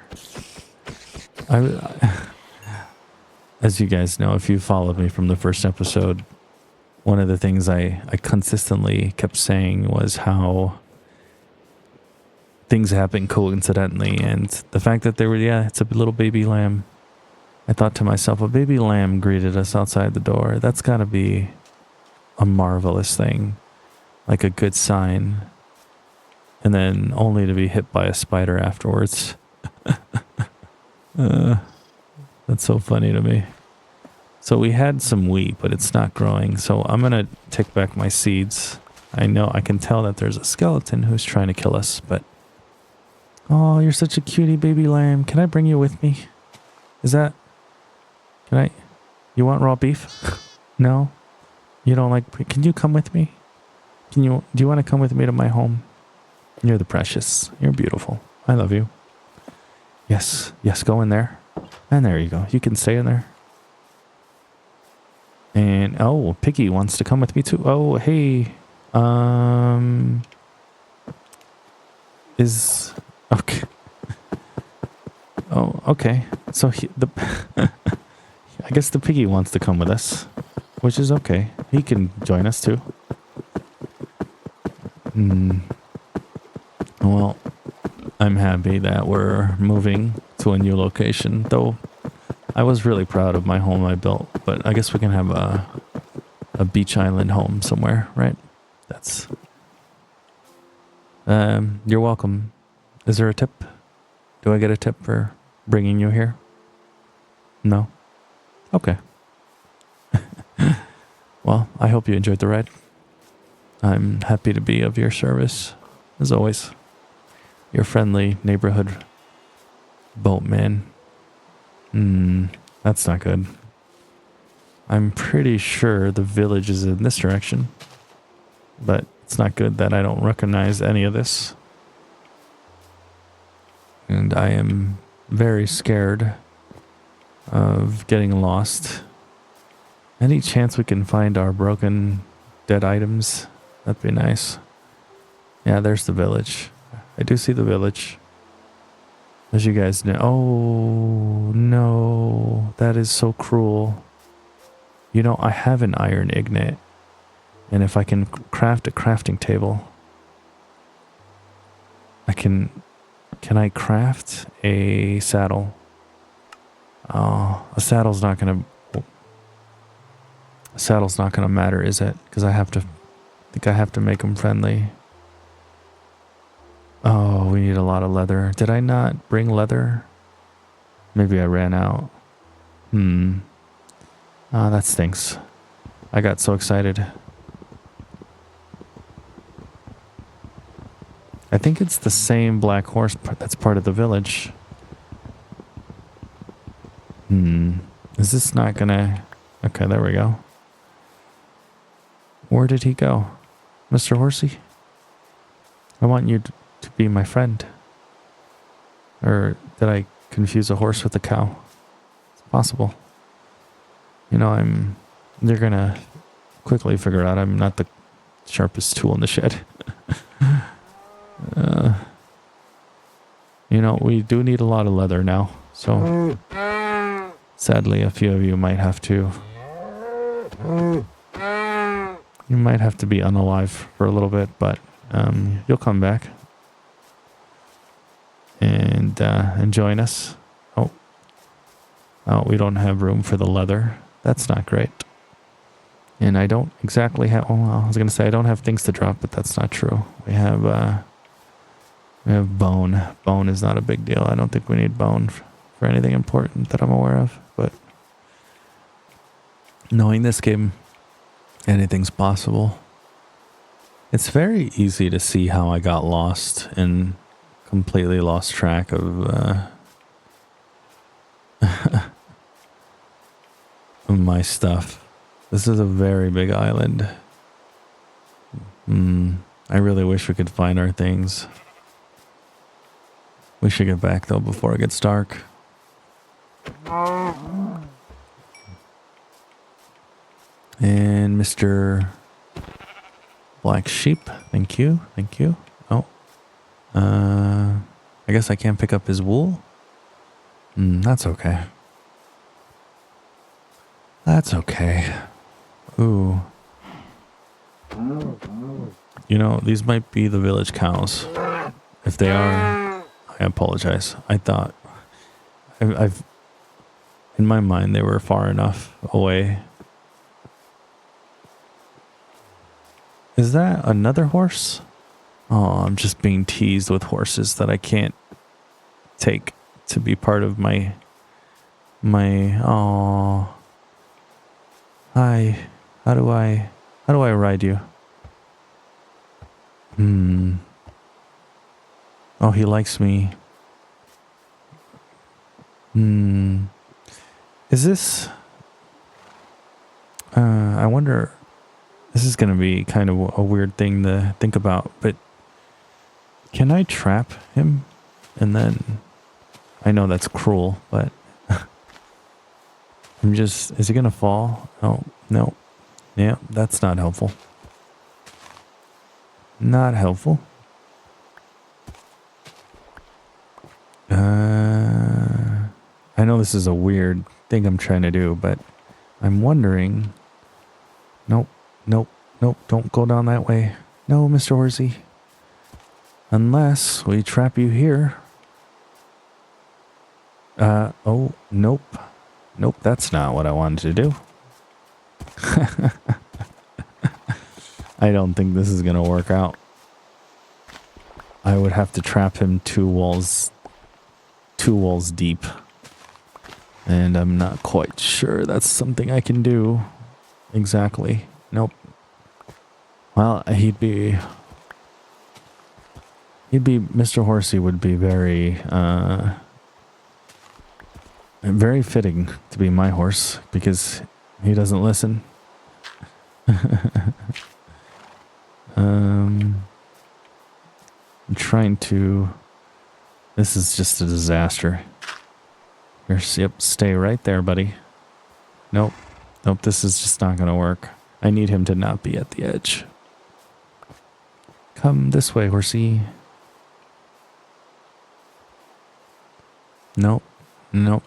As you guys know, if you followed me from the first episode, one of the things I consistently kept saying was how things happen coincidentally, and the fact that it's a little baby lamb. I thought to myself, a baby lamb greeted us outside the door. That's got to be a marvelous thing, like a good sign, and then only to be hit by a spider afterwards. That's so funny to me. So we had some wheat, but it's not growing, so I'm gonna take back my seeds. I can tell that there's a skeleton who's trying to kill us, but oh, you're such a cutie baby lamb. Can I bring you with me? You want raw beef? No? You don't like, can you come with me? Do you want to come with me to my home? You're the precious. You're beautiful. I love you. Yes, go in there. And there you go. You can stay in there. And, oh, Piggy wants to come with me too. Oh, hey. Okay. Oh, okay. So I guess the piggy wants to come with us, which is okay. He can join us too. Well, I'm happy that we're moving to a new location, though I was really proud of my home I built, but I guess we can have a beach island home somewhere, right? That's... you're welcome. Is there a tip? Do I get a tip for bringing you here? No? Okay. Well, I hope you enjoyed the ride. I'm happy to be of your service, as always. Your friendly neighborhood boatman. That's not good. I'm pretty sure the village is in this direction, but it's not good that I don't recognize any of this. And I am very scared of getting lost. Any chance we can find our broken dead items? That'd be nice. Yeah, there's the village. I do see the village. As you guys know. Oh, no. That is so cruel. You know, I have an iron ingot. And if I can craft a crafting table, I can Can I craft a saddle? Oh, a saddle's not gonna matter, is it? Because I think I have to make them friendly. Oh, we need a lot of leather. Did I not bring leather? Maybe I ran out. Ah, that stinks. I got so excited. I think it's the same black horse that's part of the village. Is this not gonna... Okay, there we go. Where did he go? Mr. Horsey? I want you to be my friend. Or did I confuse a horse with a cow? It's possible. You know, they're gonna quickly figure out I'm not the sharpest tool in the shed. You know, we do need a lot of leather now, so sadly a few of you might have to... You might have to be unalive for a little bit, but you'll come back and join us. Oh, we don't have room for the leather. That's not great. And I don't exactly have... Oh, I was going to say I don't have things to drop, but that's not true. We have bone. Bone is not a big deal. I don't think we need bone for anything important that I'm aware of. But knowing this game, anything's possible. It's very easy to see how I got lost and completely lost track of my stuff. This is a very big island. I really wish we could find our things. We should get back though before it gets dark. And Mr. Black Sheep, thank you. Oh, I guess I can't pick up his wool. That's okay. That's okay. Ooh. You know, these might be the village cows. If they are, I apologize. I thought I've in my mind they were far enough away. Is that another horse? Oh, I'm just being teased with horses that I can't take to be part of my oh. Hi. How do I ride you? Oh, he likes me. Is this I wonder, this is going to be kind of a weird thing to think about, but can I trap him? And then, I know that's cruel, but is he going to fall? Oh, no. Yeah, that's not helpful. Not helpful. I know this is a weird thing I'm trying to do, but I'm wondering... Nope, don't go down that way. No, Mr. Horsey. Unless we trap you here. Oh, nope. Nope, that's not what I wanted to do. I don't think this is gonna work out. I would have to trap him two walls deep. And I'm not quite sure that's something I can do. Exactly. Nope. Well, Mr. Horsey would be very fitting to be my horse because he doesn't listen. I'm trying to... This is just a disaster. Yep, stay right there, buddy. Nope, this is just not gonna work. I need him to not be at the edge. Come this way, horsey. Nope. None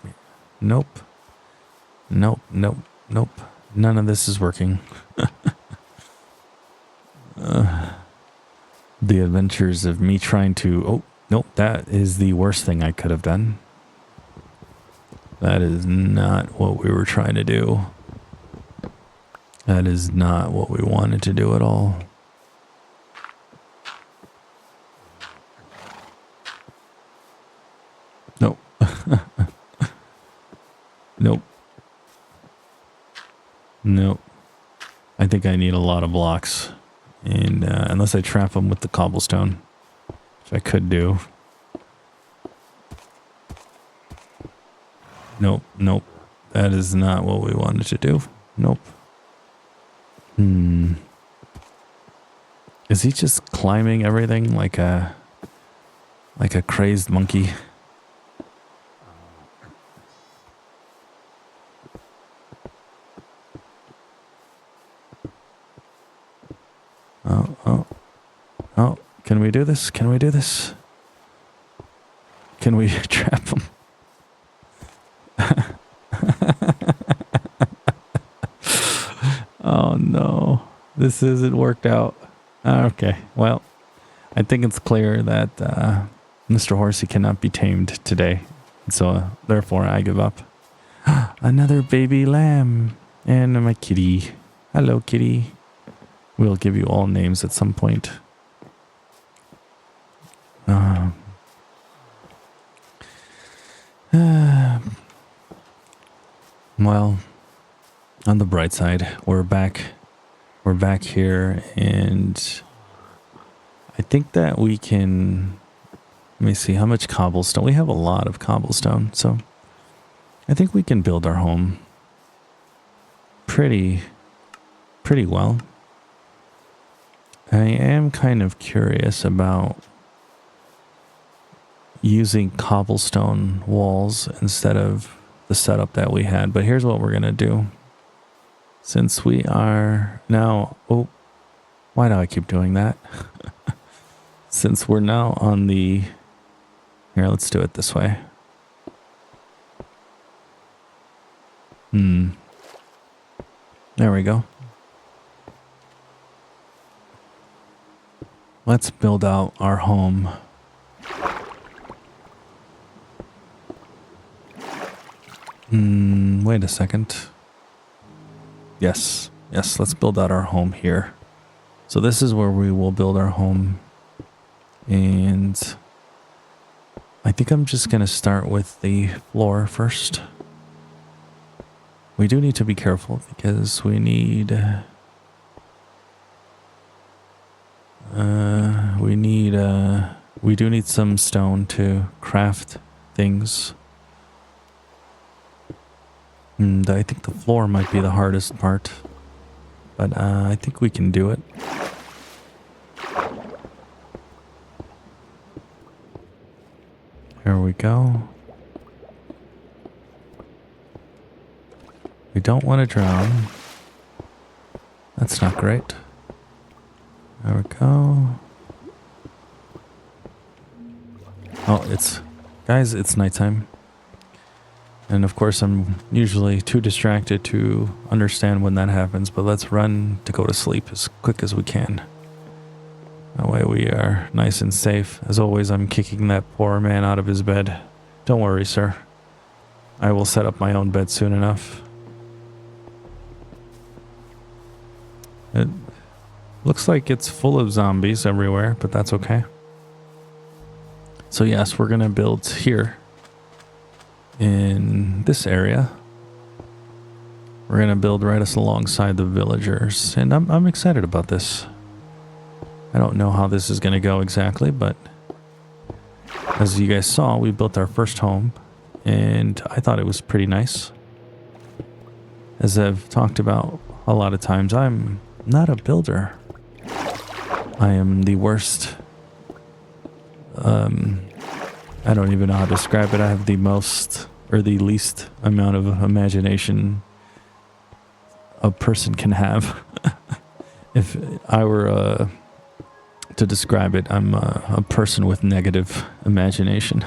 of this is working. The adventures of me trying to... Oh, Nope, that is the worst thing I could have done. That is not what we were trying to do. That is not what we wanted to do at all. Nope. Nope. Nope. I think I need a lot of blocks. And unless I trap them with the cobblestone, which I could do. Nope, nope. That is not what we wanted to do. Nope. Is he just climbing everything like a crazed monkey? Oh, can we do this? Can we do this? Can we trap him? Oh no, this isn't worked out. Okay, well, I think it's clear that Mr. Horsey cannot be tamed today. So therefore I give up. Another baby lamb and my kitty. Hello, kitty. We'll give you all names at some point. Well, on the bright side, we're back here, and I think that we can, let me see, how much cobblestone? We have a lot of cobblestone, so I think we can build our home pretty well. I am kind of curious about using cobblestone walls instead of the setup that we had, but here's what we're gonna do. Since we are now, oh, why do I keep doing that? Since we're now on the, here, let's do it this way. There we go. Let's build out our home. Wait a second. Yes, let's build out our home here. So this is where we will build our home. And I think I'm just going to start with the floor first. We do need to be careful because we need... we do need some stone to craft things. And I think the floor might be the hardest part, but I think we can do it. Here we go. We don't want to drown. That's not great. There we go. Oh, guys, it's nighttime. And of course, I'm usually too distracted to understand when that happens, but let's run to go to sleep as quick as we can. That way we are nice and safe. As always, I'm kicking that poor man out of his bed. Don't worry, sir. I will set up my own bed soon enough. It looks like it's full of zombies everywhere, but that's okay. So yes, we're going to build here. In this area, we're going to build right alongside the villagers, and I'm excited about this. I don't know how this is going to go exactly, but as you guys saw, we built our first home, and I thought it was pretty nice. As I've talked about a lot of times, I'm not a builder. I am the worst. I don't even know how to describe it. I have the most or the least amount of imagination a person can have. If I were to describe it, I'm a person with negative imagination.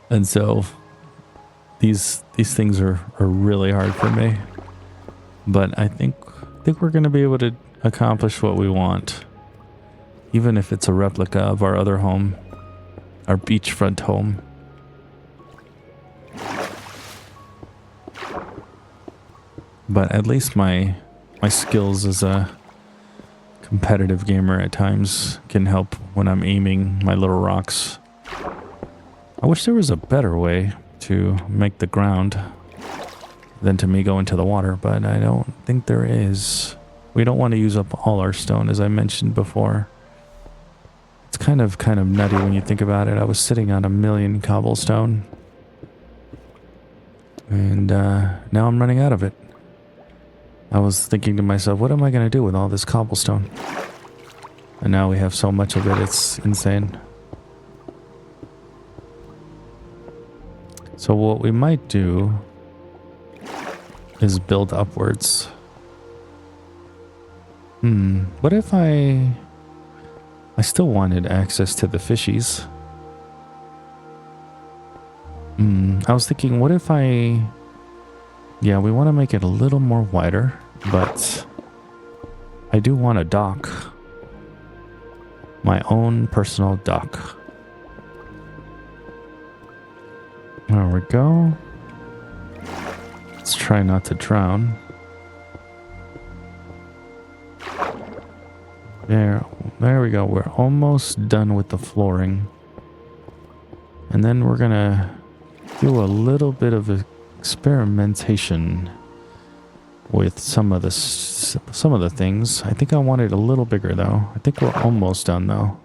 And so these things are really hard for me. But I think we're going to be able to accomplish what we want. Even if it's a replica of our other home. our beachfront home. But at least my skills as a competitive gamer at times can help when I'm aiming my little rocks. I wish there was a better way to make the ground than to me go into the water, but I don't think there is. We don't want to use up all our stone, as I mentioned before. It's kind of nutty when you think about it. I was sitting on 1,000,000 cobblestone, and now I'm running out of it. I was thinking to myself, what am I going to do with all this cobblestone? And now we have so much of it, it's insane. So what we might do is build upwards. What if I still wanted access to the fishies? I was thinking, what if yeah, we want to make it a little more wider, but I do want a dock. My own personal dock. There we go. Let's try not to drown. There we go. We're almost done with the flooring. And then we're gonna do a little bit of experimentation with some of the things. I think I want it a little bigger though. I think we're almost done though.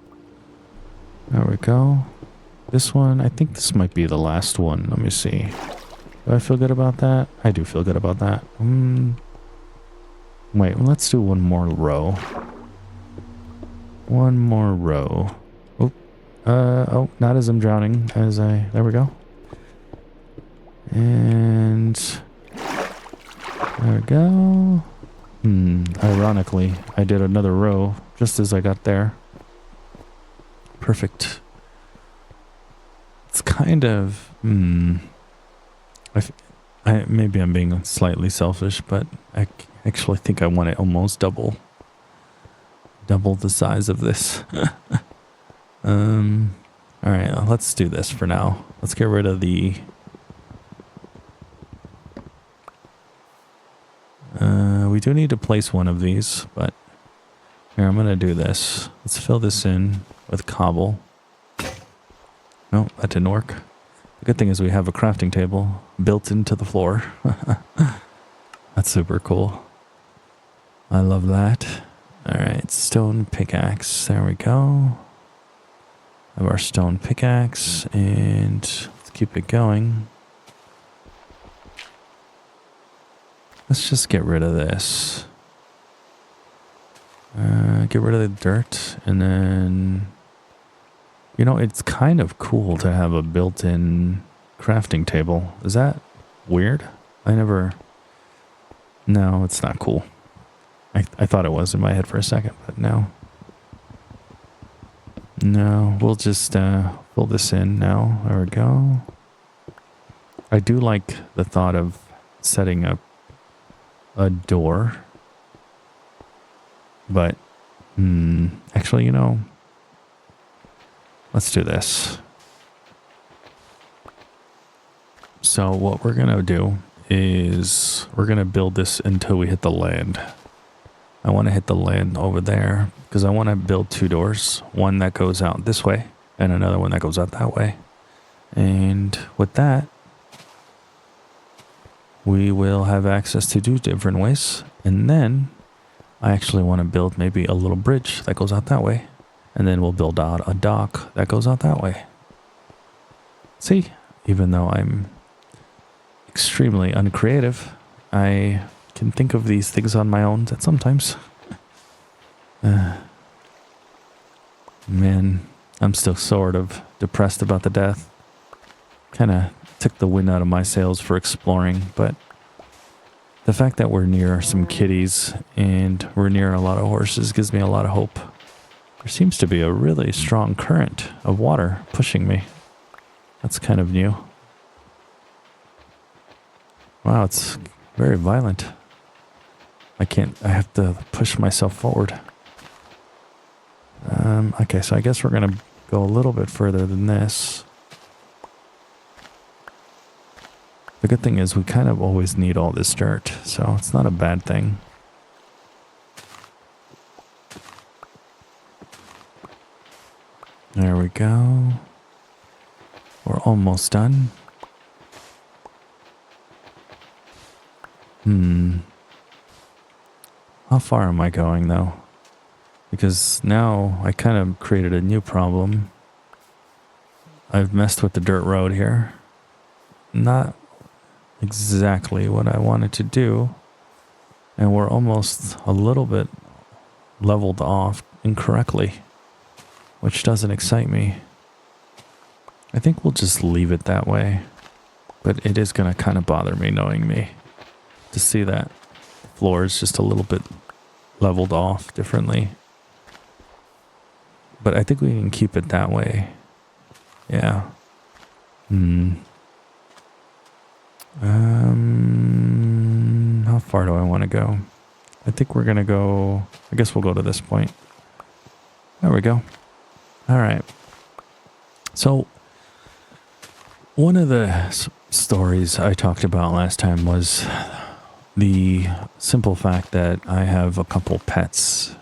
There we go. This one, I think this might be the last one. Let me see. Do I feel good about that? I do feel good about that. Wait, let's do one more row. One more row. Oh, not as I'm drowning. There we go. And there we go. Ironically, I did another row just as I got there. Perfect. It's kind of, maybe I'm being slightly selfish, but I actually think I want it almost double the size of this. All right, let's do this for now. Let's get rid of the we do need to place one of these, but here, I'm gonna do this. Let's fill this in with cobble. No, that didn't work. The good thing is we have a crafting table built into the floor. That's super cool. I love that. All right, stone pickaxe. There we go. Have our stone pickaxe, and let's keep it going. Let's just get rid of this. Get rid of the dirt, and then, you know, it's kind of cool to have a built-in crafting table. Is that weird? No, it's not cool. I thought it was in my head for a second, but no. No, we'll just fill this in now. There we go. I do like the thought of setting up a door. But, actually, you know, let's do this. So what we're going to do is we're going to build this until we hit the land. I want to hit the land over there because I want to build two doors. One that goes out this way and another one that goes out that way. And with that, we will have access to two different ways. And then I actually want to build maybe a little bridge that goes out that way. And then we'll build out a dock that goes out that way. See, even though I'm extremely uncreative, I can think of these things on my own sometimes. Man, I'm still sort of depressed about the death. Kind of took the wind out of my sails for exploring, but the fact that we're near some kitties and we're near a lot of horses gives me a lot of hope. There seems to be a really strong current of water pushing me. That's kind of new. Wow, it's very violent. I have to push myself forward. Okay, so I guess we're gonna go a little bit further than this. The good thing is we kind of always need all this dirt, so it's not a bad thing. There we go. We're almost done. How far am I going though? Because now I kind of created a new problem. I've messed with the dirt road here. Not exactly what I wanted to do. And we're almost a little bit leveled off incorrectly, which doesn't excite me. I think we'll just leave it that way. But it is going to kind of bother me, knowing me, to see that the floor is just a little bit leveled off differently. But I think we can keep it that way. Yeah. How far do I want to go? I think we're going to go... I guess we'll go to this point. There we go. All right. So, one of the stories I talked about last time was the simple fact that I have a couple pets.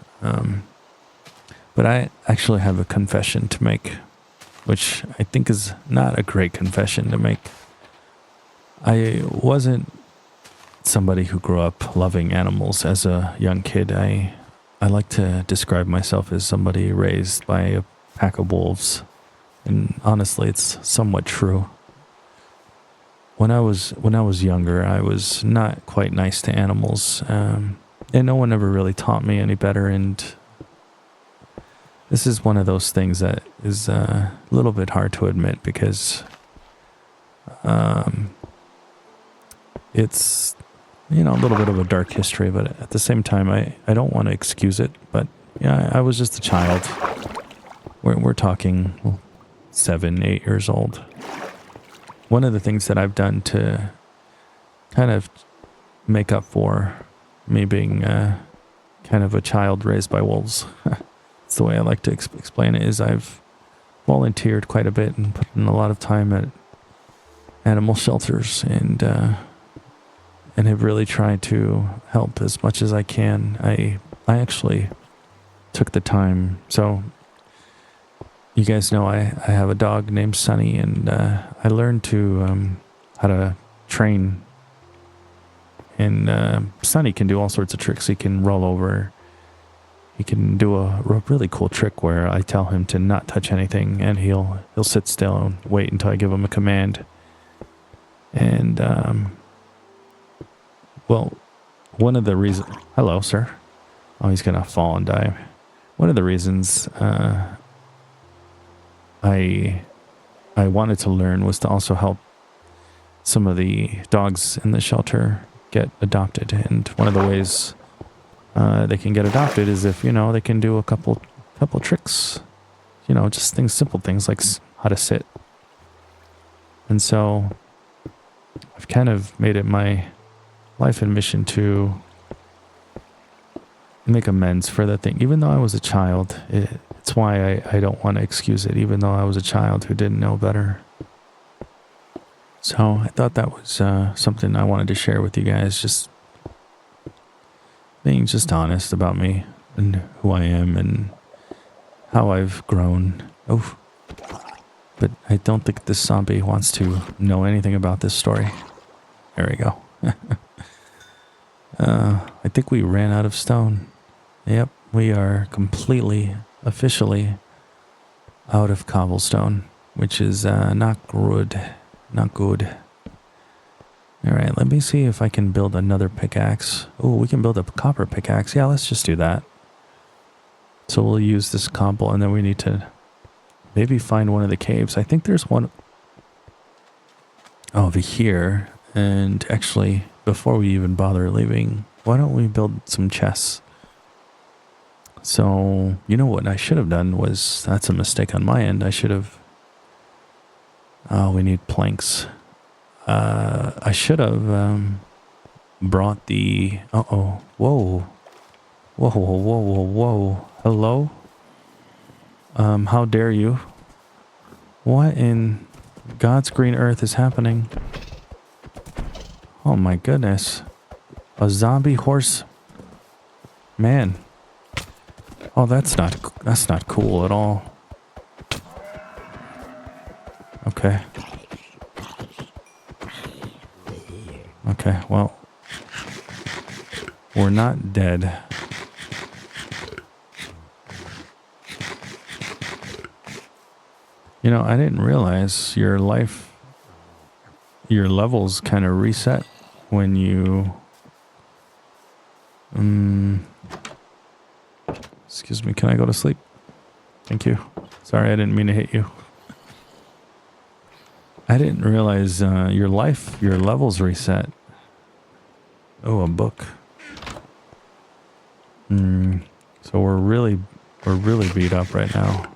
But I actually have a confession to make, which I think is not a great confession to make. I wasn't somebody who grew up loving animals as a young kid. I like to describe myself as somebody raised by a pack of wolves. And honestly, it's somewhat true. When I was younger, I was not quite nice to animals, and no one ever really taught me any better. And this is one of those things that is a little bit hard to admit, because it's, you know, a little bit of a dark history, but at the same time, I don't want to excuse it. But yeah, I was just a child. We're talking 7, 8 years old. One of the things that I've done to kind of make up for me being kind of a child raised by wolves, it's the way I like to explain it, is I've volunteered quite a bit and put in a lot of time at animal shelters, and have really tried to help as much as I can. I actually took the time. So you guys know I have a dog named Sonny, and I learned to how to train. And Sonny can do all sorts of tricks. He can roll over. He can do a really cool trick where I tell him to not touch anything, and he'll sit still and wait until I give him a command. And well, one of the reasons... Hello, sir. Oh, he's gonna fall and die. One of the reasons I wanted to learn was to also help some of the dogs in the shelter get adopted. And one of the ways they can get adopted is if, you know, they can do a couple tricks, you know, just simple things like how to sit. And so I've kind of made it my life and mission to make amends for that thing. Even though I was a child, it's why I don't want to excuse it, even though I was a child who didn't know better. So I thought that was something I wanted to share with you guys, just being just honest about me and who I am and how I've grown. Oh, but I don't think this zombie wants to know anything about this story. There we go. I think we ran out of stone. Yep, we are completely, officially out of cobblestone, which is not good. Not good. Alright, let me see if I can build another pickaxe. Oh, we can build a copper pickaxe. Yeah, let's just do that. So we'll use this cobble, and then we need to maybe find one of the caves. I think there's one over here. And actually, before we even bother leaving, why don't we build some chests? So, you know what I should have done was, that's a mistake on my end. I should have... Oh, we need planks. I should have brought the... Uh-oh. Whoa. Whoa, whoa, whoa, whoa, whoa. Hello? How dare you What in God's green earth is happening? Oh my goodness. A zombie horse man. Oh, that's not cool at all. Okay. Okay, well, we're not dead. You know, I didn't realize your levels kind of reset when you... excuse me, can I go to sleep? Thank you. Sorry, I didn't mean to hit you. I didn't realize your levels reset. Oh, a book. So we're really beat up right now.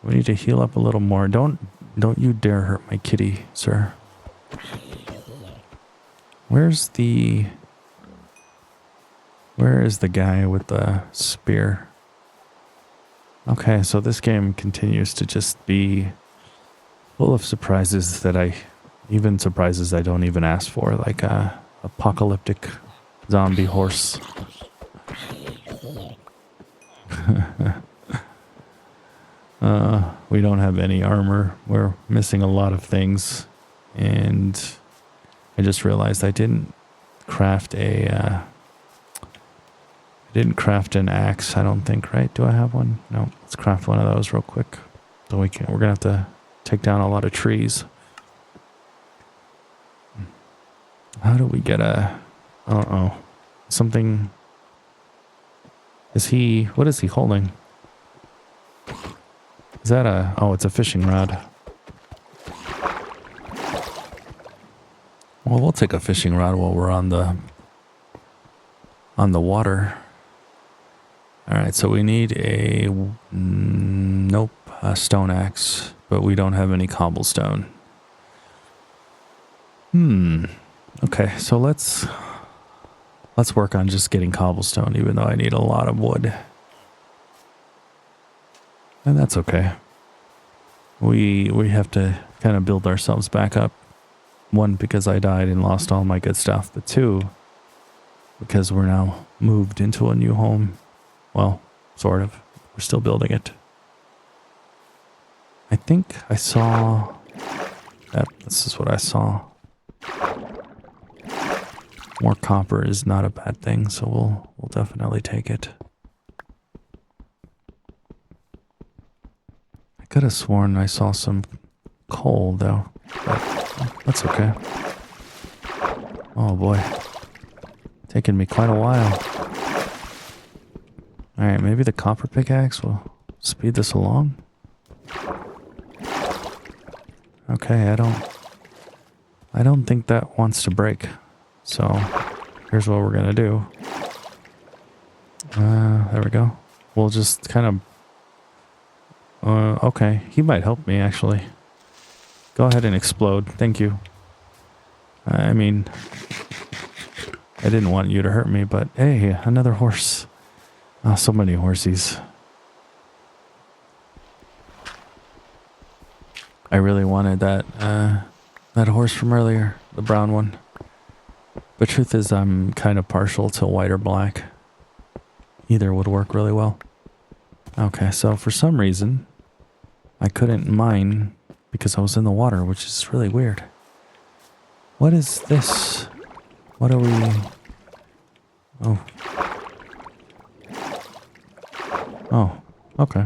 We need to heal up a little more. Don't you dare hurt my kitty, sir. Where is the guy with the spear? Okay, so this game continues to just be full of surprises surprises I don't even ask for, like a apocalyptic zombie horse. We don't have any armor. We're missing a lot of things, and I just realized I didn't craft an axe, I don't think, right? Do I have one? No. Let's craft one of those real quick. So we're gonna have to take down a lot of trees. How do we get something? What is he holding? Is that it's a fishing rod. Well, we'll take a fishing rod while we're on the water. All right, so we need a stone axe, but we don't have any cobblestone. Okay, so let's work on just getting cobblestone, even though I need a lot of wood. And that's okay. We have to kind of build ourselves back up. One, because I died and lost all my good stuff, but two, because we're now moved into a new home. Well, sort of. We're still building it. I think I saw that. This is what I saw. More copper is not a bad thing, so we'll definitely take it. I could have sworn I saw some coal, though. But that's okay. Oh boy. Taking me quite a while. Alright, maybe the copper pickaxe will speed this along. Okay, I don't think that wants to break. So, here's what we're gonna do. There we go. We'll just kind of... okay, he might help me, actually. Go ahead and explode. Thank you. I mean, I didn't want you to hurt me, but hey, another horse. Oh, so many horsies. I really wanted that horse from earlier, the brown one. The truth is, I'm kind of partial to white or black. Either would work really well. Okay, so for some reason, I couldn't mine because I was in the water, which is really weird. What is this? What are we... Oh. Oh, okay.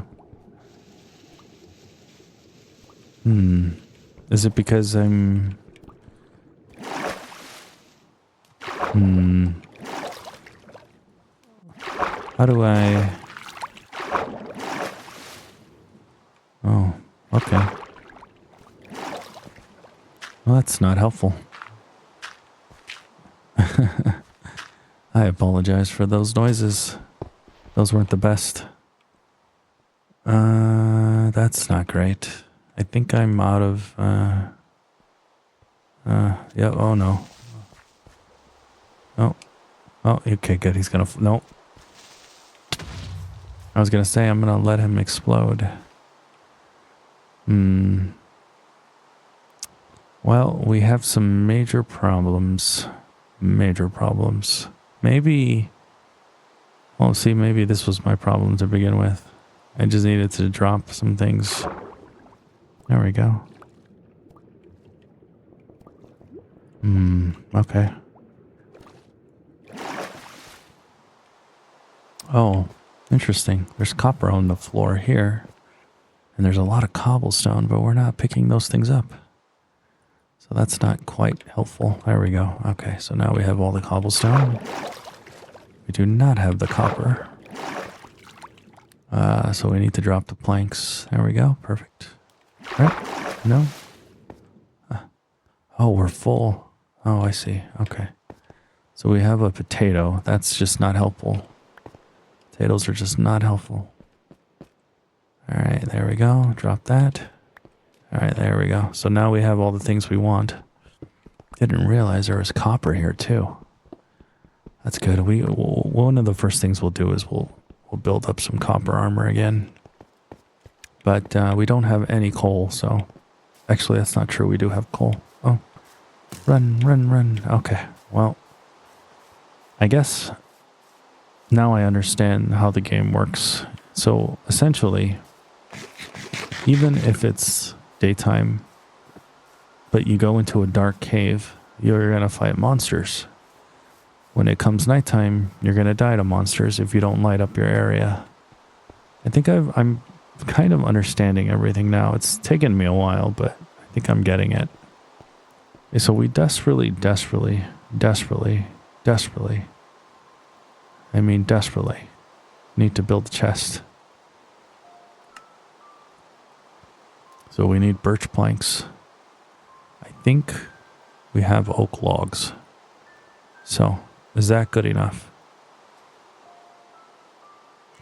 Is it because I'm... How do I... Oh, okay. Well, that's not helpful. I apologize for those noises. Those weren't the best. That's not great. I think I'm out of, yeah, oh no. Oh. Oh, okay, good. He's gonna, nope. I was gonna say I'm gonna let him explode. Hmm. Well, we have some major problems. Major problems. Maybe... Well, see, maybe this was my problem to begin with. I just needed to drop some things. There we go. Okay. Oh, interesting. There's copper on the floor here. And there's a lot of cobblestone, but we're not picking those things up. So that's not quite helpful. There we go. Okay, so now we have all the cobblestone. We do not have the copper. So we need to drop the planks. There we go. Perfect. Right? No? Oh, we're full. Oh, I see. Okay. So we have a potato. That's just not helpful. Potatoes are just not helpful. All right, there we go. Drop that. All right, there we go. So now we have all the things we want. Didn't realize there was copper here too. That's good. One of the first things we'll do is we'll build up some copper armor again. But we don't have any coal, so... Actually, that's not true. We do have coal. Oh. Run, run, run. Okay, well... I guess... Now I understand how the game works. So, essentially... Even if it's daytime, but you go into a dark cave, you're going to fight monsters. When it comes nighttime, you're going to die to monsters if you don't light up your area. I think I'm kind of understanding everything now. It's taken me a while, but I think I'm getting it. So we desperately need to build a chest. So we need birch planks. I think we have oak logs. So, is that good enough?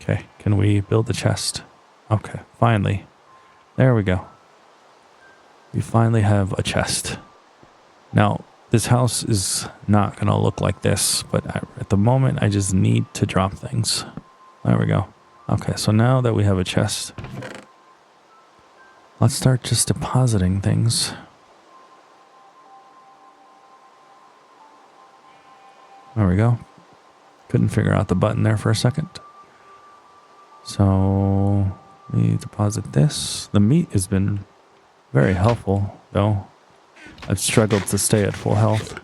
Okay, can we build the chest? Okay, finally. There we go. We finally have a chest. Now, this house is not going to look like this, but at the moment, I just need to drop things. There we go. Okay, so now that we have a chest, let's start just depositing things. There we go. Couldn't figure out the button there for a second. So, we deposit this. The meat has been very helpful, though. I've struggled to stay at full health.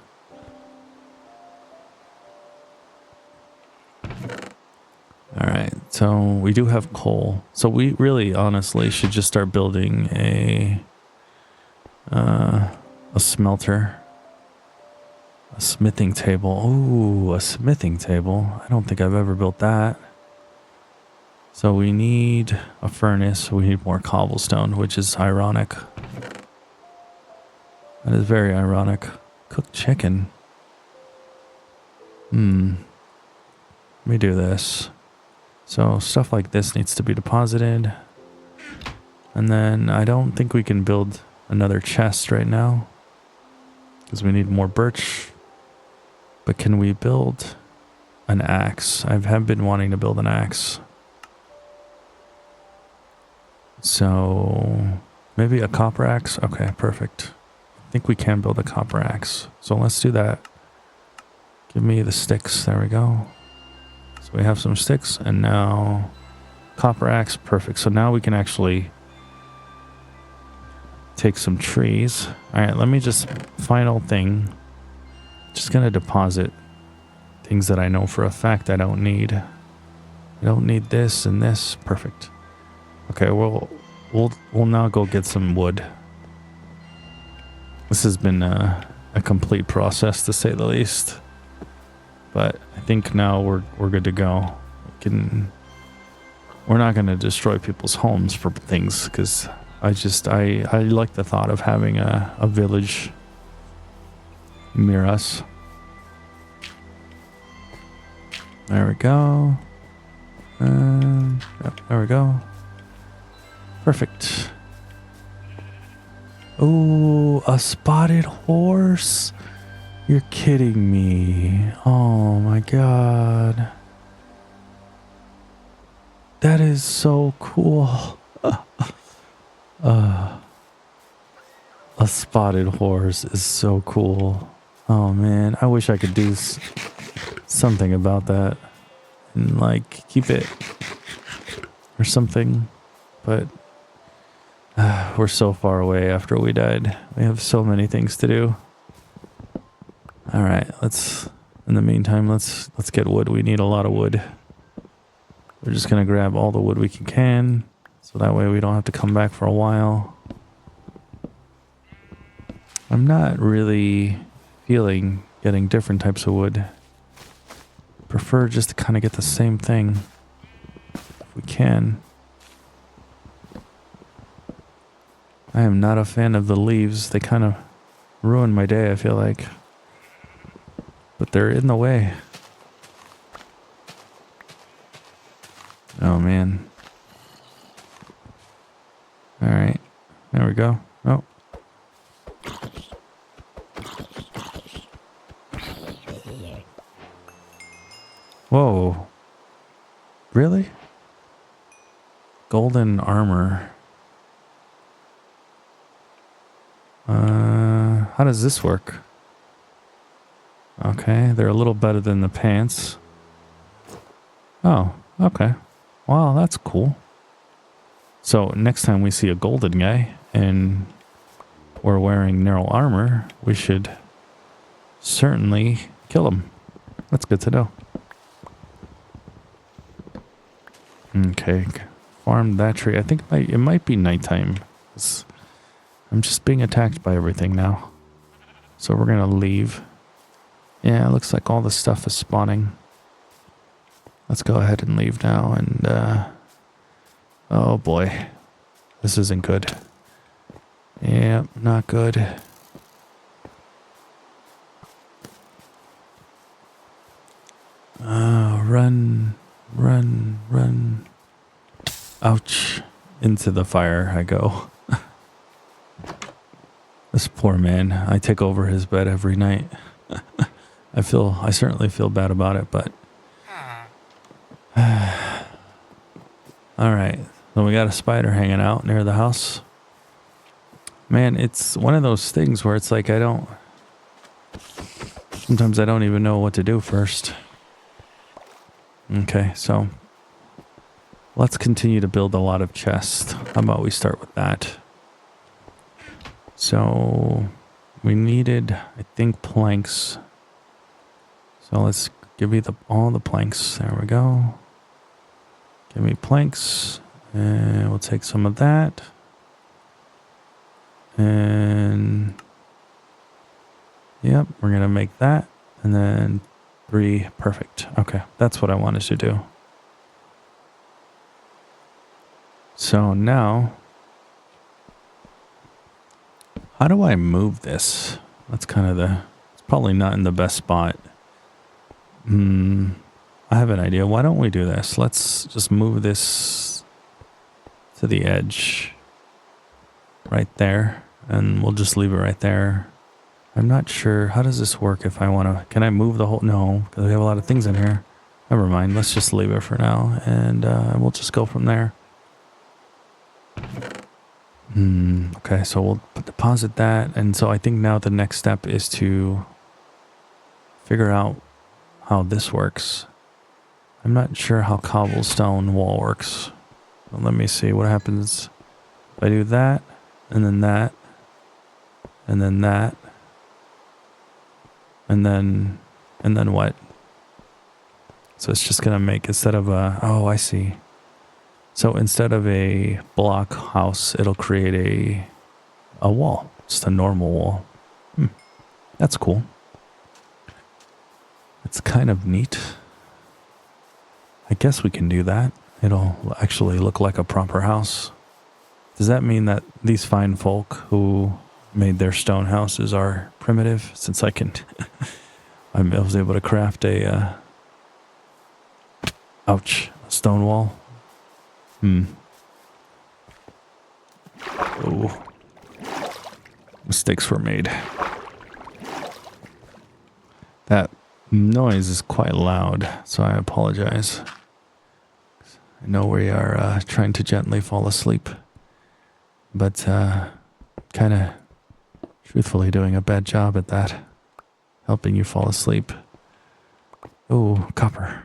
Alright, so we do have coal. So we really, honestly, should just start building a smelter. A smithing table. Ooh, a smithing table. I don't think I've ever built that. So we need a furnace. We need more cobblestone, which is ironic. That is very ironic. Cooked chicken. Let me do this. So stuff like this needs to be deposited. And then I don't think we can build another chest right now, because we need more birch. But can we build an axe? I have been wanting to build an axe. So maybe a copper axe? Okay, perfect. I think we can build a copper axe. So let's do that. Give me the sticks. There we go. So we have some sticks, and now copper axe. Perfect. So now we can actually take some trees. All right, let me just... Final thing. Just gonna deposit things that I know for a fact I don't need. I don't need this and this. Perfect. Okay, we'll now go get some wood. This has been a complete process, to say the least. But I think now we're good to go. We're not gonna destroy people's homes for things, because I like the thought of having a village near us. There we go. Yep, there we go. Perfect. Oh, a spotted horse. You're kidding me. Oh my god. That is so cool. A spotted horse is so cool. Oh man, I wish I could do something about that and like keep it or something, but we're so far away after we died. We have so many things to do. All right, in the meantime, let's get wood. We need a lot of wood. We're just gonna grab all the wood we can, so that way we don't have to come back for a while. I'm not really feeling getting different types of wood. Prefer just to kind of get the same thing if we can. I am not a fan of the leaves. They kind of ruin my day, I feel like. But they're in the way. Oh man. Alright. There we go. Oh. Whoa. Really? Golden armor. How does this work? Okay, they're a little better than the pants. Oh, okay. Wow, that's cool. So next time we see a golden guy and we're wearing narrow armor, we should certainly kill him. That's good to know. Okay, farm that tree. I think it might be nighttime. I'm just being attacked by everything now. So we're gonna leave. Yeah, it looks like all the stuff is spawning. Let's go ahead and leave now and oh boy. This isn't good. Yeah, not good. Run, run, run. Ouch. Into the fire I go. This poor man. I take over his bed every night. I certainly feel bad about it, but all right. So we got a spider hanging out near the house. Man, it's one of those things where it's like sometimes I don't even know what to do first. Okay, so let's continue to build a lot of chests. How about we start with that? So we needed, I think, planks. So let's give me all the planks. There we go. Give me planks. And we'll take some of that. And yep, we're going to make that. And then 3. Perfect. Okay, that's what I wanted to do. So now, how do I move this? That's kind of it's probably not in the best spot. I have an idea. Why don't we do this? Let's just move this to the edge right there, and we'll just leave it right there. I'm not sure. How does this work if I want to... Can I move the whole... No, because we have a lot of things in here. Never mind. Let's just leave it for now, and we'll just go from there. Okay, so we'll deposit that. And so I think now the next step is to figure out how this works. I'm not sure how cobblestone wall works. Well, let me see what happens if I do that, and then that, and then that, and then what? So it's just gonna make, instead of a... Oh, I see. So instead of a block house, it'll create a wall. Just a normal wall. That's cool. It's kind of neat. I guess we can do that. It'll actually look like a proper house. Does that mean that these fine folk who made their stone houses are primitive? Since I can... I was able to craft a... ouch. A stone wall. Oh. Mistakes were made. That noise is quite loud, so I apologize. I know we are trying to gently fall asleep. but kind of truthfully doing a bad job at that, helping you fall asleep. Oh, copper.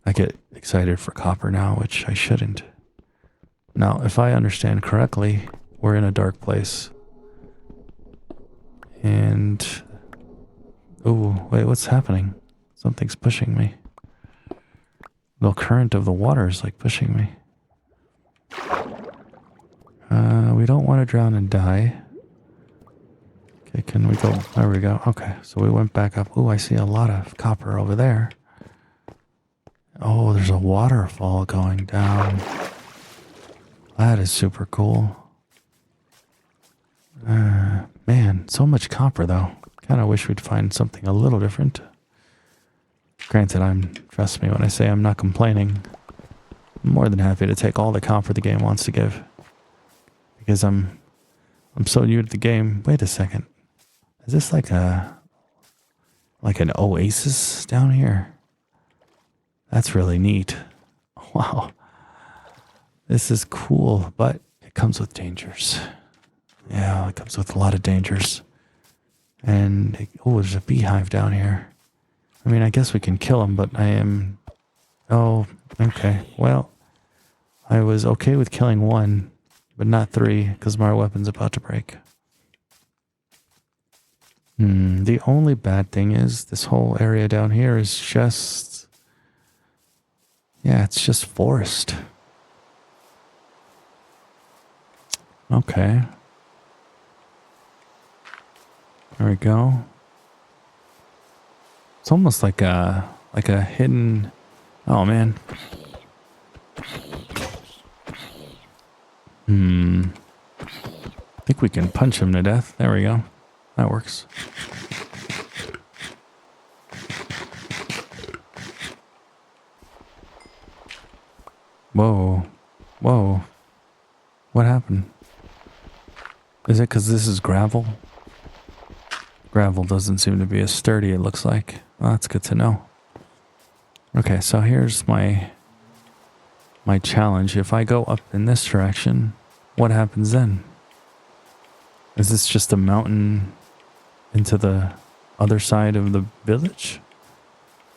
I get excited for copper now, which I shouldn't. Now, if I understand correctly, we're in a dark place. And... oh, wait, what's happening? Something's pushing me. The current of the water is like pushing me. We don't want to drown and die. Okay, can we go? There we go. Okay, so we went back up. Oh, I see a lot of copper over there. Oh, there's a waterfall going down. That is super cool. Man, so much copper though. Kind of wish we'd find something a little different. Granted, trust me when I say I'm not complaining. I'm more than happy to take all the copper the game wants to give. Because I'm so new to the game. Wait a second. Is this like an oasis down here? That's really neat. Wow. This is cool, but it comes with dangers. Yeah, it comes with a lot of dangers. And, there's a beehive down here. I mean, I guess we can kill him, but oh, okay. Well, I was okay with killing one, but not three, because my weapon's about to break. The only bad thing is this whole area down here is just... yeah, it's just forest. Okay. There we go. It's almost like a hidden... oh, man. I think we can punch him to death. There we go. That works. Whoa. Whoa. What happened? Is it because this is gravel? Gravel doesn't seem to be as sturdy, it looks like. Well, that's good to know. Okay, so here's my challenge. If I go up in this direction, what happens then? Is this just a mountain into the other side of the village?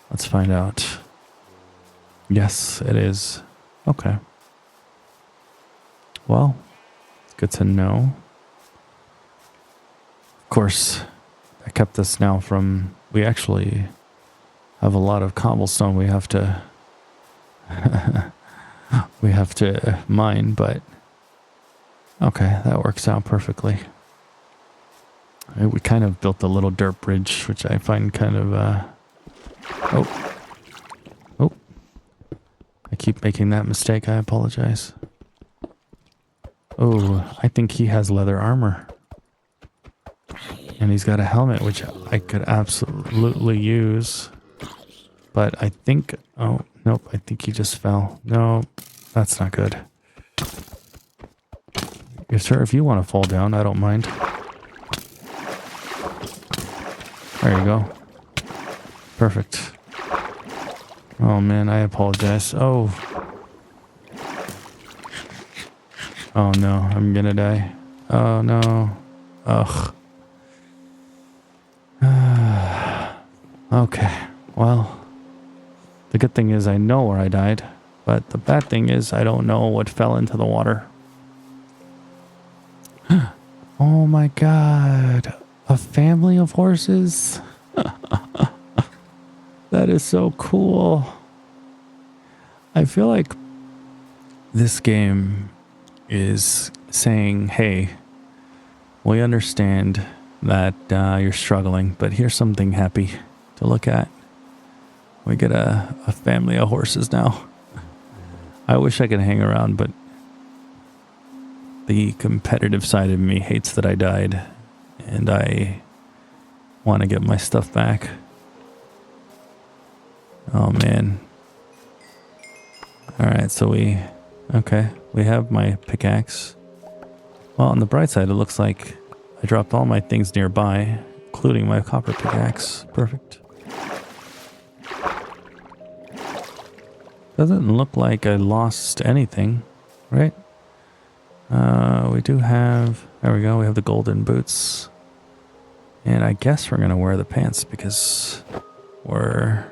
Let's find out. Yes, it is. Okay. Well, it's good to know. Of course, I kept this now from... we actually have a lot of cobblestone we have to... we have to mine, but... okay, that works out perfectly. We kind of built a little dirt bridge, which I find kind of... oh. I keep making that mistake, I apologize. Oh, I think he has leather armor. And he's got a helmet, which I could absolutely use. But I think... oh, nope, I think he just fell. No, that's not good. Sir, if you want to fall down, I don't mind. There you go. Perfect. Oh man, I apologize. Oh. Oh no, I'm gonna die. Oh no. Ugh. Okay, well. The good thing is I know where I died. But the bad thing is I don't know what fell into the water. Oh my god. A family of horses? That is so cool. I feel like this game is saying, hey, we understand that you're struggling, but here's something happy to look at. We get a family of horses now. I wish I could hang around, but the competitive side of me hates that I died, and I want to get my stuff back. Oh man. Alright, so we have my pickaxe. Well, on the bright side, it looks like I dropped all my things nearby, including my copper pickaxe. Perfect. Doesn't look like I lost anything, right? We do have, there we go, we have the golden boots. And I guess we're gonna wear the pants because we're...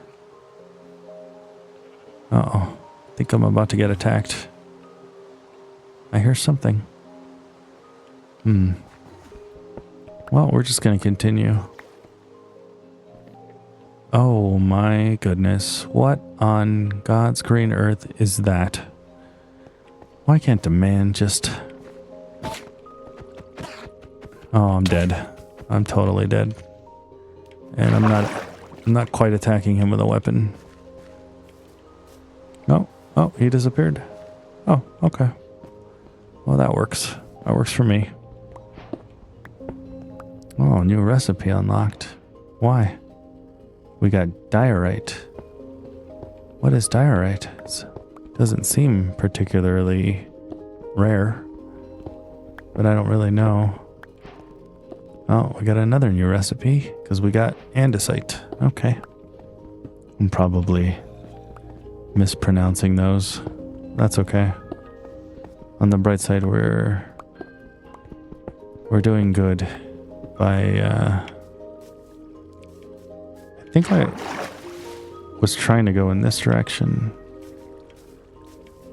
Uh-oh. I think I'm about to get attacked. I hear something. Well, we're just gonna continue. Oh my goodness. What on God's green earth is that? Why can't a man just... Oh, I'm dead. I'm totally dead. And I'm not quite attacking him with a weapon. No. Oh, he disappeared. Oh, okay. Well, that works. That works for me. Oh, new recipe unlocked. Why? We got diorite. What is diorite? It doesn't seem particularly rare, but I don't really know. Oh, we got another new recipe because we got andesite. Okay. I'm probably mispronouncing those. That's okay. On the bright side, we're doing good by I think I was trying to go in this direction.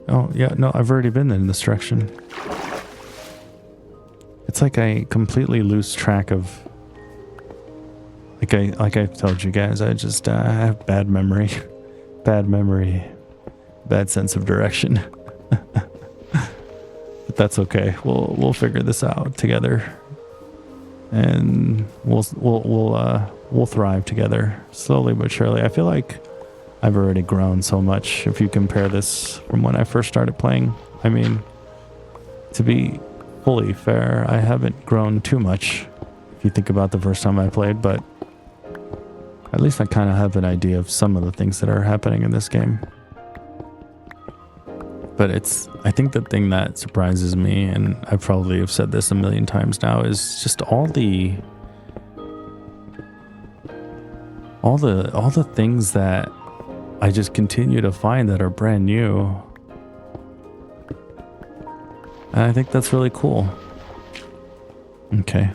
Oh, yeah, no, I've already been in this direction. It's like I completely lose track of... Like I've told you guys, I just have bad memory. Bad memory. Bad sense of direction. But that's okay. We'll figure this out together. And we'll thrive together, slowly but surely. I feel like I've already grown so much if you compare this from when I first started playing. I mean, to be fully fair, I haven't grown too much if you think about the first time I played, but at least I kind of have an idea of some of the things that are happening in this game. But I think the thing that surprises me, and I probably have said this a million times now, is just all the things that I just continue to find that are brand new. And I think that's really cool. Okay.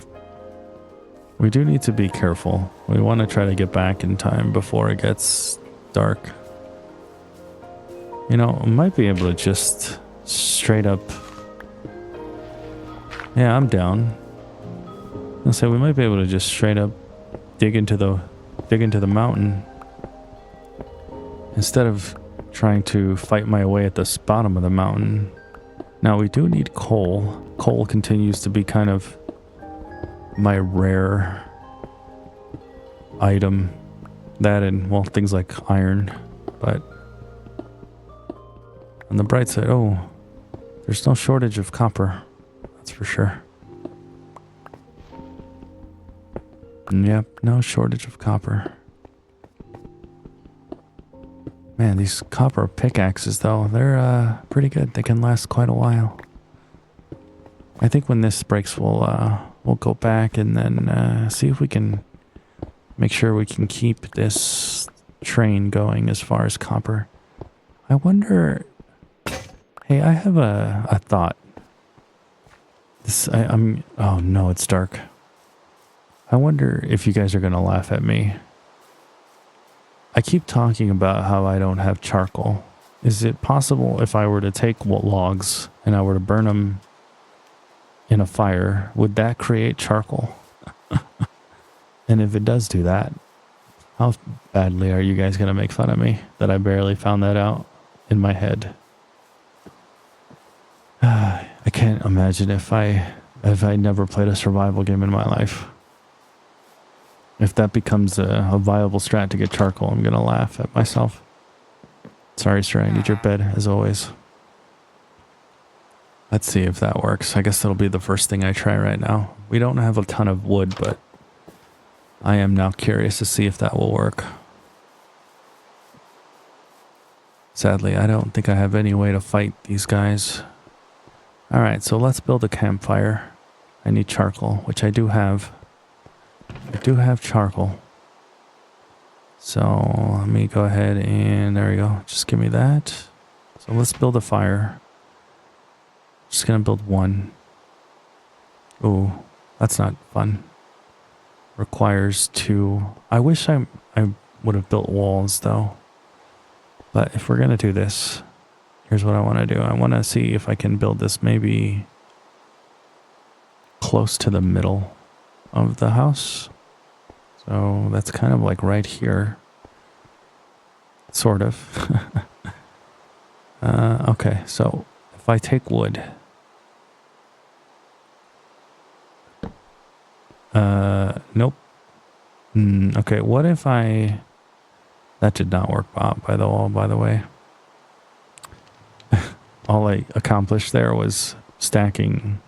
We do need to be careful. We want to try to get back in time before it gets dark. You know, I might be able to just straight up... Yeah, I'm down. I'll say we might be able to just straight up dig into the mountain instead of trying to fight my way at the bottom of the mountain. Now, we do need coal. Coal continues to be kind of my rare item. That and, well, things like iron. But on the bright side, oh, there's no shortage of copper. That's for sure. Yep, no shortage of copper. Man, these copper pickaxes, though, they're pretty good. They can last quite a while. I think when this breaks, we'll go back and then see if we can make sure we can keep this train going as far as copper. I wonder... Hey, I have a thought. Oh no, it's dark. I wonder if you guys are gonna laugh at me. I keep talking about how I don't have charcoal. Is it possible if I were to take logs and I were to burn them in a fire, would that create charcoal? And if it does do that, how badly are you guys gonna make fun of me that I barely found that out in my head? I can't imagine if I never played a survival game in my life. If that becomes a viable strat to get charcoal, I'm gonna laugh at myself. Sorry, sir, I need your bed, as always. Let's see if that works. I guess that'll be the first thing I try right now. We don't have a ton of wood, but I am now curious to see if that will work. Sadly, I don't think I have any way to fight these guys. Alright, so let's build a campfire. I need charcoal, which I do have. I do have charcoal. So let me go ahead and there we go. Just give me that. So let's build a fire. Just gonna build one. Oh, that's not fun. Requires two. I wish I would have built walls though. But if we're gonna do this, here's what I want to do. I want to see if I can build this maybe close to the middle of the house. So that's kind of like right here. Sort of. Okay, so if I take wood. Nope. Okay, what if I... That did not work by the way. All I accomplished there was stacking.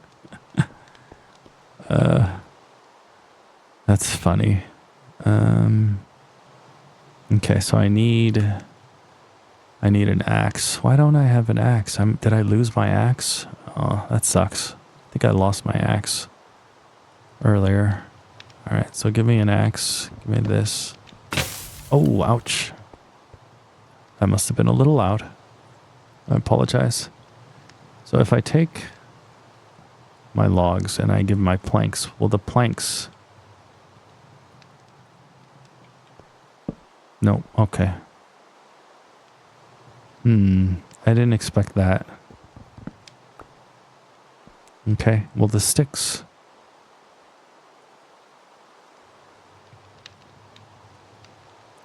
That's funny. Okay, so I need an axe. Why don't I have an axe? Did I lose my axe? Oh, that sucks. I think I lost my axe earlier. All right, so give me an axe. Give me this. Oh, ouch. That must have been a little loud. I apologize. So if I take my logs and I give my planks, well, the planks... No, okay. I didn't expect that. Okay, well, the sticks...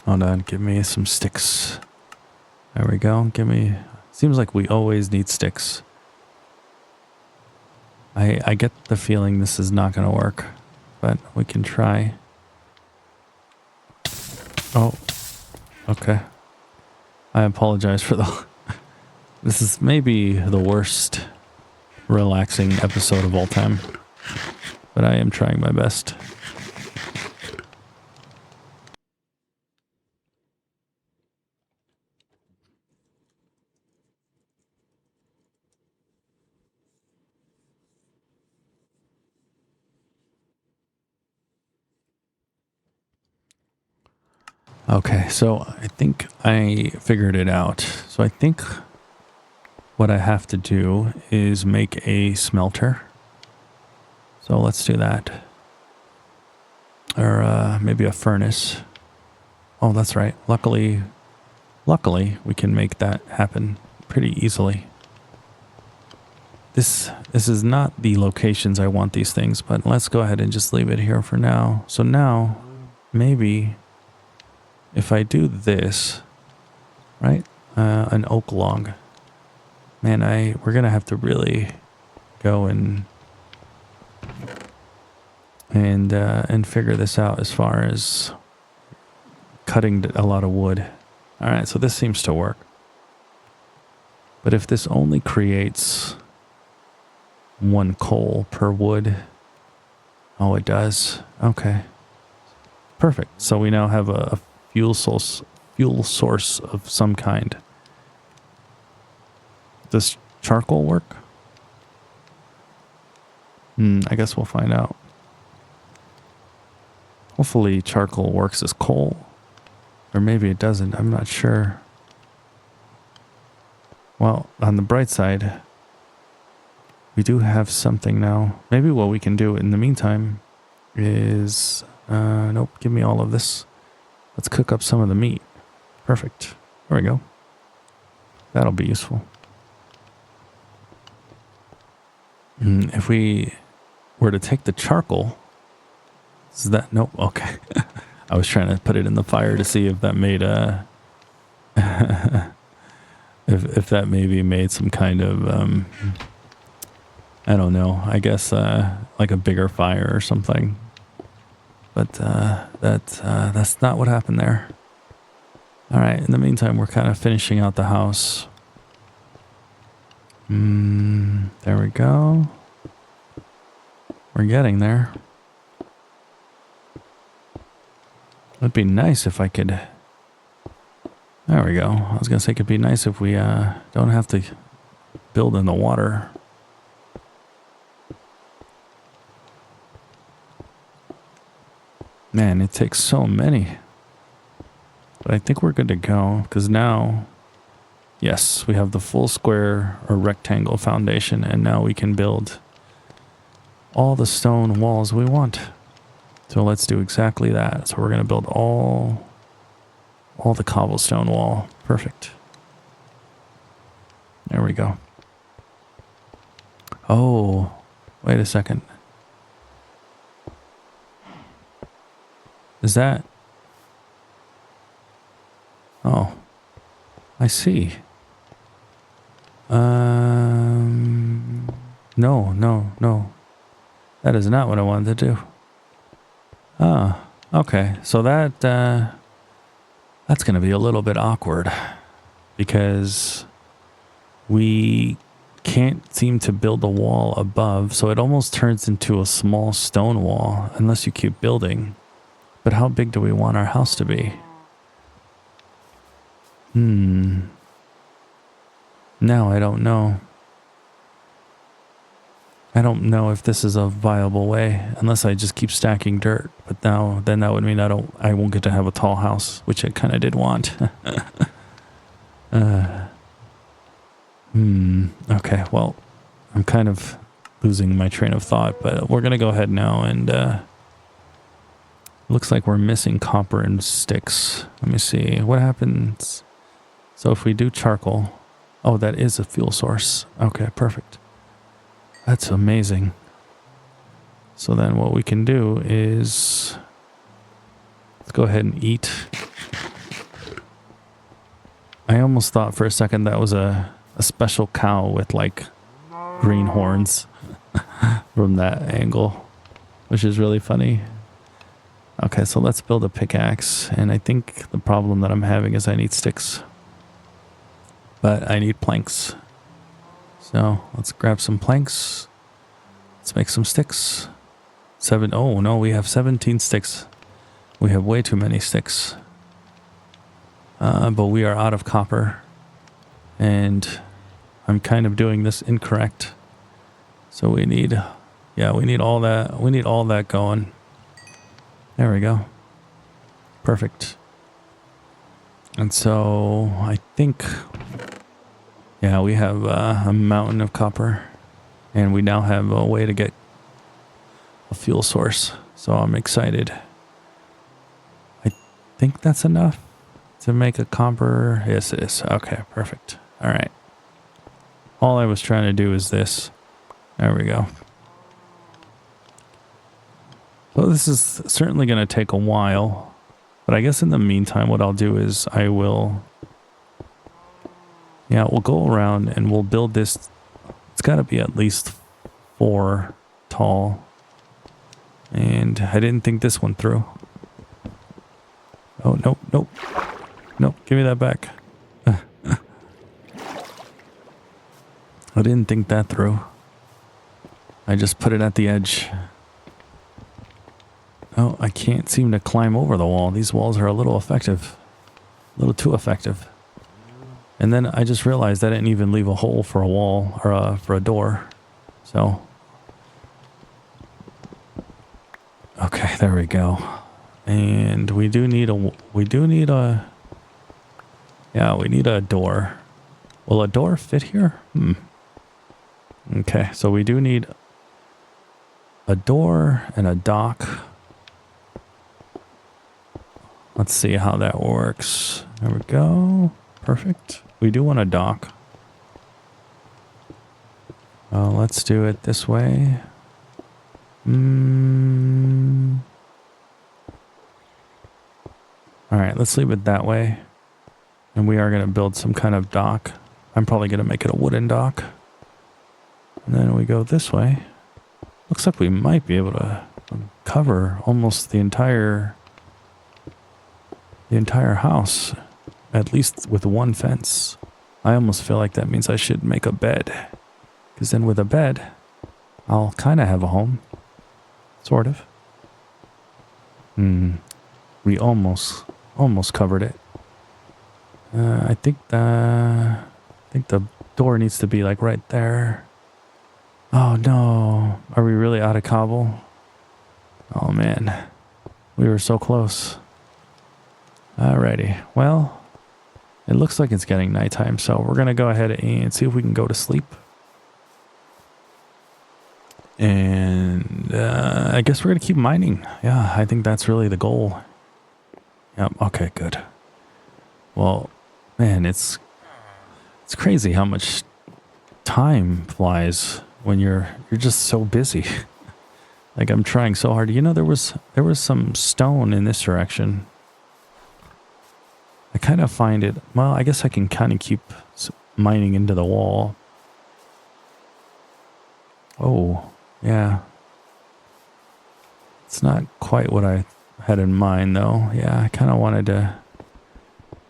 Hold on, give me some sticks. There we go, give me... Seems like we always need sticks. I get the feeling this is not going to work, but we can try. Oh, okay. I apologize for the... This is maybe the worst relaxing episode of all time, but I am trying my best. Okay, so I think I figured it out. So I think what I have to do is make a smelter. So let's do that. Or maybe a furnace. Oh, that's right. Luckily, we can make that happen pretty easily. This is not the locations I want these things, but let's go ahead and just leave it here for now. So now, maybe... If I do this, right, an oak log, man, we're gonna have to really go and figure this out as far as cutting a lot of wood. All right, so this seems to work. But if this only creates one coal per wood, oh, it does. Okay, perfect. So we now have a fuel source of some kind. Does charcoal work? I guess we'll find out. Hopefully charcoal works as coal. Or maybe it doesn't. I'm not sure. Well, on the bright side, we do have something now. Maybe what we can do in the meantime is... nope, give me all of this. Let's cook up some of the meat. Perfect. There we go. That'll be useful. If we were to take the charcoal... Is that... Nope. Okay. I was trying to put it in the fire to see if that made a... if that maybe made some kind of... I don't know. I guess like a bigger fire or something. But that's not what happened there. All right. In the meantime, we're kind of finishing out the house. There we go. We're getting there. It'd be nice if I could... There we go. I was going to say it'd be nice if we don't have to build in the water. Man, it takes so many. But I think we're good to go, because now Yes, we have the full square or rectangle foundation, and now we can build all the stone walls we want. So let's do exactly that. So we're going to build all the cobblestone wall. Perfect. There we go. Oh, wait a second. Is that? Oh, I see. No. That is not what I wanted to do. Ah, okay. So that's going to be a little bit awkward because we can't seem to build a wall above, so it almost turns into a small stone wall unless you keep building. But how big do we want our house to be? No, I don't know. I don't know if this is a viable way unless I just keep stacking dirt. But now, then that would mean I won't get to have a tall house, which I kind of did want. Okay, well, I'm kind of losing my train of thought, but we're going to go ahead now and looks like we're missing copper and sticks. Let me see what happens. So if we do charcoal, oh, that is a fuel source. Okay, perfect. That's amazing. So then what we can do is let's go ahead and eat. I almost thought for a second that was a special cow with like green horns from that angle, which is really funny. Okay, so let's build a pickaxe. And I think the problem that I'm having is I need sticks. But I need planks. So let's grab some planks. Let's make some sticks. Oh no, we have 17 sticks. We have way too many sticks. But we are out of copper. And I'm kind of doing this incorrect. So we need all that. We need all that going. There we go. Perfect. And so I think, yeah, we have a mountain of copper, and we now have a way to get a fuel source. So I'm excited. I think that's enough to make a copper. Yes, it is. Okay, perfect. All right. All I was trying to do is this. There we go. So this is certainly going to take a while, but I guess in the meantime, what I'll do is we'll go around and we'll build this. It's got to be at least 4 tall. And I didn't think this one through. Oh, nope. Give me that back. I didn't think that through. I just put it at the edge. Oh, I can't seem to climb over the wall. These walls are a little effective. A little too effective. And then I just realized I didn't even leave a hole for a wall or for a door. So. Okay, there we go. And we need a door. Will a door fit here? Okay, so we do need a door and a dock. Let's see how that works. There we go. Perfect. We do want a dock. Let's do it this way. Alright, let's leave it that way. And we are going to build some kind of dock. I'm probably going to make it a wooden dock. And then we go this way. Looks like we might be able to cover almost the entire house, at least with one fence. I almost feel like that means I should make a bed, because then with a bed, I'll kind of have a home, sort of. We almost covered it. I think the door needs to be like right there. Oh no, are we really out of cobble? Oh man, we were so close. Alrighty, well, It looks like it's getting nighttime, so we're going to go ahead and see if we can go to sleep. And I guess we're going to keep mining. Yeah, I think that's really the goal. Yep, okay, good. Well, man, it's crazy how much time flies when you're just so busy. Like, I'm trying so hard. You know, there was some stone in this direction. I kind of find it, well, I guess I can kind of keep mining into the wall. Oh, yeah. It's not quite what I had in mind, though. Yeah, I kind of wanted to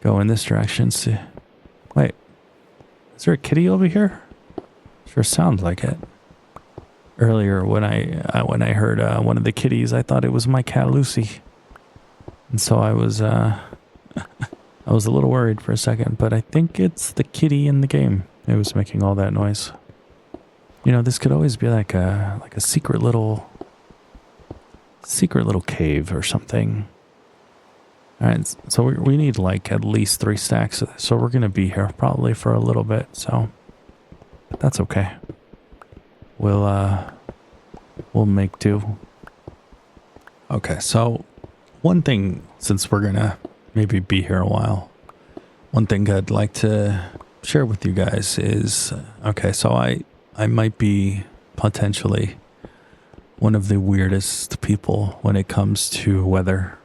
go in this direction. See, wait, is there a kitty over here? Sure sounds like it. Earlier, when I heard one of the kitties, I thought it was my cat Lucy, and so I was I was a little worried for a second. But I think it's the kitty in the game. It was making all that noise. You know, this could always be like a secret little cave or something. All right, so we need like at least 3 stacks of this. So we're gonna be here probably for a little bit. So, but that's okay. We'll make do. Okay, so one thing, since we're gonna maybe be here a while, one thing I'd like to share with you guys is, okay, so I might be potentially one of the weirdest people when it comes to weather.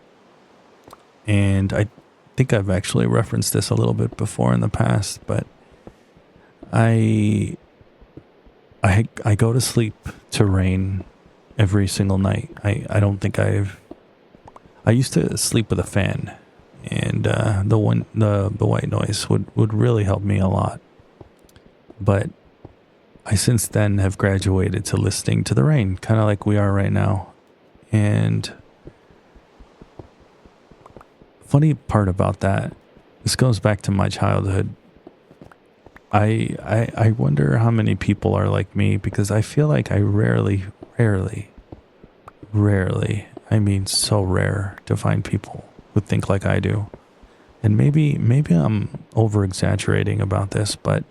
And I think I've actually referenced this a little bit before in the past, but I go to sleep to rain every single night. I don't think I used to sleep with a fan, and the white noise would really help me a lot. But I since then have graduated to listening to the rain, kind of like we are right now. And funny part about that, this goes back to my childhood. I wonder how many people are like me, because I feel like I rarely, I mean so rare to find people who think like I do. And maybe I'm over exaggerating about this, but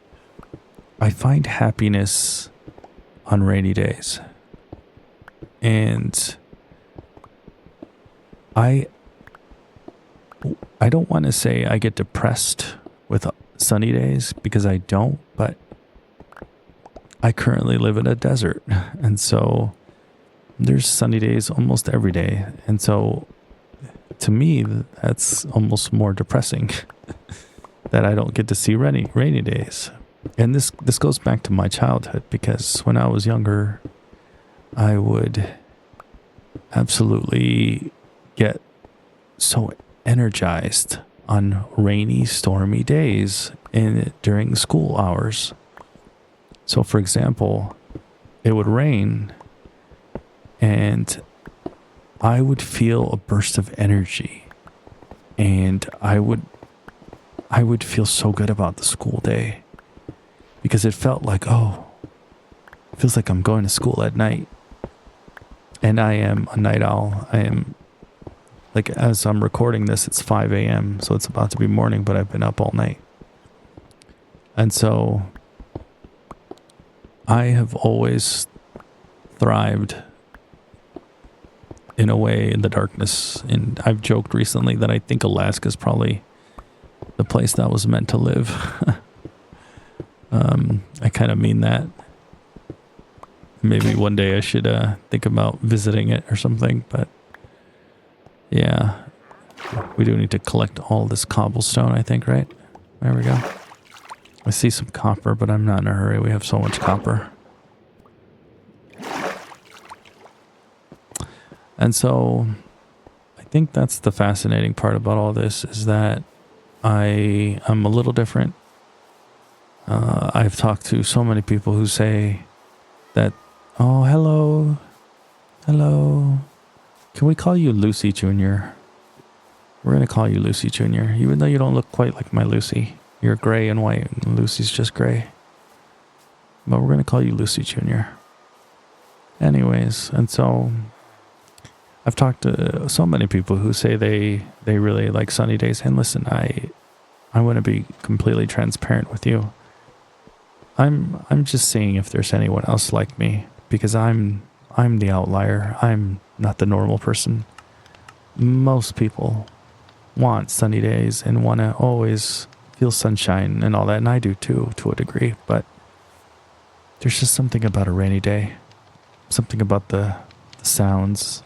I find happiness on rainy days. And I don't want to say I get depressed with sunny days, because I don't, but I currently live in a desert, and so there's sunny days almost every day. And so to me, that's almost more depressing that I don't get to see rainy days. And this goes back to my childhood, because when I was younger, I would absolutely get so energized on rainy, stormy days during school hours. So, for example, it would rain, and I would feel a burst of energy, and I would feel so good about the school day, because it felt like, oh, it feels like I'm going to school at night. And I am a night owl. I am, like, as I'm recording this, it's 5 a.m., so it's about to be morning, but I've been up all night. And so I have always thrived in a way in the darkness. And I've joked recently that I think Alaska is probably the place that was meant to live. I kind of mean that. Maybe one day I should think about visiting it or something, but yeah, we do need to collect all this cobblestone, I think, right? There we go. I see some copper, but I'm not in a hurry. We have so much copper. And so I think that's the fascinating part about all this, is that I am a little different. I've talked to so many people who say that, oh, hello. Can we call you Lucy Jr.? We're going to call you Lucy Jr., even though you don't look quite like my Lucy. You're gray and white, and Lucy's just gray. But we're going to call you Lucy Jr. Anyways, and so I've talked to so many people who say they really like sunny days. And listen,
I want to be completely transparent with you. I'm just seeing if there's anyone else like me, because I'm the outlier. I'm not the normal person. Most people want sunny days and want to always feel sunshine and all that, and I do too, to a degree, but there's just something about a rainy day, something about the sounds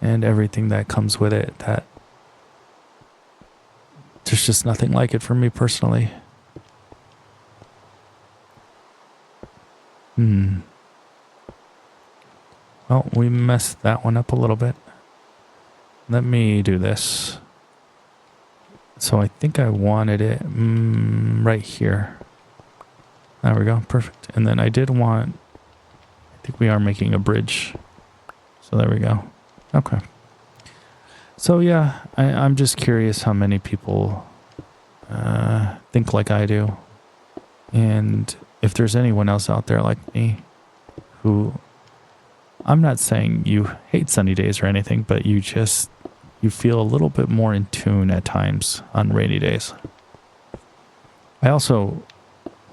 and everything that comes with it, that there's just nothing like it for me personally. Well, we messed that one up a little bit. Let me do this. So I think I wanted it right here. There we go. Perfect. And then I did want, I think we are making a bridge. So there we go. Okay. So yeah, I'm just curious how many people think like I do. And if there's anyone else out there like me who, I'm not saying you hate sunny days or anything, but you feel a little bit more in tune at times on rainy days. I also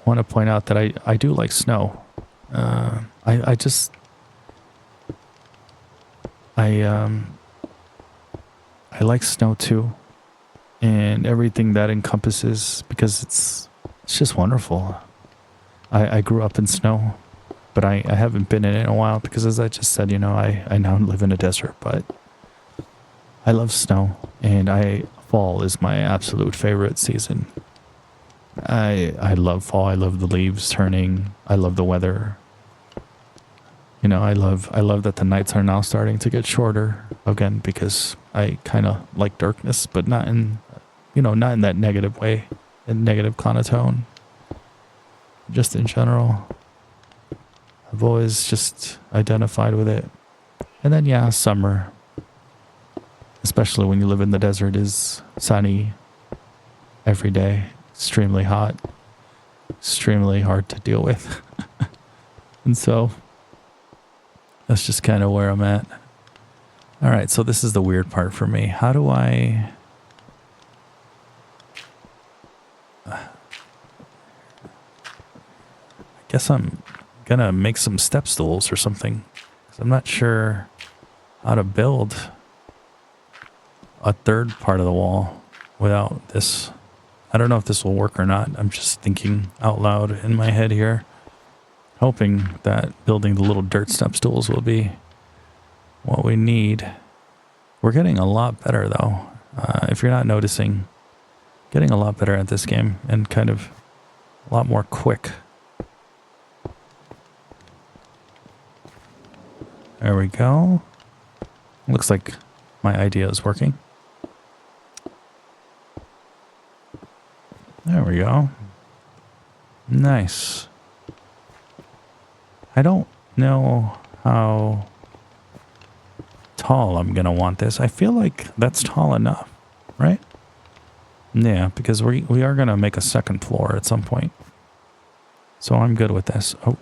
want to point out that I do like snow. I like snow too, and everything that encompasses, because it's just wonderful. I grew up in snow, but I haven't been in it in a while because, as I just said, I now live in a desert, but I love snow, and fall is my absolute favorite season. I love fall. I love the leaves turning. I love the weather. I love that the nights are now starting to get shorter again, because I kind of like darkness, but not in that negative way, in negative connotation. Just in general, I've always just identified with it. And then, yeah, summer, especially when you live in the desert, is sunny every day, extremely hot, extremely hard to deal with. And so that's just kind of where I'm at. All right, so this is the weird part for me. How do I guess I'm gonna make some step stools or something, 'cause I'm not sure how to build a third part of the wall without this. I don't know if this will work or not. I'm just thinking out loud in my head here, hoping that building the little dirt step stools will be what we need. We're getting a lot better though. If you're not noticing, getting a lot better at this game, and kind of a lot more quick. There we go. Looks like my idea is working. There we go. Nice. I don't know how tall I'm gonna want this. I feel like that's tall enough, right? Yeah, because we are gonna make a second floor at some point. So I'm good with this. Oh.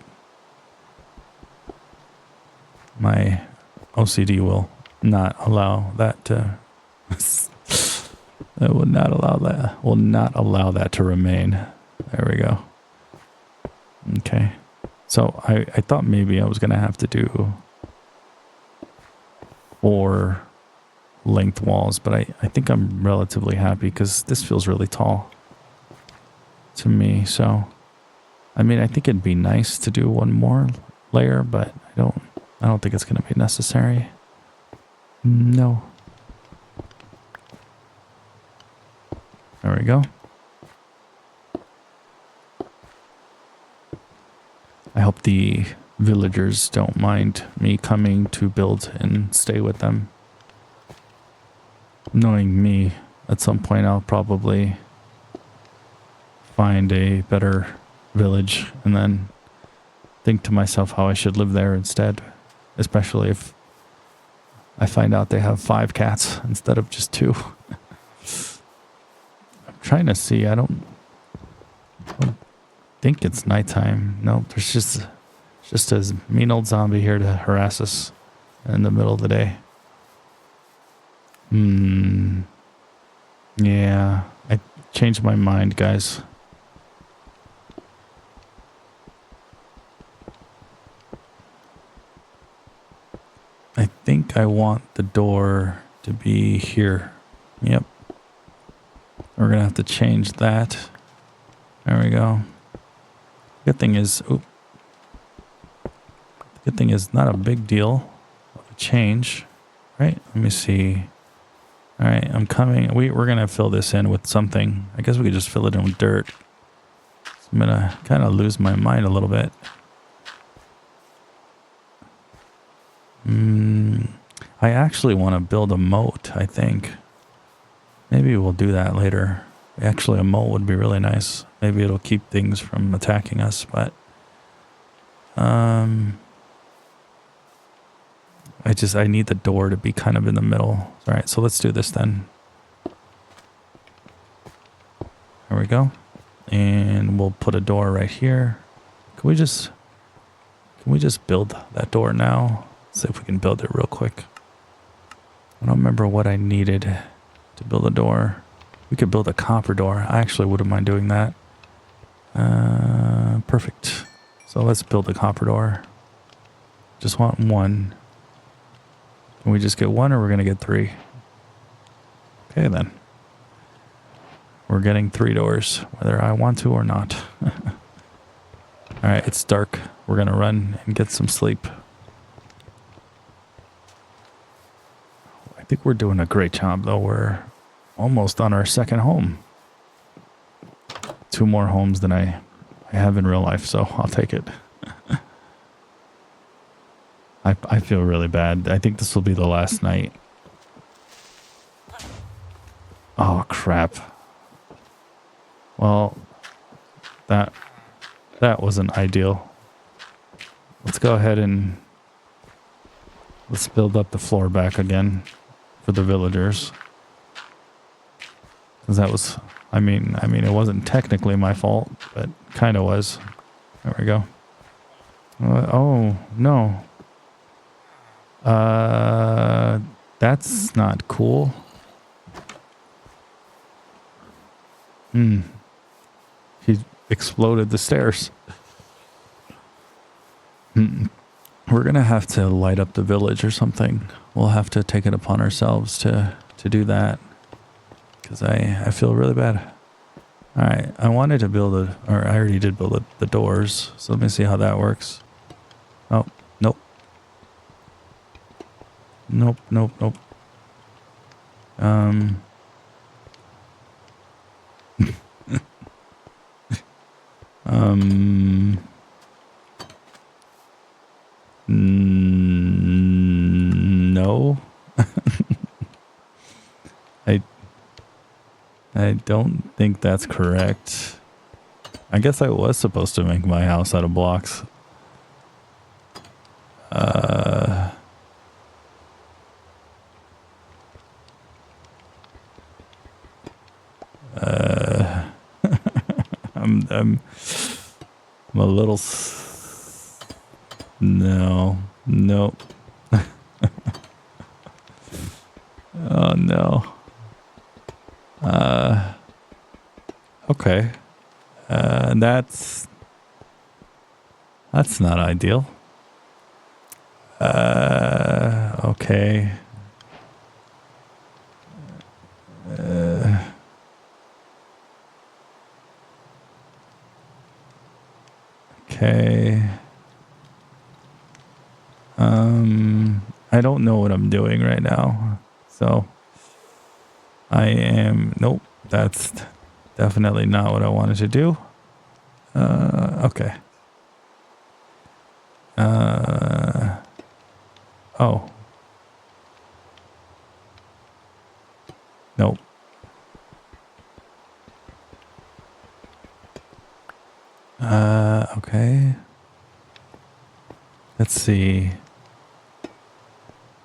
My OCD will not allow that to it will not allow that to remain. There we go. Okay. So I thought maybe I was gonna have to do 4 length walls, but I think I'm relatively happy because this feels really tall to me. So I mean, I think it'd be nice to do one more layer, but I don't think it's going to be necessary. No. There we go. I hope the villagers don't mind me coming to build and stay with them. Knowing me, at some point I'll probably find a better village and then think to myself how I should live there instead. Especially if I find out they have 5 cats instead of just 2. I'm trying to see. I don't think it's nighttime. No, there's just a mean old zombie here to harass us in the middle of the day. Yeah. changed my mind, guys. I think I want the door to be here. Yep. We're going to have to change that. There we go. Good thing is, good thing is not a big deal of a change, right? Let me see. All right, I'm coming. We're going to fill this in with something. I guess we could just fill it in with dirt. So I'm going to kind of lose my mind a little bit. I actually want to build a moat, I think. Maybe we'll do that later. Actually, a moat would be really nice. Maybe it'll keep things from attacking us, but I need the door to be kind of in the middle. All right, so let's do this then. There we go. And we'll put a door right here. Can we just build that door now? Let's see if we can build it real quick. I don't remember what I needed to build a door. We could build a copper door. I actually wouldn't mind doing that. Perfect. So let's build a copper door. Just want one. Can we just get one or we're going to get three? Okay then. We're getting 3 doors, whether I want to or not. Alright, it's dark. We're going to run and get some sleep. I think we're doing a great job though. We're almost on our second home. 2 more homes than I have in real life, so I'll take it. I feel really bad. I think this will be the last night. Oh, crap. Well, that wasn't ideal. Let's go ahead and let's build up the floor back again for the villagers. Because that was, I mean, it wasn't technically my fault, but kind of was. There we go. Oh, no. That's not cool. He exploded the stairs. We're gonna have to light up the village or something. We'll have to take it upon ourselves to do that. Because I feel really bad. Alright, I wanted to build I already did build the doors. So let me see how that works. Oh, nope. Nope. No. I don't think that's correct. I guess I was supposed to make my house out of blocks. I'm a little no. Oh no. Okay. That's not ideal. Okay. Okay. I don't know what I'm doing right now. So nope, that's definitely not what I wanted to do. Okay. Oh. Nope. Okay. Let's see.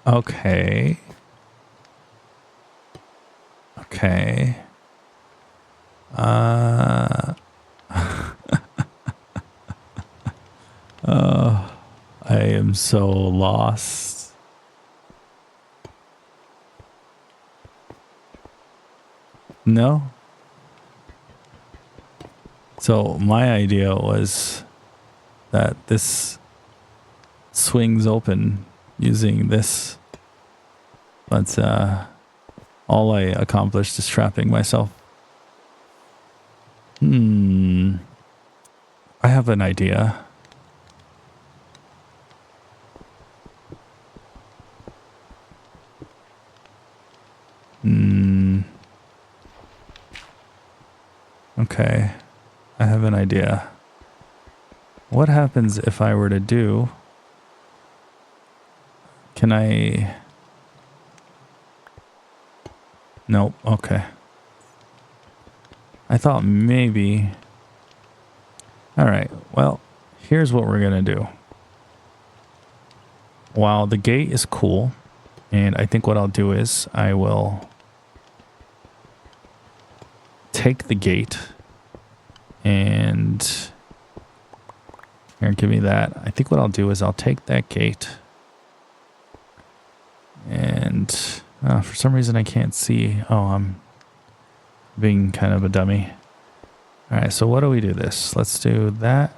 Okay. Okay. I am so lost. No? So my idea was that this swings open using this, but all I accomplished is trapping myself. I have an idea. Okay, I have an idea. What happens if I were to do... Can I... Nope, okay. I thought maybe... Alright, well, here's what we're gonna do. While the gate is cool, and I think what I'll do is I will take the gate and... Here, give me that. I think what I'll do is I'll take that gate and for some reason I can't see. Oh, I'm being kind of a dummy. All right, so what do we do this? Let's do that,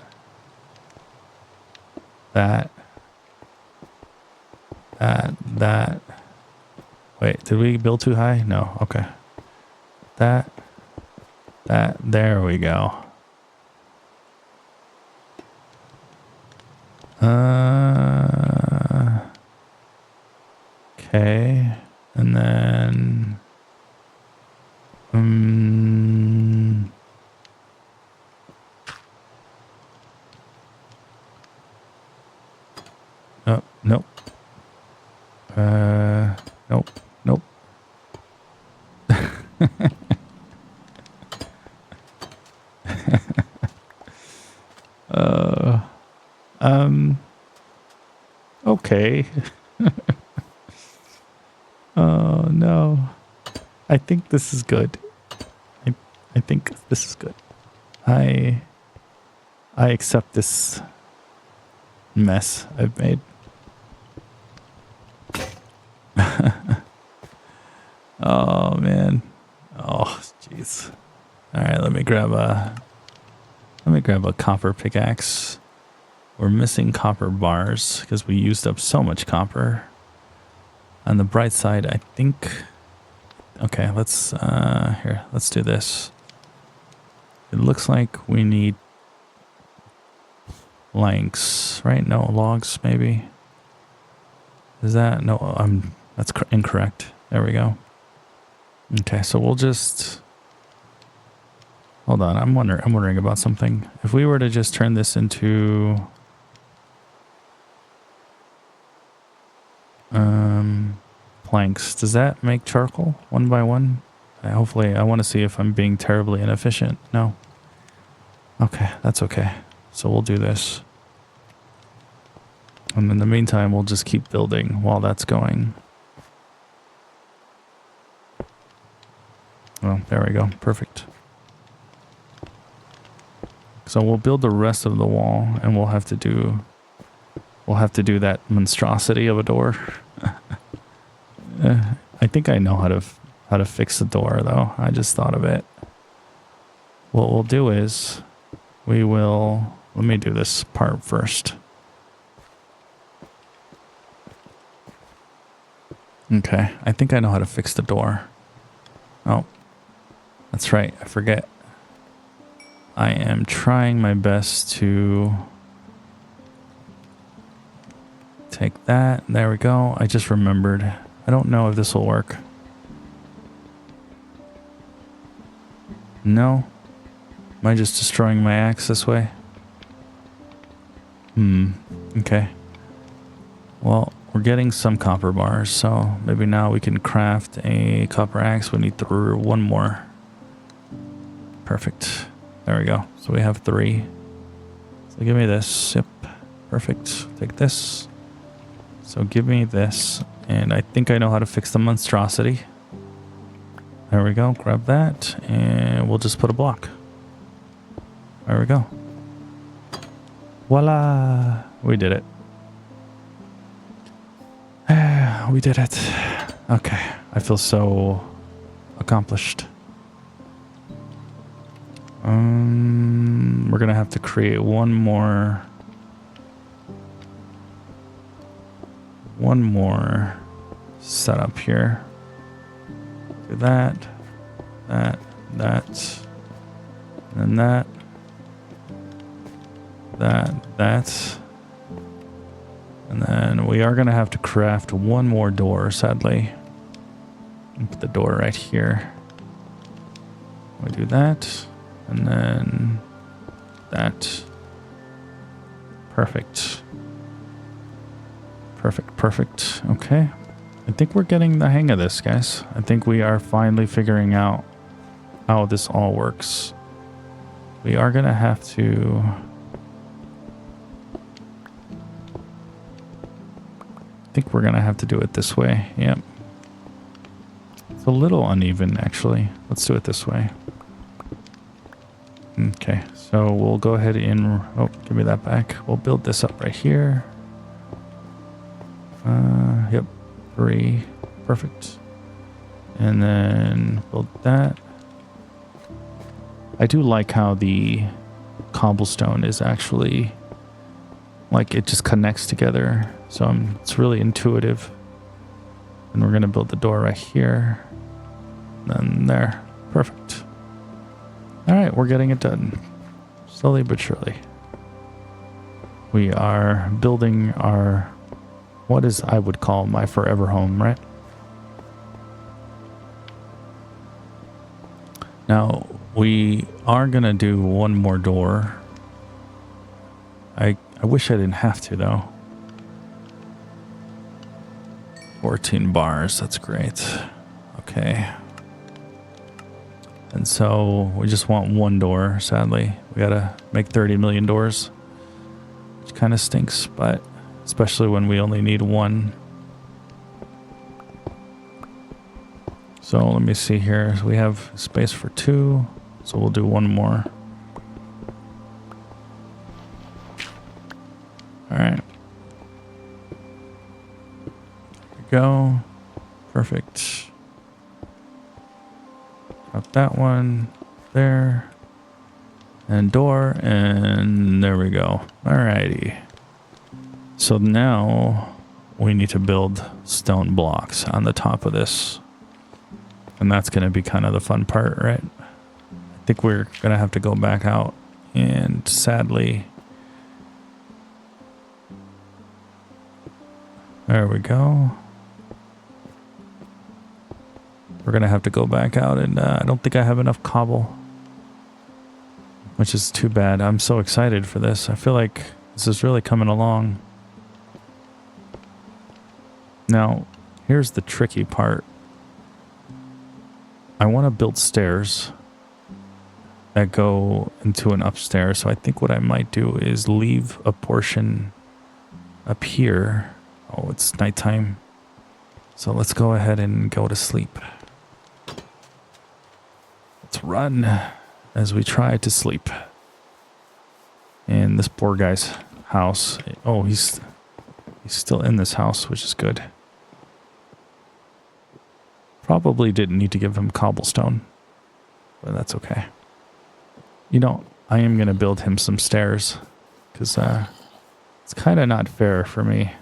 that. Wait, did we build too high? No, okay. That, there we go. Okay, and then oh, nope. Nope. Nope. Okay. Oh no. I think this is good. I think this is good. I accept this mess I've made. Oh man. Oh jeez. All right, let me grab a copper pickaxe. We're missing copper bars because we used up so much copper. On the bright side, I think... Okay, let's do this. It looks like we need planks, right? No, logs maybe. Is that... No, that's incorrect. There we go. Okay, so we'll just... Hold on, I'm wondering about something. If we were to just turn this into... planks, does that make charcoal one by one? Hopefully, I want to see if I'm being terribly inefficient. No. Okay, that's okay. So we'll do this. And in the meantime, we'll just keep building while that's going. Well, there we go. Perfect. So we'll build the rest of the wall, and we'll have to do that monstrosity of a door. I think I know how to fix the door, though. I just thought of it. What we'll do is let me do this part first. Okay, I think I know how to fix the door. Oh, that's right. I forget. I am trying my best to take that. There we go. I just remembered. I don't know if this will work. No? Am I just destroying my axe this way? Okay. Well, we're getting some copper bars, so maybe now we can craft a copper axe. We need one more. Perfect. There we go. So we have 3. So give me this. Yep. Perfect. Take this. So give me this. And I think I know how to fix the monstrosity. There we go. Grab that. And we'll just put a block. There we go. Voila. We did it. We did it. Okay. I feel so accomplished. we're going to have to create one more setup here. Do that, and then that. And then we are going to have to craft one more door, sadly. Put the door right here. We do that, and then that. Perfect. Okay. I think we're getting the hang of this, guys. I think we are finally figuring out how this all works. We are going to have to... I think we're going to have to do it this way. Yep. It's a little uneven, actually. Let's do it this way. Okay, so we'll go ahead and... Oh, give me that back. We'll build this up right here. Yep. 3. Perfect. And then build that. I do like how the cobblestone is actually... like, it just connects together. So it's really intuitive. And we're going to build the door right here. And there. Perfect. Alright, we're getting it done. Slowly but surely. We are building our... what is I would call my forever home, right? Now, we are going to do one more door. I wish I didn't have to, though. 14 bars, that's great. Okay. And so we just want one door, sadly. We gotta make 30 million doors, which kind of stinks, but especially when we only need one. So let me see here. We have space for 2, so we'll do one more. All right. There we go. Perfect. Drop that one there. And door, and there we go. Alrighty. So now we need to build stone blocks on the top of this. And that's going to be kind of the fun part, right? I think we're going to have to go back out and sadly... There we go. We're going to have to go back out and I don't think I have enough cobble. Which is too bad. I'm so excited for this. I feel like this is really coming along. Now, here's the tricky part. I want to build stairs that go into an upstairs. So I think what I might do is leave a portion up here. Oh, it's nighttime. So let's go ahead and go to sleep. Let's run as we try to sleep. And this poor guy's house. Oh, he's still in this house, which is good. Probably didn't need to give him cobblestone, but that's okay. You know, I am going to build him some stairs because it's kind of not fair for me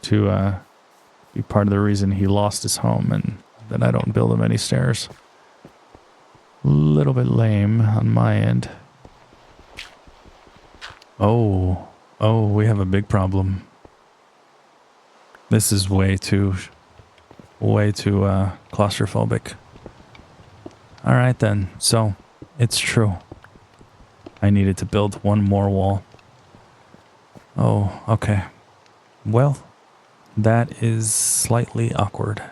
to be part of the reason he lost his home and then I don't build him any stairs. A little bit lame on my end. Oh, we have a big problem. This is way too claustrophobic. All right then, so it's true. I needed to build one more wall. Oh, okay. Well, that is slightly awkward.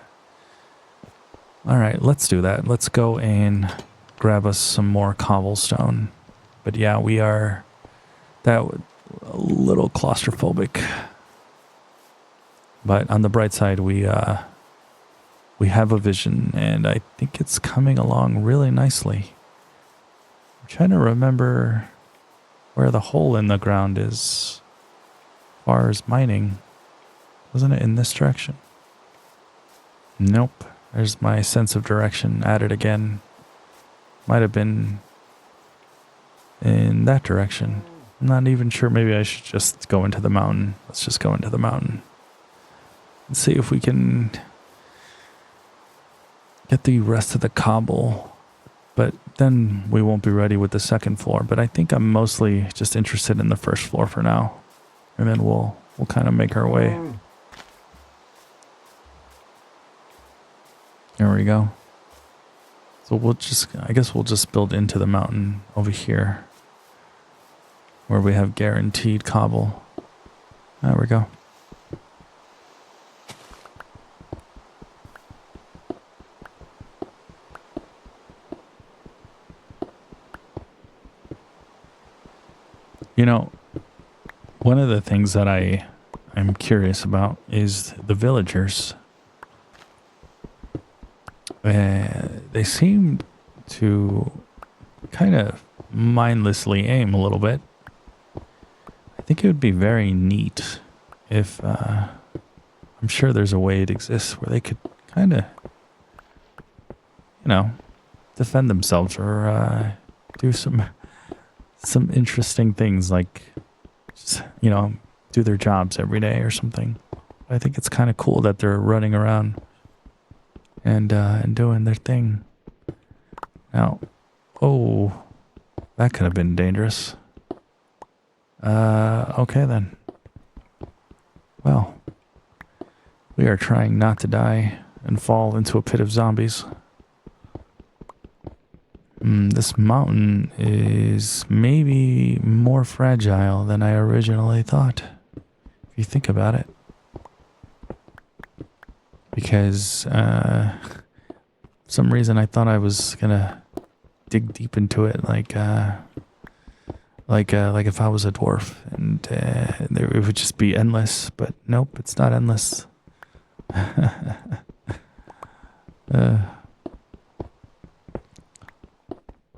All right, let's do that. Let's go and grab us some more cobblestone. But yeah, we are a little claustrophobic. But on the bright side, we have a vision, and I think it's coming along really nicely. I'm trying to remember where the hole in the ground is as far as mining. Wasn't it in this direction? Nope. There's my sense of direction added again. Might have been in that direction. I'm not even sure. Maybe I should just go into the mountain. Let's just go into the mountain and see if we can get the rest of the cobble. But then we won't be ready with the second floor. But I think I'm mostly just interested in the first floor for now. And then we'll kind of make our way. There we go. So I guess we'll just build into the mountain over here, where we have guaranteed cobble. There we go. You know, one of the things that I'm curious about is the villagers. They seem to kind of mindlessly aim a little bit. I think it would be very neat if I'm sure there's a way it exists where they could kind of, defend themselves or do some interesting things, like just, do their jobs every day or something. I think it's kind of cool that they're running around and doing their thing. Now, that could have been dangerous. Okay then. Well, we are trying not to die and fall into a pit of zombies. This mountain is maybe more fragile than I originally thought, if you think about it. Because for some reason I thought I was gonna dig deep into it, like if I was a dwarf, and it would just be endless. But nope, it's not endless.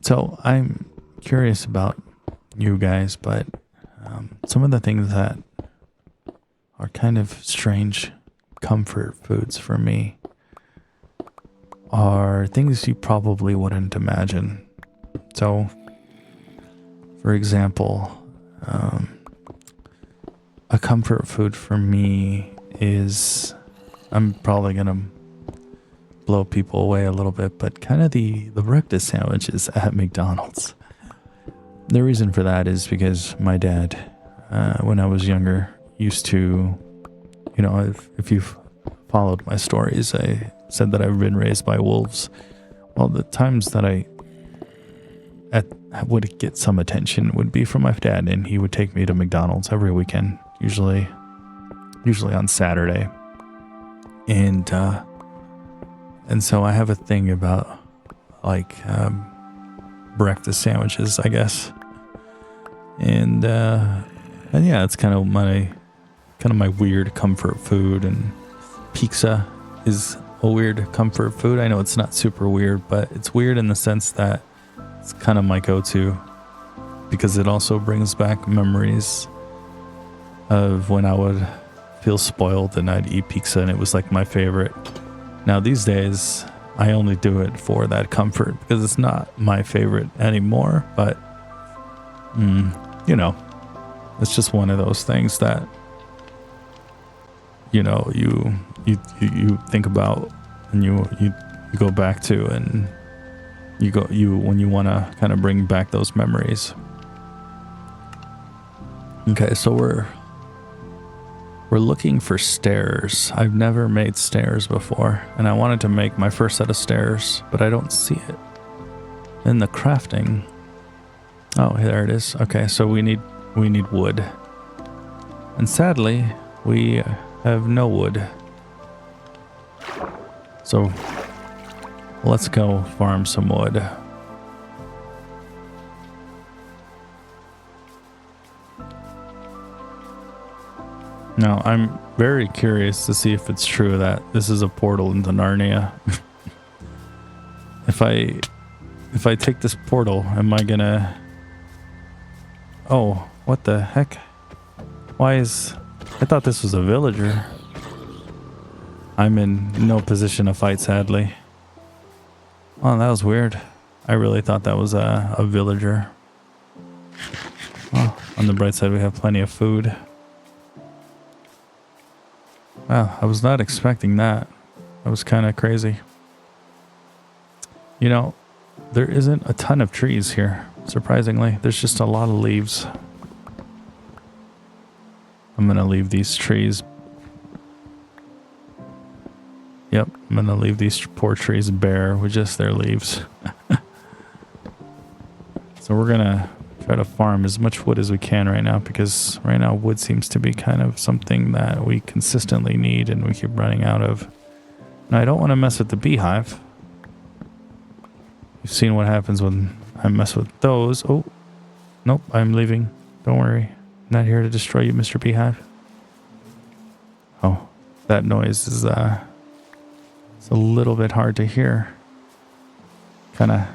So I'm curious about you guys, but some of the things that are kind of strange comfort foods for me are things you probably wouldn't imagine. So, for example, a comfort food for me is, I'm probably gonna blow people away a little bit, but kind of the breakfast sandwiches at McDonald's. The reason for that is because my dad, when I was younger, used to, if you've followed my stories, I said that I've been raised by wolves. Well, the times that I would get some attention would be from my dad, and he would take me to McDonald's every weekend, usually on Saturday. And so I have a thing about breakfast sandwiches, I guess. And yeah, it's kind of my weird comfort food. And pizza is a weird comfort food. I know it's not super weird, but it's weird in the sense that it's kind of my go-to, because it also brings back memories of when I would feel spoiled and I'd eat pizza and it was like my favorite. Now these days, I only do it for that comfort because it's not my favorite anymore, but it's just one of those things that you think about and you go back to, and when you want to kind of bring back those memories. Okay, so we're looking for stairs. I've never made stairs before, and I wanted to make my first set of stairs, but I don't see it in the crafting. Oh, there it is. Okay, so we need wood, and sadly we have no wood. So let's go farm some wood. Now, I'm very curious to see if it's true that this is a portal into Narnia. If I take this portal, am I gonna... Oh, what the heck? I thought this was a villager. I'm in no position to fight, sadly. Oh, that was weird. I really thought that was a villager. Well, on the bright side, we have plenty of food. Wow, I was not expecting that. That was kind of crazy. You know, there isn't a ton of trees here, surprisingly. There's just a lot of leaves. I'm going to leave these trees. Yep, I'm going to leave these poor trees bare with just their leaves. So we're going to try to farm as much wood as we can right now, because right now wood seems to be kind of something that we consistently need and we keep running out of. Now, I don't want to mess with the beehive. You've seen what happens when I mess with those. Oh, nope, I'm leaving. Don't worry. I'm not here to destroy you, Mr. Beehive. Oh, that noise is it's a little bit hard to hear. Kind of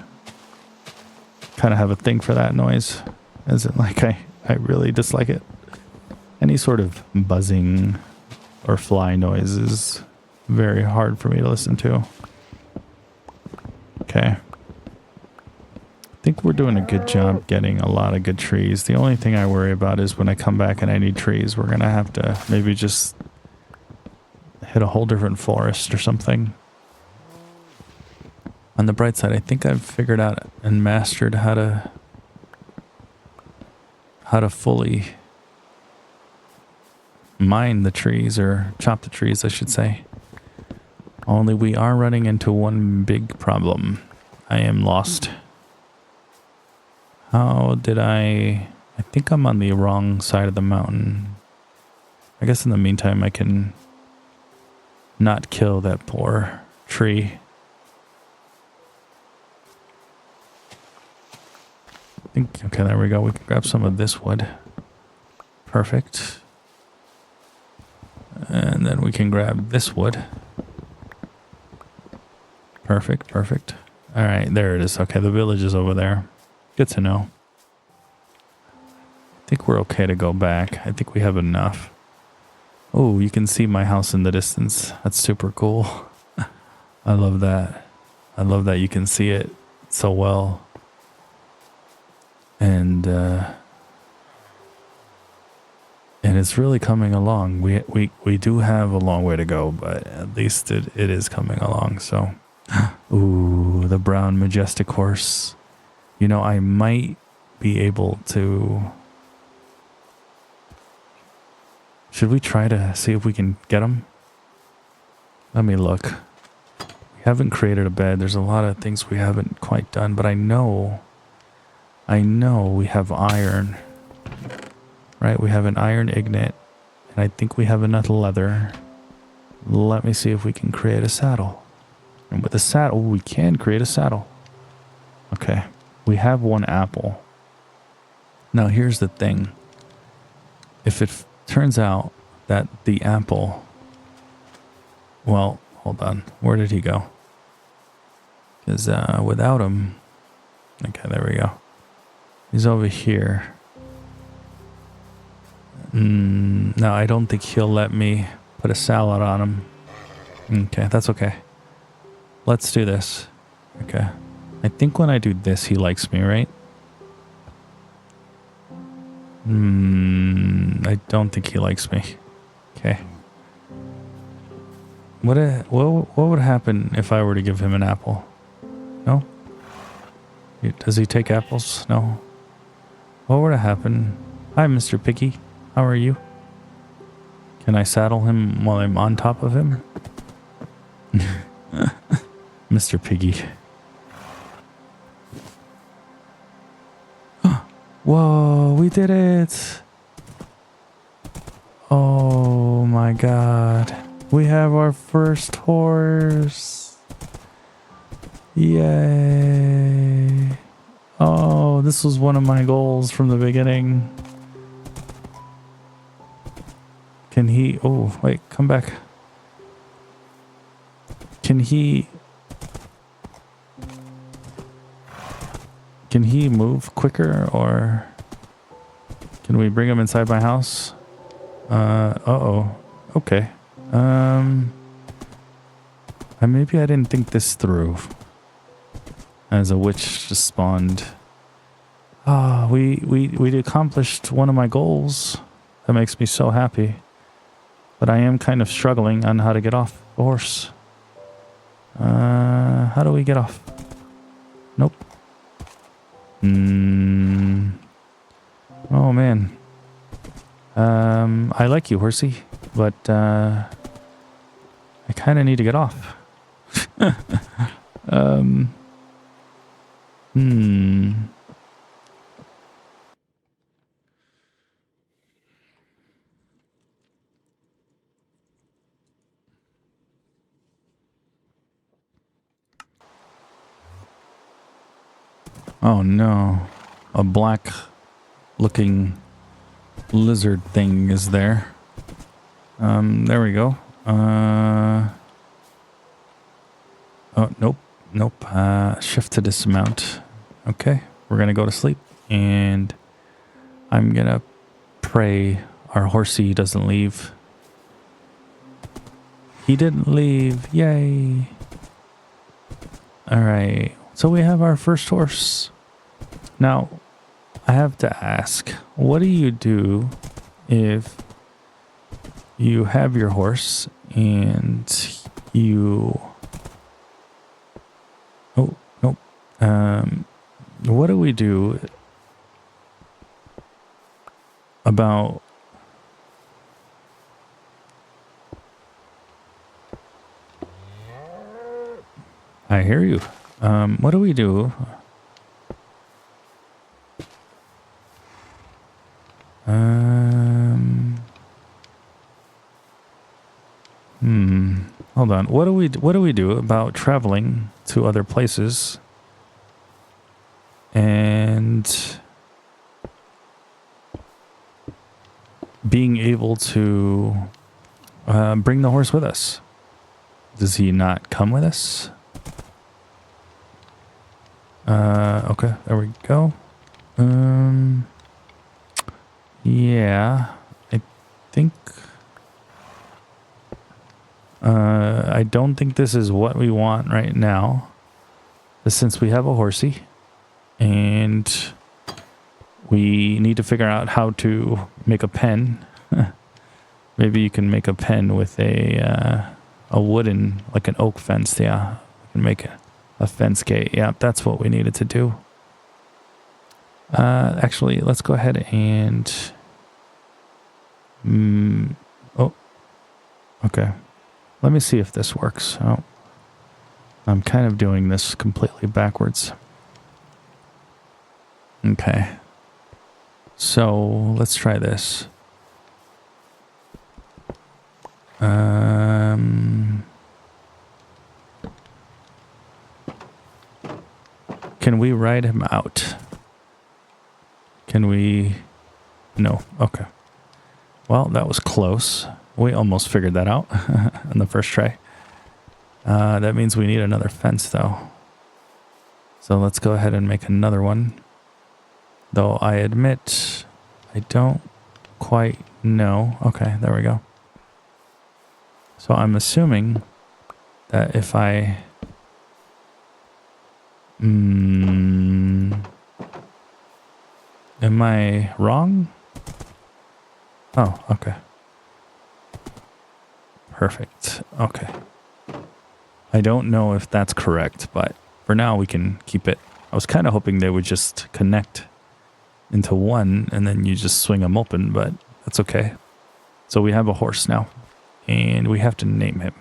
have a thing for that noise. As in, like, I really dislike it. Any sort of buzzing or fly noise is very hard for me to listen to. Okay. I think we're doing a good job getting a lot of good trees. The only thing I worry about is when I come back and I need trees, we're going to have to maybe just hit a whole different forest or something. On the bright side, I think I've figured out and mastered how to fully mine the trees, or chop the trees, I should say. Only we are running into one big problem. I am lost. How did I think I'm on the wrong side of the mountain. I guess in the meantime I can not kill that poor tree. Okay, there we go. We can grab some of this wood. Perfect. And then we can grab this wood. Perfect, perfect. All right, there it is. Okay, the village is over there. Good to know. I think we're okay to go back. I think we have enough. Oh, you can see my house in the distance. That's super cool. I love that. I love that you can see it so well. And it's really coming along. We do have a long way to go, but at least it is coming along. So, ooh, the brown majestic horse. You know, I might be able to. Should we try to see if we can get him? Let me look. We haven't created a bed. There's a lot of things we haven't quite done, but I know we have iron. Right, we have an iron ingot, and I think we have enough leather. Let me see if we can create a saddle. And with a saddle, we can create a saddle. Okay, we have one apple. Now here's the thing. If it turns out that the apple... Well, hold on. Where did he go? Because without him... Okay, there we go. He's over here. No, I don't think he'll let me put a salad on him. Okay, that's okay. Let's do this. Okay. I think when I do this, he likes me, right? I don't think he likes me. Okay. What would happen if I were to give him an apple? No? Does he take apples? No. What would have Hi, Mr. Piggy. How are you? Can I saddle him while I'm on top of him? Mr. Piggy. Whoa, we did it! Oh my god. We have our first horse. Yay. Oh, this was one of my goals from the beginning. Can he... Oh, wait, come back. Can he move quicker, or can we bring him inside my house? Uh-oh. Okay. Maybe I didn't think this through. As a witch just spawned. Oh, We accomplished one of my goals. That makes me so happy. But I am kind of struggling on how to get off the horse. How do we get off? Nope. Oh man. I like you, horsey, but I kind of need to get off. Hmm. Oh no. A black looking lizard thing is there. There we go. Oh, nope. Nope. Shift to dismount. Okay. We're going to go to sleep. And I'm going to pray our horsey doesn't leave. He didn't leave. Yay. All right. So we have our first horse. Now, I have to ask, what do you do if you have your horse and you... Oh, nope. What do we do about... I hear you. What do we do? Hold on. What do we do about traveling to other places and being able to bring the horse with us? Does he not come with us? Okay, there we go. Yeah, I think... I don't think this is what we want right now. But since we have a horsey and we need to figure out how to make a pen. Maybe you can make a pen with a wooden, like an oak fence. Yeah, you can make a fence gate. Yeah, that's what we needed to do. Actually, let's go ahead and... oh, okay. Let me see if this works. Oh, I'm kind of doing this completely backwards. Okay. So let's try this. Can we ride him out? Can we? No. Okay. Well, that was close. We almost figured that out in the first try. That means we need another fence, though. So let's go ahead and make another one. Though I admit, I don't quite know. Okay, there we go. So I'm assuming that if I... am I wrong? Oh, okay. Perfect. Okay. I don't know if that's correct, but for now we can keep it. I was kind of hoping they would just connect into one and then you just swing them open, but that's okay. So we have a horse now and we have to name him.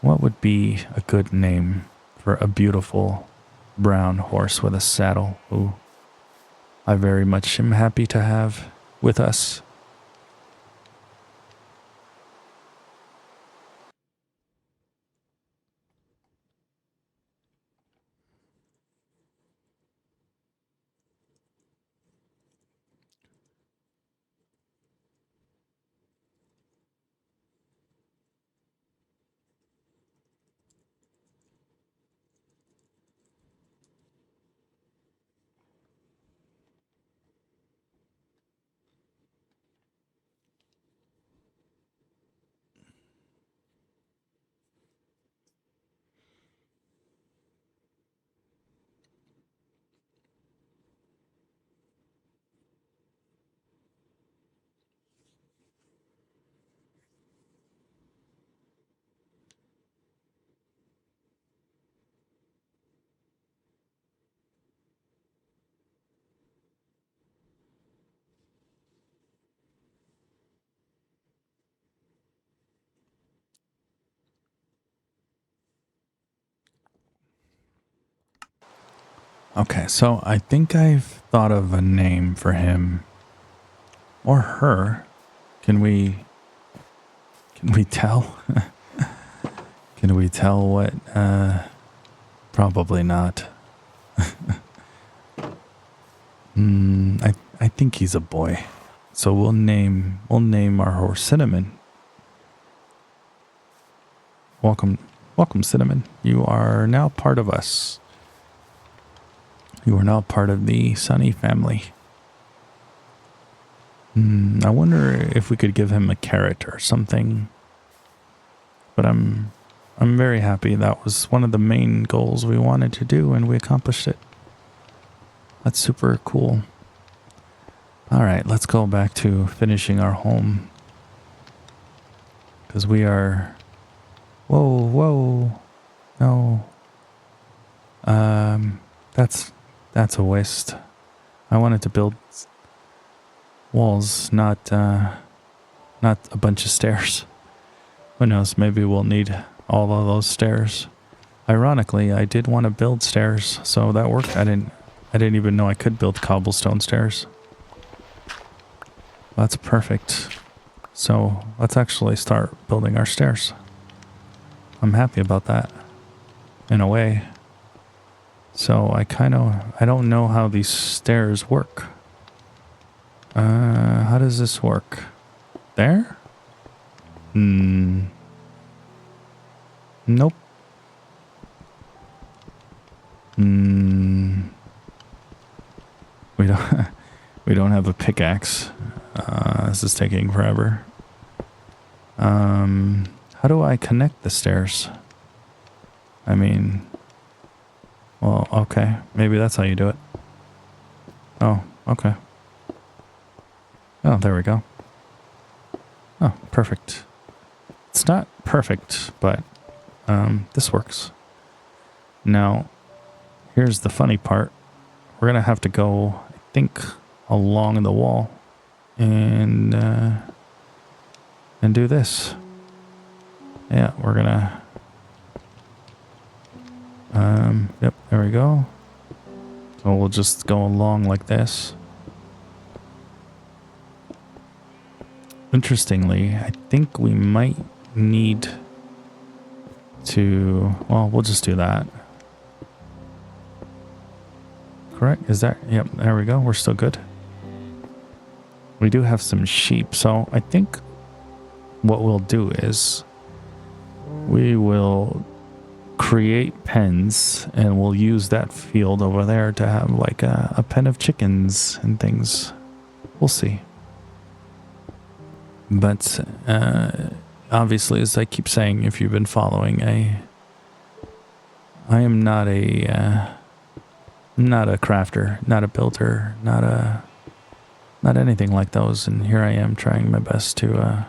What would be a good name for a beautiful brown horse with a saddle who I very much am happy to have with us? Okay, so I think I've thought of a name for him or her. Can we tell? Can we tell what probably not. I think he's a boy. So we'll name our horse Cinnamon. Welcome Cinnamon. You are now part of us. You are now part of the Sonny family. I wonder if we could give him a carrot or something. But I'm very happy. That was one of the main goals we wanted to do, and we accomplished it. That's super cool. All right, let's go back to finishing our home. Because we are... Whoa. No. That's a waste. I wanted to build walls, not a bunch of stairs. Who knows, maybe we'll need all of those stairs. Ironically, I did want to build stairs, so that worked. I didn't even know I could build cobblestone stairs. That's perfect. So let's actually start building our stairs. I'm happy about that, in a way. So I don't know how these stairs work. How does this work? There? Nope. We don't have a pickaxe. This is taking forever. How do I connect the stairs? I mean, well, okay. Maybe that's how you do it. Oh, okay. Oh, there we go. Oh, perfect. It's not perfect, but this works. Now, here's the funny part. We're going to have to go, I think, along the wall and do this. Yeah, we're going to... Yep, there we go. So we'll just go along like this. Interestingly, I think we might need to... Well, we'll just do that. Correct? Is that... Yep, there we go. We're still good. We do have some sheep, so I think what we'll do is we will create pens and we'll use that field over there to have like a pen of chickens and things. We'll see. But obviously, as I keep saying, if you've been following, I am not a crafter, not a builder, not anything like those. And here I am trying my best to,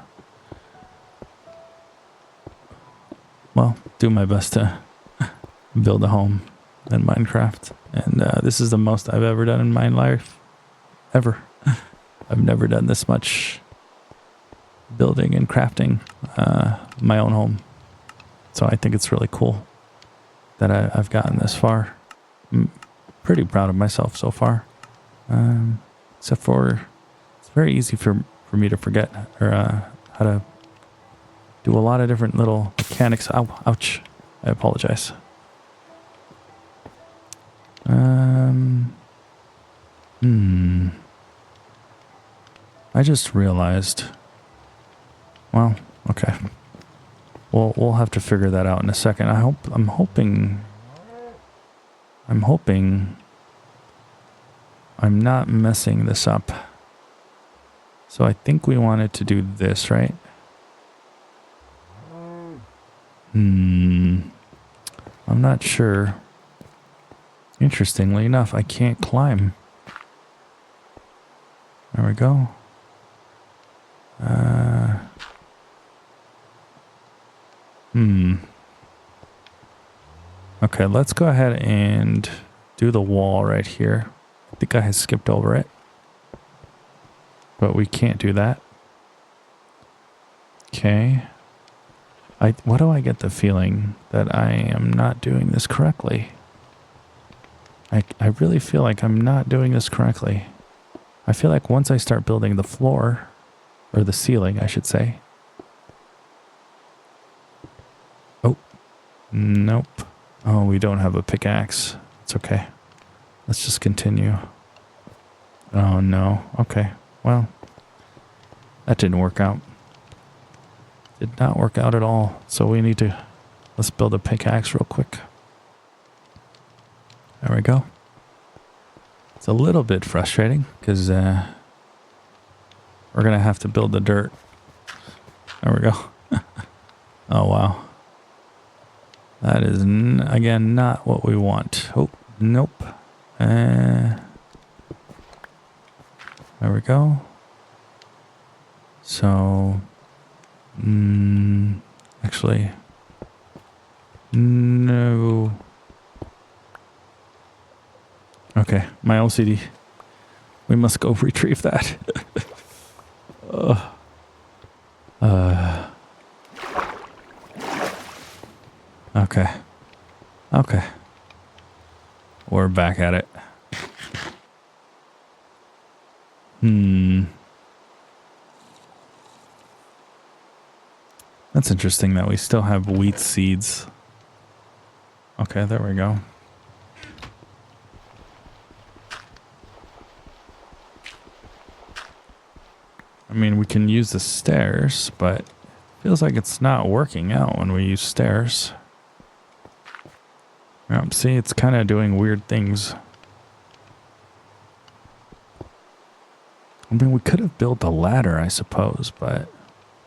do my best to build a home in Minecraft. And this is the most I've ever done in my life, ever. I've never done this much building and crafting my own home. So I think it's really cool that I've gotten this far. I'm pretty proud of myself so far. Except for it's very easy for me to forget or how to do a lot of different little mechanics. Ow, ouch. I apologize. I just realized. Well, okay. We'll have to figure that out in a second. I'm hoping I'm not messing this up. So I think we wanted to do this, right? I'm not sure. Interestingly enough, I can't climb. There we go. Okay, let's go ahead and do the wall right here. I think I had skipped over it. But we can't do that. Okay. What do I get the feeling that I am not doing this correctly? I really feel like I'm not doing this correctly. I feel like once I start building the floor, or the ceiling, I should say. Oh, nope. Oh, we don't have a pickaxe. It's okay. Let's just continue. Oh, no. Okay. Well, that didn't work out. Did not work out at all. So we need to... Let's build a pickaxe real quick. There we go. It's a little bit frustrating because we're going to have to build the dirt. There we go. Oh, wow. That is, again, not what we want. Oh, nope. There we go. So, actually, no. Okay, my LCD. We must go retrieve that. Okay. Okay. We're back at it. That's interesting that we still have wheat seeds. Okay, there we go. I mean, we can use the stairs, but it feels like it's not working out when we use stairs. See, it's kind of doing weird things. I mean, we could have built a ladder, I suppose, but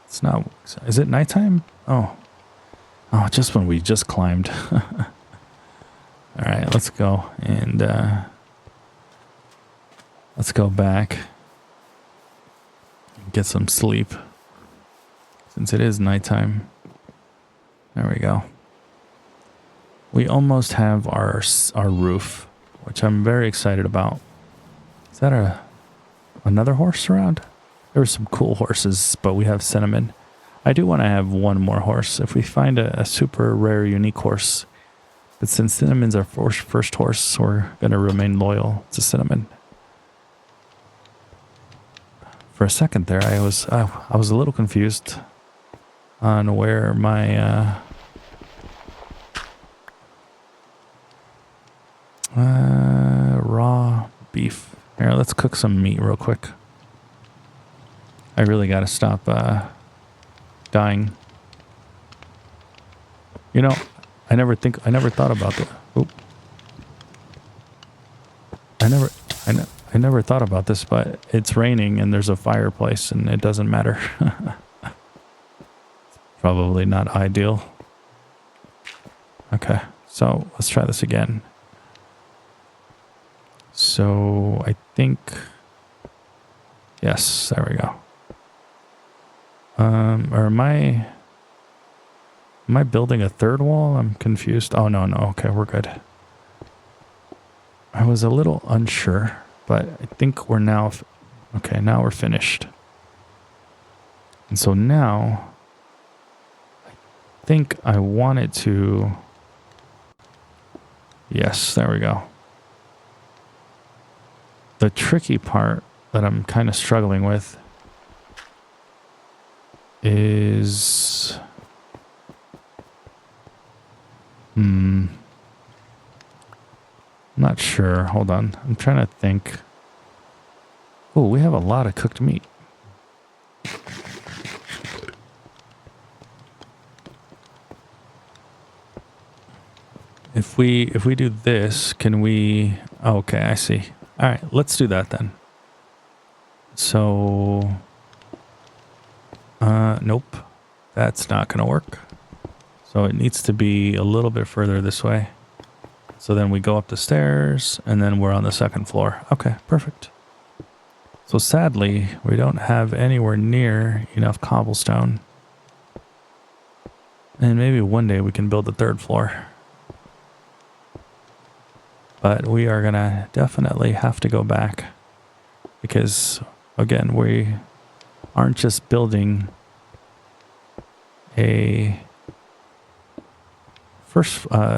it's not. Is it nighttime? Oh. Oh, just when we just climbed. All right, let's go. And let's go back. Get some sleep. Since it is nighttime. There we go. We almost have our roof, which I'm very excited about. Is that another horse around? There were some cool horses, but we have Cinnamon. I do want to have one more horse. If we find a super rare, unique horse. But since Cinnamon's our first horse, we're going to remain loyal to Cinnamon. For a second there, I was a little confused on where my raw beef. Here, let's cook some meat real quick. I really got to stop dying. You know, I never thought about that. Oop. I never thought about this, but it's raining and there's a fireplace and it doesn't matter. Probably not ideal. Okay, so let's try this again. So I think, yes, there we go. Or am I building a third wall? I'm confused. Oh, no. Okay, we're good. I was a little unsure, but I think we're now, okay, now we're finished. And so now, I think I wanted to, yes, there we go. The tricky part that I'm kind of struggling with is, I'm not sure. Hold on. I'm trying to think. Oh, we have a lot of cooked meat. If we do this, can we... Oh, okay, I see. All right, let's do that then. So... nope. That's not going to work. So it needs to be a little bit further this way. So then we go up the stairs, and then we're on the second floor. Okay, perfect. So sadly, we don't have anywhere near enough cobblestone. And maybe one day we can build the third floor. But we are going to definitely have to go back. Because, again, we aren't just building a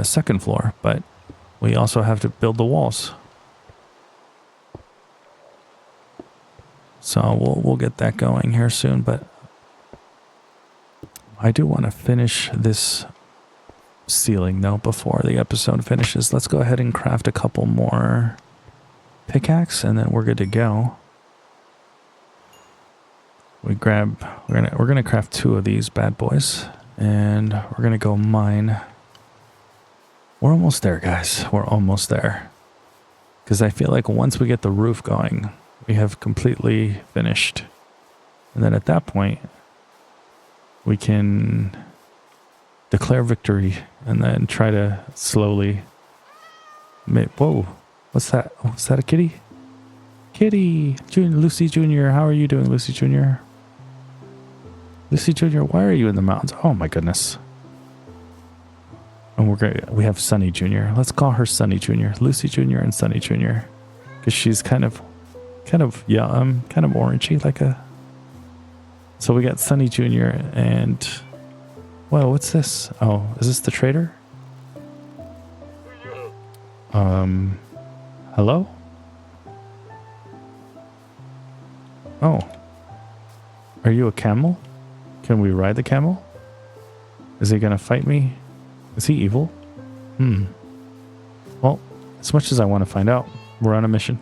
second floor, but we also have to build the walls. So we'll get that going here soon, but I do want to finish this ceiling though before the episode finishes. Let's go ahead and craft a couple more pickaxe and then we're good to go. We're gonna craft 2 of these bad boys and we're gonna go mine. We're almost there, guys. We're almost there. Because I feel like once we get the roof going, we have completely finished. And then at that point, we can declare victory and then try to slowly whoa, what's that? Oh, is that a kitty? Kitty! Lucy Jr., how are you doing, Lucy Jr.? Lucy Jr., why are you in the mountains? Oh my goodness. And we have Sonny Jr. Let's call her Sonny Jr. Lucy Jr. and Sonny Jr. Because she's kind of young, kind of orangey, like a... So we got Sonny Jr. and... Whoa, what's this? Oh, is this the trader? Hello? Oh. Are you a camel? Can we ride the camel? Is he gonna fight me? Is he evil? Well, as much as I want to find out, we're on a mission.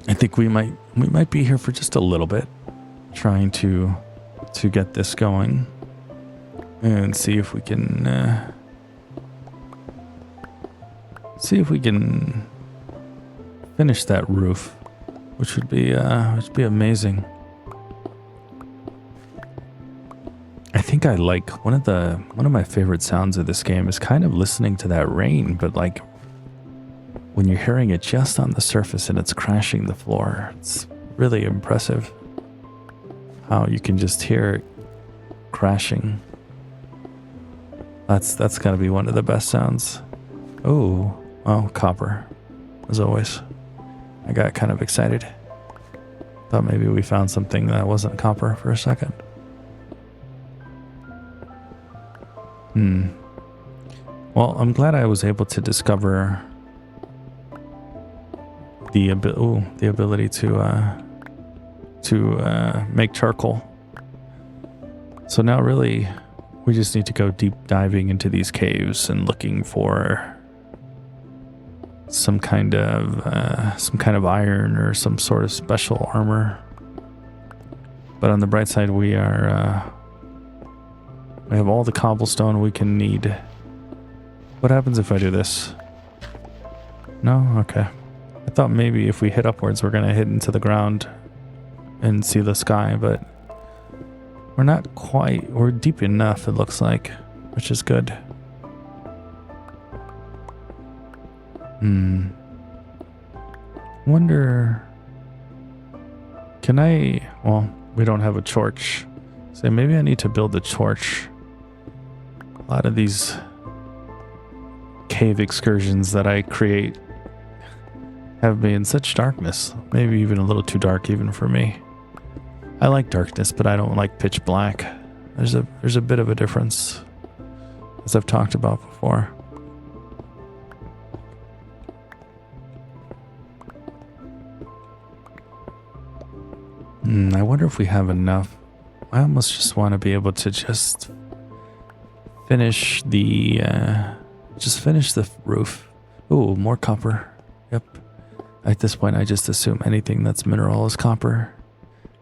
I think we might be here for just a little bit, trying to get this going and see if we can finish that roof, which would be amazing. I think I like one of my favorite sounds of this game is kind of listening to that rain, but like when you're hearing it just on the surface and it's crashing the floor. It's really impressive how you can just hear it crashing. That's gotta be one of the best sounds. Oh, copper, as always. I got kind of excited. Thought maybe we found something that wasn't copper for a second. Well, I'm glad I was able to discover the ability to make charcoal. So now really we just need to go deep diving into these caves and looking for some kind of iron or some sort of special armor. But on the bright side, we have all the cobblestone we can need. What happens if I do this? No? Okay. I thought maybe if we hit upwards, we're going to hit into the ground and see the sky, but we're not quite. We're deep enough, it looks like, which is good. Wonder... Can I... Well, we don't have a torch. So maybe I need to build a torch. A lot of these cave excursions that I create have me in such darkness. Maybe even a little too dark even for me. I like darkness, but I don't like pitch black. There's a bit of a difference, as I've talked about before. I wonder if we have enough. I almost just want to be able to just finish the roof. Ooh, more copper. Yep. At this point, I just assume anything that's mineral is copper.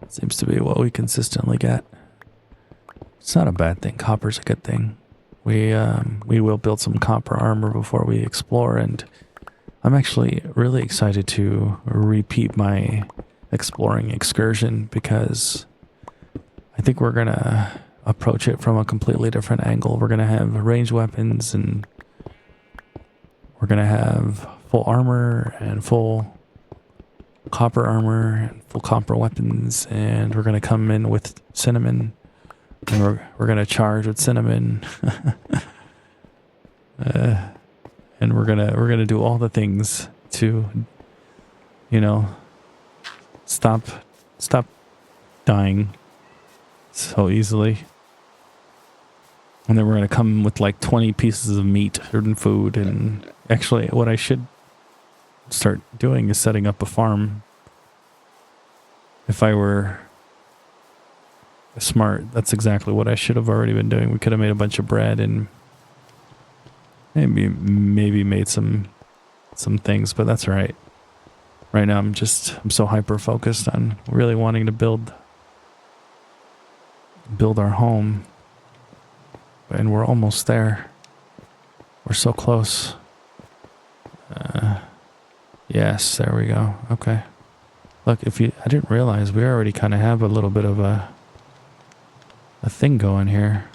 It seems to be what we consistently get. It's not a bad thing. Copper's a good thing. We will build some copper armor before we explore, and I'm actually really excited to repeat my exploring excursion because I think we're gonna approach it from a completely different angle. We're gonna have ranged weapons, and we're gonna have full armor and full copper armor and full copper weapons, and we're gonna come in with cinnamon, and we're gonna charge with cinnamon, and we're gonna do all the things to, stop dying so easily. And then we're going to come with like 20 pieces of meat and food. And actually, what I should start doing is setting up a farm. If I were smart, that's exactly what I should have already been doing. We could have made a bunch of bread and maybe made some things, but that's all right. Right now, I'm so hyper focused on really wanting to build our home. And we're almost there. We're so close. Yes, there we go. Okay. Look, I didn't realize we already kind of have a little bit of a thing going here.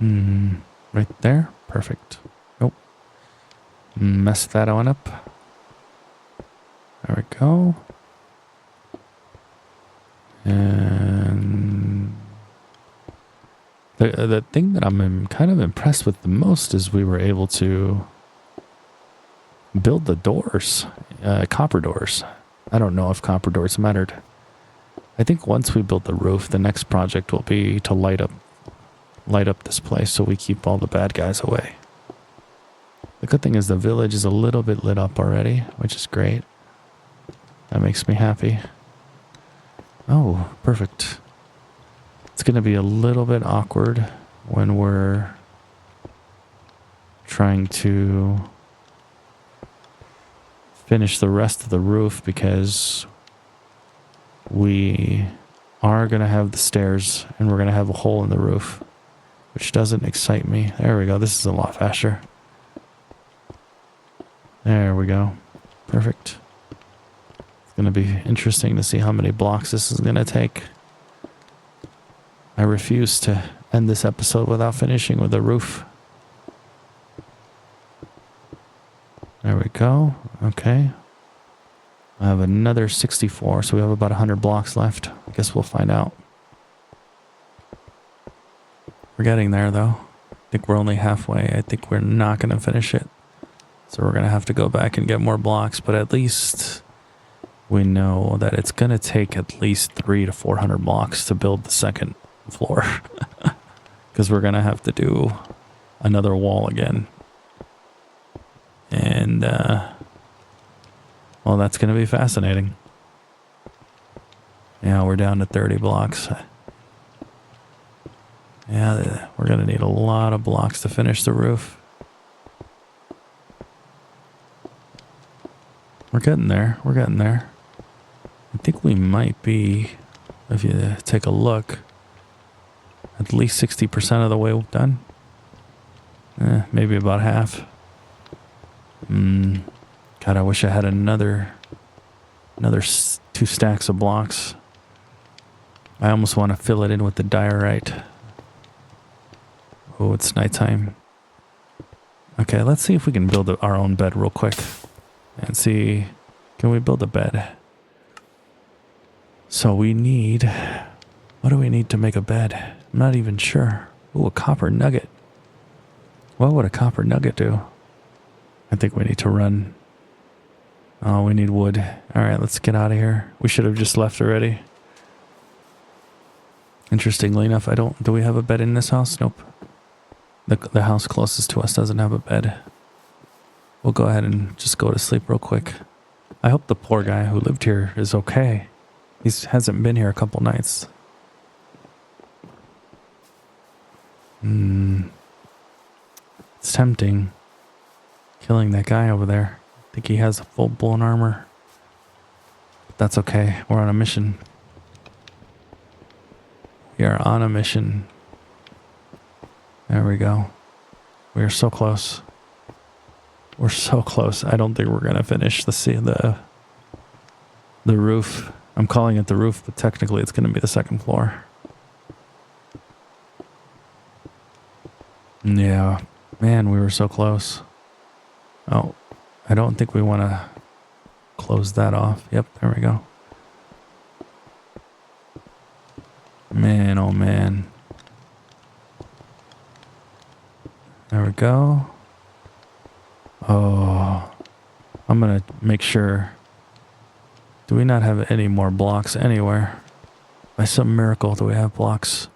Right there. Perfect. Nope. Mess that one up. There we go. And the thing that I'm kind of impressed with the most is we were able to build the doors, copper doors. I don't know if copper doors mattered. I think once we build the roof, the next project will be to light up this place so we keep all the bad guys away. The good thing is the village is a little bit lit up already, which is great. That makes me happy. Oh, perfect. It's going to be a little bit awkward when we're trying to finish the rest of the roof because we are going to have the stairs and we're going to have a hole in the roof, which doesn't excite me. There we go. This is a lot faster. There we go. Perfect. It's going to be interesting to see how many blocks this is going to take. I refuse to end this episode without finishing with the roof. There we go. Okay. I have another 64, so we have about 100 blocks left. I guess we'll find out. We're getting there, though. I think we're only halfway. I think we're not going to finish it. So we're going to have to go back and get more blocks, but at least we know that it's going to take at least 300 to 400 blocks to build the second floor. Because we're going to have to do another wall again. And, well, that's going to be fascinating. Yeah, we're down to 30 blocks. Yeah, we're going to need a lot of blocks to finish the roof. We're getting there. We're getting there. I think we might be, if you take a look, at least 60% of the way done. Maybe about half. God, I wish I had another 2 stacks of blocks. I almost want to fill it in with the diorite. Oh, it's nighttime. Okay, let's see if we can build our own bed real quick. And see, can we build a bed? So we need, what do we need to make a bed? I'm not even sure. Ooh, a copper nugget. What would a copper nugget do? I think we need to run. Oh, we need wood. All right, let's get out of here. We should have just left already. Interestingly enough, do we have a bed in this house? Nope. The house closest to us doesn't have a bed. We'll go ahead and just go to sleep real quick. I hope the poor guy who lived here is okay. He hasn't been here a couple nights. It's tempting. Killing that guy over there. I think he has a full-blown armor. But that's okay. We're on a mission. We are on a mission. There we go. We are so close. We're so close. I don't think we're going to finish the roof. I'm calling it the roof, but technically it's going to be the second floor. Yeah. Man, we were so close. Oh, I don't think we want to close that off. Yep, there we go. Man, oh man. There we go. Oh, I'm going to make sure. Do we not have any more blocks anywhere? By some miracle, do we have blocks?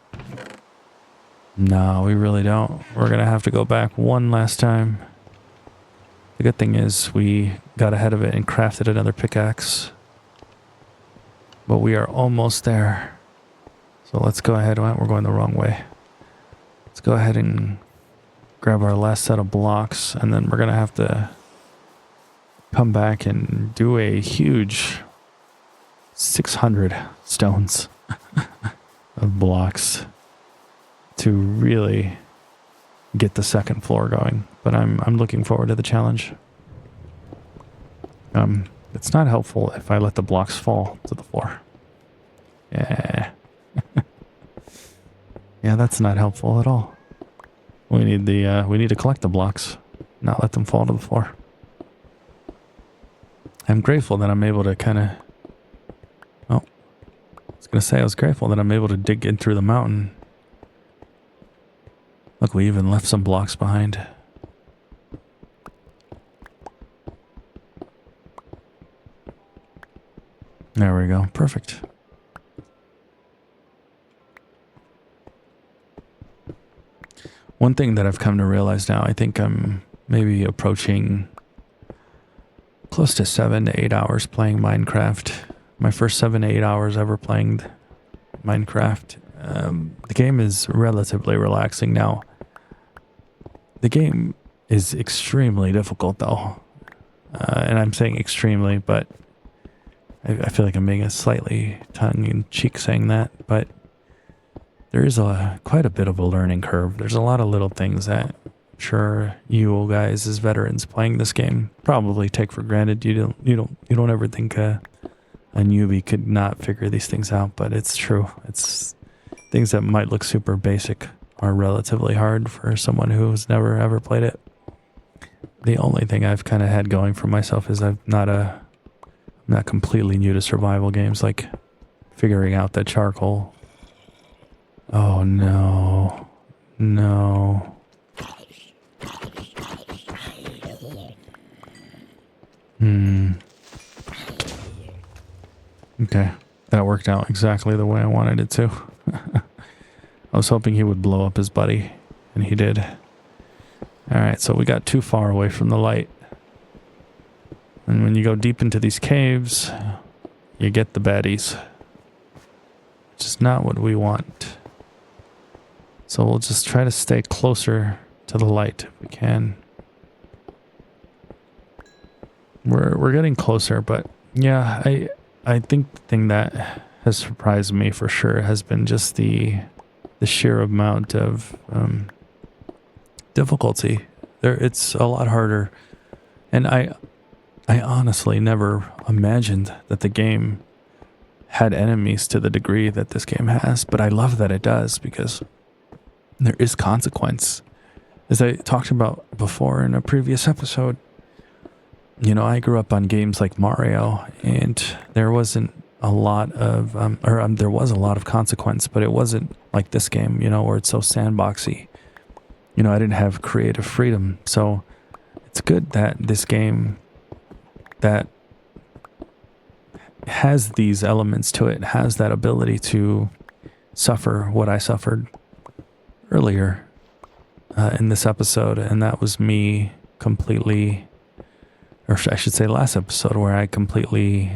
No, we really don't. We're going to have to go back one last time. The good thing is we got ahead of it and crafted another pickaxe. But we are almost there. So let's go ahead. We're going the wrong way. Let's go ahead and grab our last set of blocks, and then we're going to have to come back and do a huge 600 stones of blocks to really get the second floor going. But I'm looking forward to the challenge. It's not helpful if I let the blocks fall to the floor. Yeah. Yeah, that's not helpful at all. We need to collect the blocks, not let them fall to the floor. I'm grateful that I'm able to kind of... Oh, I was going to say I was grateful that I'm able to dig in through the mountain. Look, we even left some blocks behind. There we go. Perfect. One thing that I've come to realize now, I think I'm maybe approaching close to 7 to 8 hours playing Minecraft. My first 7 to 8 hours ever playing Minecraft. The game is relatively relaxing now. The game is extremely difficult though. And I'm saying extremely, but I feel like I'm being a slightly tongue-in-cheek saying that, but there is quite a bit of a learning curve. There's a lot of little things that I'm sure you guys as veterans playing this game probably take for granted. You don't ever think a newbie could not figure these things out, but it's true. It's things that might look super basic are relatively hard for someone who's never ever played it. The only thing I've kind of had going for myself is I'm not completely new to survival games, like figuring out that charcoal. Oh no. No. Okay. That worked out exactly the way I wanted it to. I was hoping he would blow up his buddy, and he did. Alright, so we got too far away from the light. And when you go deep into these caves, you get the baddies. Which is not what we want. So we'll just try to stay closer to the light if we can. We're getting closer, but yeah, I think the thing that has surprised me for sure has been just the sheer amount of difficulty. It's a lot harder, and I honestly never imagined that the game had enemies to the degree that this game has, but I love that it does because there is consequence. As I talked about before in a previous episode, you know, I grew up on games like Mario, and there wasn't a lot of, there was a lot of consequence, but it wasn't like this game, you know, where it's so sandboxy. You know, I didn't have creative freedom, so it's good that this game that has these elements to it, has that ability to suffer what I suffered earlier in this episode, and that was me completely, or I should say last episode, where I completely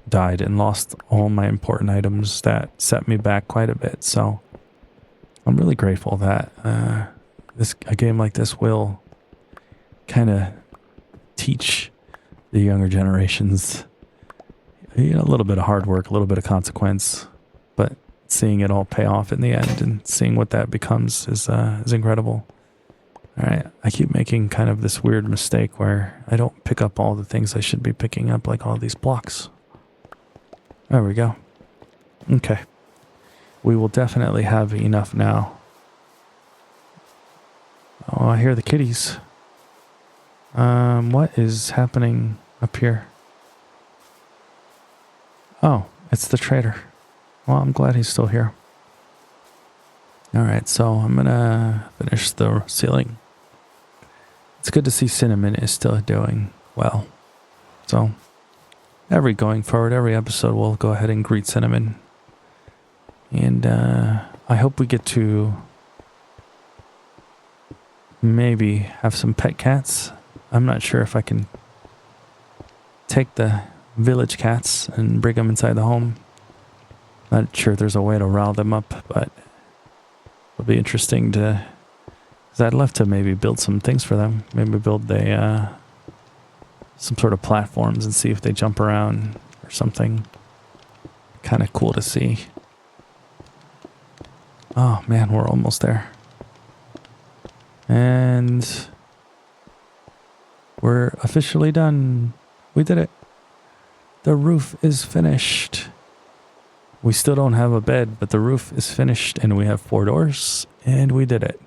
died and lost all my important items that set me back quite a bit. So I'm really grateful that a game like this will kind of teach the younger generations, you know, a little bit of hard work, a little bit of consequence, but seeing it all pay off in the end and seeing what that becomes is incredible. All right, I keep making kind of this weird mistake where I don't pick up all the things I should be picking up, like all these blocks. There we go. Okay. We will definitely have enough now. Oh, I hear the kitties. What is happening up here? Oh, it's the trader. Well, I'm glad he's still here. Alright, so I'm gonna finish the ceiling. It's good to see Cinnamon is still doing well. So, going forward, every episode we'll go ahead and greet Cinnamon. And I hope we get to maybe have some pet cats. I'm not sure if I can take the village cats and bring them inside the home. Not sure if there's a way to rile them up, but it'll be interesting to... Because I'd love to maybe build some things for them. Maybe build some sort of platforms and see if they jump around or something. Kind of cool to see. Oh man, we're almost there. And we're officially done. We did it. The roof is finished. We still don't have a bed, but the roof is finished and we have 4 doors and we did it.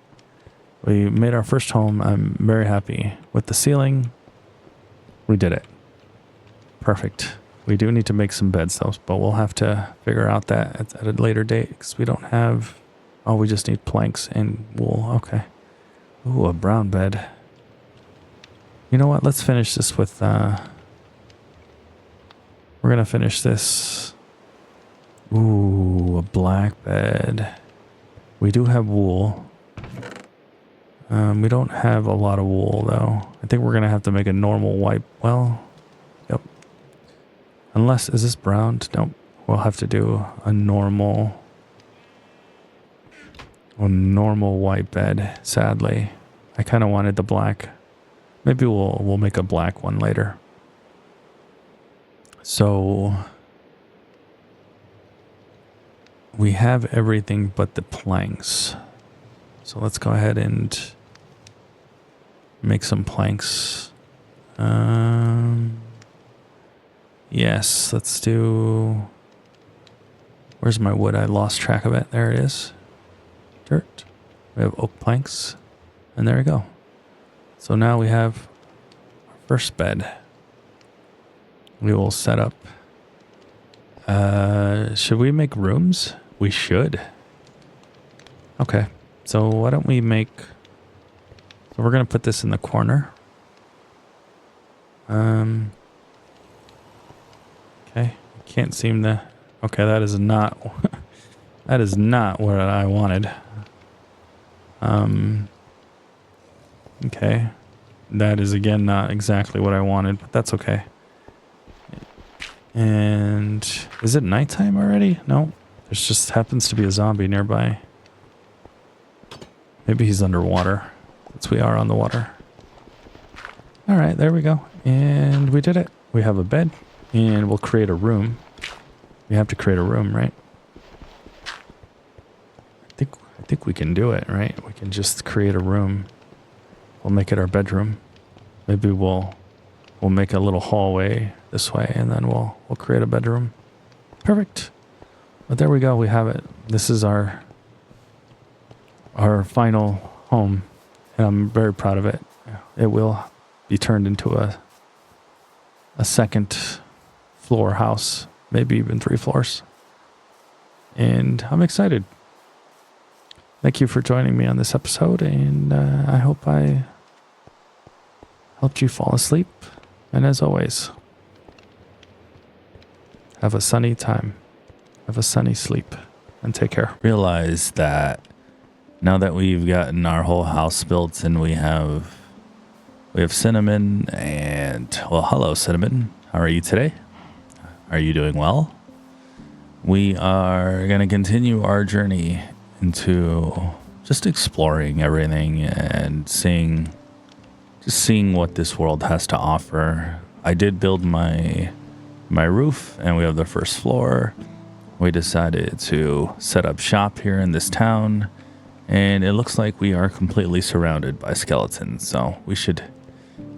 We made our first home. I'm very happy with the ceiling. We did it. Perfect. We do need to make some beds though, but we'll have to figure out that at a later date because we don't have... Oh, we just need planks and wool. Okay. Ooh, a brown bed. You know what? Let's finish this with... We're going to finish this... Ooh, a black bed. We do have wool. We don't have a lot of wool, though. I think we're going to have to make a normal white... Well, yep. Unless... Is this brown? Nope. We'll have to do a normal white bed, sadly. I kind of wanted the black. Maybe we'll make a black one later. So... We have everything but the planks. So let's go ahead and make some planks. Yes, let's do... Where's my wood? I lost track of it. There it is. Dirt. We have oak planks. And there we go. So now we have our first bed. We will set up... should we make rooms? We should. Okay. So why don't we make... So we're going to put this in the corner. Okay. Can't seem to... Okay, that is not... that is not what I wanted. Okay. That is, again, not exactly what I wanted, but that's okay. And... Is it nighttime already? No. There's just happens to be a zombie nearby. Maybe he's underwater. Since we are on the water. Alright, there we go. And we did it. We have a bed. And we'll create a room. We have to create a room, right? I think we can do it, right? We can just create a room. We'll make it our bedroom. Maybe we'll make a little hallway this way, and then we'll create a bedroom. Perfect. But there we go. We have it. This is our final home, and I'm very proud of it. It will be turned into a second floor house, maybe even 3 floors. And I'm excited. Thank you for joining me on this episode, and I hope I helped you fall asleep. And as always, have a sunny time. Have a sunny sleep. And take care.
Realize that now that we've gotten our whole house built and we have Cinnamon and... Well, hello, Cinnamon. How are you today? Are you doing well? We are going to continue our journey into just exploring everything and seeing what this world has to offer. I did build my roof, and we have the first floor. We decided to set up shop here in this town, and it looks like we are completely surrounded by skeletons, so we should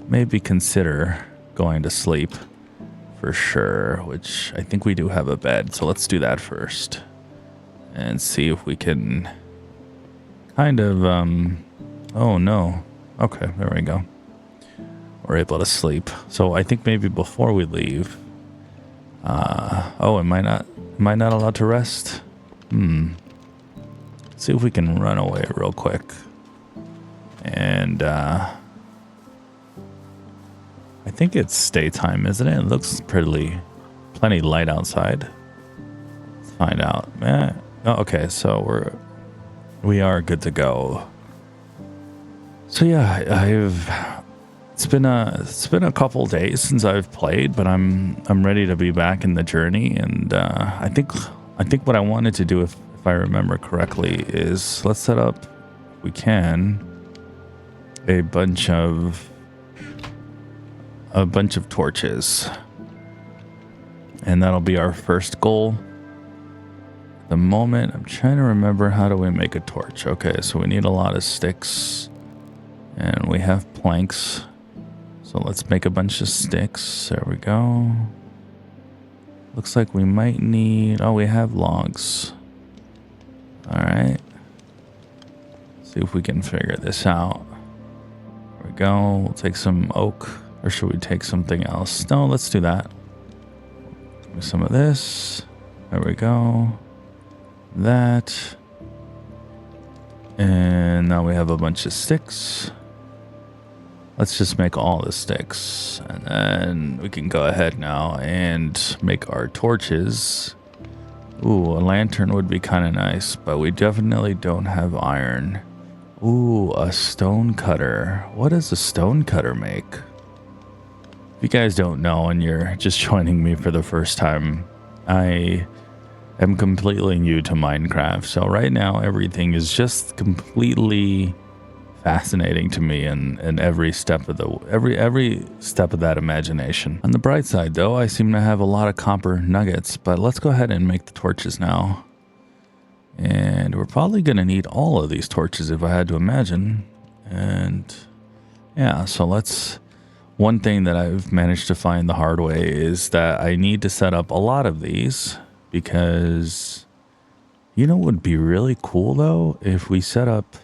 maybe consider going to sleep for sure, which I think we do have a bed, so let's do that first and see if we can kind of oh no, okay, there we go. We're able to sleep. So I think maybe before we leave, am I not allowed to rest? See if we can run away real quick. And I think it's daytime, isn't it? It looks plenty light outside. Let's find out. Oh, okay, so we are good to go. So yeah, it's been a couple days since I've played, but I'm ready to be back in the journey, and I think what I wanted to do, if I remember correctly, is let's set up, if we can, a bunch of torches, and that'll be our first goal. At the moment, I'm trying to remember, how do we make a torch? Okay, so we need a lot of sticks, and we have planks. So let's make a bunch of sticks. There we go. Looks like we might need... Oh, we have logs. Alright. See if we can figure this out. There we go. We'll take some oak. Or should we take something else? No, let's do that. Give me some of this. There we go. That. And now we have a bunch of sticks. Let's just make all the sticks, and then we can go ahead now and make our torches. Ooh, a lantern would be kind of nice, but we definitely don't have iron. Ooh, a stone cutter. What does a stone cutter make? If you guys don't know and you're just joining me for the first time, I am completely new to Minecraft, so right now everything is just completely fascinating to me, and every step of that imagination. On the bright side, though, I seem to have a lot of copper nuggets, but let's go ahead and make the torches now. And we're probably going to need all of these torches, if I had to imagine. And yeah, so let's... One thing that I've managed to find the hard way is that I need to set up a lot of these, because you know what would be really cool, though, if we set up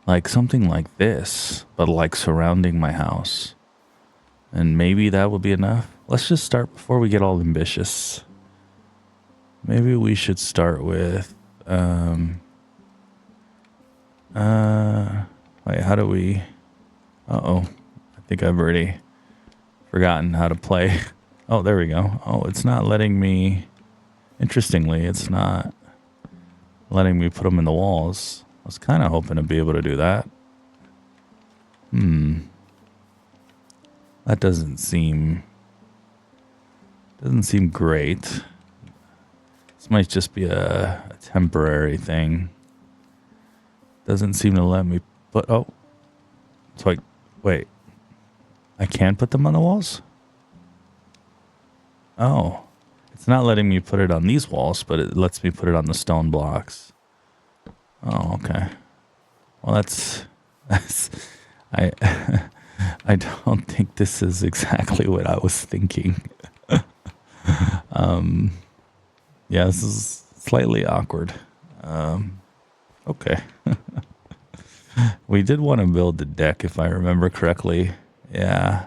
like something like this, but like surrounding my house. And maybe that would be enough. Let's just start before we get all ambitious. Maybe we should start with, wait, how do we, I think I've already forgotten how to play. Oh, there we go. Oh, it's not letting me, interestingly, it's not letting me put them in the walls. I was kind of hoping to be able to do that. That doesn't seem great. This might just be a temporary thing. Doesn't seem to let me put... Oh. So wait. I can put them on the walls? Oh. It's not letting me put it on these walls, but it lets me put it on the stone blocks. Oh, okay. Well, that's I don't think this is exactly what I was thinking. Yeah, this is slightly awkward. Okay. We did want to build the deck, if I remember correctly. Yeah.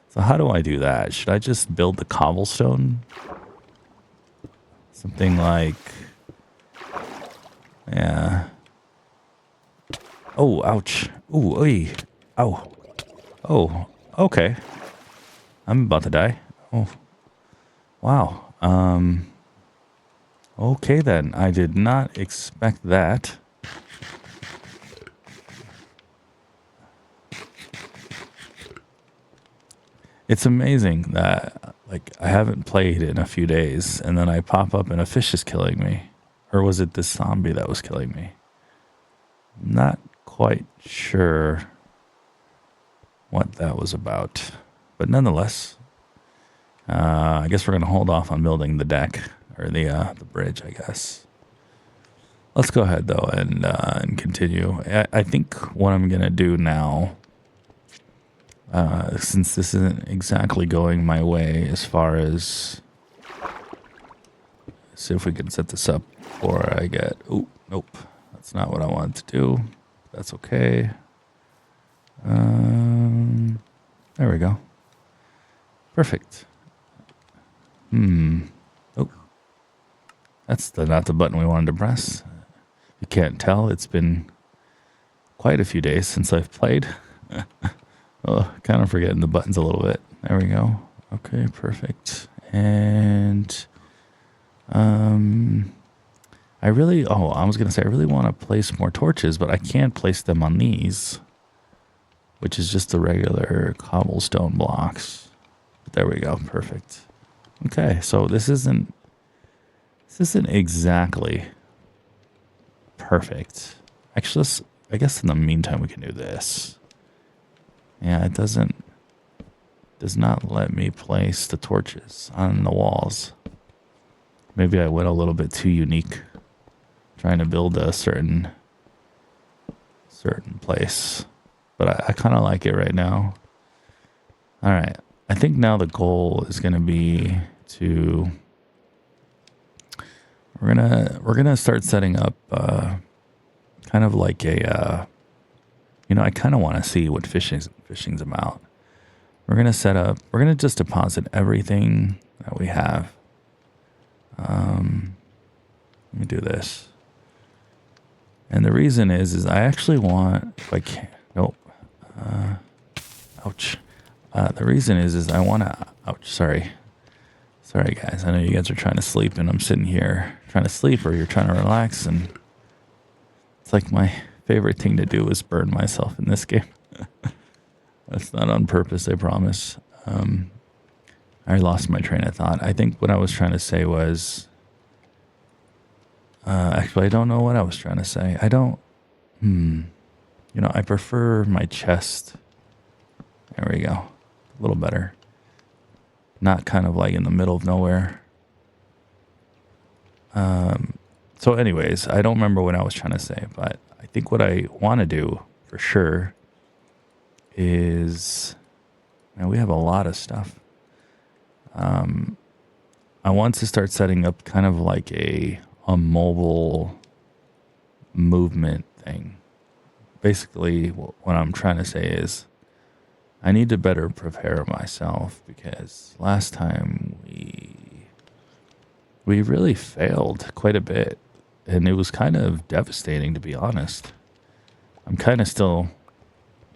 So how do I do that? Should I just build the cobblestone? Something like... Yeah. Oh, ouch. Ooh, oy. Ow. Oh, okay. I'm about to die. Oh. Wow. Okay then. I did not expect that. It's amazing that, like, I haven't played in a few days, and then I pop up and a fish is killing me. Or was it this zombie that was killing me? Not quite sure what that was about. But nonetheless, I guess we're going to hold off on building the deck, or the bridge, I guess. Let's go ahead, though, and continue. I think what I'm going to do now, since this isn't exactly going my way as far as... See if we can set this up before I get... Oh, nope. That's not what I wanted to do. That's okay. There we go. Perfect. Oh. That's not the button we wanted to press. You can't tell. It's been quite a few days since I've played. Oh, kind of forgetting the buttons a little bit. There we go. Okay, perfect. And...
I was going to say, I really want to place more torches, but I can't place them on these, which is just the regular cobblestone blocks. But there we go. Perfect. Okay. So this isn't exactly perfect. Actually, I guess in the meantime, we can do this. Yeah, it does not let me place the torches on the walls. Maybe I went a little bit too unique, trying to build a certain place. But I kind of like it right now. All right. I think now the goal is going to be to... We're gonna start setting up kind of like a... I kind of want to see what fishing's about. We're going to just deposit everything that we have. Let me do this. And the reason is I actually want, if I can, nope. Ouch. The reason is I want to, ouch, sorry. Sorry guys, I know you guys are trying to sleep and I'm sitting here trying to sleep, or you're trying to relax, and it's like my favorite thing to do is burn myself in this game. That's not on purpose, I promise. I lost my train of thought. I think what I was trying to say was... actually, I don't know what I was trying to say. I prefer my chest. There we go. A little better. Not kind of like in the middle of nowhere. So anyways, I don't remember what I was trying to say, but I think what I want to do for sure is... Man, we have a lot of stuff. I want to start setting up kind of like a mobile movement thing. Basically, what I'm trying to say is I need to better prepare myself, because last time we really failed quite a bit, and it was kind of devastating, to be honest. I'm kind of still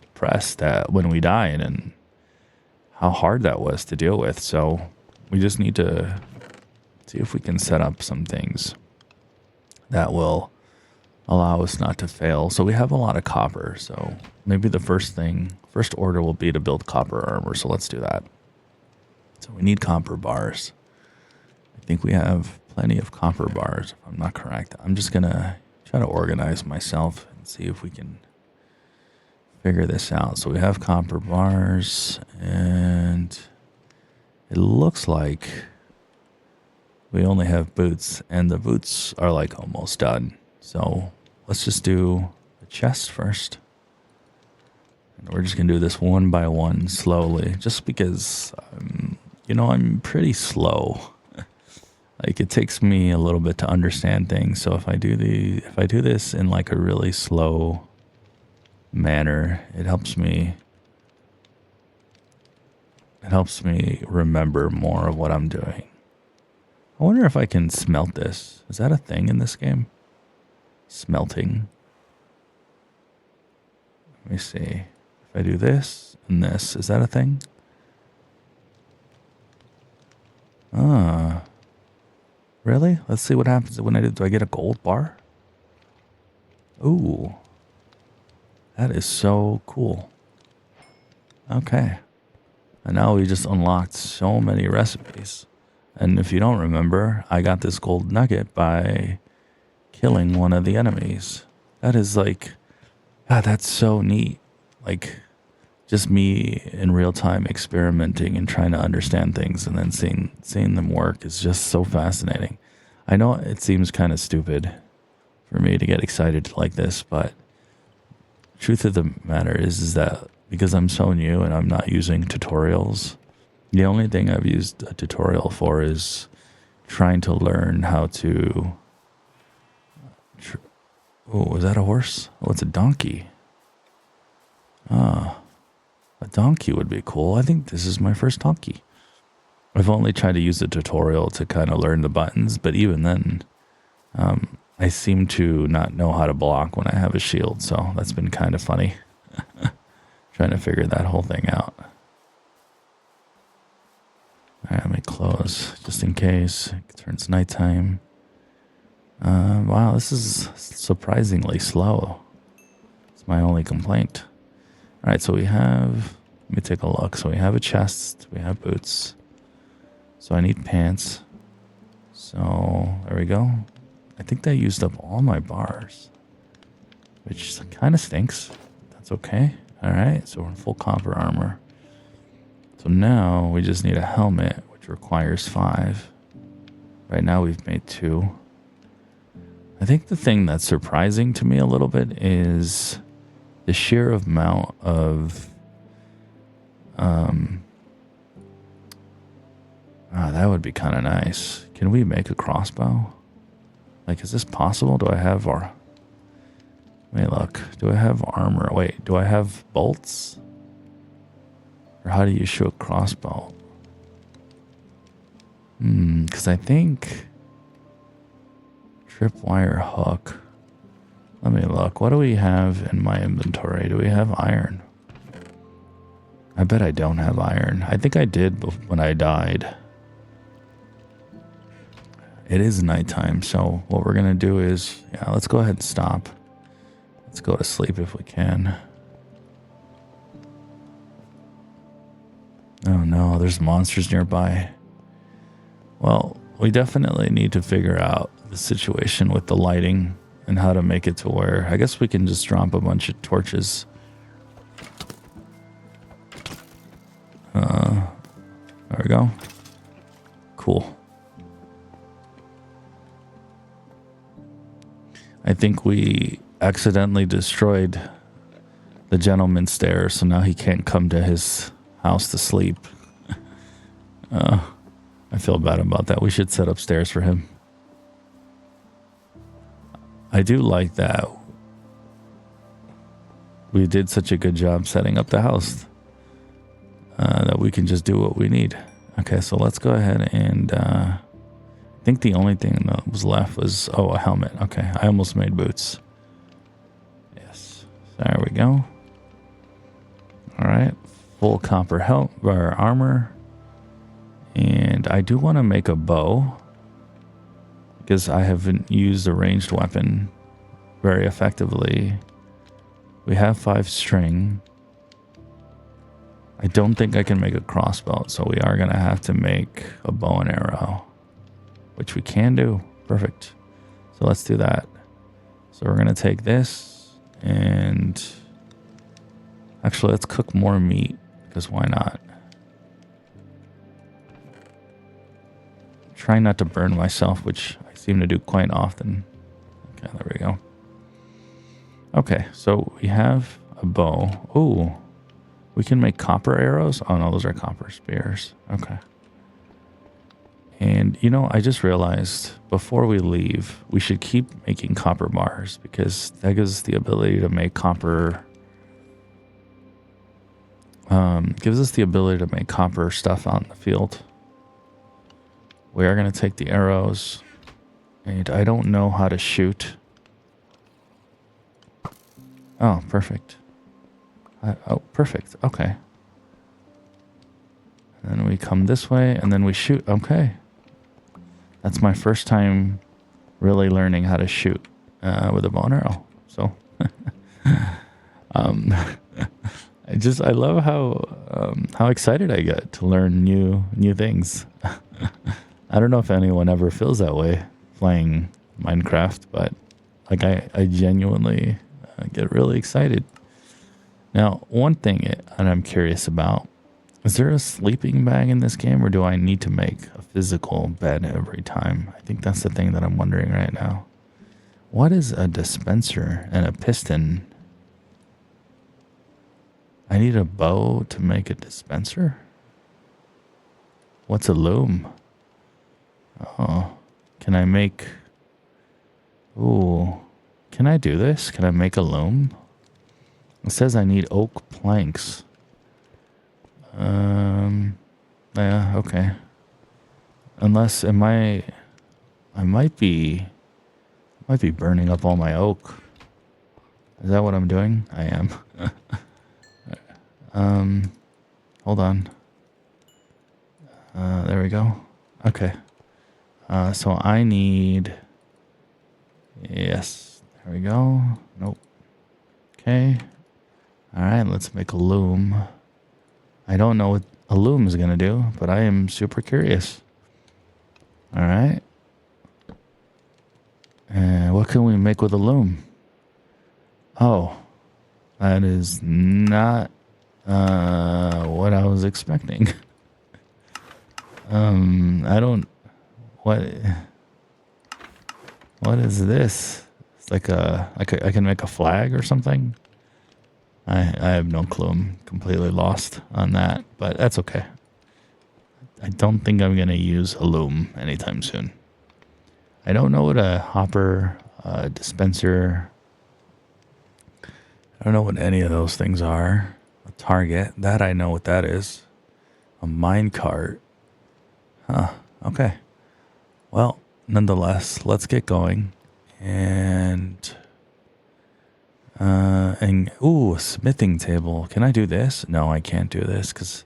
depressed at when we died and how hard that was to deal with. So we just need to see if we can set up some things that will allow us not to fail. So we have a lot of copper. So maybe the first order will be to build copper armor. So let's do that. So we need copper bars. I think we have plenty of copper bars, if I'm not correct. I'm just going to try to organize myself and see if we can figure this out. So we have copper bars, and it looks like we only have boots, and the boots are like almost done. So let's just do the chest first. And we're just going to do this one by one slowly, just because, I'm pretty slow. Like, it takes me a little bit to understand things. So if I do this in like a really slow manner, it helps me remember more of what I'm doing. I wonder if I can smelt this. Is that a thing in this game? Smelting. Let me see. If I do this and this, is that a thing? Really? Let's see what happens when I do. Do I get a gold bar? Ooh. That is so cool. Okay. And now we just unlocked so many recipes. And if you don't remember, I got this gold nugget by killing one of the enemies. That is like... God, that's so neat. Like, just me in real time experimenting and trying to understand things, and then seeing them work is just so fascinating. I know it seems kind of stupid for me to get excited like this, but truth of the matter is that because I'm so new and I'm not using tutorials, the only thing I've used a tutorial for is trying to learn how to... Oh, is that a horse? Oh, it's a donkey. A donkey would be cool. I think this is my first donkey. I've only tried to use the tutorial to kind of learn the buttons, but even then, I seem to not know how to block when I have a shield, so that's been kind of funny. Trying to figure that whole thing out. All right, let me close, just in case it turns nighttime. Wow, this is surprisingly slow. It's my only complaint. All right, so we have, let me take a look. So we have a chest, we have boots. So I need pants. So there we go. I think that used up all my bars, which kind of stinks. That's okay. All right, so we're in full copper armor. So now we just need a helmet, which requires 5. Right now we've made 2. I think the thing that's surprising to me a little bit is the sheer amount of that would be kind of nice. Can we make a crossbow? Like, is this possible? Do I have our... Wait, look. Do I have armor? Wait, do I have bolts? Or how do you shoot a crossbow? Because I think... Tripwire hook. Let me look. What do we have in my inventory? Do we have iron? I bet I don't have iron. I think I did when I died. It is nighttime, so what we're going to do is... Yeah, let's go ahead and stop. Let's go to sleep if we can. Oh no, there's monsters nearby. Well, we definitely need to figure out the situation with the lighting and how to make it to where... I guess we can just drop a bunch of torches. There we go. Cool. I think we accidentally destroyed the gentleman's stairs, so now he can't come to his house to sleep. I feel bad about that. We should set up stairs for him. I do like that. We did such a good job setting up the house that we can just do what we need. Okay, so let's go ahead and... I think the only thing that was left was... Oh, a helmet. Okay, I almost made boots. Yes. There we go. All right. Full copper armor. And I do want to make a bow, because I haven't used a ranged weapon very effectively. We have 5 string. I don't think I can make a crossbow, so we are going to have to make a bow and arrow, which we can do. Perfect. So let's do that. So we're going to take this and... Actually, let's cook more meat, because why not? Trying not to burn myself, which I seem to do quite often. Okay, there we go. Okay, so we have a bow. Ooh, we can make copper arrows. Oh no, those are copper spears. Okay. And you know, I just realized before we leave, we should keep making copper bars, because that gives us the ability to make copper. Gives us the ability to make copper stuff out in the field. We are going to take the arrows, and I don't know how to shoot. Oh, perfect. Oh, perfect. Okay. And then we come this way, and then we shoot. Okay. That's my first time really learning how to shoot with a bow and arrow. So, I love how excited I get to learn new things. I don't know if anyone ever feels that way playing Minecraft, but like I genuinely get really excited. Now, one thing and I'm curious about, is there a sleeping bag in this game, or do I need to make a physical bed every time? I think that's the thing that I'm wondering right now. What is a dispenser and a piston? I need a bow to make a dispenser? What's a loom? Oh, can I make... Ooh, can I do this? Can I make a loom? It says I need oak planks. Yeah, okay. Unless, I might be burning up all my oak. Is that what I'm doing? I am. Hold on. There we go. Okay. So I need Yes. There we go. Nope. Okay. All right, let's make a loom. I don't know what a loom is going to do, but I am super curious. All right. And what can we make with a loom? Oh, that is not what I was expecting. I don't. What is this? It's like I can make a flag or something. I have no clue. I'm completely lost on that, but that's okay. I don't think I'm gonna use a loom anytime soon. I don't know what a hopper, dispenser. I don't know what any of those things are. A target, that I know what that is. A mine cart. Huh. Okay. Well, nonetheless, let's get going. And ooh, a smithing table. Can I do this? No, I can't do this because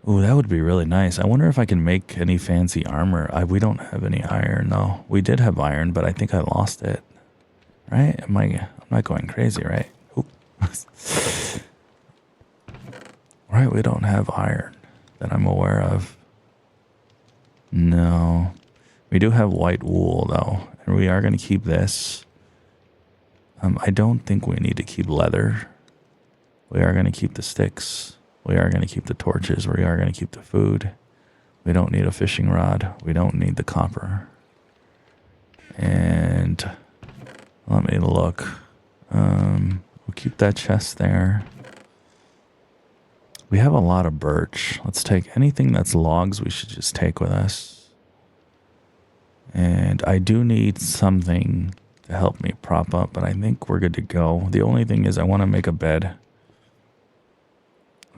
ooh, that would be really nice. I wonder if I can make any fancy armor. We don't have any iron though. We did have iron, but I think I lost it. Right? I'm not going crazy, right? Oop. Right, we don't have iron that I'm aware of. No. We do have white wool though, and we are going to keep this. I don't think we need to keep leather. We are going to keep the sticks. We are going to keep the torches. We are going to keep the food. We don't need a fishing rod. We don't need the copper. And let me look. We'll keep that chest there. We have a lot of birch. Let's take anything that's logs we should just take with us. And I do need something to help me prop up, but I think we're good to go. The only thing is I want to make a bed.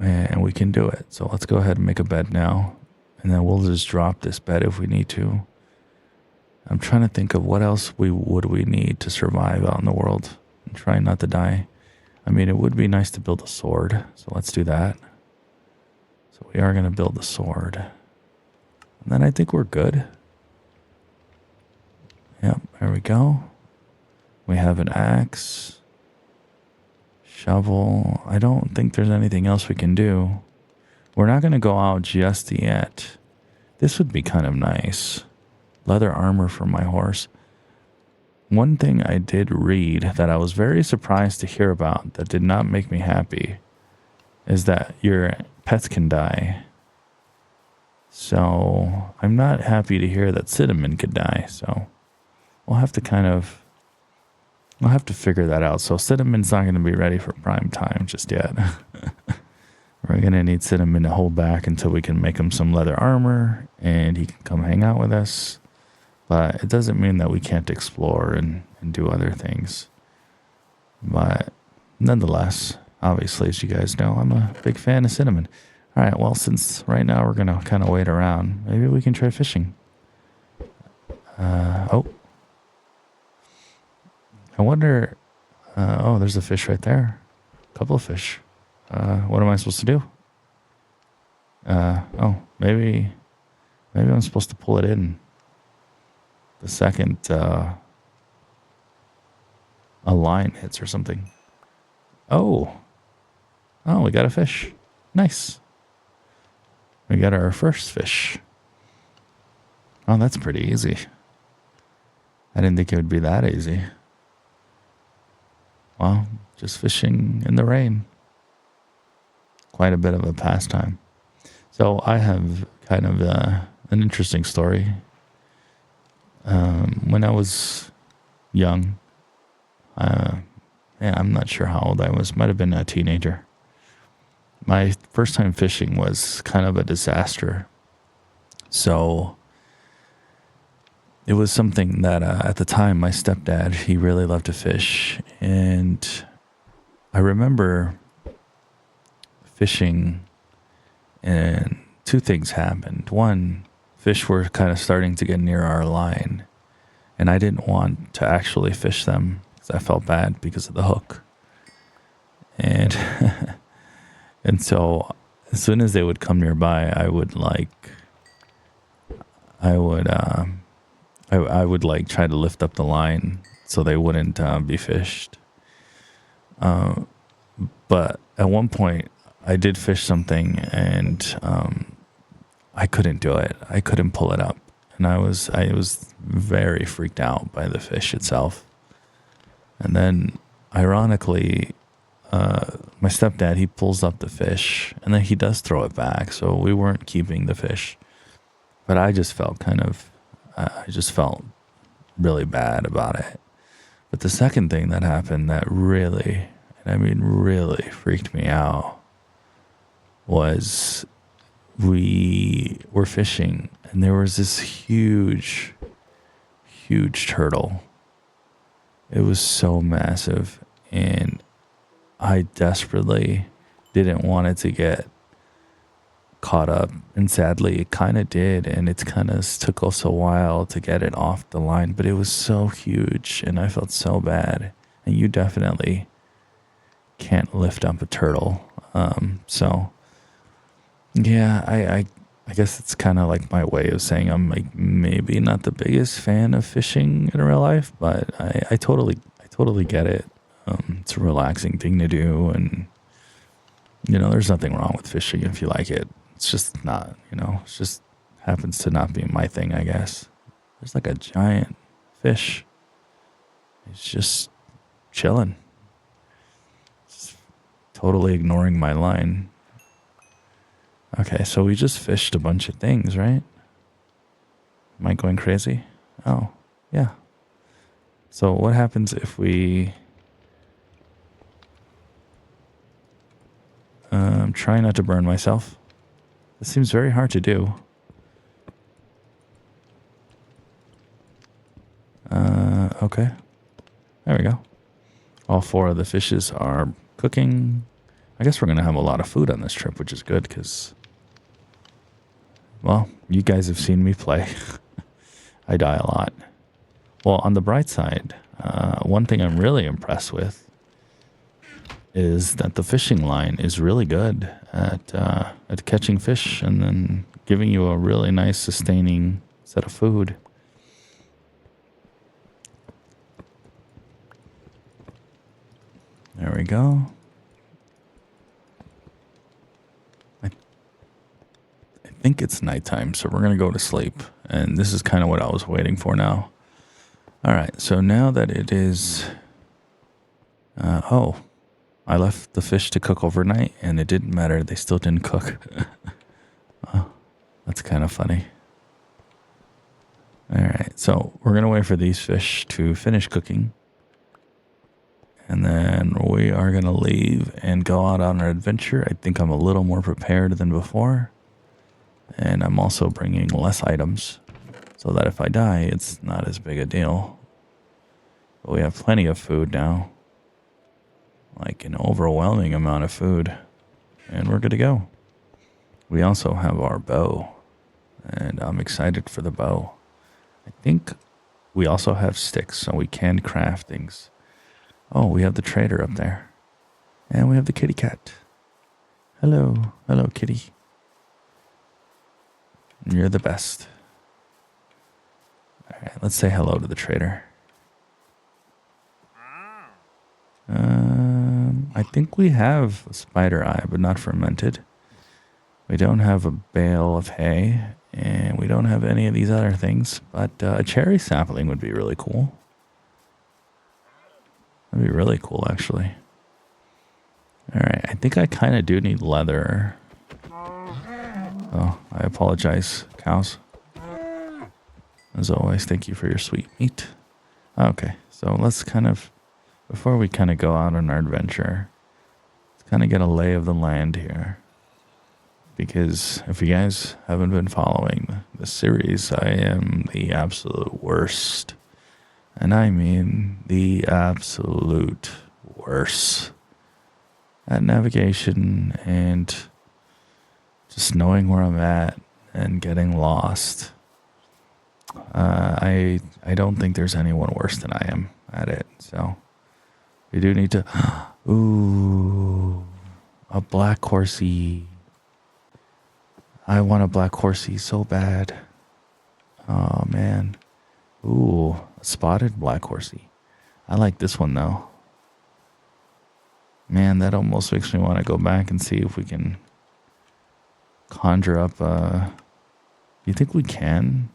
And we can do it. So let's go ahead and make a bed now. And then we'll just drop this bed if we need to. I'm trying to think of what else would we need to survive out in the world and try not to die. I mean, it would be nice to build a sword. So let's do that. So we are going to build the sword. And then I think we're good. Yep, there we go. We have an axe. Shovel. I don't think there's anything else we can do. We're not going to go out just yet. This would be kind of nice. Leather armor for my horse. One thing I did read that I was very surprised to hear about that did not make me happy is that your pets can die. So I'm not happy to hear that Cinnamon could die. So we'll have to figure that out. So Cinnamon's not going to be ready for prime time just yet. We're going to need Cinnamon to hold back until we can make him some leather armor and he can come hang out with us. But it doesn't mean that we can't explore and do other things. But nonetheless, obviously, as you guys know, I'm a big fan of Cinnamon. All right, well, since right now we're going to kind of wait around, maybe we can try fishing. I wonder... oh, there's a fish right there. A couple of fish. What am I supposed to do? Maybe I'm supposed to pull it in the second a line hits or something. Oh, we got a fish. Nice. We got our first fish. Oh, that's pretty easy. I didn't think it would be that easy. Well, just fishing in the rain. Quite a bit of a pastime. So I have kind of an interesting story. When I was young, I'm not sure how old I was. Might have been a teenager. My first time fishing was kind of a disaster. So it was something that at the time my stepdad, he really loved to fish. And I remember fishing and two things happened. One, fish were kind of starting to get near our line. And I didn't want to actually fish them because I felt bad because of the hook. And and so as soon as they would come nearby, I would try to lift up the line so they wouldn't be fished. But at one point, I did fish something, and I couldn't do it. I couldn't pull it up, and I was very freaked out by the fish itself. And then, ironically, my stepdad, he pulls up the fish, and then he does throw it back. So we weren't keeping the fish, but I just felt really bad about it. But the second thing that happened that really, and I mean really freaked me out was we were fishing, and there was this huge turtle. It was so massive, and I desperately didn't want it to get caught up, and sadly it kind of did, and it kind of took us a while to get it off the line, but it was so huge, and I felt so bad. And you definitely can't lift up a turtle. So yeah, I guess it's kind of like my way of saying I'm like maybe not the biggest fan of fishing in real life, but I totally get it. It's a relaxing thing to do, and there's nothing wrong with fishing if you like it. It's just not, it just happens to not be my thing, I guess. There's like a giant fish. It's just chilling. Just totally ignoring my line. Okay, so we just fished a bunch of things, right? Am I going crazy? Oh, yeah. So what happens if we... try not to burn myself. This seems very hard to do. Okay. There we go. All 4 of the fishes are cooking. I guess we're going to have a lot of food on this trip, which is good because, well, you guys have seen me play. I die a lot. Well, on the bright side, one thing I'm really impressed with is that the fishing line is really good at catching fish and then giving you a really nice sustaining set of food. There we go. I think it's nighttime, so we're going to go to sleep. And this is kind of what I was waiting for now. All right, so now that it is... I left the fish to cook overnight, and it didn't matter. They still didn't cook. Oh, that's kind of funny. All right, so we're going to wait for these fish to finish cooking. And then we are going to leave and go out on our adventure. I think I'm a little more prepared than before. And I'm also bringing less items so that if I die, it's not as big a deal. But we have plenty of food now. Like an overwhelming amount of food, and we're good to go. We also have our bow, and I'm excited for the bow. I think we also have sticks, so we can craft things. Oh, we have the trader up there, and we have the kitty cat. Hello kitty. You're the best. All right, let's say hello to the trader. I think we have a spider eye, but not fermented. We don't have a bale of hay, and we don't have any of these other things, but a cherry sapling would be really cool. That'd be really cool, actually. All right, I think I kind of do need leather. Oh, I apologize, cows. As always, thank you for your sweet meat. Okay, so let's before we kind of go out on our adventure, let's kind of get a lay of the land here. Because if you guys haven't been following the series, I am the absolute worst. And I mean the absolute worst at navigation and just knowing where I'm at and getting lost. I don't think there's anyone worse than I am at it, so... We do need to... Ooh, a black horsey. I want a black horsey so bad. Oh, man. Ooh, a spotted black horsey. I like this one though. Man, that almost makes me want to go back and see if we can conjure up. You think we can?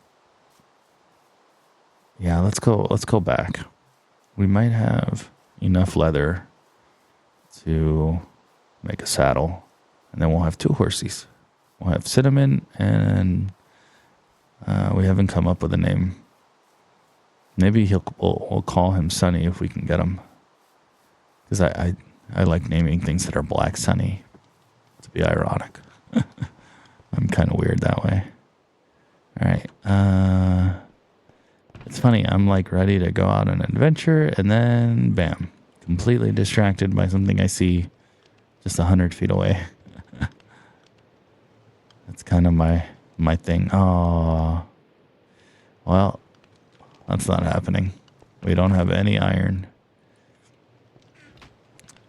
Yeah, let's go. Let's go back. We might have enough leather to make a saddle, and then we'll have 2 horsies. We'll have Cinnamon, and we haven't come up with a name. Maybe we'll call him Sonny if we can get him. Because I like naming things that are black Sonny, to be ironic. I'm kind of weird that way. All right. It's funny. I'm like ready to go out on an adventure, and then bam, completely distracted by something I see just 100 feet away. That's kind of my thing. Oh, well, that's not happening. We don't have any iron.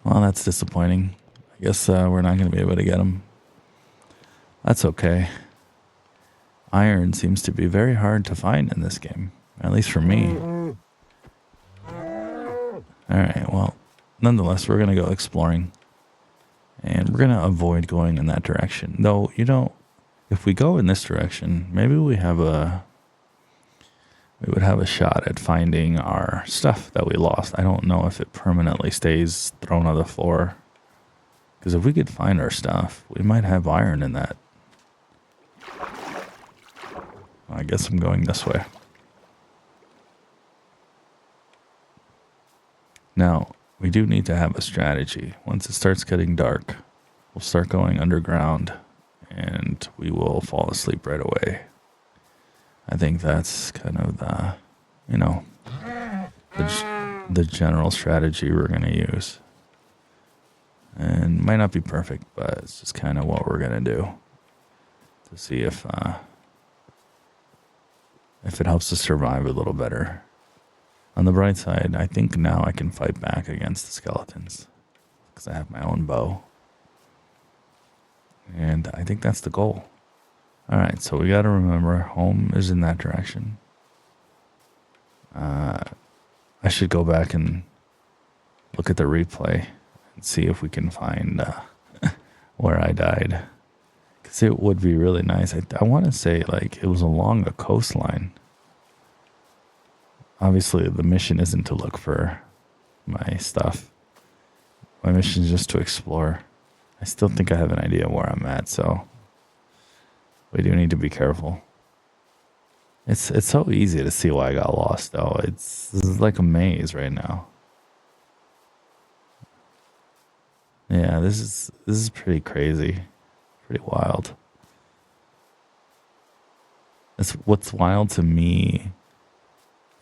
Well, that's disappointing. I guess we're not going to be able to get them. That's okay. Iron seems to be very hard to find in this game, at least for me. All right, well, nonetheless, we're going to go exploring. And we're going to avoid going in that direction. Though, you know, if we go in this direction, maybe we would have a shot at finding our stuff that we lost. I don't know if it permanently stays thrown on the floor. Because if we could find our stuff, we might have iron in that. I guess I'm going this way. Now, we do need to have a strategy. Once it starts getting dark, we'll start going underground and we will fall asleep right away. I think that's kind of the, you know, the general strategy we're going to use. And it might not be perfect, but it's just kind of what we're going to do to see if it helps us survive a little better. On the bright side, I think now I can fight back against the skeletons because I have my own bow. And I think that's the goal. All right, so we got to remember home is in that direction. I should go back and look at the replay and see if we can find where I died. Because it would be really nice. I want to say like it was along a coastline. Obviously, the mission isn't to look for my stuff. My mission is just to explore. I still think I have an idea where I'm at, so we do need to be careful. It's so easy to see why I got lost, though. This is like a maze right now. Yeah, this is pretty crazy, pretty wild. What's wild to me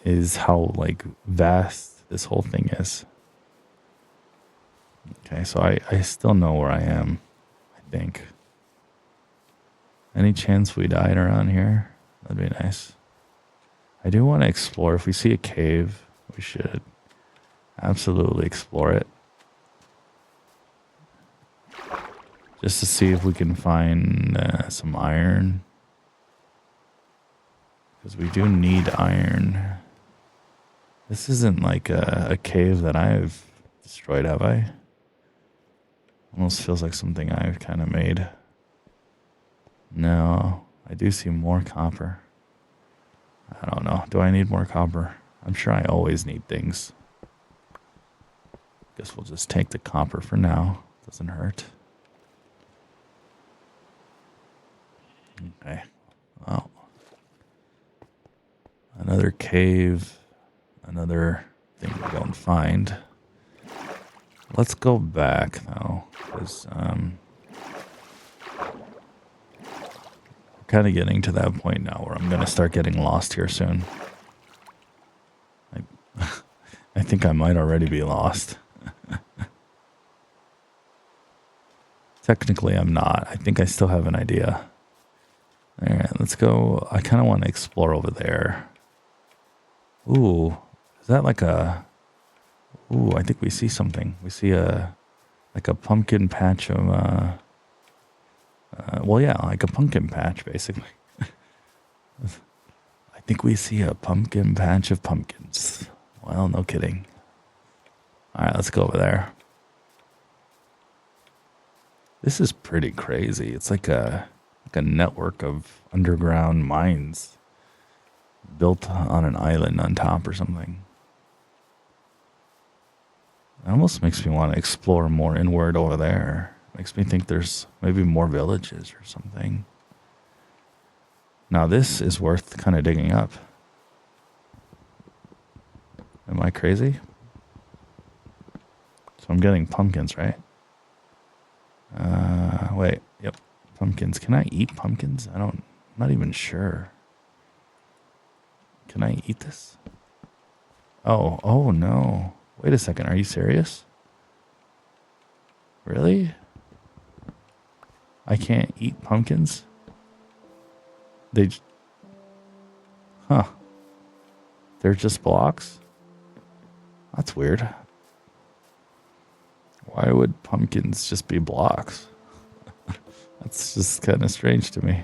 is how like vast this whole thing is. Okay, so I still know where I am, I think. Any chance we died around here? That'd be nice. I do want to explore. If we see a cave, we should absolutely explore it. Just to see if we can find some iron. Because we do need iron. This isn't like a cave that I've destroyed, have I? Almost feels like something I've kind of made. No, I do see more copper. I don't know. Do I need more copper? I'm sure I always need things. Guess we'll just take the copper for now. Doesn't hurt. Okay. Well, another cave. Another thing we don't find. Let's go back though, because we're kind of getting to that point now where I'm going to start getting lost here soon. I think I might already be lost. Technically, I'm not. I think I still have an idea. All right, let's go. I kind of want to explore over there. Ooh, is that like a... Ooh, I think we see something. We see like a pumpkin patch of... well, yeah, like a pumpkin patch, basically. I think we see a pumpkin patch of pumpkins. Well, no kidding. All right, let's go over there. This is pretty crazy. It's like a network of underground mines built on an island on top or something. It almost makes me want to explore more inward over there. Makes me think there's maybe more villages or something. Now this is worth kind of digging up. Am I crazy? So I'm getting pumpkins, right? Wait. Yep. Pumpkins. Can I eat pumpkins? I'm not even sure. Can I eat this? Oh no. Wait a second. Are you serious? Really? I can't eat pumpkins? Huh. They're just blocks? That's weird. Why would pumpkins just be blocks? That's just kind of strange to me.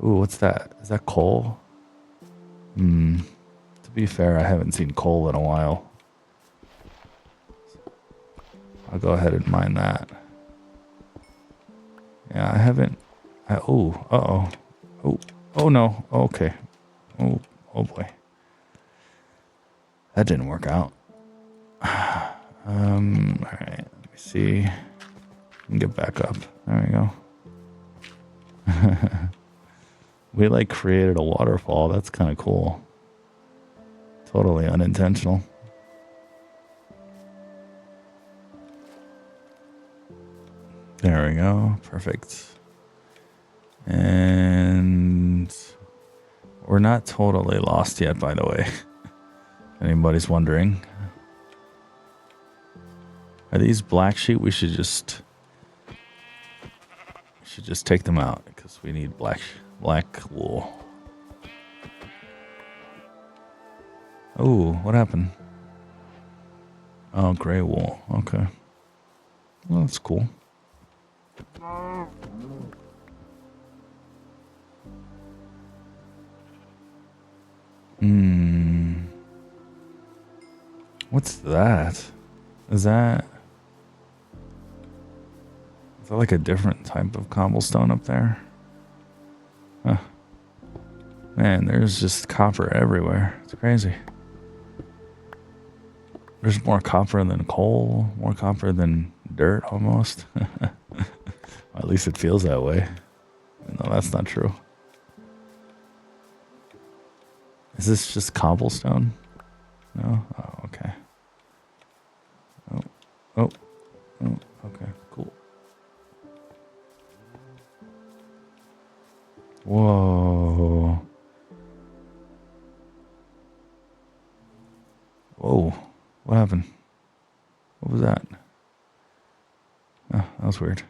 Ooh, what's that? Is that coal? To be fair, I haven't seen coal in a while. I'll go ahead and mine that. Yeah, I haven't. Oh no. Okay. Oh boy. That didn't work out. All right. Let me see. Get back up. There we go. We like created a waterfall. That's kind of cool. Totally unintentional. There we go. Perfect. And we're not totally lost yet, by the way. Anybody's wondering. Are these black sheep? We should just take them out because we need black wool. Oh, what happened? Oh, gray wool. Okay. Well, that's cool. What's that? Is that like a different type of cobblestone up there? Huh. Man, there's just copper everywhere. It's crazy. There's more copper than coal, more copper than dirt almost. At least it feels that way. No, that's not true. Is this just cobblestone? No? Oh, okay. Oh, okay, cool. Whoa. What happened? What was that? Oh, that was weird.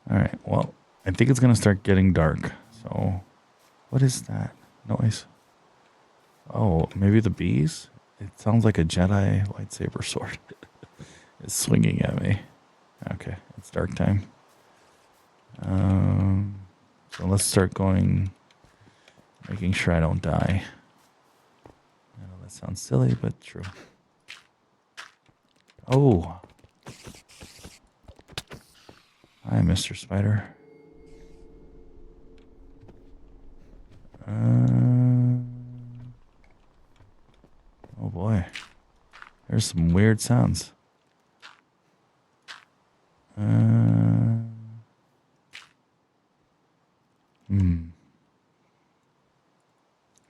All right, well, I think it's going to start getting dark. So, what is that noise? Oh, maybe the bees? It sounds like a Jedi lightsaber sword. It's swinging at me. Okay, it's dark time. So let's start going, making sure I don't die. I know that sounds silly, but true. Oh. Hi, Mr. Spider. Oh boy. There's some weird sounds.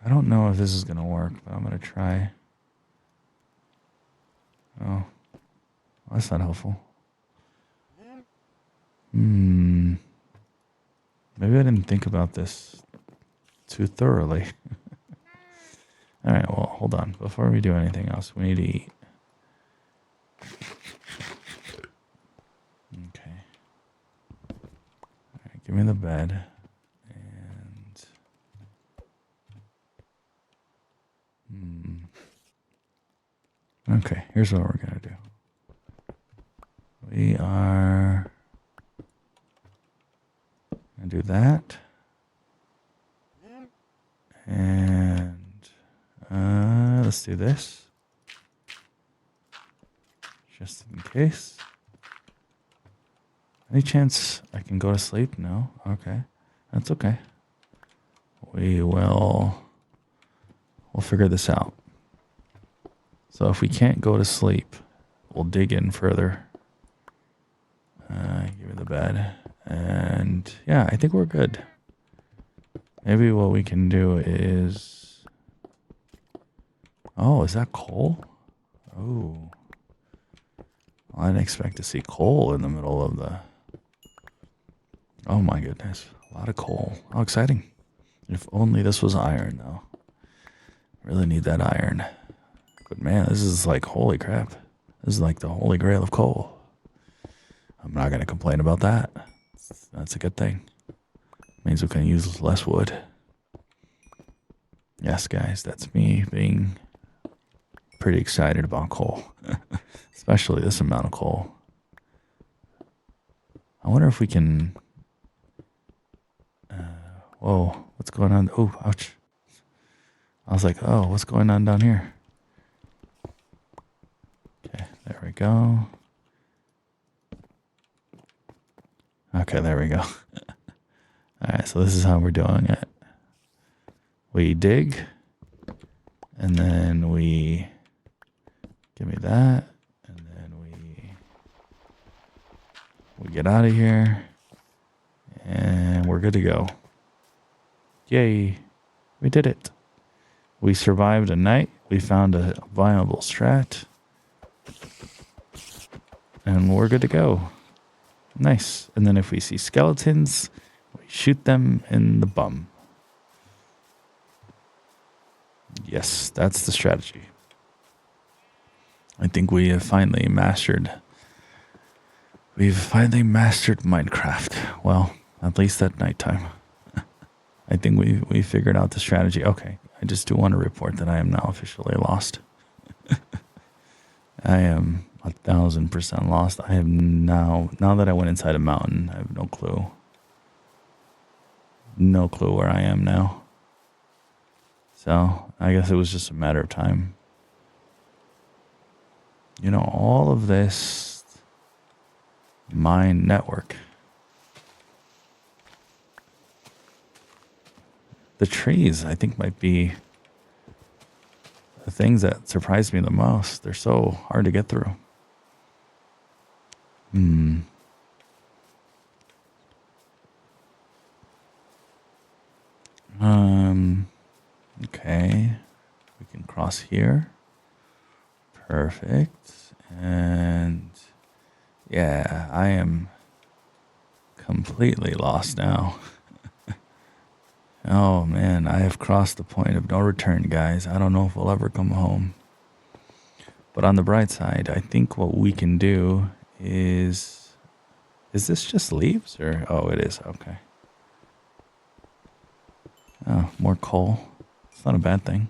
I don't know if this is going to work, but I'm going to try. Oh. That's not helpful. Maybe I didn't think about this too thoroughly. All right, well, hold on. Before we do anything else, we need to eat. Okay. All right, give me the bed. Okay, here's what we're going to do. We are going to do that. And let's do this. just in case. Any chance I can go to sleep? No? Okay. That's okay. We'll figure this out. So if we can't go to sleep, we'll dig in further. Give me the bed. And yeah, I think we're good. Maybe what we can do is... Oh, is that coal? Oh. I didn't expect to see coal in the middle of the... Oh my goodness. A lot of coal. How exciting. If only this was iron, though. Really need that iron. But man, this is like, holy crap. This is like the holy grail of coal. I'm not going to complain about that. That's a good thing. Means we can use less wood. Yes, guys, that's me being pretty excited about coal. Especially this amount of coal. I wonder if we can... whoa, what's going on? Oh, ouch. I was like, oh, what's going on down here? Okay, there we go. Okay, there we go. All right, so this is how we're doing it. We dig, and then we... Give me that, and then we get out of here, and we're good to go. Yay, we did it. We survived a night. We found a viable strat. And we're good to go. Nice. And then if we see skeletons, we shoot them in the bum. Yes, that's the strategy. I think we have finally mastered... We've finally mastered Minecraft. Well, at least at nighttime. I think we figured out the strategy. Okay, I just do want to report that I am now officially lost. I am 1,000% lost. I have now that I went inside a mountain, I have no clue. No clue where I am now. So, I guess it was just a matter of time. You know, all of this mine network. The trees, I think, might be the things that surprised me the most. They're so hard to get through. Okay. We can cross here. Perfect. And yeah, I am completely lost now. Oh man, I have crossed the point of no return, guys. I don't know if we'll ever come home. But on the bright side, I think what we can do is this just leaves or? Oh, it is. Okay. Oh, more coal. It's not a bad thing.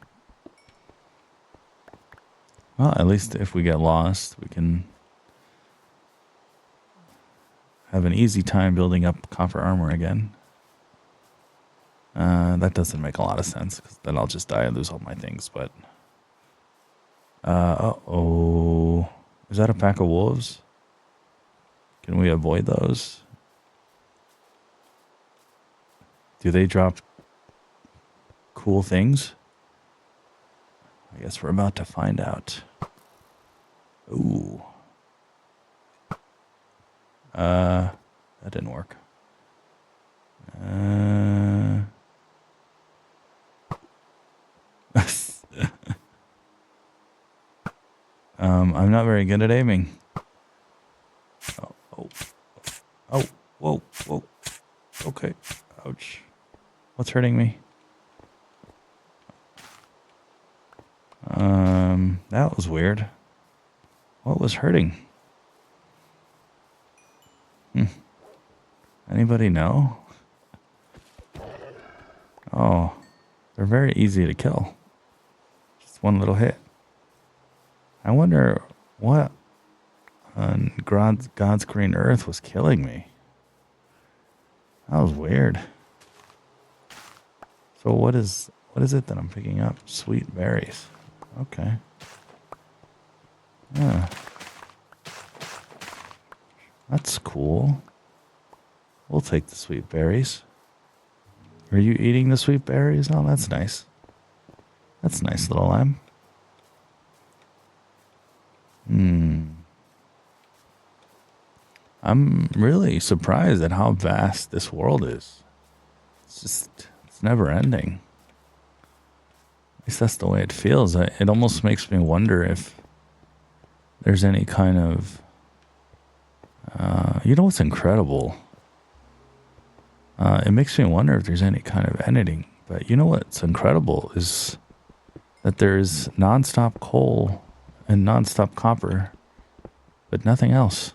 Well, at least if we get lost, we can have an easy time building up copper armor again. That doesn't make a lot of sense, because then I'll just die and lose all my things, but... uh-oh. Is that a pack of wolves? Can we avoid those? Do they drop cool things? I guess we're about to find out. Ooh. That didn't work. I'm not very good at aiming. Oh, whoa. Okay, ouch. What's hurting me? That was weird. What was hurting? Anybody know? Oh, they're very easy to kill. Just one little hit. I wonder what on God's green earth was killing me. That was weird. So what is it that I'm picking up? Sweet berries. Okay. Yeah. That's cool. We'll take the sweet berries. Are you eating the sweet berries? Oh, that's nice. That's nice, little lamb. I'm really surprised at how vast this world is. It's never ending. At least that's the way it feels. It almost makes me wonder if there's any kind of, you know what's incredible? It makes me wonder if there's any kind of editing. But you know what's incredible is that there's nonstop coal and nonstop copper, but nothing else.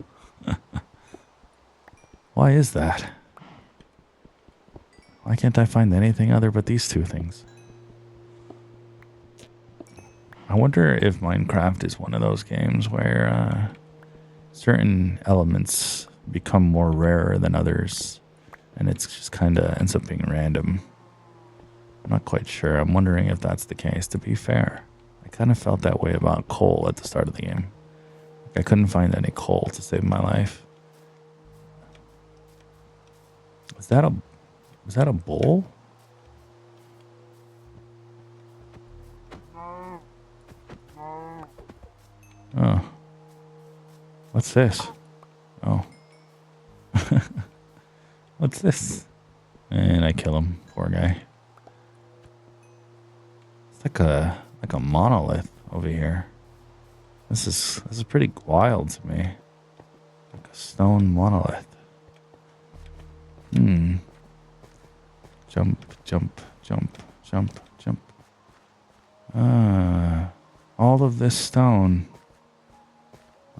Why is that? Why can't I find anything other but these two things? I wonder if Minecraft is one of those games where certain elements become more rarer than others, and it's just kind of ends up being random. I'm not quite sure. I'm wondering if that's the case, to be fair. I kind of felt that way about coal at the start of the game. I couldn't find any coal to save my life. Was that a bull? Oh. What's this? Oh. What's this? And I kill him. Poor guy. It's like a monolith over here. This is pretty wild to me. Like a stone monolith. Jump, jump, jump, jump, jump. All of this stone.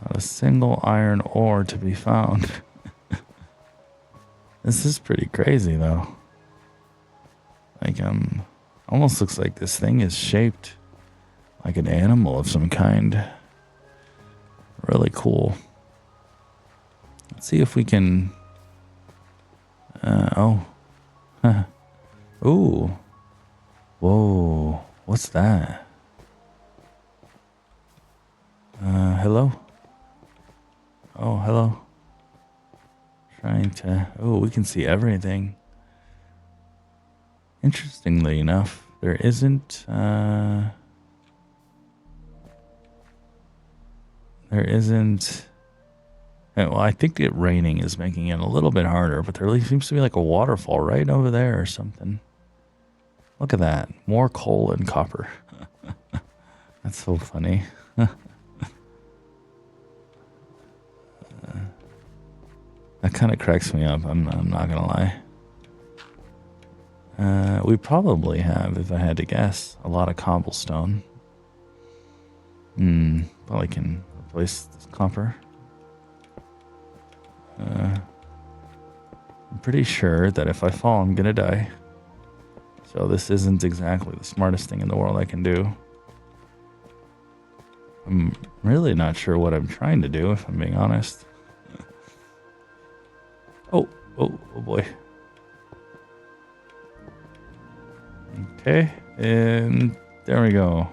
Not a single iron ore to be found. This is pretty crazy though. Like, almost looks like this thing is shaped like an animal of some kind. Really cool. Let's see if we can... Ooh. Whoa. What's that? Hello? Oh, hello. Trying to... Oh, we can see everything. Interestingly enough, there isn't... Well, I think it raining is making it a little bit harder, but there seems to be like a waterfall right over there or something. Look at that. More coal and copper. That's so funny. That kind of cracks me up. I'm not going to lie. We probably have, if I had to guess, a lot of cobblestone. Probably can replace this copper. I'm pretty sure that if I fall, I'm gonna die. So this isn't exactly the smartest thing in the world I can do. I'm really not sure what I'm trying to do, if I'm being honest. Oh boy. Okay, and there we go.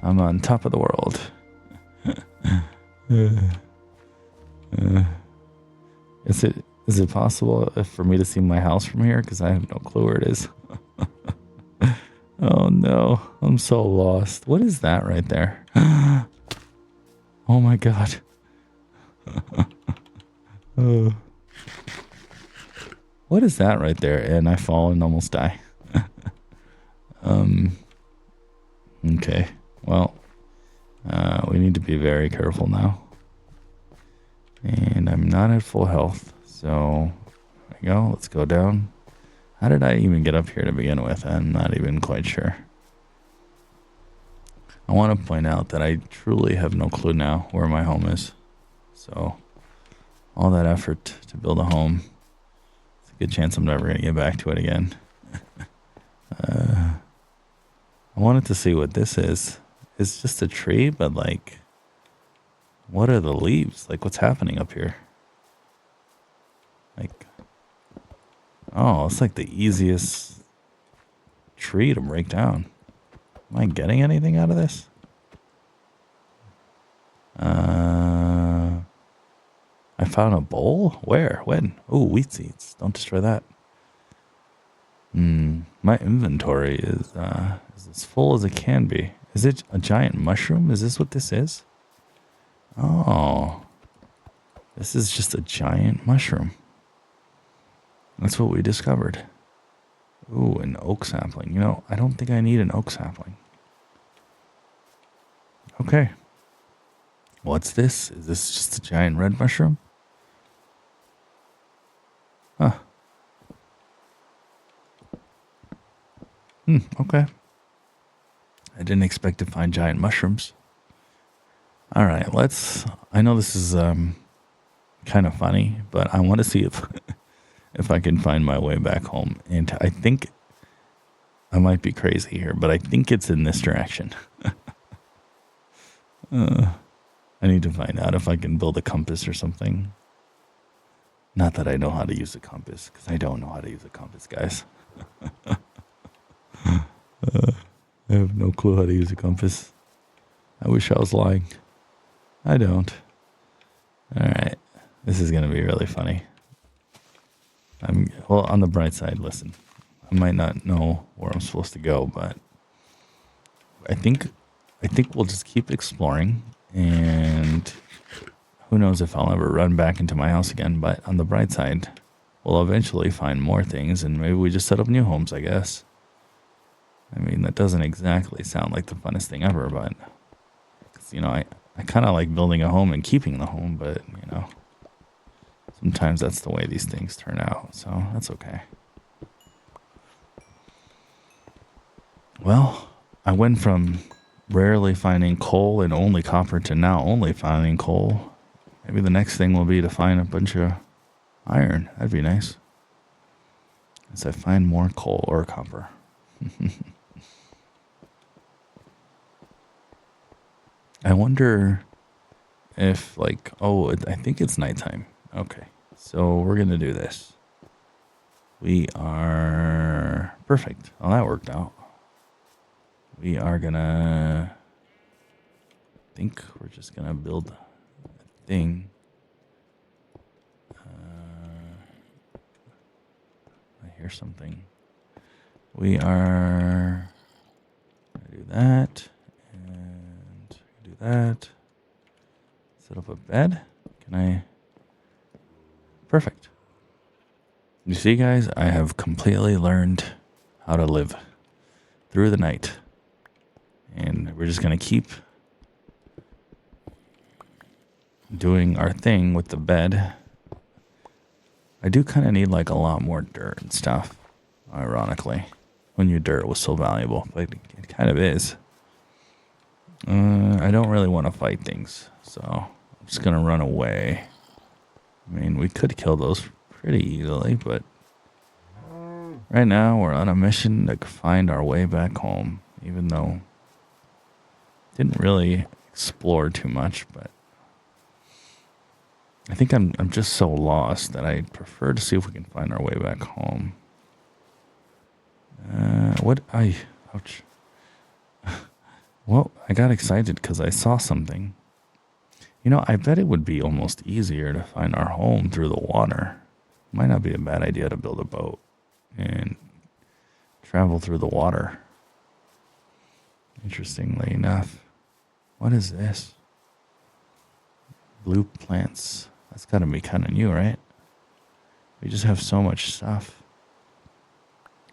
I'm on top of the world. Is it possible for me to see my house from here? Because I have no clue where it is. Oh no, I'm so lost. What is that right there? Oh my god. What is that right there? And I fall and almost die. Okay, well, we need to be very careful now. And I'm not at full health, so there we go. Let's go down. How did I even get up here to begin with? I'm not even quite sure. I want to point out that I truly have no clue now where my home is. So all that effort to build a home, it's a good chance I'm never going to get back to it again. I wanted to see what this is. It's just a tree, but like, what are the leaves? Like, what's happening up here? Like, oh, it's like the easiest tree to break down. Am I getting anything out of this? I
found a bowl? Where? When? Oh, wheat seeds. Don't destroy that. My inventory is as full as it can be. Is it a giant mushroom? Is this what this is? Oh. This is just a giant mushroom. That's what we discovered. Ooh, an oak sapling. You know, I don't think I need an oak sapling. Okay. What's this? Is this just a giant red mushroom? Huh. Okay. I didn't expect to find giant mushrooms. All right, I know this is kind of funny, but I want to see if I can find my way back home. And I think I might be crazy here, but I think it's in this direction. I need to find out if I can build a compass or something. Not that I know how to use a compass, because I don't know how to use a compass, guys. I have no clue how to use a compass. I wish I was lying. I don't. All right. This is going to be really funny. Well, on the bright side, listen. I might not know where I'm supposed to go, but I think we'll just keep exploring, and who knows if I'll ever run back into my house again. But on the bright side, we'll eventually find more things, and maybe we just set up new homes, I guess. I mean, that doesn't exactly sound like the funnest thing ever, but, you know, I kind of like building a home and keeping the home, but, you know, sometimes that's the way these things turn out, so that's okay. Well, I went from rarely finding coal and only copper to now only finding coal. Maybe the next thing will be to find a bunch of iron. That'd be nice. As I find more coal or copper. I wonder if, like, I think it's nighttime. Okay, so we're going to do this. We are perfect. Well, that worked out. We are going to, I think we're just going to build a thing. I hear something. We are going to do that. Do that. Set up a bed. Perfect. You see, guys, I have completely learned how to live through the night. And we're just going to keep doing our thing with the bed. I do kind of need like a lot more dirt and stuff, ironically. Who knew dirt was so valuable? But it kind of is. I don't really want to fight things, so I'm just going to run away. I mean, we could kill those pretty easily, but right now we're on a mission to find our way back home, even though didn't really explore too much, but I think I'm just so lost that I prefer to see if we can find our way back home. Ouch. Well, I got excited because I saw something. You know, I bet it would be almost easier to find our home through the water. Might not be a bad idea to build a boat and travel through the water. Interestingly enough. What is this? Blue plants. That's got to be kind of new, right? We just have so much stuff.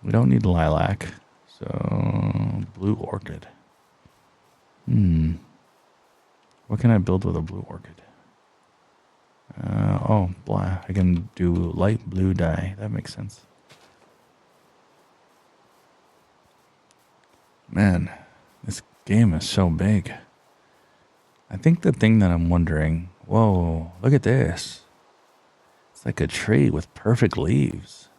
We don't need lilac. So, blue orchid. What can I build with a blue orchid? Black. I can do light blue dye. That makes sense. Man, this game is so big. I think the thing that I'm wondering, whoa, look at this. It's like a tree with perfect leaves.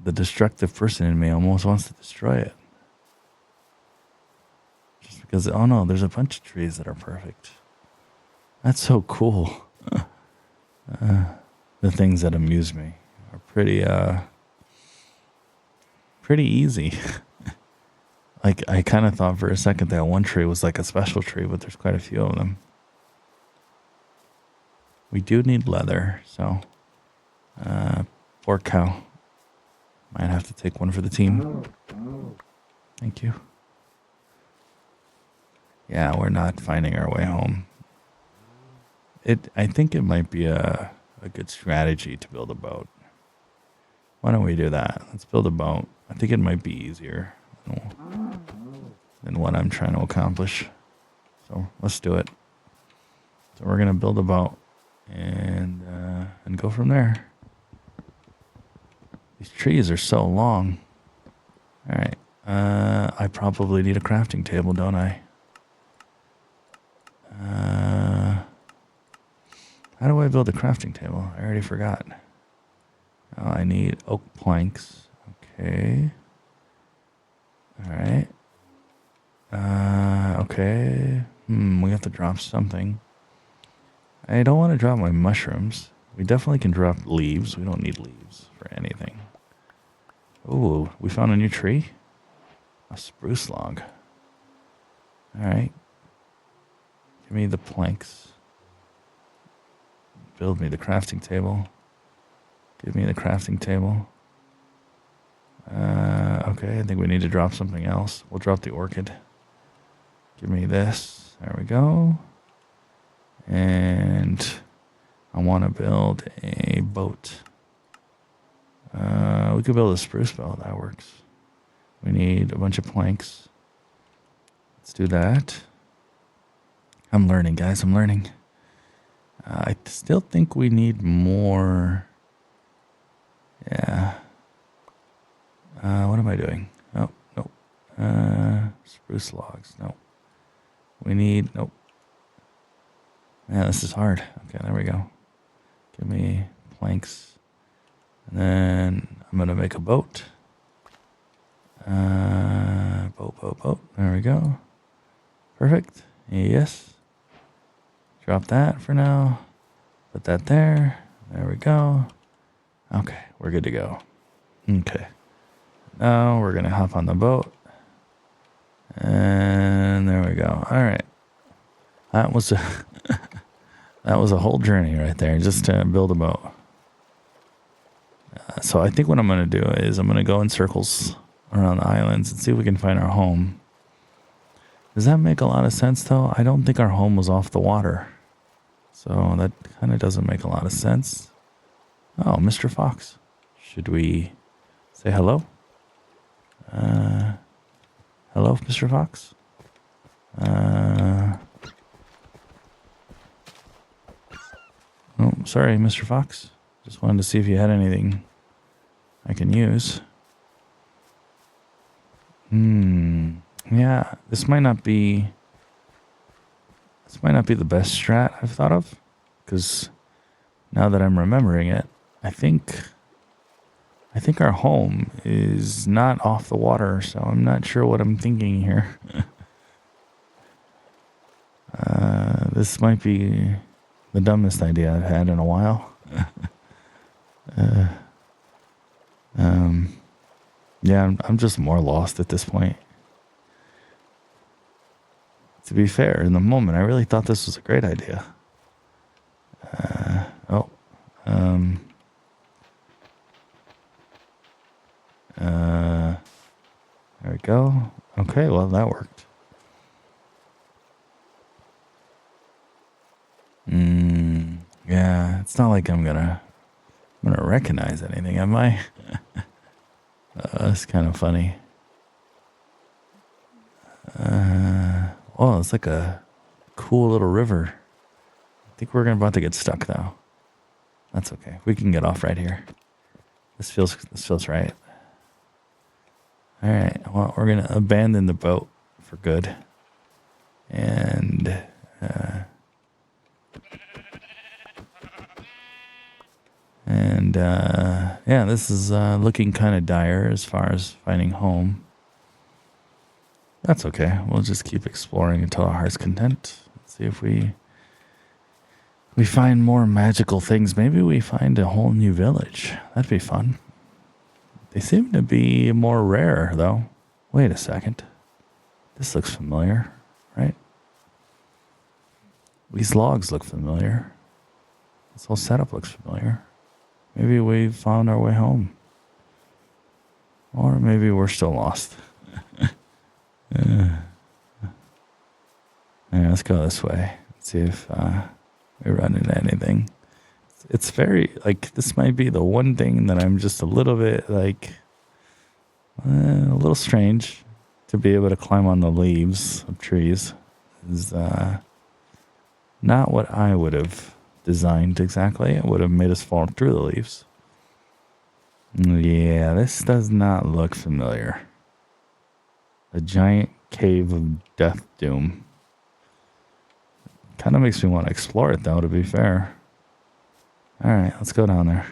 The destructive person in me almost wants to destroy it. Just because, oh no, there's a bunch of trees that are perfect. That's so cool. The things that amuse me are pretty easy. Like, I kind of thought for a second that one tree was like a special tree, but there's quite a few of them.
We do need leather, so poor cow. Might have to take one for the team. Thank you. Yeah, we're not finding our way home. I think it might be a good strategy to build a boat. Why don't we do that? Let's build a boat. I think it might be easier than what I'm trying to accomplish. So let's do it. So we're gonna build a boat and go from there. These trees are so long. All right. I probably need a crafting table, don't I? How do I build a crafting table? I already forgot. Oh, I need oak planks. Okay. All right. Okay. We have to drop something. I don't want to drop my mushrooms. We definitely can drop leaves. We don't need leaves for anything. Ooh, we found a new tree. A spruce log. All right. Give me the planks. Build me the crafting table. Give me the crafting table. Okay, I think we need to drop something else. We'll drop the orchid. Give me this. There we go. And I want to build a boat. We could build a spruce boat. That works. We need a bunch of planks. Let's do that. I'm learning, guys. I'm learning. I still think we need more. Yeah. What am I doing? Oh, nope. Spruce logs. Nope. We need. Nope. Yeah, this is hard. Okay, there we go. Give me planks. And then I'm going to make a boat. Boat. There we go. Perfect. Yes. Drop that for now. Put that there. There we go. Okay, we're good to go. Okay. Now we're going to hop on the boat. And there we go. All right. That was a whole journey right there just to build a boat. So I think what I'm going to do is I'm going to go in circles around the islands and see if we can find our home. Does that make a lot of sense, though? I don't think our home was off the water. So that kind of doesn't make a lot of sense. Oh, Mr. Fox. Should we say hello? Hello, Mr. Fox? Oh, sorry, Mr. Fox. Just wanted to see if you had anything I can use. Yeah, this might not be the best strat I've thought of, because now that I'm remembering it, I think our home is not off the water, so I'm not sure what I'm thinking here. This might be the dumbest idea I've had in a while. Yeah, I'm just more lost at this point. To be fair, in the moment, I really thought this was a great idea. There we go. Okay, well, that worked. Yeah, it's not like I'm gonna recognize anything, am I? That's kind of funny. It's like a cool little river. I think we're about to get stuck, though. That's okay. We can get off right here. This feels right. All right. Well, we're gonna abandon the boat for good, and yeah, this is looking kind of dire as far as finding home. That's okay. We'll just keep exploring until our heart's content. Let's see if we find more magical things. Maybe we find a whole new village. That'd be fun. They seem to be more rare, though. Wait a second. This looks familiar, right? These logs look familiar. This whole setup looks familiar. Maybe we found our way home. Or maybe we're still lost. Yeah, let's go this way. Let's see if we run into anything. It's very, like, this might be the one thing that I'm just a little bit, like, a little strange to be able to climb on the leaves of trees. Is not what I would have designed exactly. It would have made us fall through the leaves. Yeah, this does not look familiar. A giant cave of death doom. Kind of makes me want to explore it, though, to be fair. All right, let's go down there.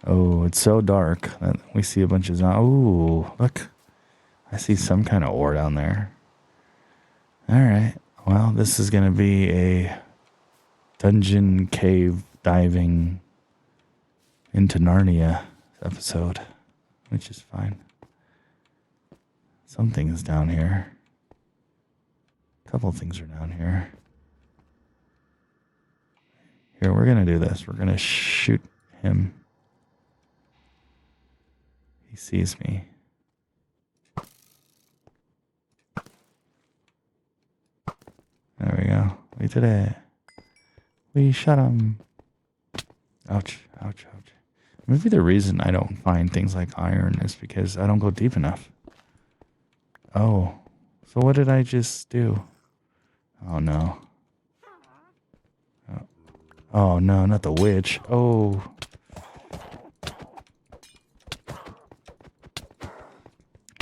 Oh, it's so dark that we see a bunch of ooh, look. I see some kind of ore down there. All right. Well, this is going to be a dungeon cave diving into Narnia episode, which is fine. Something is down here. A couple things are down here. Here, we're going to do this. We're going to shoot him. He sees me. There we go. We did it. We shot him. Ouch, ouch, ouch. Maybe the reason I don't find things like iron is because I don't go deep enough. Oh, so what did I just do? Oh, no. Oh, no, not the witch. Oh.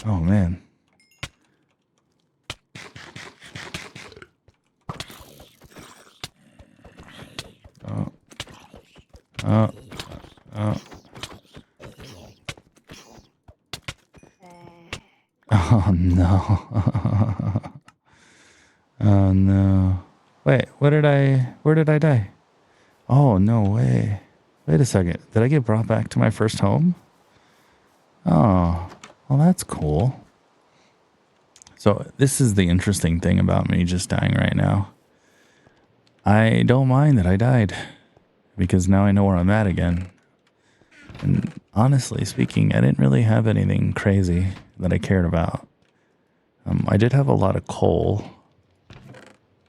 Oh, man. Oh. Oh. Oh. Oh, no. Oh, no. Wait, where did I die? Oh, no way. Wait a second. Did I get brought back to my first home? Oh, well, that's cool. So this is the interesting thing about me just dying right now. I don't mind that I died because now I know where I'm at again. And honestly speaking, I didn't really have anything crazy that I cared about. I did have a lot of coal,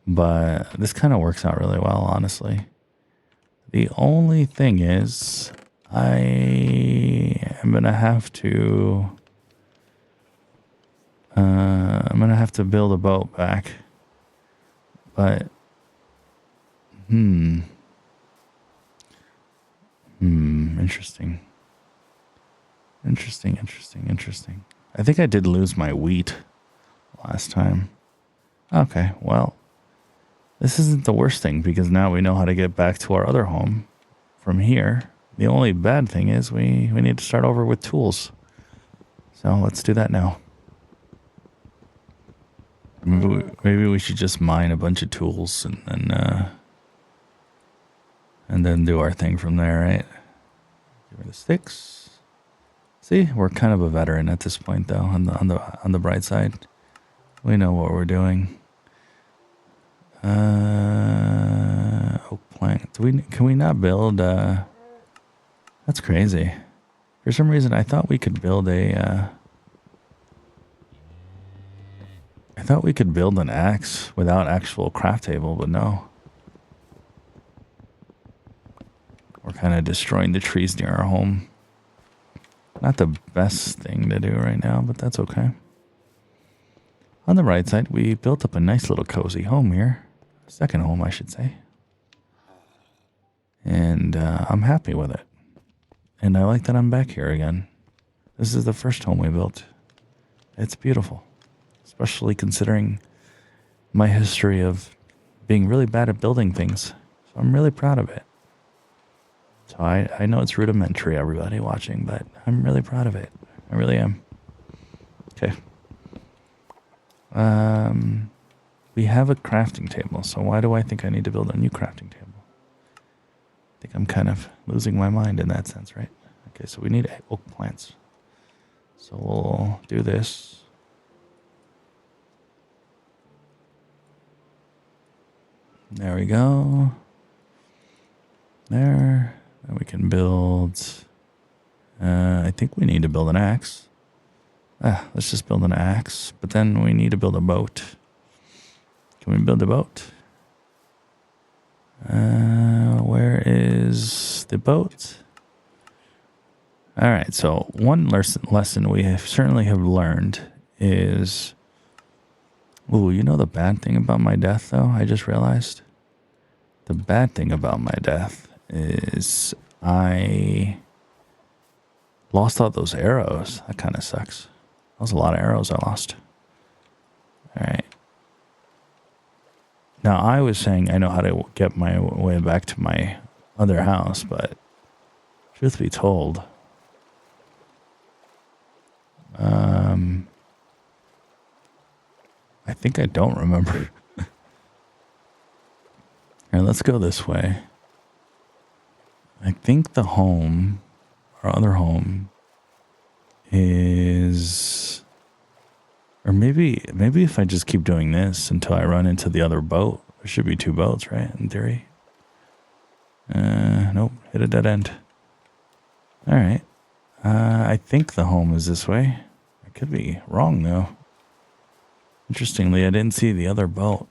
but this kind of works out really well, honestly. The only thing is, I am going to have to... I'm going to have to build a boat back. But... Interesting. Interesting. I think I did lose my wheat last time. Okay, well, this isn't the worst thing because now we know how to get back to our other home from here. The only bad thing is we need to start over with tools. So let's do that now. Maybe we should just mine a bunch of tools and then do our thing from there, right? Give her the sticks. See, we're kind of a veteran at this point, though. On the bright side, we know what we're doing. Oak plank. Can we not build? That's crazy. For some reason, I thought we could build a. I thought we could build an axe without actual craft table, but no. We're kind of destroying the trees near our home. Not the best thing to do right now, but that's okay. On the right side, we built up a nice little cozy home here. Second home, I should say. And I'm happy with it. And I like that I'm back here again. This is the first home we built. It's beautiful. Especially considering my history of being really bad at building things. So I'm really proud of it. So I know it's rudimentary, everybody watching, but I'm really proud of it. I really am. Okay. We have a crafting table, so why do I think I need to build a new crafting table? I think I'm kind of losing my mind in that sense, right? Okay, so we need oak plants. So we'll do this. There we go. there. And we can build... I think we need to build an axe. Let's just build an axe. But then we need to build a boat. Can we build a boat? Where is the boat? All right, so one lesson we certainly have learned is... Ooh, you know the bad thing about my death, though? I just realized. The bad thing about my death is I lost all those arrows. That kind of sucks. That was a lot of arrows I lost. All right. Now, I was saying I know how to get my way back to my other house, but truth be told, I think I don't remember. Here, let's go this way. I think the home, our other home, is... Or maybe if I just keep doing this until I run into the other boat. There should be 2 boats, right, in theory? Nope, hit a dead end. All right. I think the home is this way. I could be wrong, though. Interestingly, I didn't see the other boat.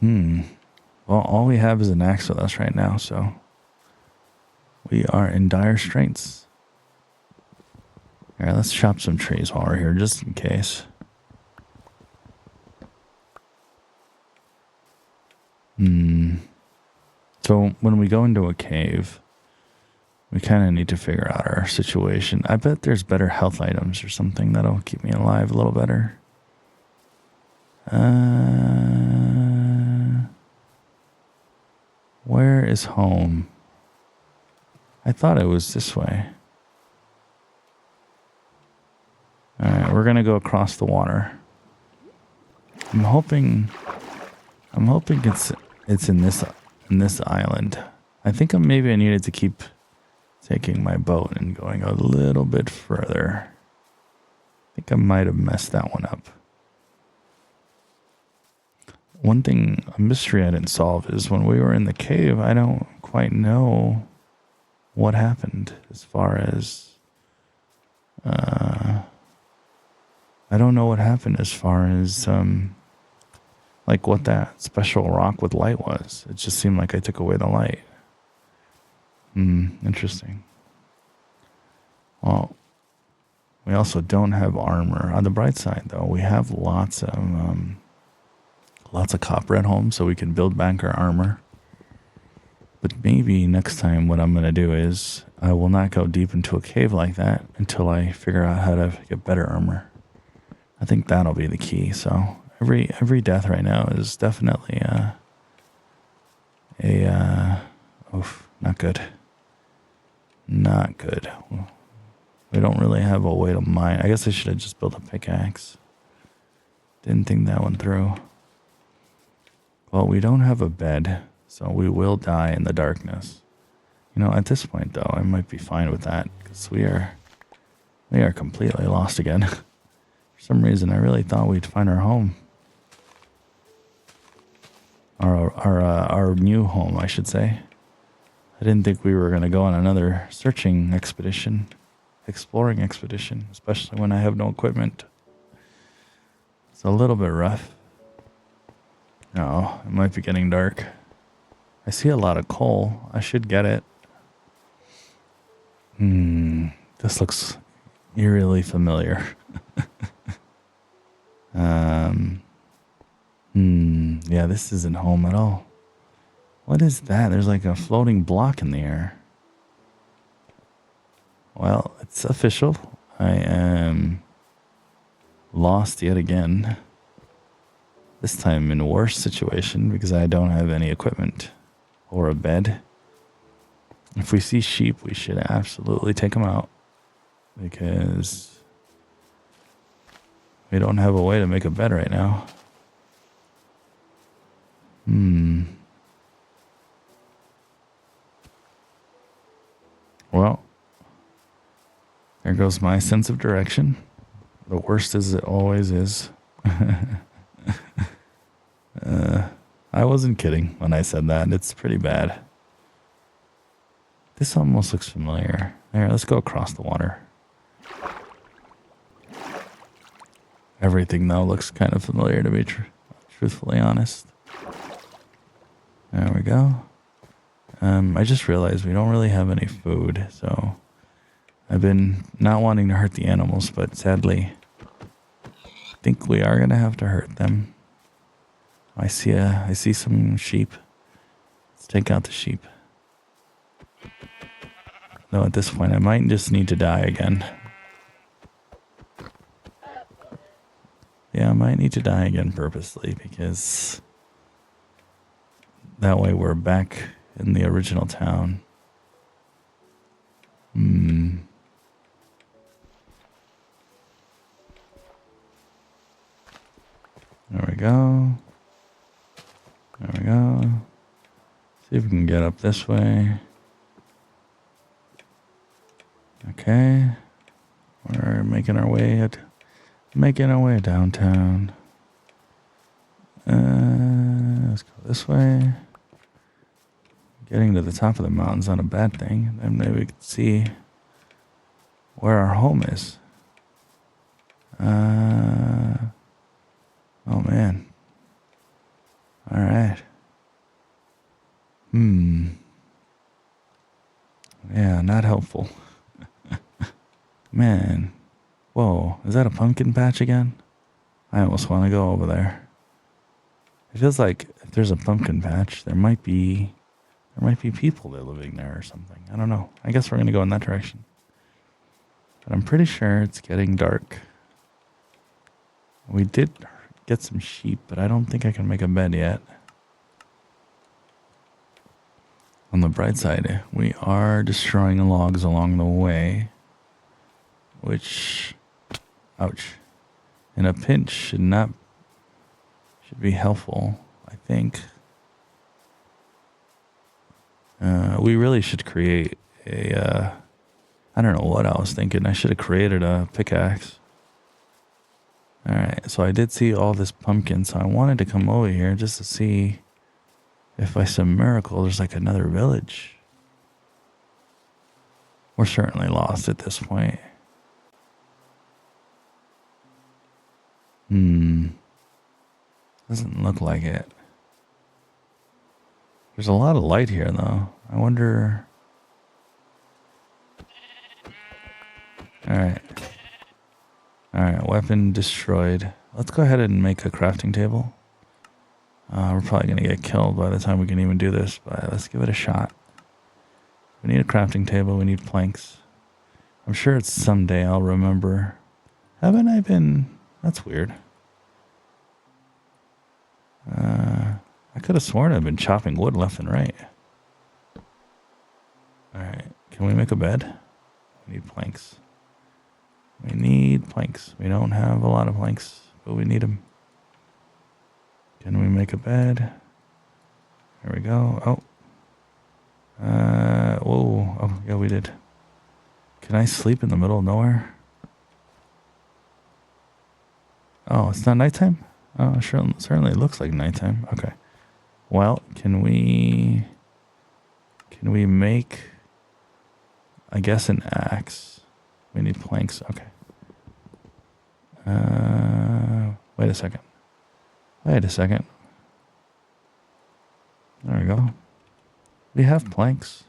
Well, all we have is an axe with us right now, so we are in dire straits. All right, let's chop some trees while we're here, just in case. So when we go into a cave, we kind of need to figure out our situation. I bet there's better health items or something that'll keep me alive a little better. Where is home? I thought it was this way. All right, we're gonna go across the water. I'm hoping it's in this island. I think maybe I needed to keep taking my boat and going a little bit further. I think I might have messed that one up. One thing, a mystery I didn't solve is when we were in the cave, I don't quite know what happened as far as... I don't know what happened as far as, like what that special rock with light was. It just seemed like I took away the light. Interesting. Well, we also don't have armor. On the bright side, though, we have lots of copper at home, so we can build back our armor. But maybe next time what I'm going to do is I will not go deep into a cave like that until I figure out how to get better armor. I think that'll be the key. So every death right now is definitely not good. Not good. We don't really have a way to mine. I guess I should have just built a pickaxe. Didn't think that one through. Well, we don't have a bed, so we will die in the darkness. You know, at this point, though, I might be fine with that, because we are completely lost again. For some reason, I really thought we'd find our home. Our new home, I should say. I didn't think we were going to go on another exploring expedition, especially when I have no equipment. It's a little bit rough. No, it might be getting dark. I see a lot of coal. I should get it. This looks eerily familiar. Yeah, this isn't home at all. What is that? There's like a floating block in the air. Well, it's official. I am lost yet again. This time in a worse situation because I don't have any equipment or a bed. If we see sheep, we should absolutely take them out because we don't have a way to make a bed right now. Well, there goes my sense of direction. The worst as it always is. I I wasn't kidding when I said that. It's pretty bad. This almost looks familiar. There, let's go across the water. Everything, though, looks kind of familiar to be truthfully honest. There we go. I just realized we don't really have any food, so I've been not wanting to hurt the animals, but sadly, I think we are going to have to hurt them. I see some sheep. Let's take out the sheep. Though at this point, I might just need to die again. Yeah, I might need to die again purposely because that way we're back in the original town. There we go. There we go. See if we can get up this way. Okay. We're making our way downtown. Let's go this way. Getting to the top of the mountain's not a bad thing. Then maybe we can see where our home is. Oh man. All right. Yeah, not helpful. Man. Whoa, is that a pumpkin patch again? I almost want to go over there. It feels like if there's a pumpkin patch, there might be people that are living there or something. I don't know. I guess we're going to go in that direction. But I'm pretty sure it's getting dark. We did get some sheep, but I don't think I can make a bed yet. On the bright side, we are destroying logs along the way, which, ouch, in a pinch should be helpful, I think. We really should create I don't know what I was thinking. I should have created a pickaxe. Alright, so I did see all this pumpkin, so I wanted to come over here just to see if by some miracle there's like another village. We're certainly lost at this point. Doesn't look like it. There's a lot of light here, though. I wonder... Alright. Alright, weapon destroyed. Let's go ahead and make a crafting table. We're probably going to get killed by the time we can even do this, but let's give it a shot. We need a crafting table. We need planks. I'm sure it's someday I'll remember. Haven't I been... That's weird. I could have sworn I've been chopping wood left and right. Alright, can we make a bed? We need planks. We need planks. We don't have a lot of planks, but we need them. Can we make a bed? There we go. Oh. Whoa. Oh, yeah, we did. Can I sleep in the middle of nowhere? Oh, it's not nighttime? Oh, sure, certainly looks like nighttime. Okay. Well, can we make, I guess, an axe? We need planks. Okay. Wait a second. There we go. We have planks.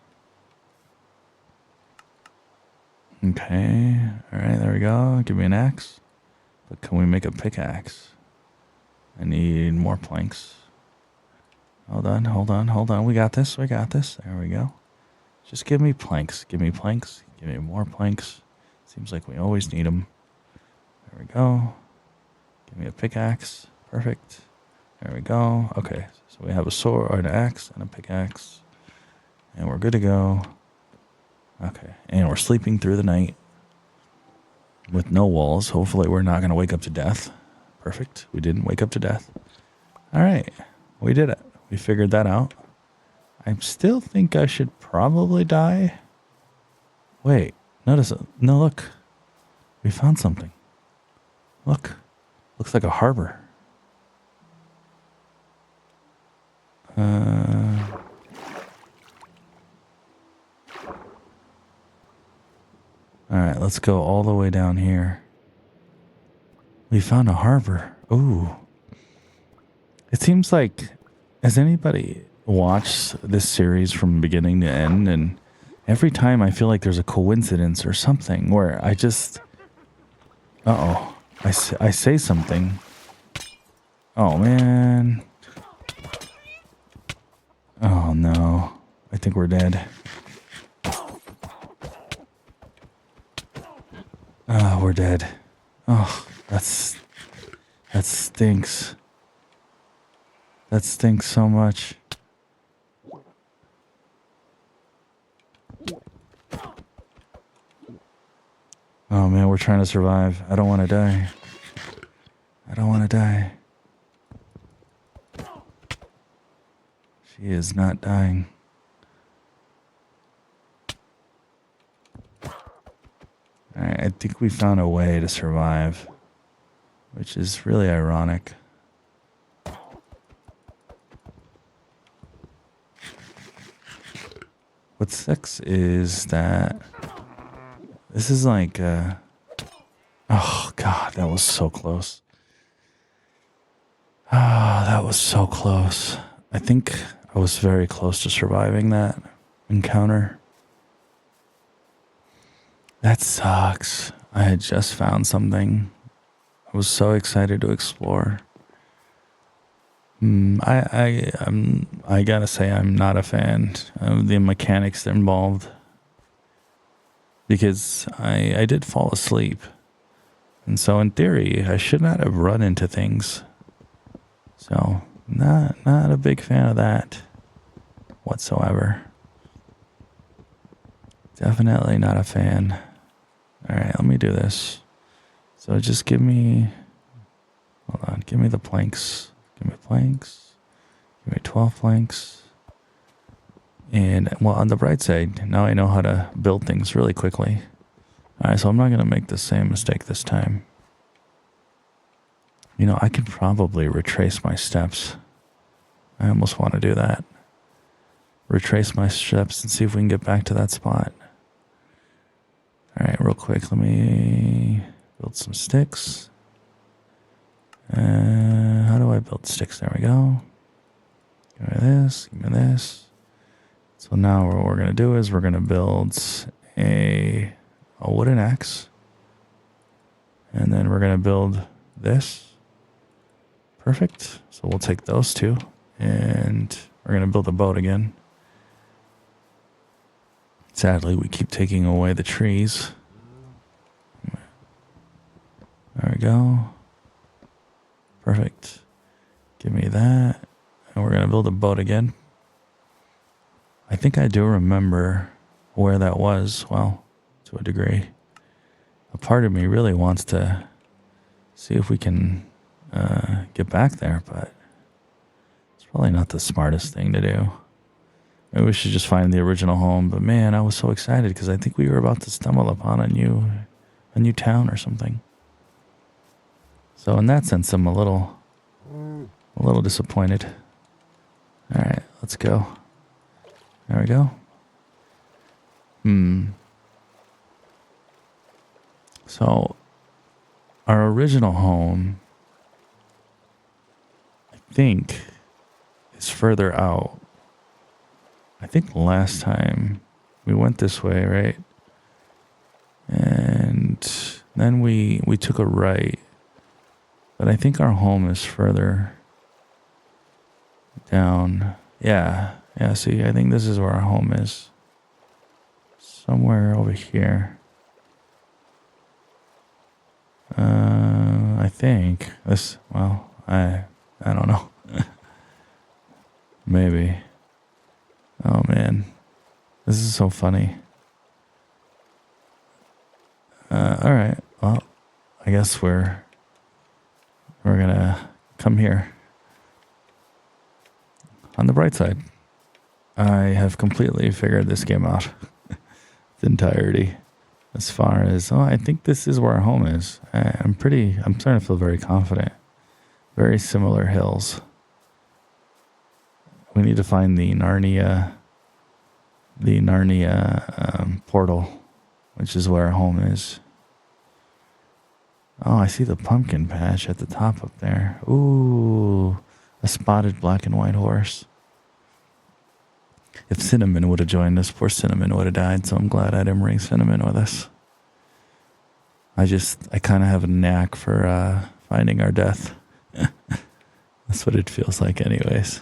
Okay. All right, there we go. Give me an axe. But can we make a pickaxe? I need more planks. Hold on. We got this. There we go. Just give me planks. Give me more planks. Seems like we always need them. There we go. Give me a pickaxe. Perfect. There we go. Okay, so we have a sword, or an axe, and a pickaxe. And we're good to go. Okay, and we're sleeping through the night with no walls. Hopefully we're not going to wake up to death. Perfect. We didn't wake up to death. All right, we did it. We figured that out. I still think I should probably die. Wait, notice it. No, look. We found something. Look. Looks like a harbor. Alright, let's go all the way down here. We found a harbor. Ooh. It seems like, has anybody watched this series from beginning to end? And every time I feel like there's a coincidence or something where I just... Uh-oh. I say something. Oh, man. Oh, no. I think we're dead. Oh, we're dead. Oh, that stinks. That stinks so much. Oh man, we're trying to survive. I don't want to die. I don't want to die. She is not dying. Alright, I think we found a way to survive, which is really ironic. What sucks is that this is like, oh God, that was so close. Ah, that was so close. I think I was very close to surviving that encounter. That sucks. I had just found something. I was so excited to explore. I gotta say I'm not a fan of the mechanics involved because I did fall asleep, and so in theory I should not have run into things. So not a big fan of that whatsoever. Definitely not a fan. All right, let me do this. So just give me, hold on, give me the planks. Give me planks. Give me 12 planks. And, well, on the bright side, now I know how to build things really quickly. Alright, so I'm not going to make the same mistake this time. You know, I could probably retrace my steps. I almost want to do that. Retrace my steps and see if we can get back to that spot. Alright, real quick, let me build some sticks. How do I build sticks? There we go. Give me this. Give me this. So now what we're going to do is we're going to build a wooden axe. And then we're going to build this. Perfect. So we'll take those two. And we're going to build a boat again. Sadly, we keep taking away the trees. There we go. Perfect. Give me that. And we're going to build a boat again. I think I do remember where that was. Well, to a degree. A part of me really wants to see if we can get back there, but it's probably not the smartest thing to do. Maybe we should just find the original home. But man, I was so excited because I think we were about to stumble upon a new town or something. So in that sense, I'm a little disappointed. All right, let's go. There we go. So our original home, I think, is further out. I think last time we went this way, right? And then we took a right. But I think our home is further down. Yeah, see, I think this is where our home is. Somewhere over here. I think this, well, I don't know. Maybe. Oh man, this is so funny. All right, well, I guess we're gonna come here. On the bright side, I have completely figured this game out. The entirety. As far as, I think this is where our home is. I'm starting to feel very confident. Very similar hills. We need to find the Narnia portal, which is where our home is. Oh, I see the pumpkin patch at the top up there. Ooh, a spotted black and white horse. If Cinnamon would have joined us, poor Cinnamon would have died, so I'm glad I didn't bring Cinnamon with us. I kind of have a knack for finding our death. That's what it feels like anyways.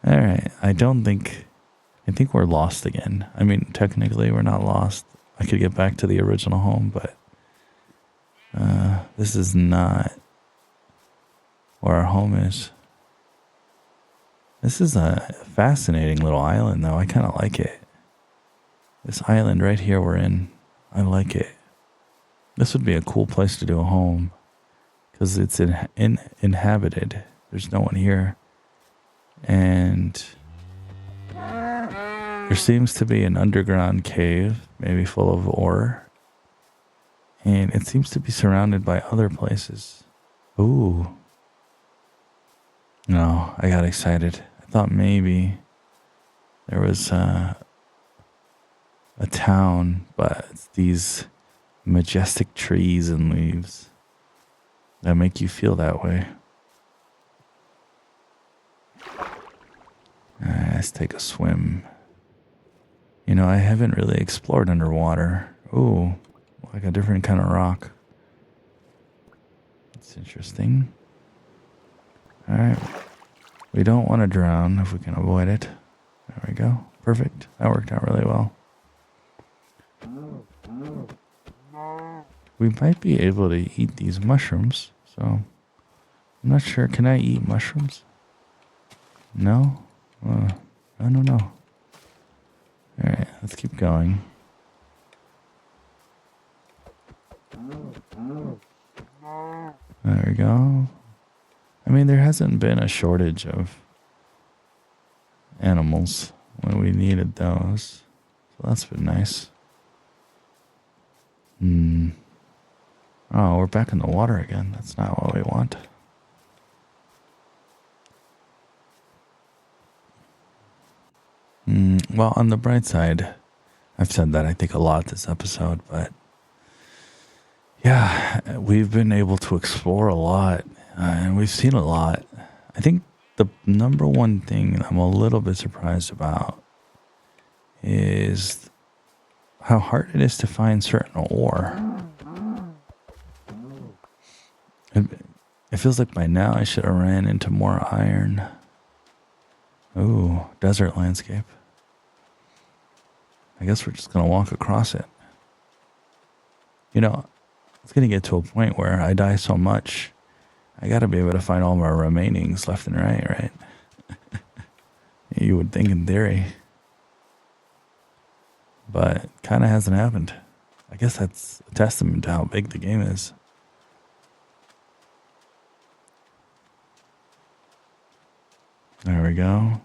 All right, I think we're lost again. I mean, technically we're not lost. I could get back to the original home, but this is not where our home is. This is a fascinating little island, though. I kind of like it. This island right here we're in, I like it. This would be a cool place to do a home because it's inhabited. There's no one here. And there seems to be an underground cave, maybe full of ore. And it seems to be surrounded by other places. Ooh. No, I got excited. I thought maybe there was a town, but it's these majestic trees and leaves that make you feel that way. Let's take a swim. You know, I haven't really explored underwater. Ooh. Like a different kind of rock. It's interesting. Alright. We don't want to drown if we can avoid it. There we go. Perfect. That worked out really well. We might be able to eat these mushrooms. So, I'm not sure. Can I eat mushrooms? No? I don't know. Alright, let's keep going. There we go. I mean, there hasn't been a shortage of animals when we needed those. So that's been nice. Oh, we're back in the water again. That's not what we want. Well, on the bright side, I've said that I think a lot this episode, but yeah, we've been able to explore a lot, and we've seen a lot. I think the number one thing I'm a little bit surprised about is how hard it is to find certain ore. It feels like by now I should have ran into more iron. Ooh, desert landscape. I guess we're just going to walk across it. You know, it's going to get to a point where I die so much, I got to be able to find all my remainings left and right? You would think in theory. But kind of hasn't happened. I guess that's a testament to how big the game is. There we go.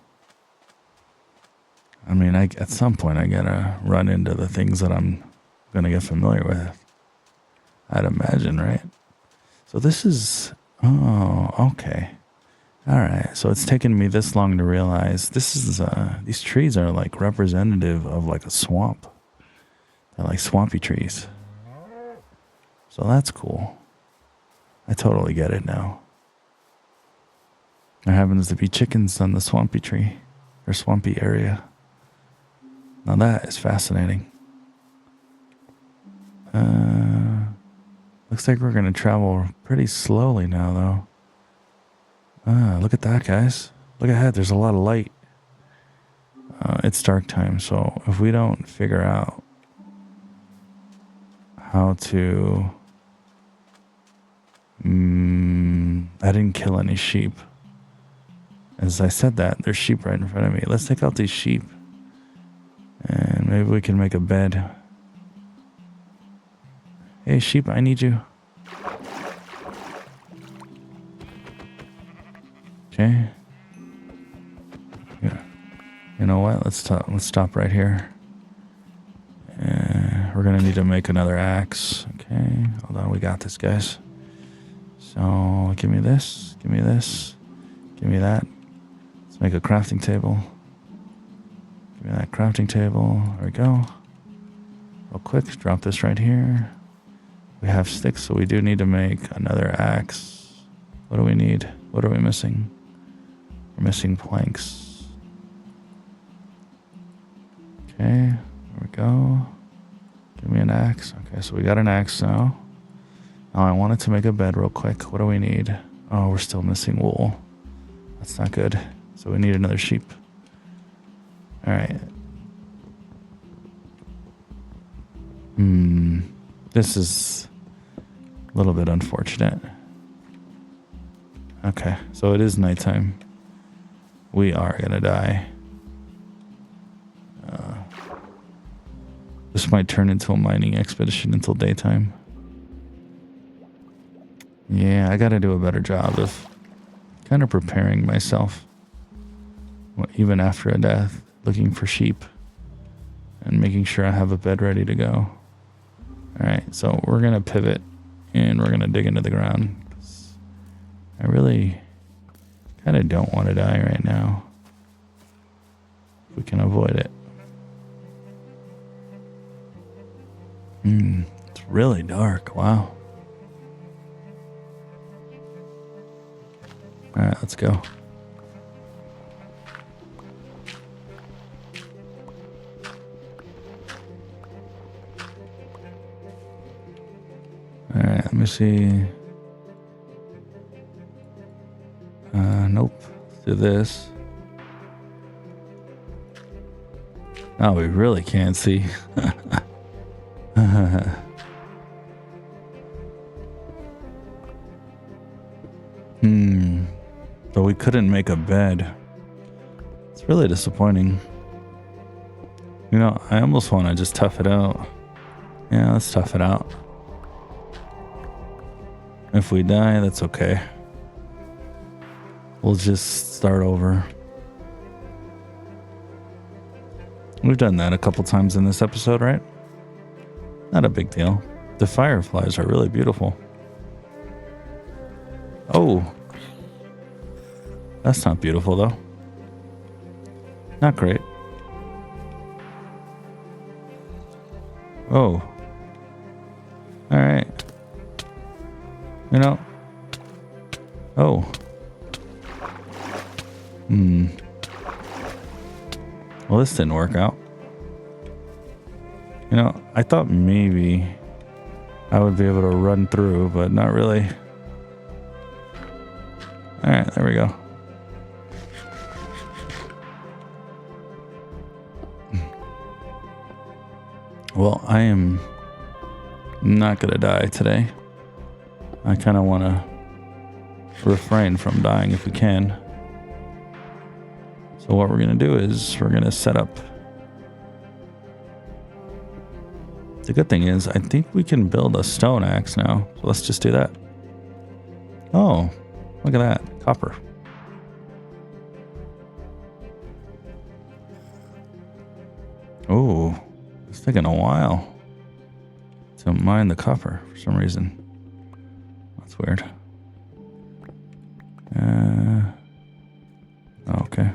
I mean, at some point I gotta run into the things that I'm gonna get familiar with. I'd imagine, right? So this is, oh, okay. All right. So it's taken me this long to realize these trees are like representative of like a swamp. They're like swampy trees. So that's cool. I totally get it now. There happens to be chickens on the swampy tree or swampy area. Now that is fascinating. Looks like we're going to travel pretty slowly now, though. Look at that, guys. Look ahead. There's a lot of light. It's dark time, so if we don't figure out how to... I didn't kill any sheep. As I said that, there's sheep right in front of me. Let's take out these sheep. And maybe we can make a bed. Hey, sheep, I need you. Okay. Yeah. You know what? Let's stop right here. We're gonna need to make another axe. Okay. Hold on, we got this, guys. So give me this. Give me this. Give me that. Let's make a crafting table. Give me that crafting table. There we go. Real quick, drop this right here. We have sticks, so we do need to make another axe. What do we need? What are we missing? We're missing planks. Okay, there we go. Give me an axe. Okay, so we got an axe now. Now I wanted to make a bed real quick. What do we need? Oh, we're still missing wool. That's not good. So we need another sheep. All right. This is a little bit unfortunate. Okay, so it is nighttime. We are gonna die. This might turn into a mining expedition until daytime. Yeah, I gotta do a better job of kind of preparing myself. Even after a death, looking for sheep and making sure I have a bed ready to go. Alright, so we're gonna pivot and we're gonna dig into the ground. I really kind of don't want to die right now. If we can avoid it. It's really dark. Wow. Alright, let's go. Alright, let me see. Nope. Let's do this. Oh, we really can't see. But we couldn't make a bed. It's really disappointing. You know, I almost want to just tough it out. Yeah, let's tough it out. If we die, that's okay. We'll just start over. We've done that a couple times in this episode, right? Not a big deal. The fireflies are really beautiful. Oh. That's not beautiful, though. Not great. Oh. Alright. You know. Oh. Well, this didn't work out. You know, I thought maybe I would be able to run through, but not really. Alright, there we go. Well, I am not gonna die today. I kind of want to refrain from dying if we can. So what we're gonna do is we're gonna set up. The good thing is I think we can build a stone axe now. So let's just do that. Oh, look at that. Copper. Oh, it's taking a while to mine the copper for some reason. That's weird. Okay.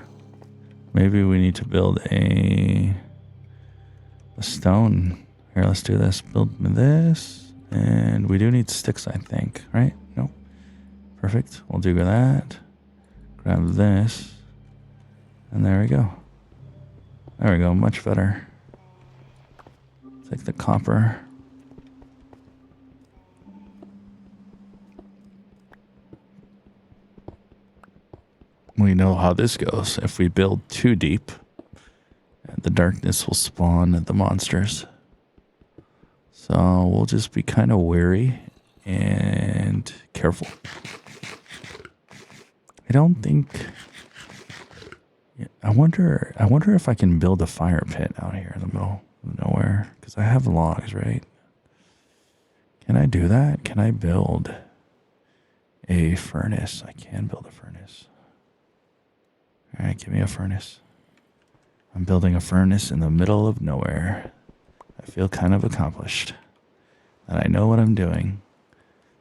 Maybe we need to build a stone. Here, let's do this. Build this. And we do need sticks, I think. Right? Nope. Perfect. We'll do that. Grab this. And there we go. There we go. Much better. Take the copper. We know how this goes. If we build too deep, the darkness will spawn the monsters. So we'll just be kind of wary and careful. I don't think... I wonder if I can build a fire pit out here in the middle of nowhere. Because I have logs, right? Can I do that? Can I build a furnace? I can build a furnace. Alright, give me a furnace. I'm building a furnace in the middle of nowhere. I feel kind of accomplished. And I know what I'm doing.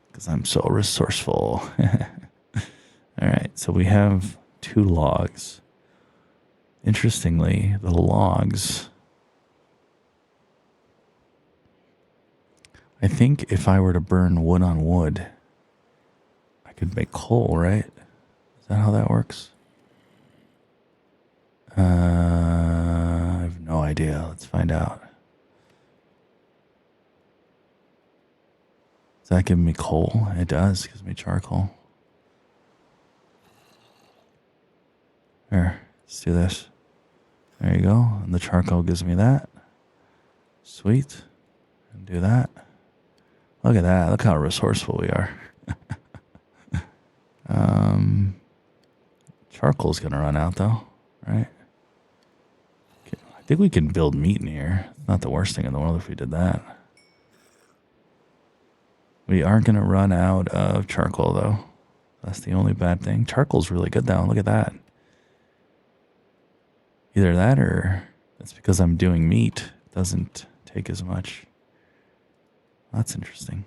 Because I'm so resourceful. Alright, so we have 2 logs. Interestingly, the logs, I think if I were to burn wood on wood, I could make coal, right? Is that how that works? I have no idea. Let's find out. Does that give me coal? It does. It gives me charcoal. Here, let's do this. There you go. And the charcoal gives me that. Sweet. And do that. Look at that. Look how resourceful we are. Charcoal's going to run out, though, right? Okay. I think we can build meat in here. It's not the worst thing in the world if we did that. We aren't going to run out of charcoal, though. That's the only bad thing. Charcoal's really good, though. Look at that. Either that or that's because I'm doing meat. It doesn't take as much. That's interesting.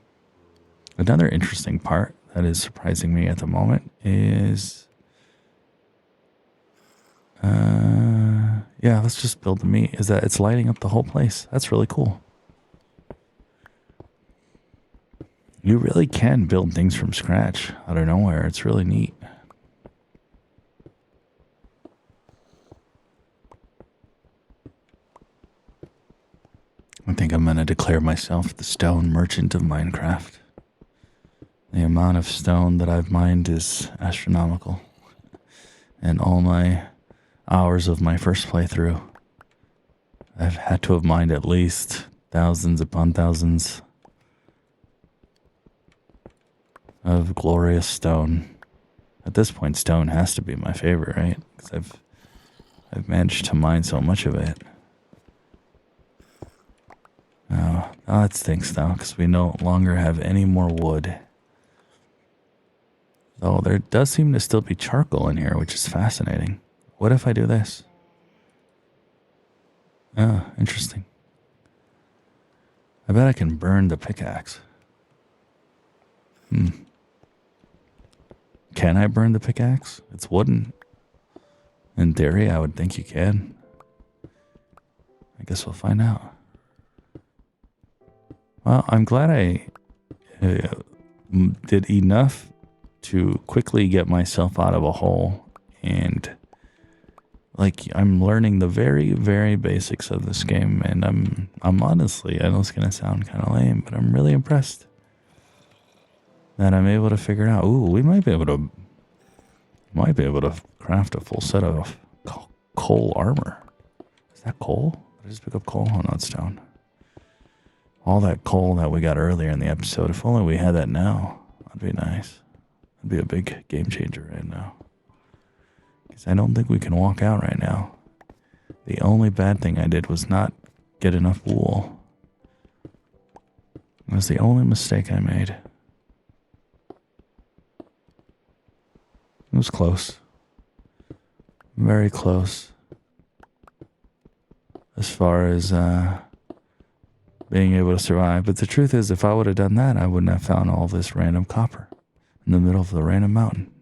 Another interesting part that is surprising me at the moment is... yeah, let's just build the meat. Is that it's lighting up the whole place. That's really cool. You really can build things from scratch out of nowhere. It's really neat. I think I'm going to declare myself the stone merchant of Minecraft. The amount of stone that I've mined is astronomical. And all my hours of my first playthrough, I've had to have mined at least thousands upon thousands of glorious stone. At this point, stone has to be my favorite, right? Because I've managed to mine so much of it. Oh, that stinks though, because we no longer have any more wood. Though there does seem to still be charcoal in here, which is fascinating. What if I do this? Oh, interesting. I bet I can burn the pickaxe. Can I burn the pickaxe? It's wooden. In theory, I would think you can. I guess we'll find out. Well, I'm glad I did enough to quickly get myself out of a hole, and like I'm learning the very, very basics of this game, and I'm honestly, I know it's gonna sound kind of lame, but I'm really impressed that I'm able to figure it out. Ooh, we might be able to craft a full set of coal armor. Is that coal? Did I just pick up coal? Oh no, it's stone. All that coal that we got earlier in the episode, if only we had that now, that'd be nice. That'd be a big game changer right now. Because I don't think we can walk out right now. The only bad thing I did was not get enough wool. That was the only mistake I made. It was close. Very close. As far as being able to survive. But the truth is, if I would have done that, I wouldn't have found all this random copper in the middle of the random mountain.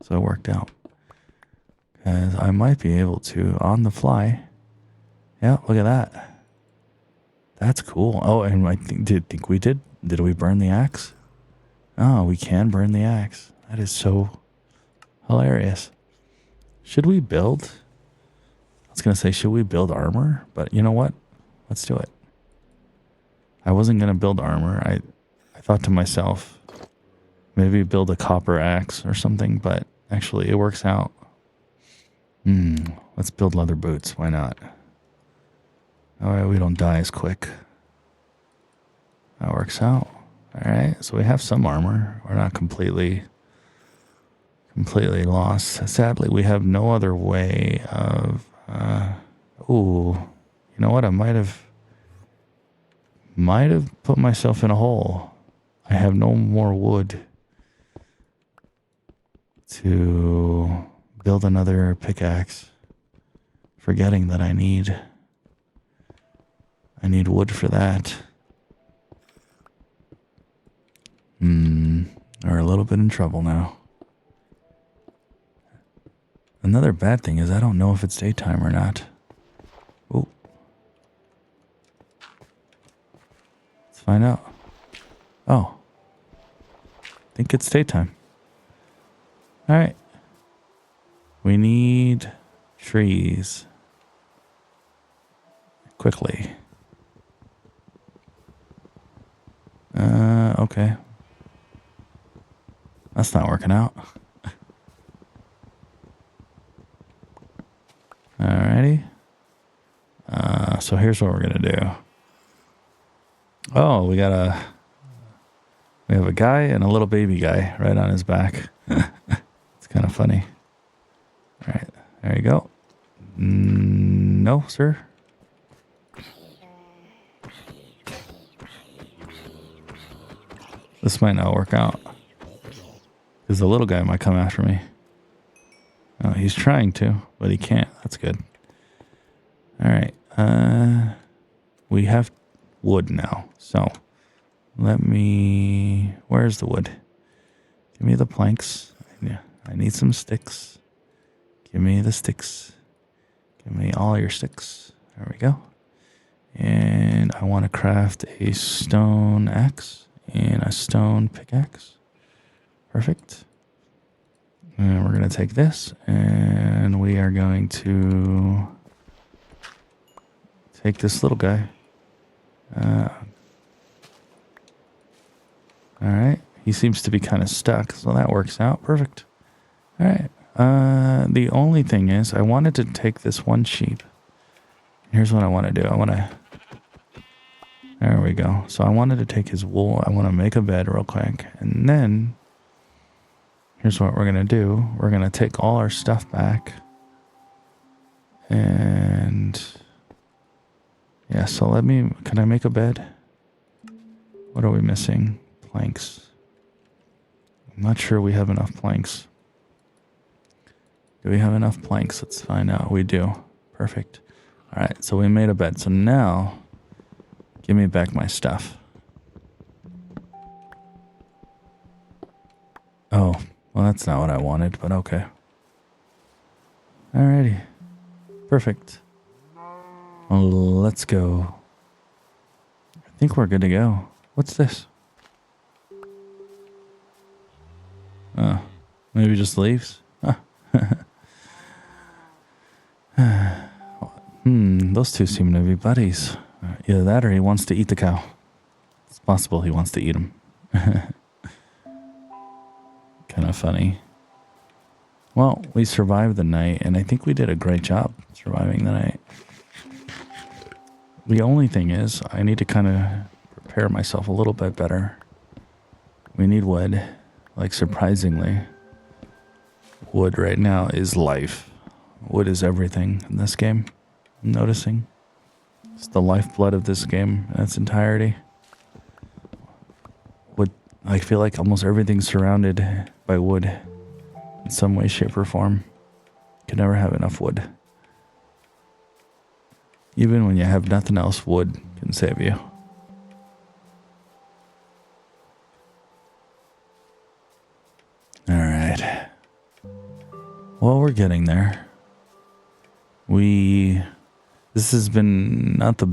So it worked out. Because I might be able to, on the fly. Yeah, look at that. That's cool. Oh, and I think we did. Did we burn the axe? Oh, we can burn the axe. That is so hilarious. Should we build? I was going to say, should we build armor? But you know what? Let's do it. I wasn't going to build armor. I thought to myself, maybe build a copper axe or something, but actually it works out. Let's build leather boots. Why not? All right, we don't die as quick. That works out. All right, so we have some armor. We're not completely lost. Sadly, we have no other way of... ooh, you know what? I might have put myself in a hole. I have no more wood to build another pickaxe, forgetting that I need wood for that. We're a little bit in trouble now. Another bad thing is I don't know if it's daytime or not. Oh. Let's find out. Oh. I think it's daytime. Alright. We need trees. Quickly. Okay. That's not working out. Alrighty. So here's what we're gonna do. Oh, we have a guy and a little baby guy right on his back. It's kind of funny. All right, there you go. No, sir. This might not work out. Because the little guy might come after me. Oh, he's trying to, but he can't. That's good. All right. We have wood now. So where's the wood? Give me the planks. Yeah, I need some sticks. Give me the sticks. Give me all your sticks. There we go. And I want to craft a stone axe and a stone pickaxe. Perfect. And we're going to take this and we are going to take this little guy. All right. He seems to be kind of stuck, so that works out. Perfect. All right. The only thing is I wanted to take this one sheep. Here's what I want to do. There we go. So I wanted to take his wool. I want to make a bed real quick. And then here's what we're going to do. We're going to take all our stuff back. And yeah, so can I make a bed? What are we missing? Planks. I'm not sure we have enough planks. Do we have enough planks? Let's find out. We do. Perfect. All right, so we made a bed. So now, give me back my stuff. Oh, well, that's not what I wanted, but okay. Alrighty. Perfect. Well, let's go. I think we're good to go. What's this? Oh, maybe just leaves? Huh. Those two seem to be buddies. Either that or he wants to eat the cow. It's possible he wants to eat him. Kind of funny. Well, we survived the night, and I think we did a great job surviving the night. The only thing is, I need to kind of prepare myself a little bit better. We need wood. Like, surprisingly, wood right now is life. Wood is everything in this game. I'm noticing. It's the lifeblood of this game in its entirety. Wood, I feel like almost everything's surrounded by wood in some way, shape, or form. You can never have enough wood. Even when you have nothing else, wood can save you. All right. Well, we're getting there. This has been not the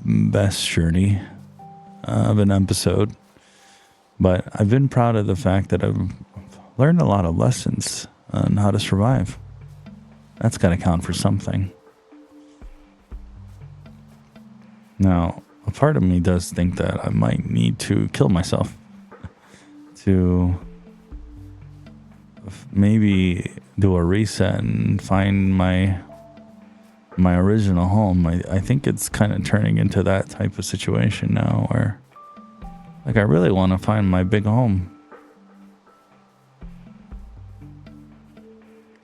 best journey of an episode, but I've been proud of the fact that I've learned a lot of lessons on how to survive. That's got to count for something. Now, a part of me does think that I might need to kill myself to maybe do a reset and find my original home. I think it's kind of turning into that type of situation now where like I really want to find my big home.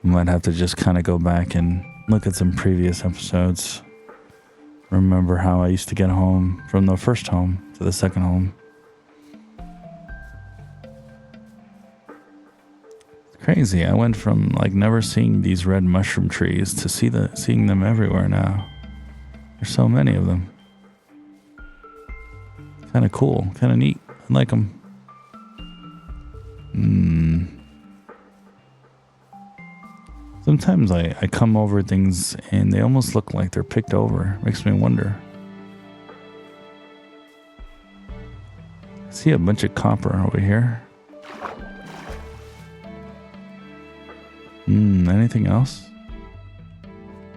I might have to just kind of go back and look at some previous episodes. Remember how I used to get home from the first home to the second home. Crazy. I went from like never seeing these red mushroom trees to seeing them everywhere now. There's so many of them. Kind of cool. Kind of neat. I like them. Sometimes I come over things and they almost look like they're picked over. Makes me wonder. I see a bunch of copper over here. Anything else?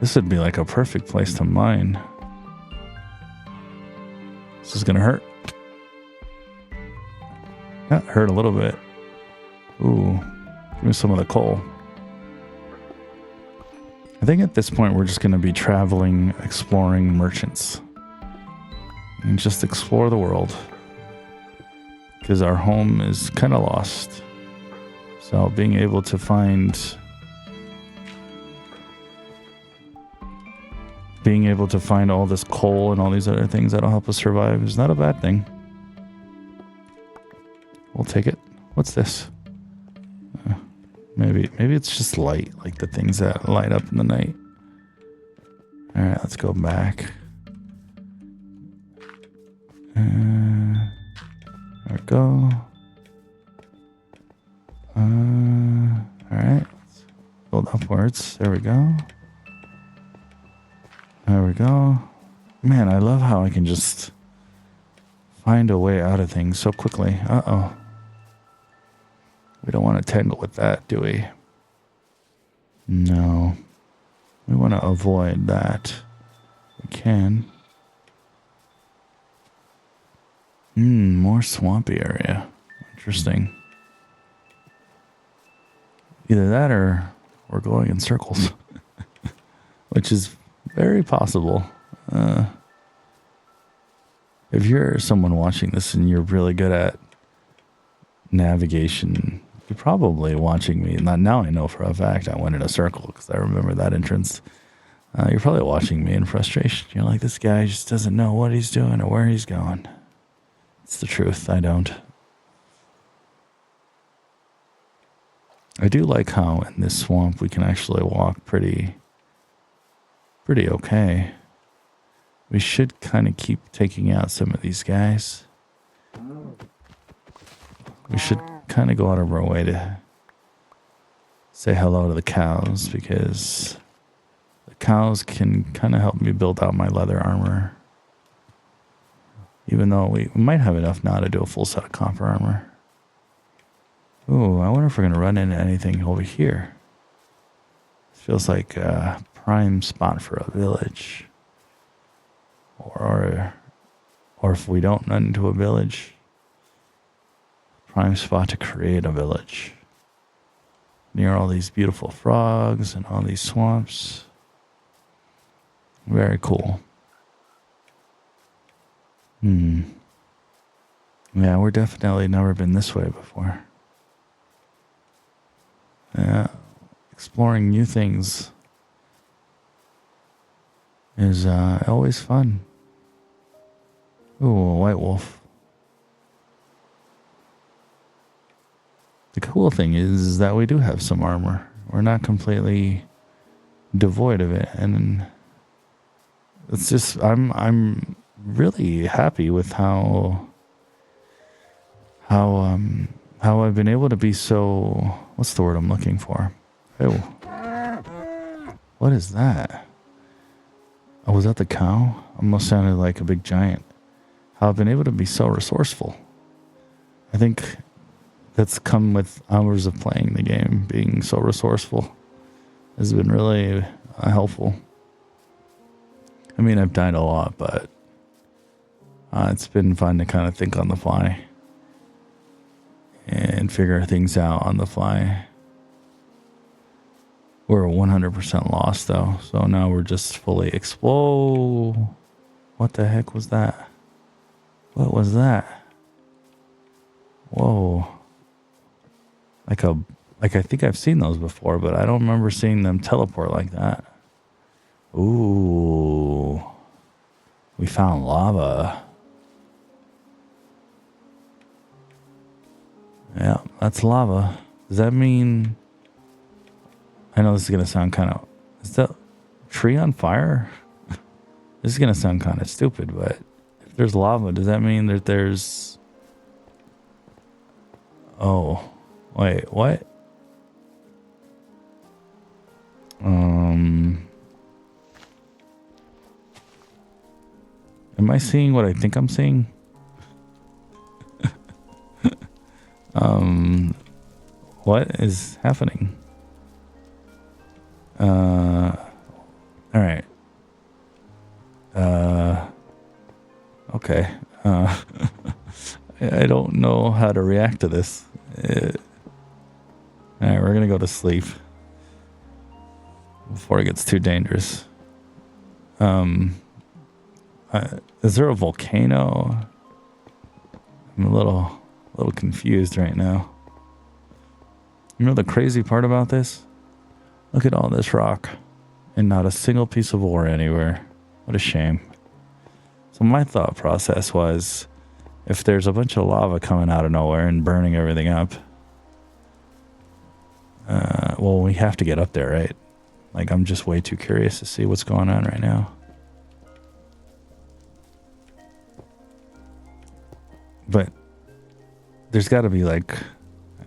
This would be like a perfect place to mine. This is gonna hurt. That hurt a little bit. Ooh, give me some of the coal. I think at this point we're just gonna be traveling, exploring merchants. And just explore the world. Because our home is kind of lost. So being able to find all this coal and all these other things that'll help us survive is not a bad thing. We'll take it. What's this? Maybe it's just light, like the things that light up in the night. All right, let's go back. There we go. All right, let's build upwards. There we go. There we go. Man, I love how I can just find a way out of things so quickly. Uh-oh. We don't want to tangle with that, do we? No. We want to avoid that. We can. More swampy area. Interesting. Either that or we're going in circles. Which is very possible. If you're someone watching this and you're really good at navigation, you're probably watching me. Now I know for a fact I went in a circle because I remember that entrance. You're probably watching me in frustration. You're like, this guy just doesn't know what he's doing or where he's going. It's the truth. I don't. I do like how in this swamp we can actually walk pretty okay. We should kind of keep taking out some of these guys. We should kind of go out of our way to say hello to the cows because the cows can kind of help me build out my leather armor. Even though we might have enough now to do a full set of copper armor. Ooh, I wonder if we're going to run into anything over here. Feels like a prime spot for a village. Or if we don't run into a village, prime spot to create a village. Near all these beautiful frogs and all these swamps. Very cool. Yeah, we're definitely never been this way before. Yeah, exploring new things is always fun. Ooh, a white wolf. The cool thing is that we do have some armor. We're not completely devoid of it, and it's just I'm really happy with how I've been able to be so, what's the word I'm looking for? Oh, what is that? Oh, was that the cow? Almost sounded like a big giant. How I've been able to be so resourceful. I think that's come with hours of playing the game. Being so resourceful has been really helpful. I mean, I've died a lot, but it's been fun to kind of think on the fly and figure things out on the fly. We're 100% lost though, so now we're just fully explode. What the heck was that? What was that? Whoa. Like I think I've seen those before, but I don't remember seeing them teleport like that. Ooh. We found lava. Yeah, that's lava. Does that mean... I know this is going to sound kind of... Is that tree on fire? This is going to sound kind of stupid, but if there's lava, does that mean that there's... Oh, wait, what? Am I seeing what I think I'm seeing? What is happening? All right. Okay. I don't know how to react to this. All right, we're gonna go to sleep before it gets too dangerous. Is there a volcano? I'm a little confused right now. You know the crazy part about this? Look at all this rock and not a single piece of ore anywhere. What a shame. So my thought process was, if there's a bunch of lava coming out of nowhere and burning everything up, well, we have to get up there, right? Like, I'm just way too curious to see what's going on right now. But there's got to be, like,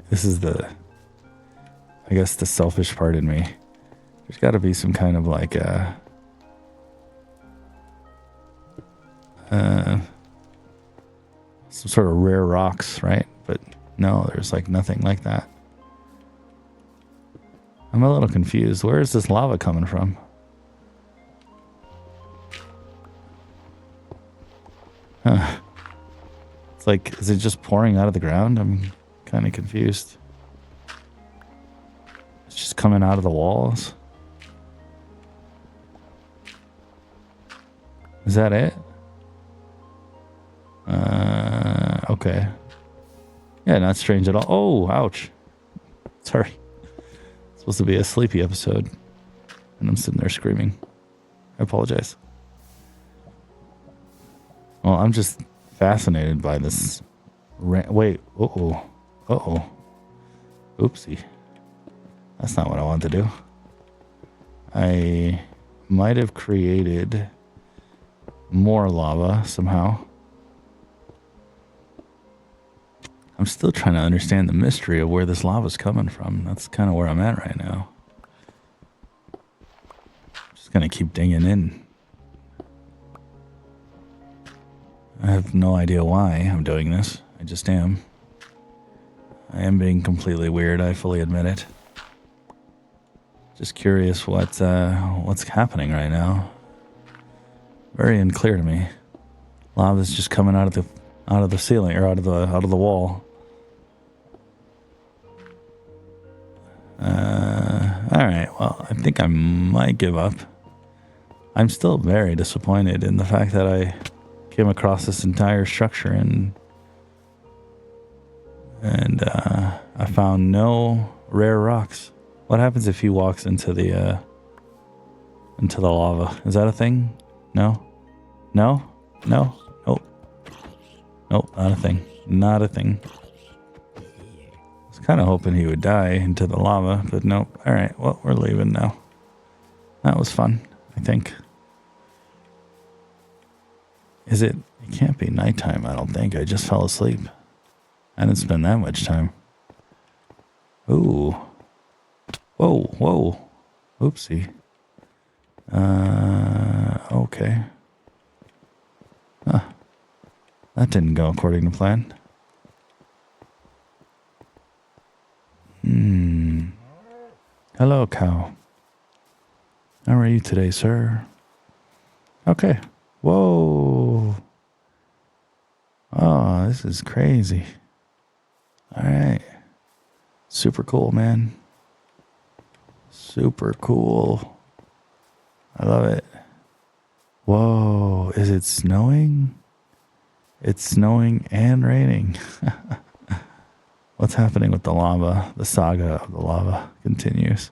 this is I guess the selfish part in me. There's got to be some kind of like some sort of rare rocks, right? But no, there's like nothing like that. I'm a little confused. Where is this lava coming from? Huh. It's like, is it just pouring out of the ground? I'm kind of confused. It's just coming out of the walls. Is that it? Okay. Yeah, not strange at all. Oh, ouch. Sorry. It's supposed to be a sleepy episode. And I'm sitting there screaming. I apologize. Well, I'm just fascinated by this. Wait. Uh-oh. Uh-oh. Oopsie. That's not what I wanted to do. I might have created more lava somehow. I'm still trying to understand the mystery of where this lava's coming from. That's kind of where I'm at right now. Just gonna keep digging in. I have no idea why I'm doing this. I just am. I am being completely weird. I fully admit it. Just curious what's happening right now. Very unclear to me. Lava's just coming out of the ceiling, or out of the wall. All right. Well, I think I might give up. I'm still very disappointed in the fact that I came across this entire structure and I found no rare rocks. What happens if he walks into the lava? Is that a thing? No? No? No? Nope. Nope, not a thing. Not a thing. I was kind of hoping he would die into the lava, but nope. Alright, well, we're leaving now. That was fun, I think. It can't be nighttime, I don't think. I just fell asleep. I didn't spend that much time. Ooh. Whoa, whoa. Oopsie. Okay. Huh. That didn't go according to plan. Hello, cow. How are you today, sir? Okay. Whoa. Oh, this is crazy. All right. Super cool, man. Super cool. I love it. Whoa, is it snowing? It's snowing and raining. What's happening with the lava? The saga of the lava continues.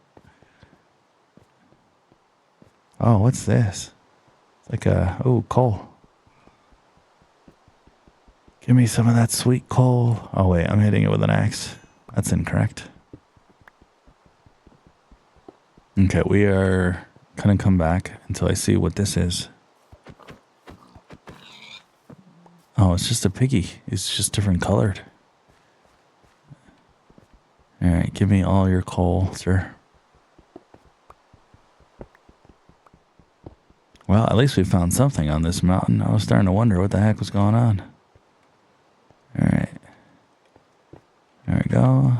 Oh, what's this? It's like coal. Give me some of that sweet coal. Oh, wait, I'm hitting it with an axe. That's incorrect. Okay, we are gonna come back until I see what this is. Oh, it's just a piggy. It's just different colored. All right, give me all your coal, sir. Well, at least we found something on this mountain. I was starting to wonder what the heck was going on. Alright. There we go.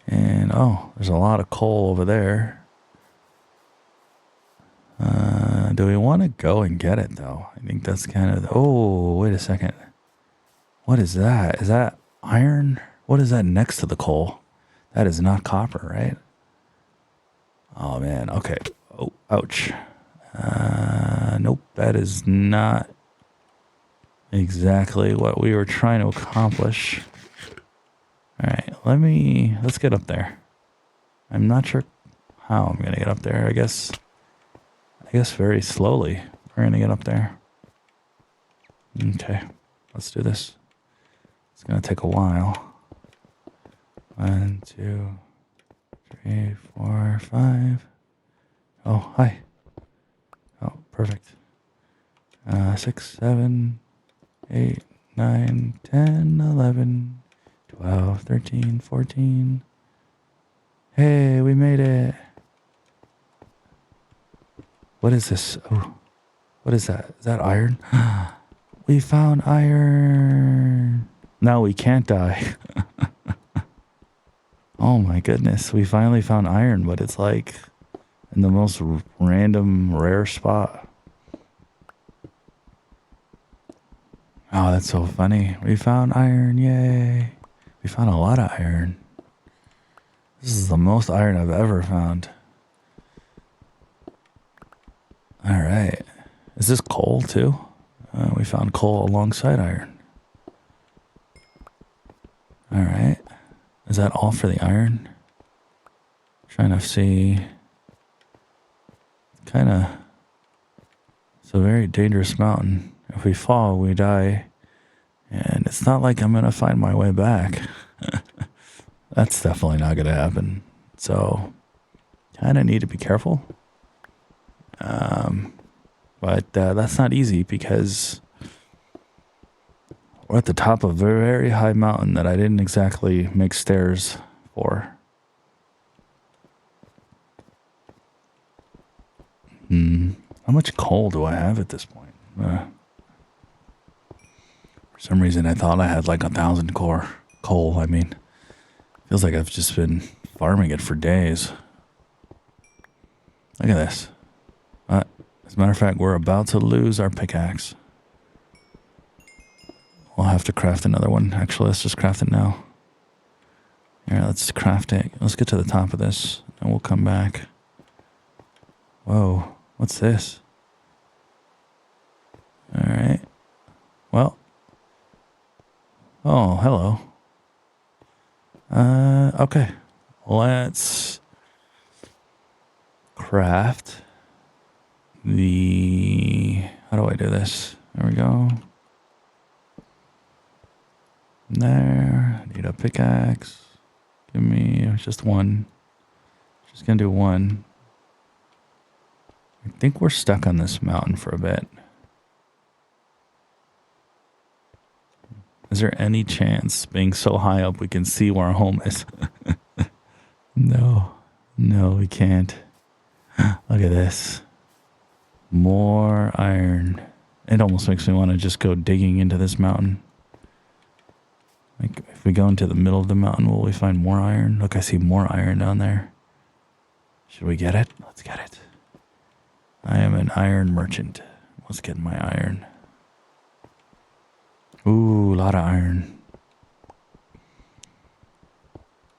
And, oh, there's a lot of coal over there. Do we want to go and get it, though? I think that's kind of... Oh, wait a second. What is that? Is that iron? What is that next to the coal? That is not copper, right? Oh, man. Okay. Oh, ouch. Nope. That is not exactly what we were trying to accomplish. All right. Let's get up there. I'm not sure how I'm going to get up there. I guess very slowly we're going to get up there. Okay. Let's do this. It's going to take a while. 1, 2, 3, 4, 5. Oh, hi. Oh, perfect. 6, 7, 8, 9, 10, 11, 12, 13, 14. Hey, we made it. What is this? Oh, what is that? Is that iron? We found iron. Now we can't die. Oh my goodness. We finally found iron, but it's like in the most random, rare spot. Oh, that's so funny. We found iron. Yay. We found a lot of iron. This is the most iron I've ever found. All right. Is this coal too? We found coal alongside iron. All right. Is that all for the iron? Trying to see. It's a very dangerous mountain. If we fall, we die. And it's not like I'm going to find my way back. That's definitely not going to happen. So, kind of need to be careful. But that's not easy because we're at the top of a very, very high mountain that I didn't exactly make stairs for. How much coal do I have at this point? For some reason, I thought I had like 1,000 coal. I mean, feels like I've just been farming it for days. Look at this. As a matter of fact, we're about to lose our pickaxe. We'll have to craft another one. Actually, let's just craft it now. Here, let's craft it. Let's get to the top of this, and we'll come back. Whoa, what's this? All right. Well. Oh, hello. Okay. Let's craft how do I do this? There we go. There. Need a pickaxe. Give me just one. Just gonna do one. I think we're stuck on this mountain for a bit. Is there any chance, being so high up, we can see where our home is? No, we can't. Look at this. More iron. It almost makes me want to just go digging into this mountain. Like, if we go into the middle of the mountain, will we find more iron? Look, I see more iron down there. Should we get it? Let's get it. I am an iron merchant. Let's get my iron. Ooh, a lot of iron.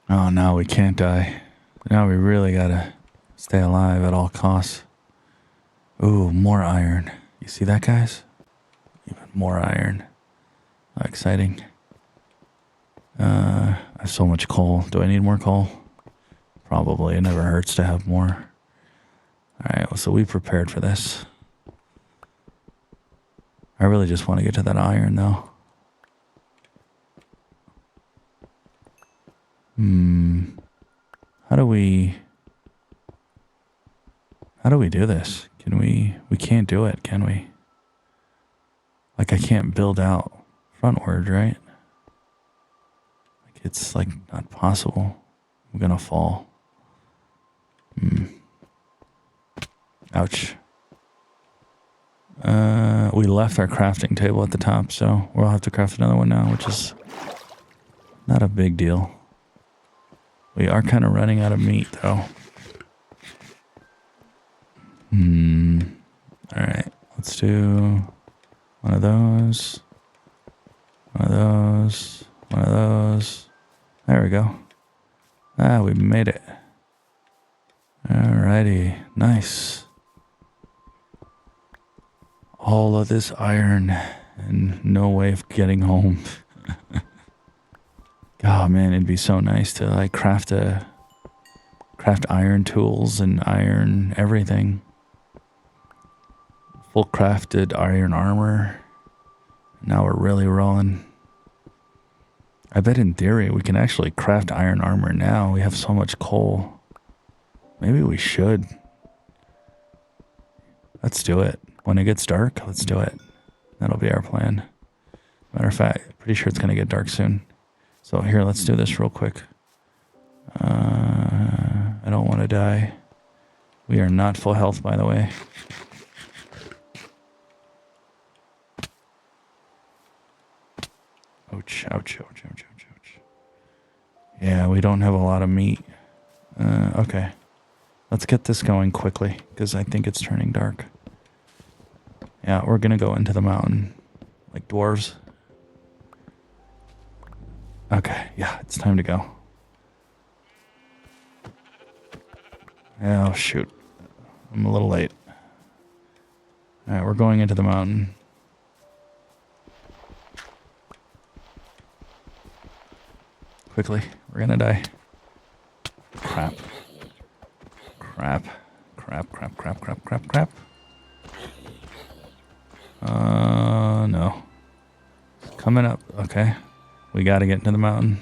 Oh, now we can't die. Now we really gotta stay alive at all costs. Ooh, more iron. You see that, guys? Even more iron. How exciting. I have so much coal. Do I need more coal? Probably. It never hurts to have more. Alright, well, so we prepared for this. I really just want to get to that iron, though. How do we do this? We can't do it, can we? Like, I can't build out frontward, right? Like, it's like not possible. I'm gonna fall. Ouch. We left our crafting table at the top, so we'll have to craft another one now, which is not a big deal. We are kind of running out of meat, though. Alright, let's do one of those. One of those. One of those. There we go. Ah, we made it. Alrighty, nice. All of this iron and no way of getting home. Oh man, it'd be so nice to like craft iron tools and iron everything. Full crafted iron armor. Now we're really rolling. I bet in theory we can actually craft iron armor now. We have so much coal. Maybe we should. Let's do it. When it gets dark, let's do it. That'll be our plan. Matter of fact, pretty sure it's going to get dark soon. So here, let's do this real quick. I don't want to die. We are not full health, by the way. Ouch, ouch, ouch, ouch, ouch, ouch. Yeah, we don't have a lot of meat. Okay. Let's get this going quickly, because I think it's turning dark. Yeah, we're going to go into the mountain, like dwarves. Okay, yeah, it's time to go. Oh, shoot. I'm a little late. Alright, we're going into the mountain. Quickly, we're gonna die. Crap. Crap. Crap, crap, crap, crap, crap, crap. No. It's coming up. Okay. We gotta get into the mountain.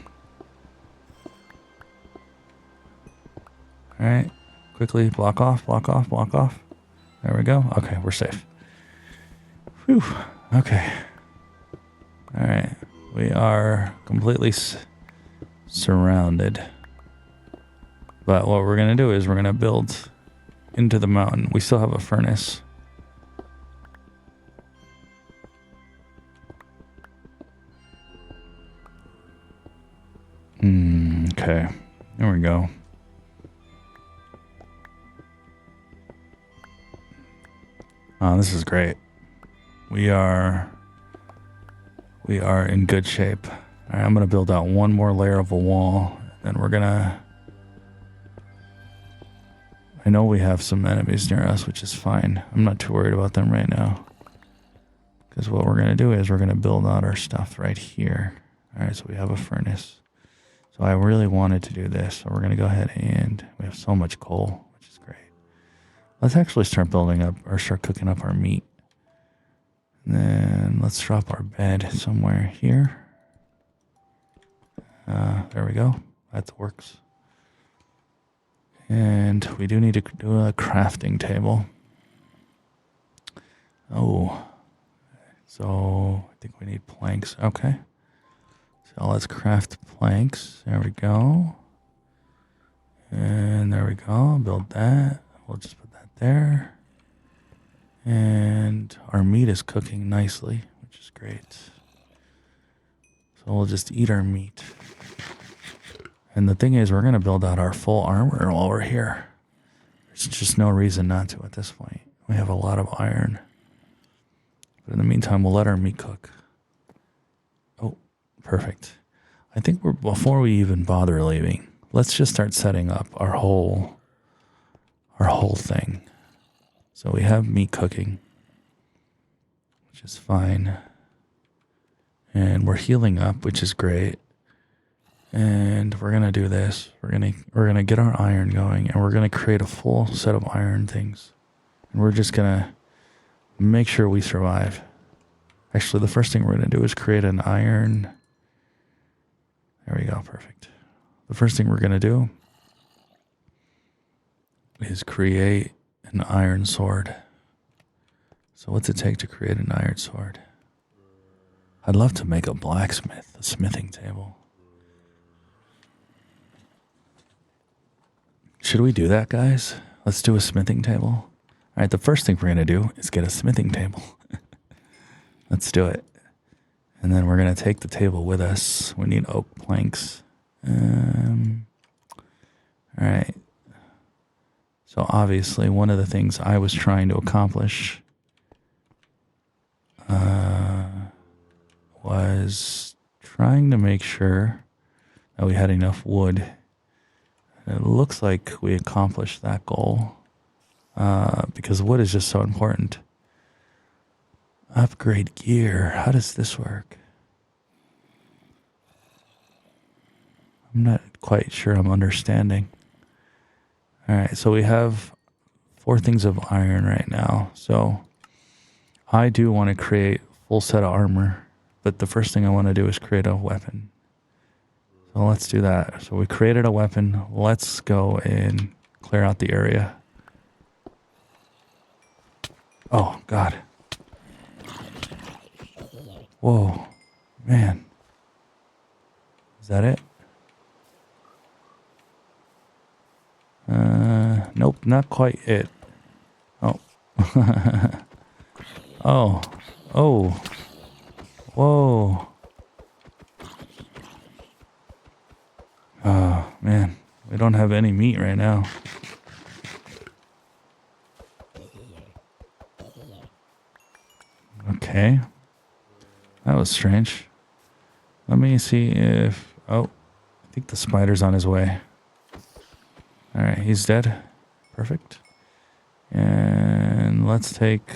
Alright. Quickly, block off, block off, block off. There we go. Okay, we're safe. Whew. Okay. Alright. We are completely surrounded. But what we're gonna do is we're gonna build into the mountain. We still have a furnace. Okay. There we go. Oh, this is great. We are in good shape. All right, I'm going to build out one more layer of a wall. Then we're going to... I know we have some enemies near us, which is fine. I'm not too worried about them right now. Because what we're going to do is we're going to build out our stuff right here. All right, so we have a furnace. So I really wanted to do this. So we're going to go ahead and... We have so much coal, which is great. Let's actually start building up, or start cooking up our meat. And then let's drop our bed somewhere here. There we go. That works. And we do need to do a crafting table. Oh. So I think we need planks. Okay. So let's craft planks. There we go. And there we go. Build that. We'll just put that there. And our meat is cooking nicely, which is great. So we'll just eat our meat. And the thing is, we're going to build out our full armor while we're here. There's just no reason not to at this point. We have a lot of iron. But in the meantime, we'll let our meat cook. Oh, perfect. I think before we even bother leaving, let's just start setting up our whole thing. So we have meat cooking, which is fine. And we're healing up, which is great. And we're going to do this. We're going to get our iron going, and we're going to create a full set of iron things. And we're just going to make sure we survive. Actually, the first thing we're going to do is create an iron. There we go. Perfect. The first thing we're going to do is create an iron sword. So what's it take to create an iron sword? I'd love to make a blacksmith, a smithing table. Should we do that, guys? Let's do a smithing table. All right, the first thing we're going to do is get a smithing table. Let's do it. And then we're going to take the table with us. We need oak planks. All right. So obviously one of the things I was trying to accomplish was trying to make sure that we had enough wood. It looks like we accomplished that goal because wood is just so important. Upgrade gear. How does this work? I'm not quite sure I'm understanding. All right, so we have 4 things of iron right now. So I do want to create a full set of armor, but the first thing I want to do is create a weapon. So let's do that. So we created a weapon. Let's go and clear out the area. Oh, God. Whoa, man. Is that it? Nope, not quite it. Oh. Oh. Oh. Whoa. Oh, man. We don't have any meat right now. Okay. That was strange. Let me see if... Oh, I think the spider's on his way. All right, he's dead. Perfect. And let's take...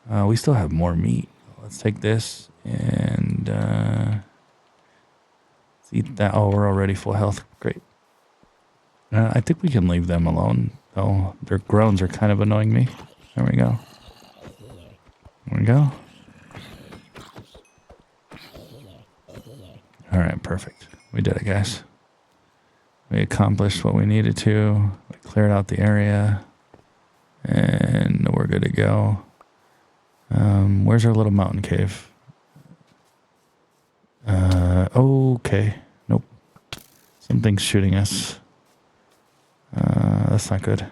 we still have more meat. Let's take this and... let's eat that. Oh, we're already full health. Great. I think we can leave them alone, though. Their groans are kind of annoying me. There we go. There we go. All right, perfect. We did it, guys. We accomplished what we needed to. We cleared out the area. And we're good to go. Where's our little mountain cave? Okay. Nope. Something's shooting us. That's not good.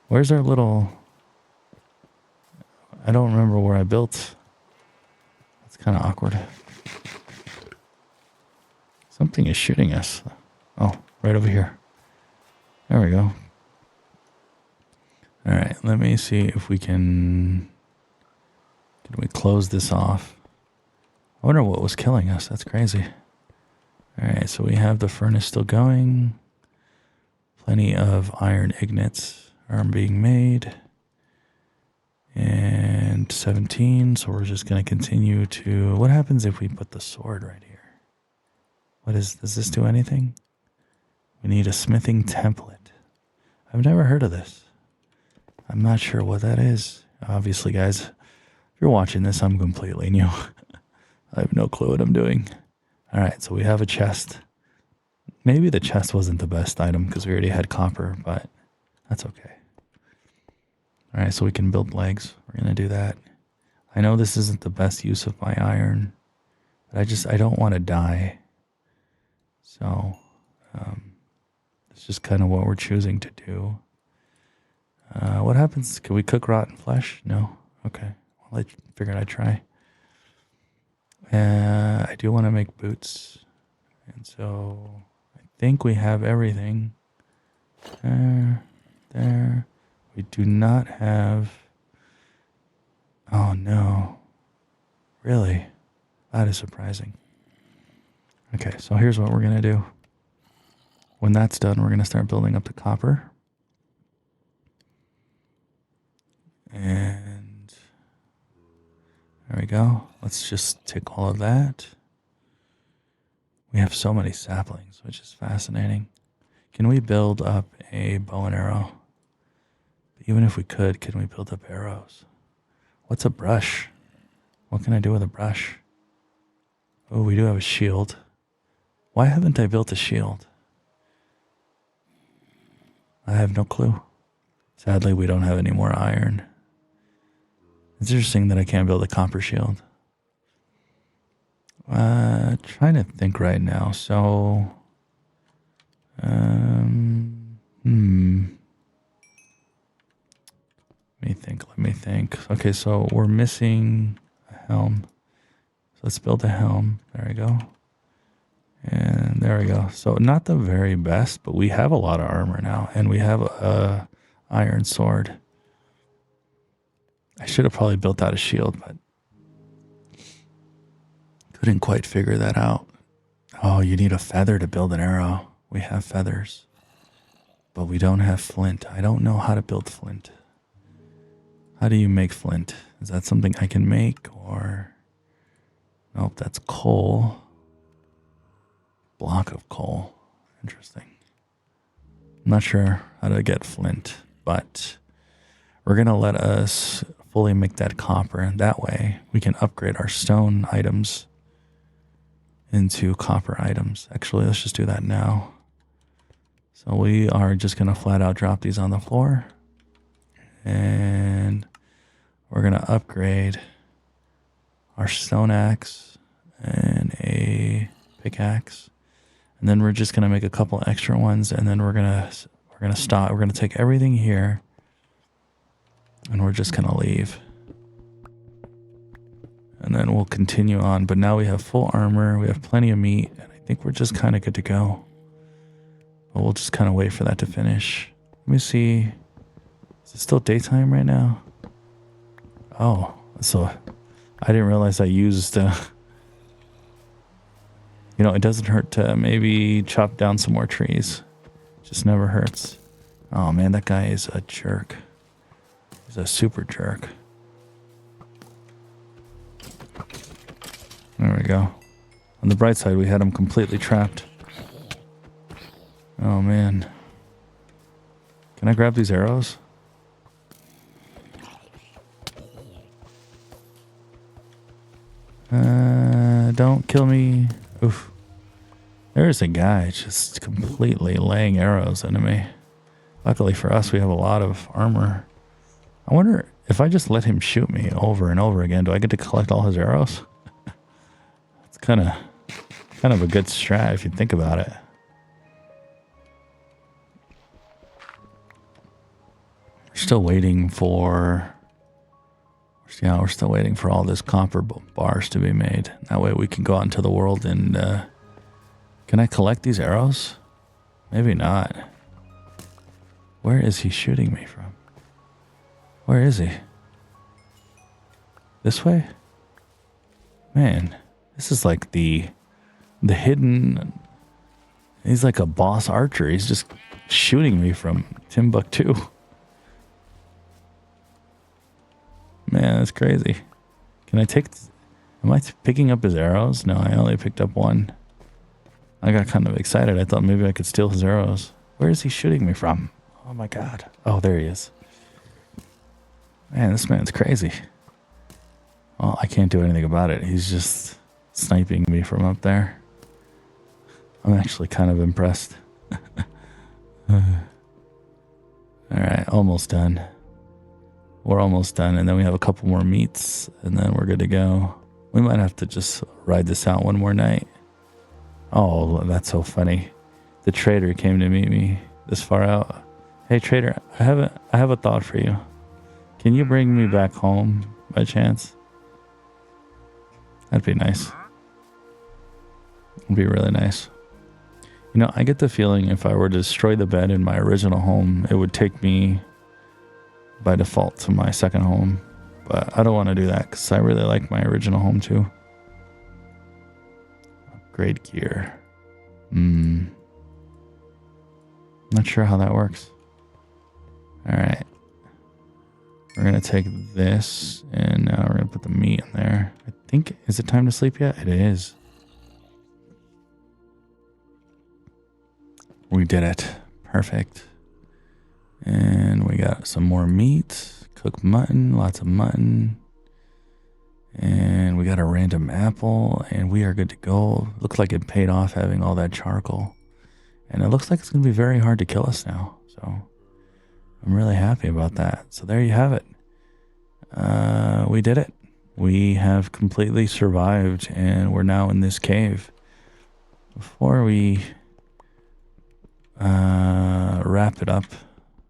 Where's our little... I don't remember where I built. That's kind of awkward. Something is shooting us. Oh, right over here. There we go. All right, let me see if we can we close this off? I wonder what was killing us. That's crazy. All right, so we have the furnace still going. Plenty of iron ingots are being made. And 17, so we're just going to continue to... What happens if we put the sword right here? Does this do anything? We need a smithing template. I've never heard of this. I'm not sure what that is. Obviously, guys, if you're watching this, I'm completely new. I have no clue what I'm doing. All right, so we have a chest. Maybe the chest wasn't the best item because we already had copper, but that's okay. All right, so we can build legs. We're going to do that. I know this isn't the best use of my iron, but I don't want to die. So it's just kind of what we're choosing to do. What happens? Can we cook rotten flesh? No? Okay. Well, I figured I'd try. I do want to make boots. And so I think we have everything. There. We do not have... Oh, no. Really? That is surprising. Okay, so here's what we're going to do. When that's done, we're going to start building up the copper. And there we go. Let's just take all of that. We have so many saplings, which is fascinating. Can we build up a bow and arrow? Even if we could, can we build up arrows? What's a brush? What can I do with a brush? Oh, we do have a shield. Why haven't I built a shield? I have no clue. Sadly, we don't have any more iron. It's interesting that I can't build a copper shield. Trying to think right now. So, Let me think. Okay, so we're missing a helm. So let's build a helm. There we go. And there we go. So not the very best, but we have a lot of armor now. And we have a iron sword. I should have probably built out a shield, but couldn't quite figure that out. Oh, you need a feather to build an arrow. We have feathers, but we don't have flint. I don't know how to build flint. How do you make flint? Is that something I can make or... Nope, that's coal. Block of coal. Interesting. I'm not sure how to get flint, but we're going to let us fully make that copper. That way we can upgrade our stone items into copper items. Actually, let's just do that now. So we are just going to flat out drop these on the floor. And we're going to upgrade our stone axe and a pickaxe. And then we're just going to make a couple extra ones, and then we're going to stop. We're going to take everything here and we're just going to leave. And then we'll continue on, but now we have full armor, we have plenty of meat, and I think we're just kind of good to go. But we'll just kind of wait for that to finish. Let me see. Is it still daytime right now? Oh, so I didn't realize I used, you know, it doesn't hurt to maybe chop down some more trees. Just never hurts. Oh man, that guy is a jerk. He's a super jerk. There we go. On the bright side, we had him completely trapped. Oh man. Can I grab these arrows? Don't kill me. Oof. There's a guy just completely laying arrows into me. Luckily for us, we have a lot of armor. I wonder if I just let him shoot me over and over again, do I get to collect all his arrows? It's kind of a good strat if you think about it. We're still waiting for... Yeah, we're still waiting for all this copper bars to be made. That way we can go out into the world and... can I collect these arrows? Maybe not. Where is he shooting me from? Where is he? This way? Man, this is like the hidden... He's like a boss archer. He's just shooting me from Timbuktu. Man, that's crazy. Can I take... Am I picking up his arrows? No, I only picked up one. I got kind of excited. I thought maybe I could steal his arrows. Where is he shooting me from? Oh my god. Oh, there he is. Man, this man's crazy. Well, I can't do anything about it. He's just sniping me from up there. I'm actually kind of impressed. Alright, almost done. We're almost done, and then we have a couple more meats, and then we're good to go. We might have to just ride this out one more night. Oh, that's so funny. The trader came to meet me this far out. Hey trader, I have a thought for you. Can you bring me back home by chance? That'd be nice. It'd be really nice. You know, I get the feeling if I were to destroy the bed in my original home, it would take me by default to my second home. But I don't want to do that because I really like my original home too. Upgrade gear. Not sure how that works. Alright. We're going to take this and now we're going to put the meat in there. I think, is it time to sleep yet? It is. We did it. Perfect. And we got some more meat. Cooked mutton. Lots of mutton. And we got a random apple. And we are good to go. Looks like it paid off having all that charcoal. And it looks like it's going to be very hard to kill us now. So I'm really happy about that. So there you have it. We did it. We have completely survived. And we're now in this cave. Before we wrap it up,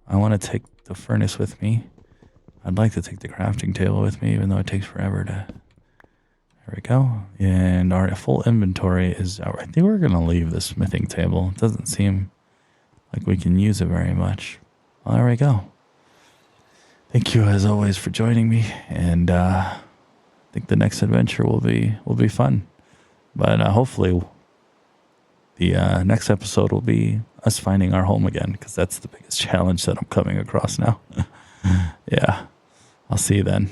I want to take the furnace with me. I'd like to take the crafting table with me, even though it takes forever to... There we go. And our full inventory is out. I think we're going to leave the smithing table. It doesn't seem like we can use it very much. Well, there we go. Thank you, as always, for joining me. And I think the next adventure will be fun. But hopefully the next episode will be us finding our home again, because that's the biggest challenge that I'm coming across now. Yeah. I'll see you then.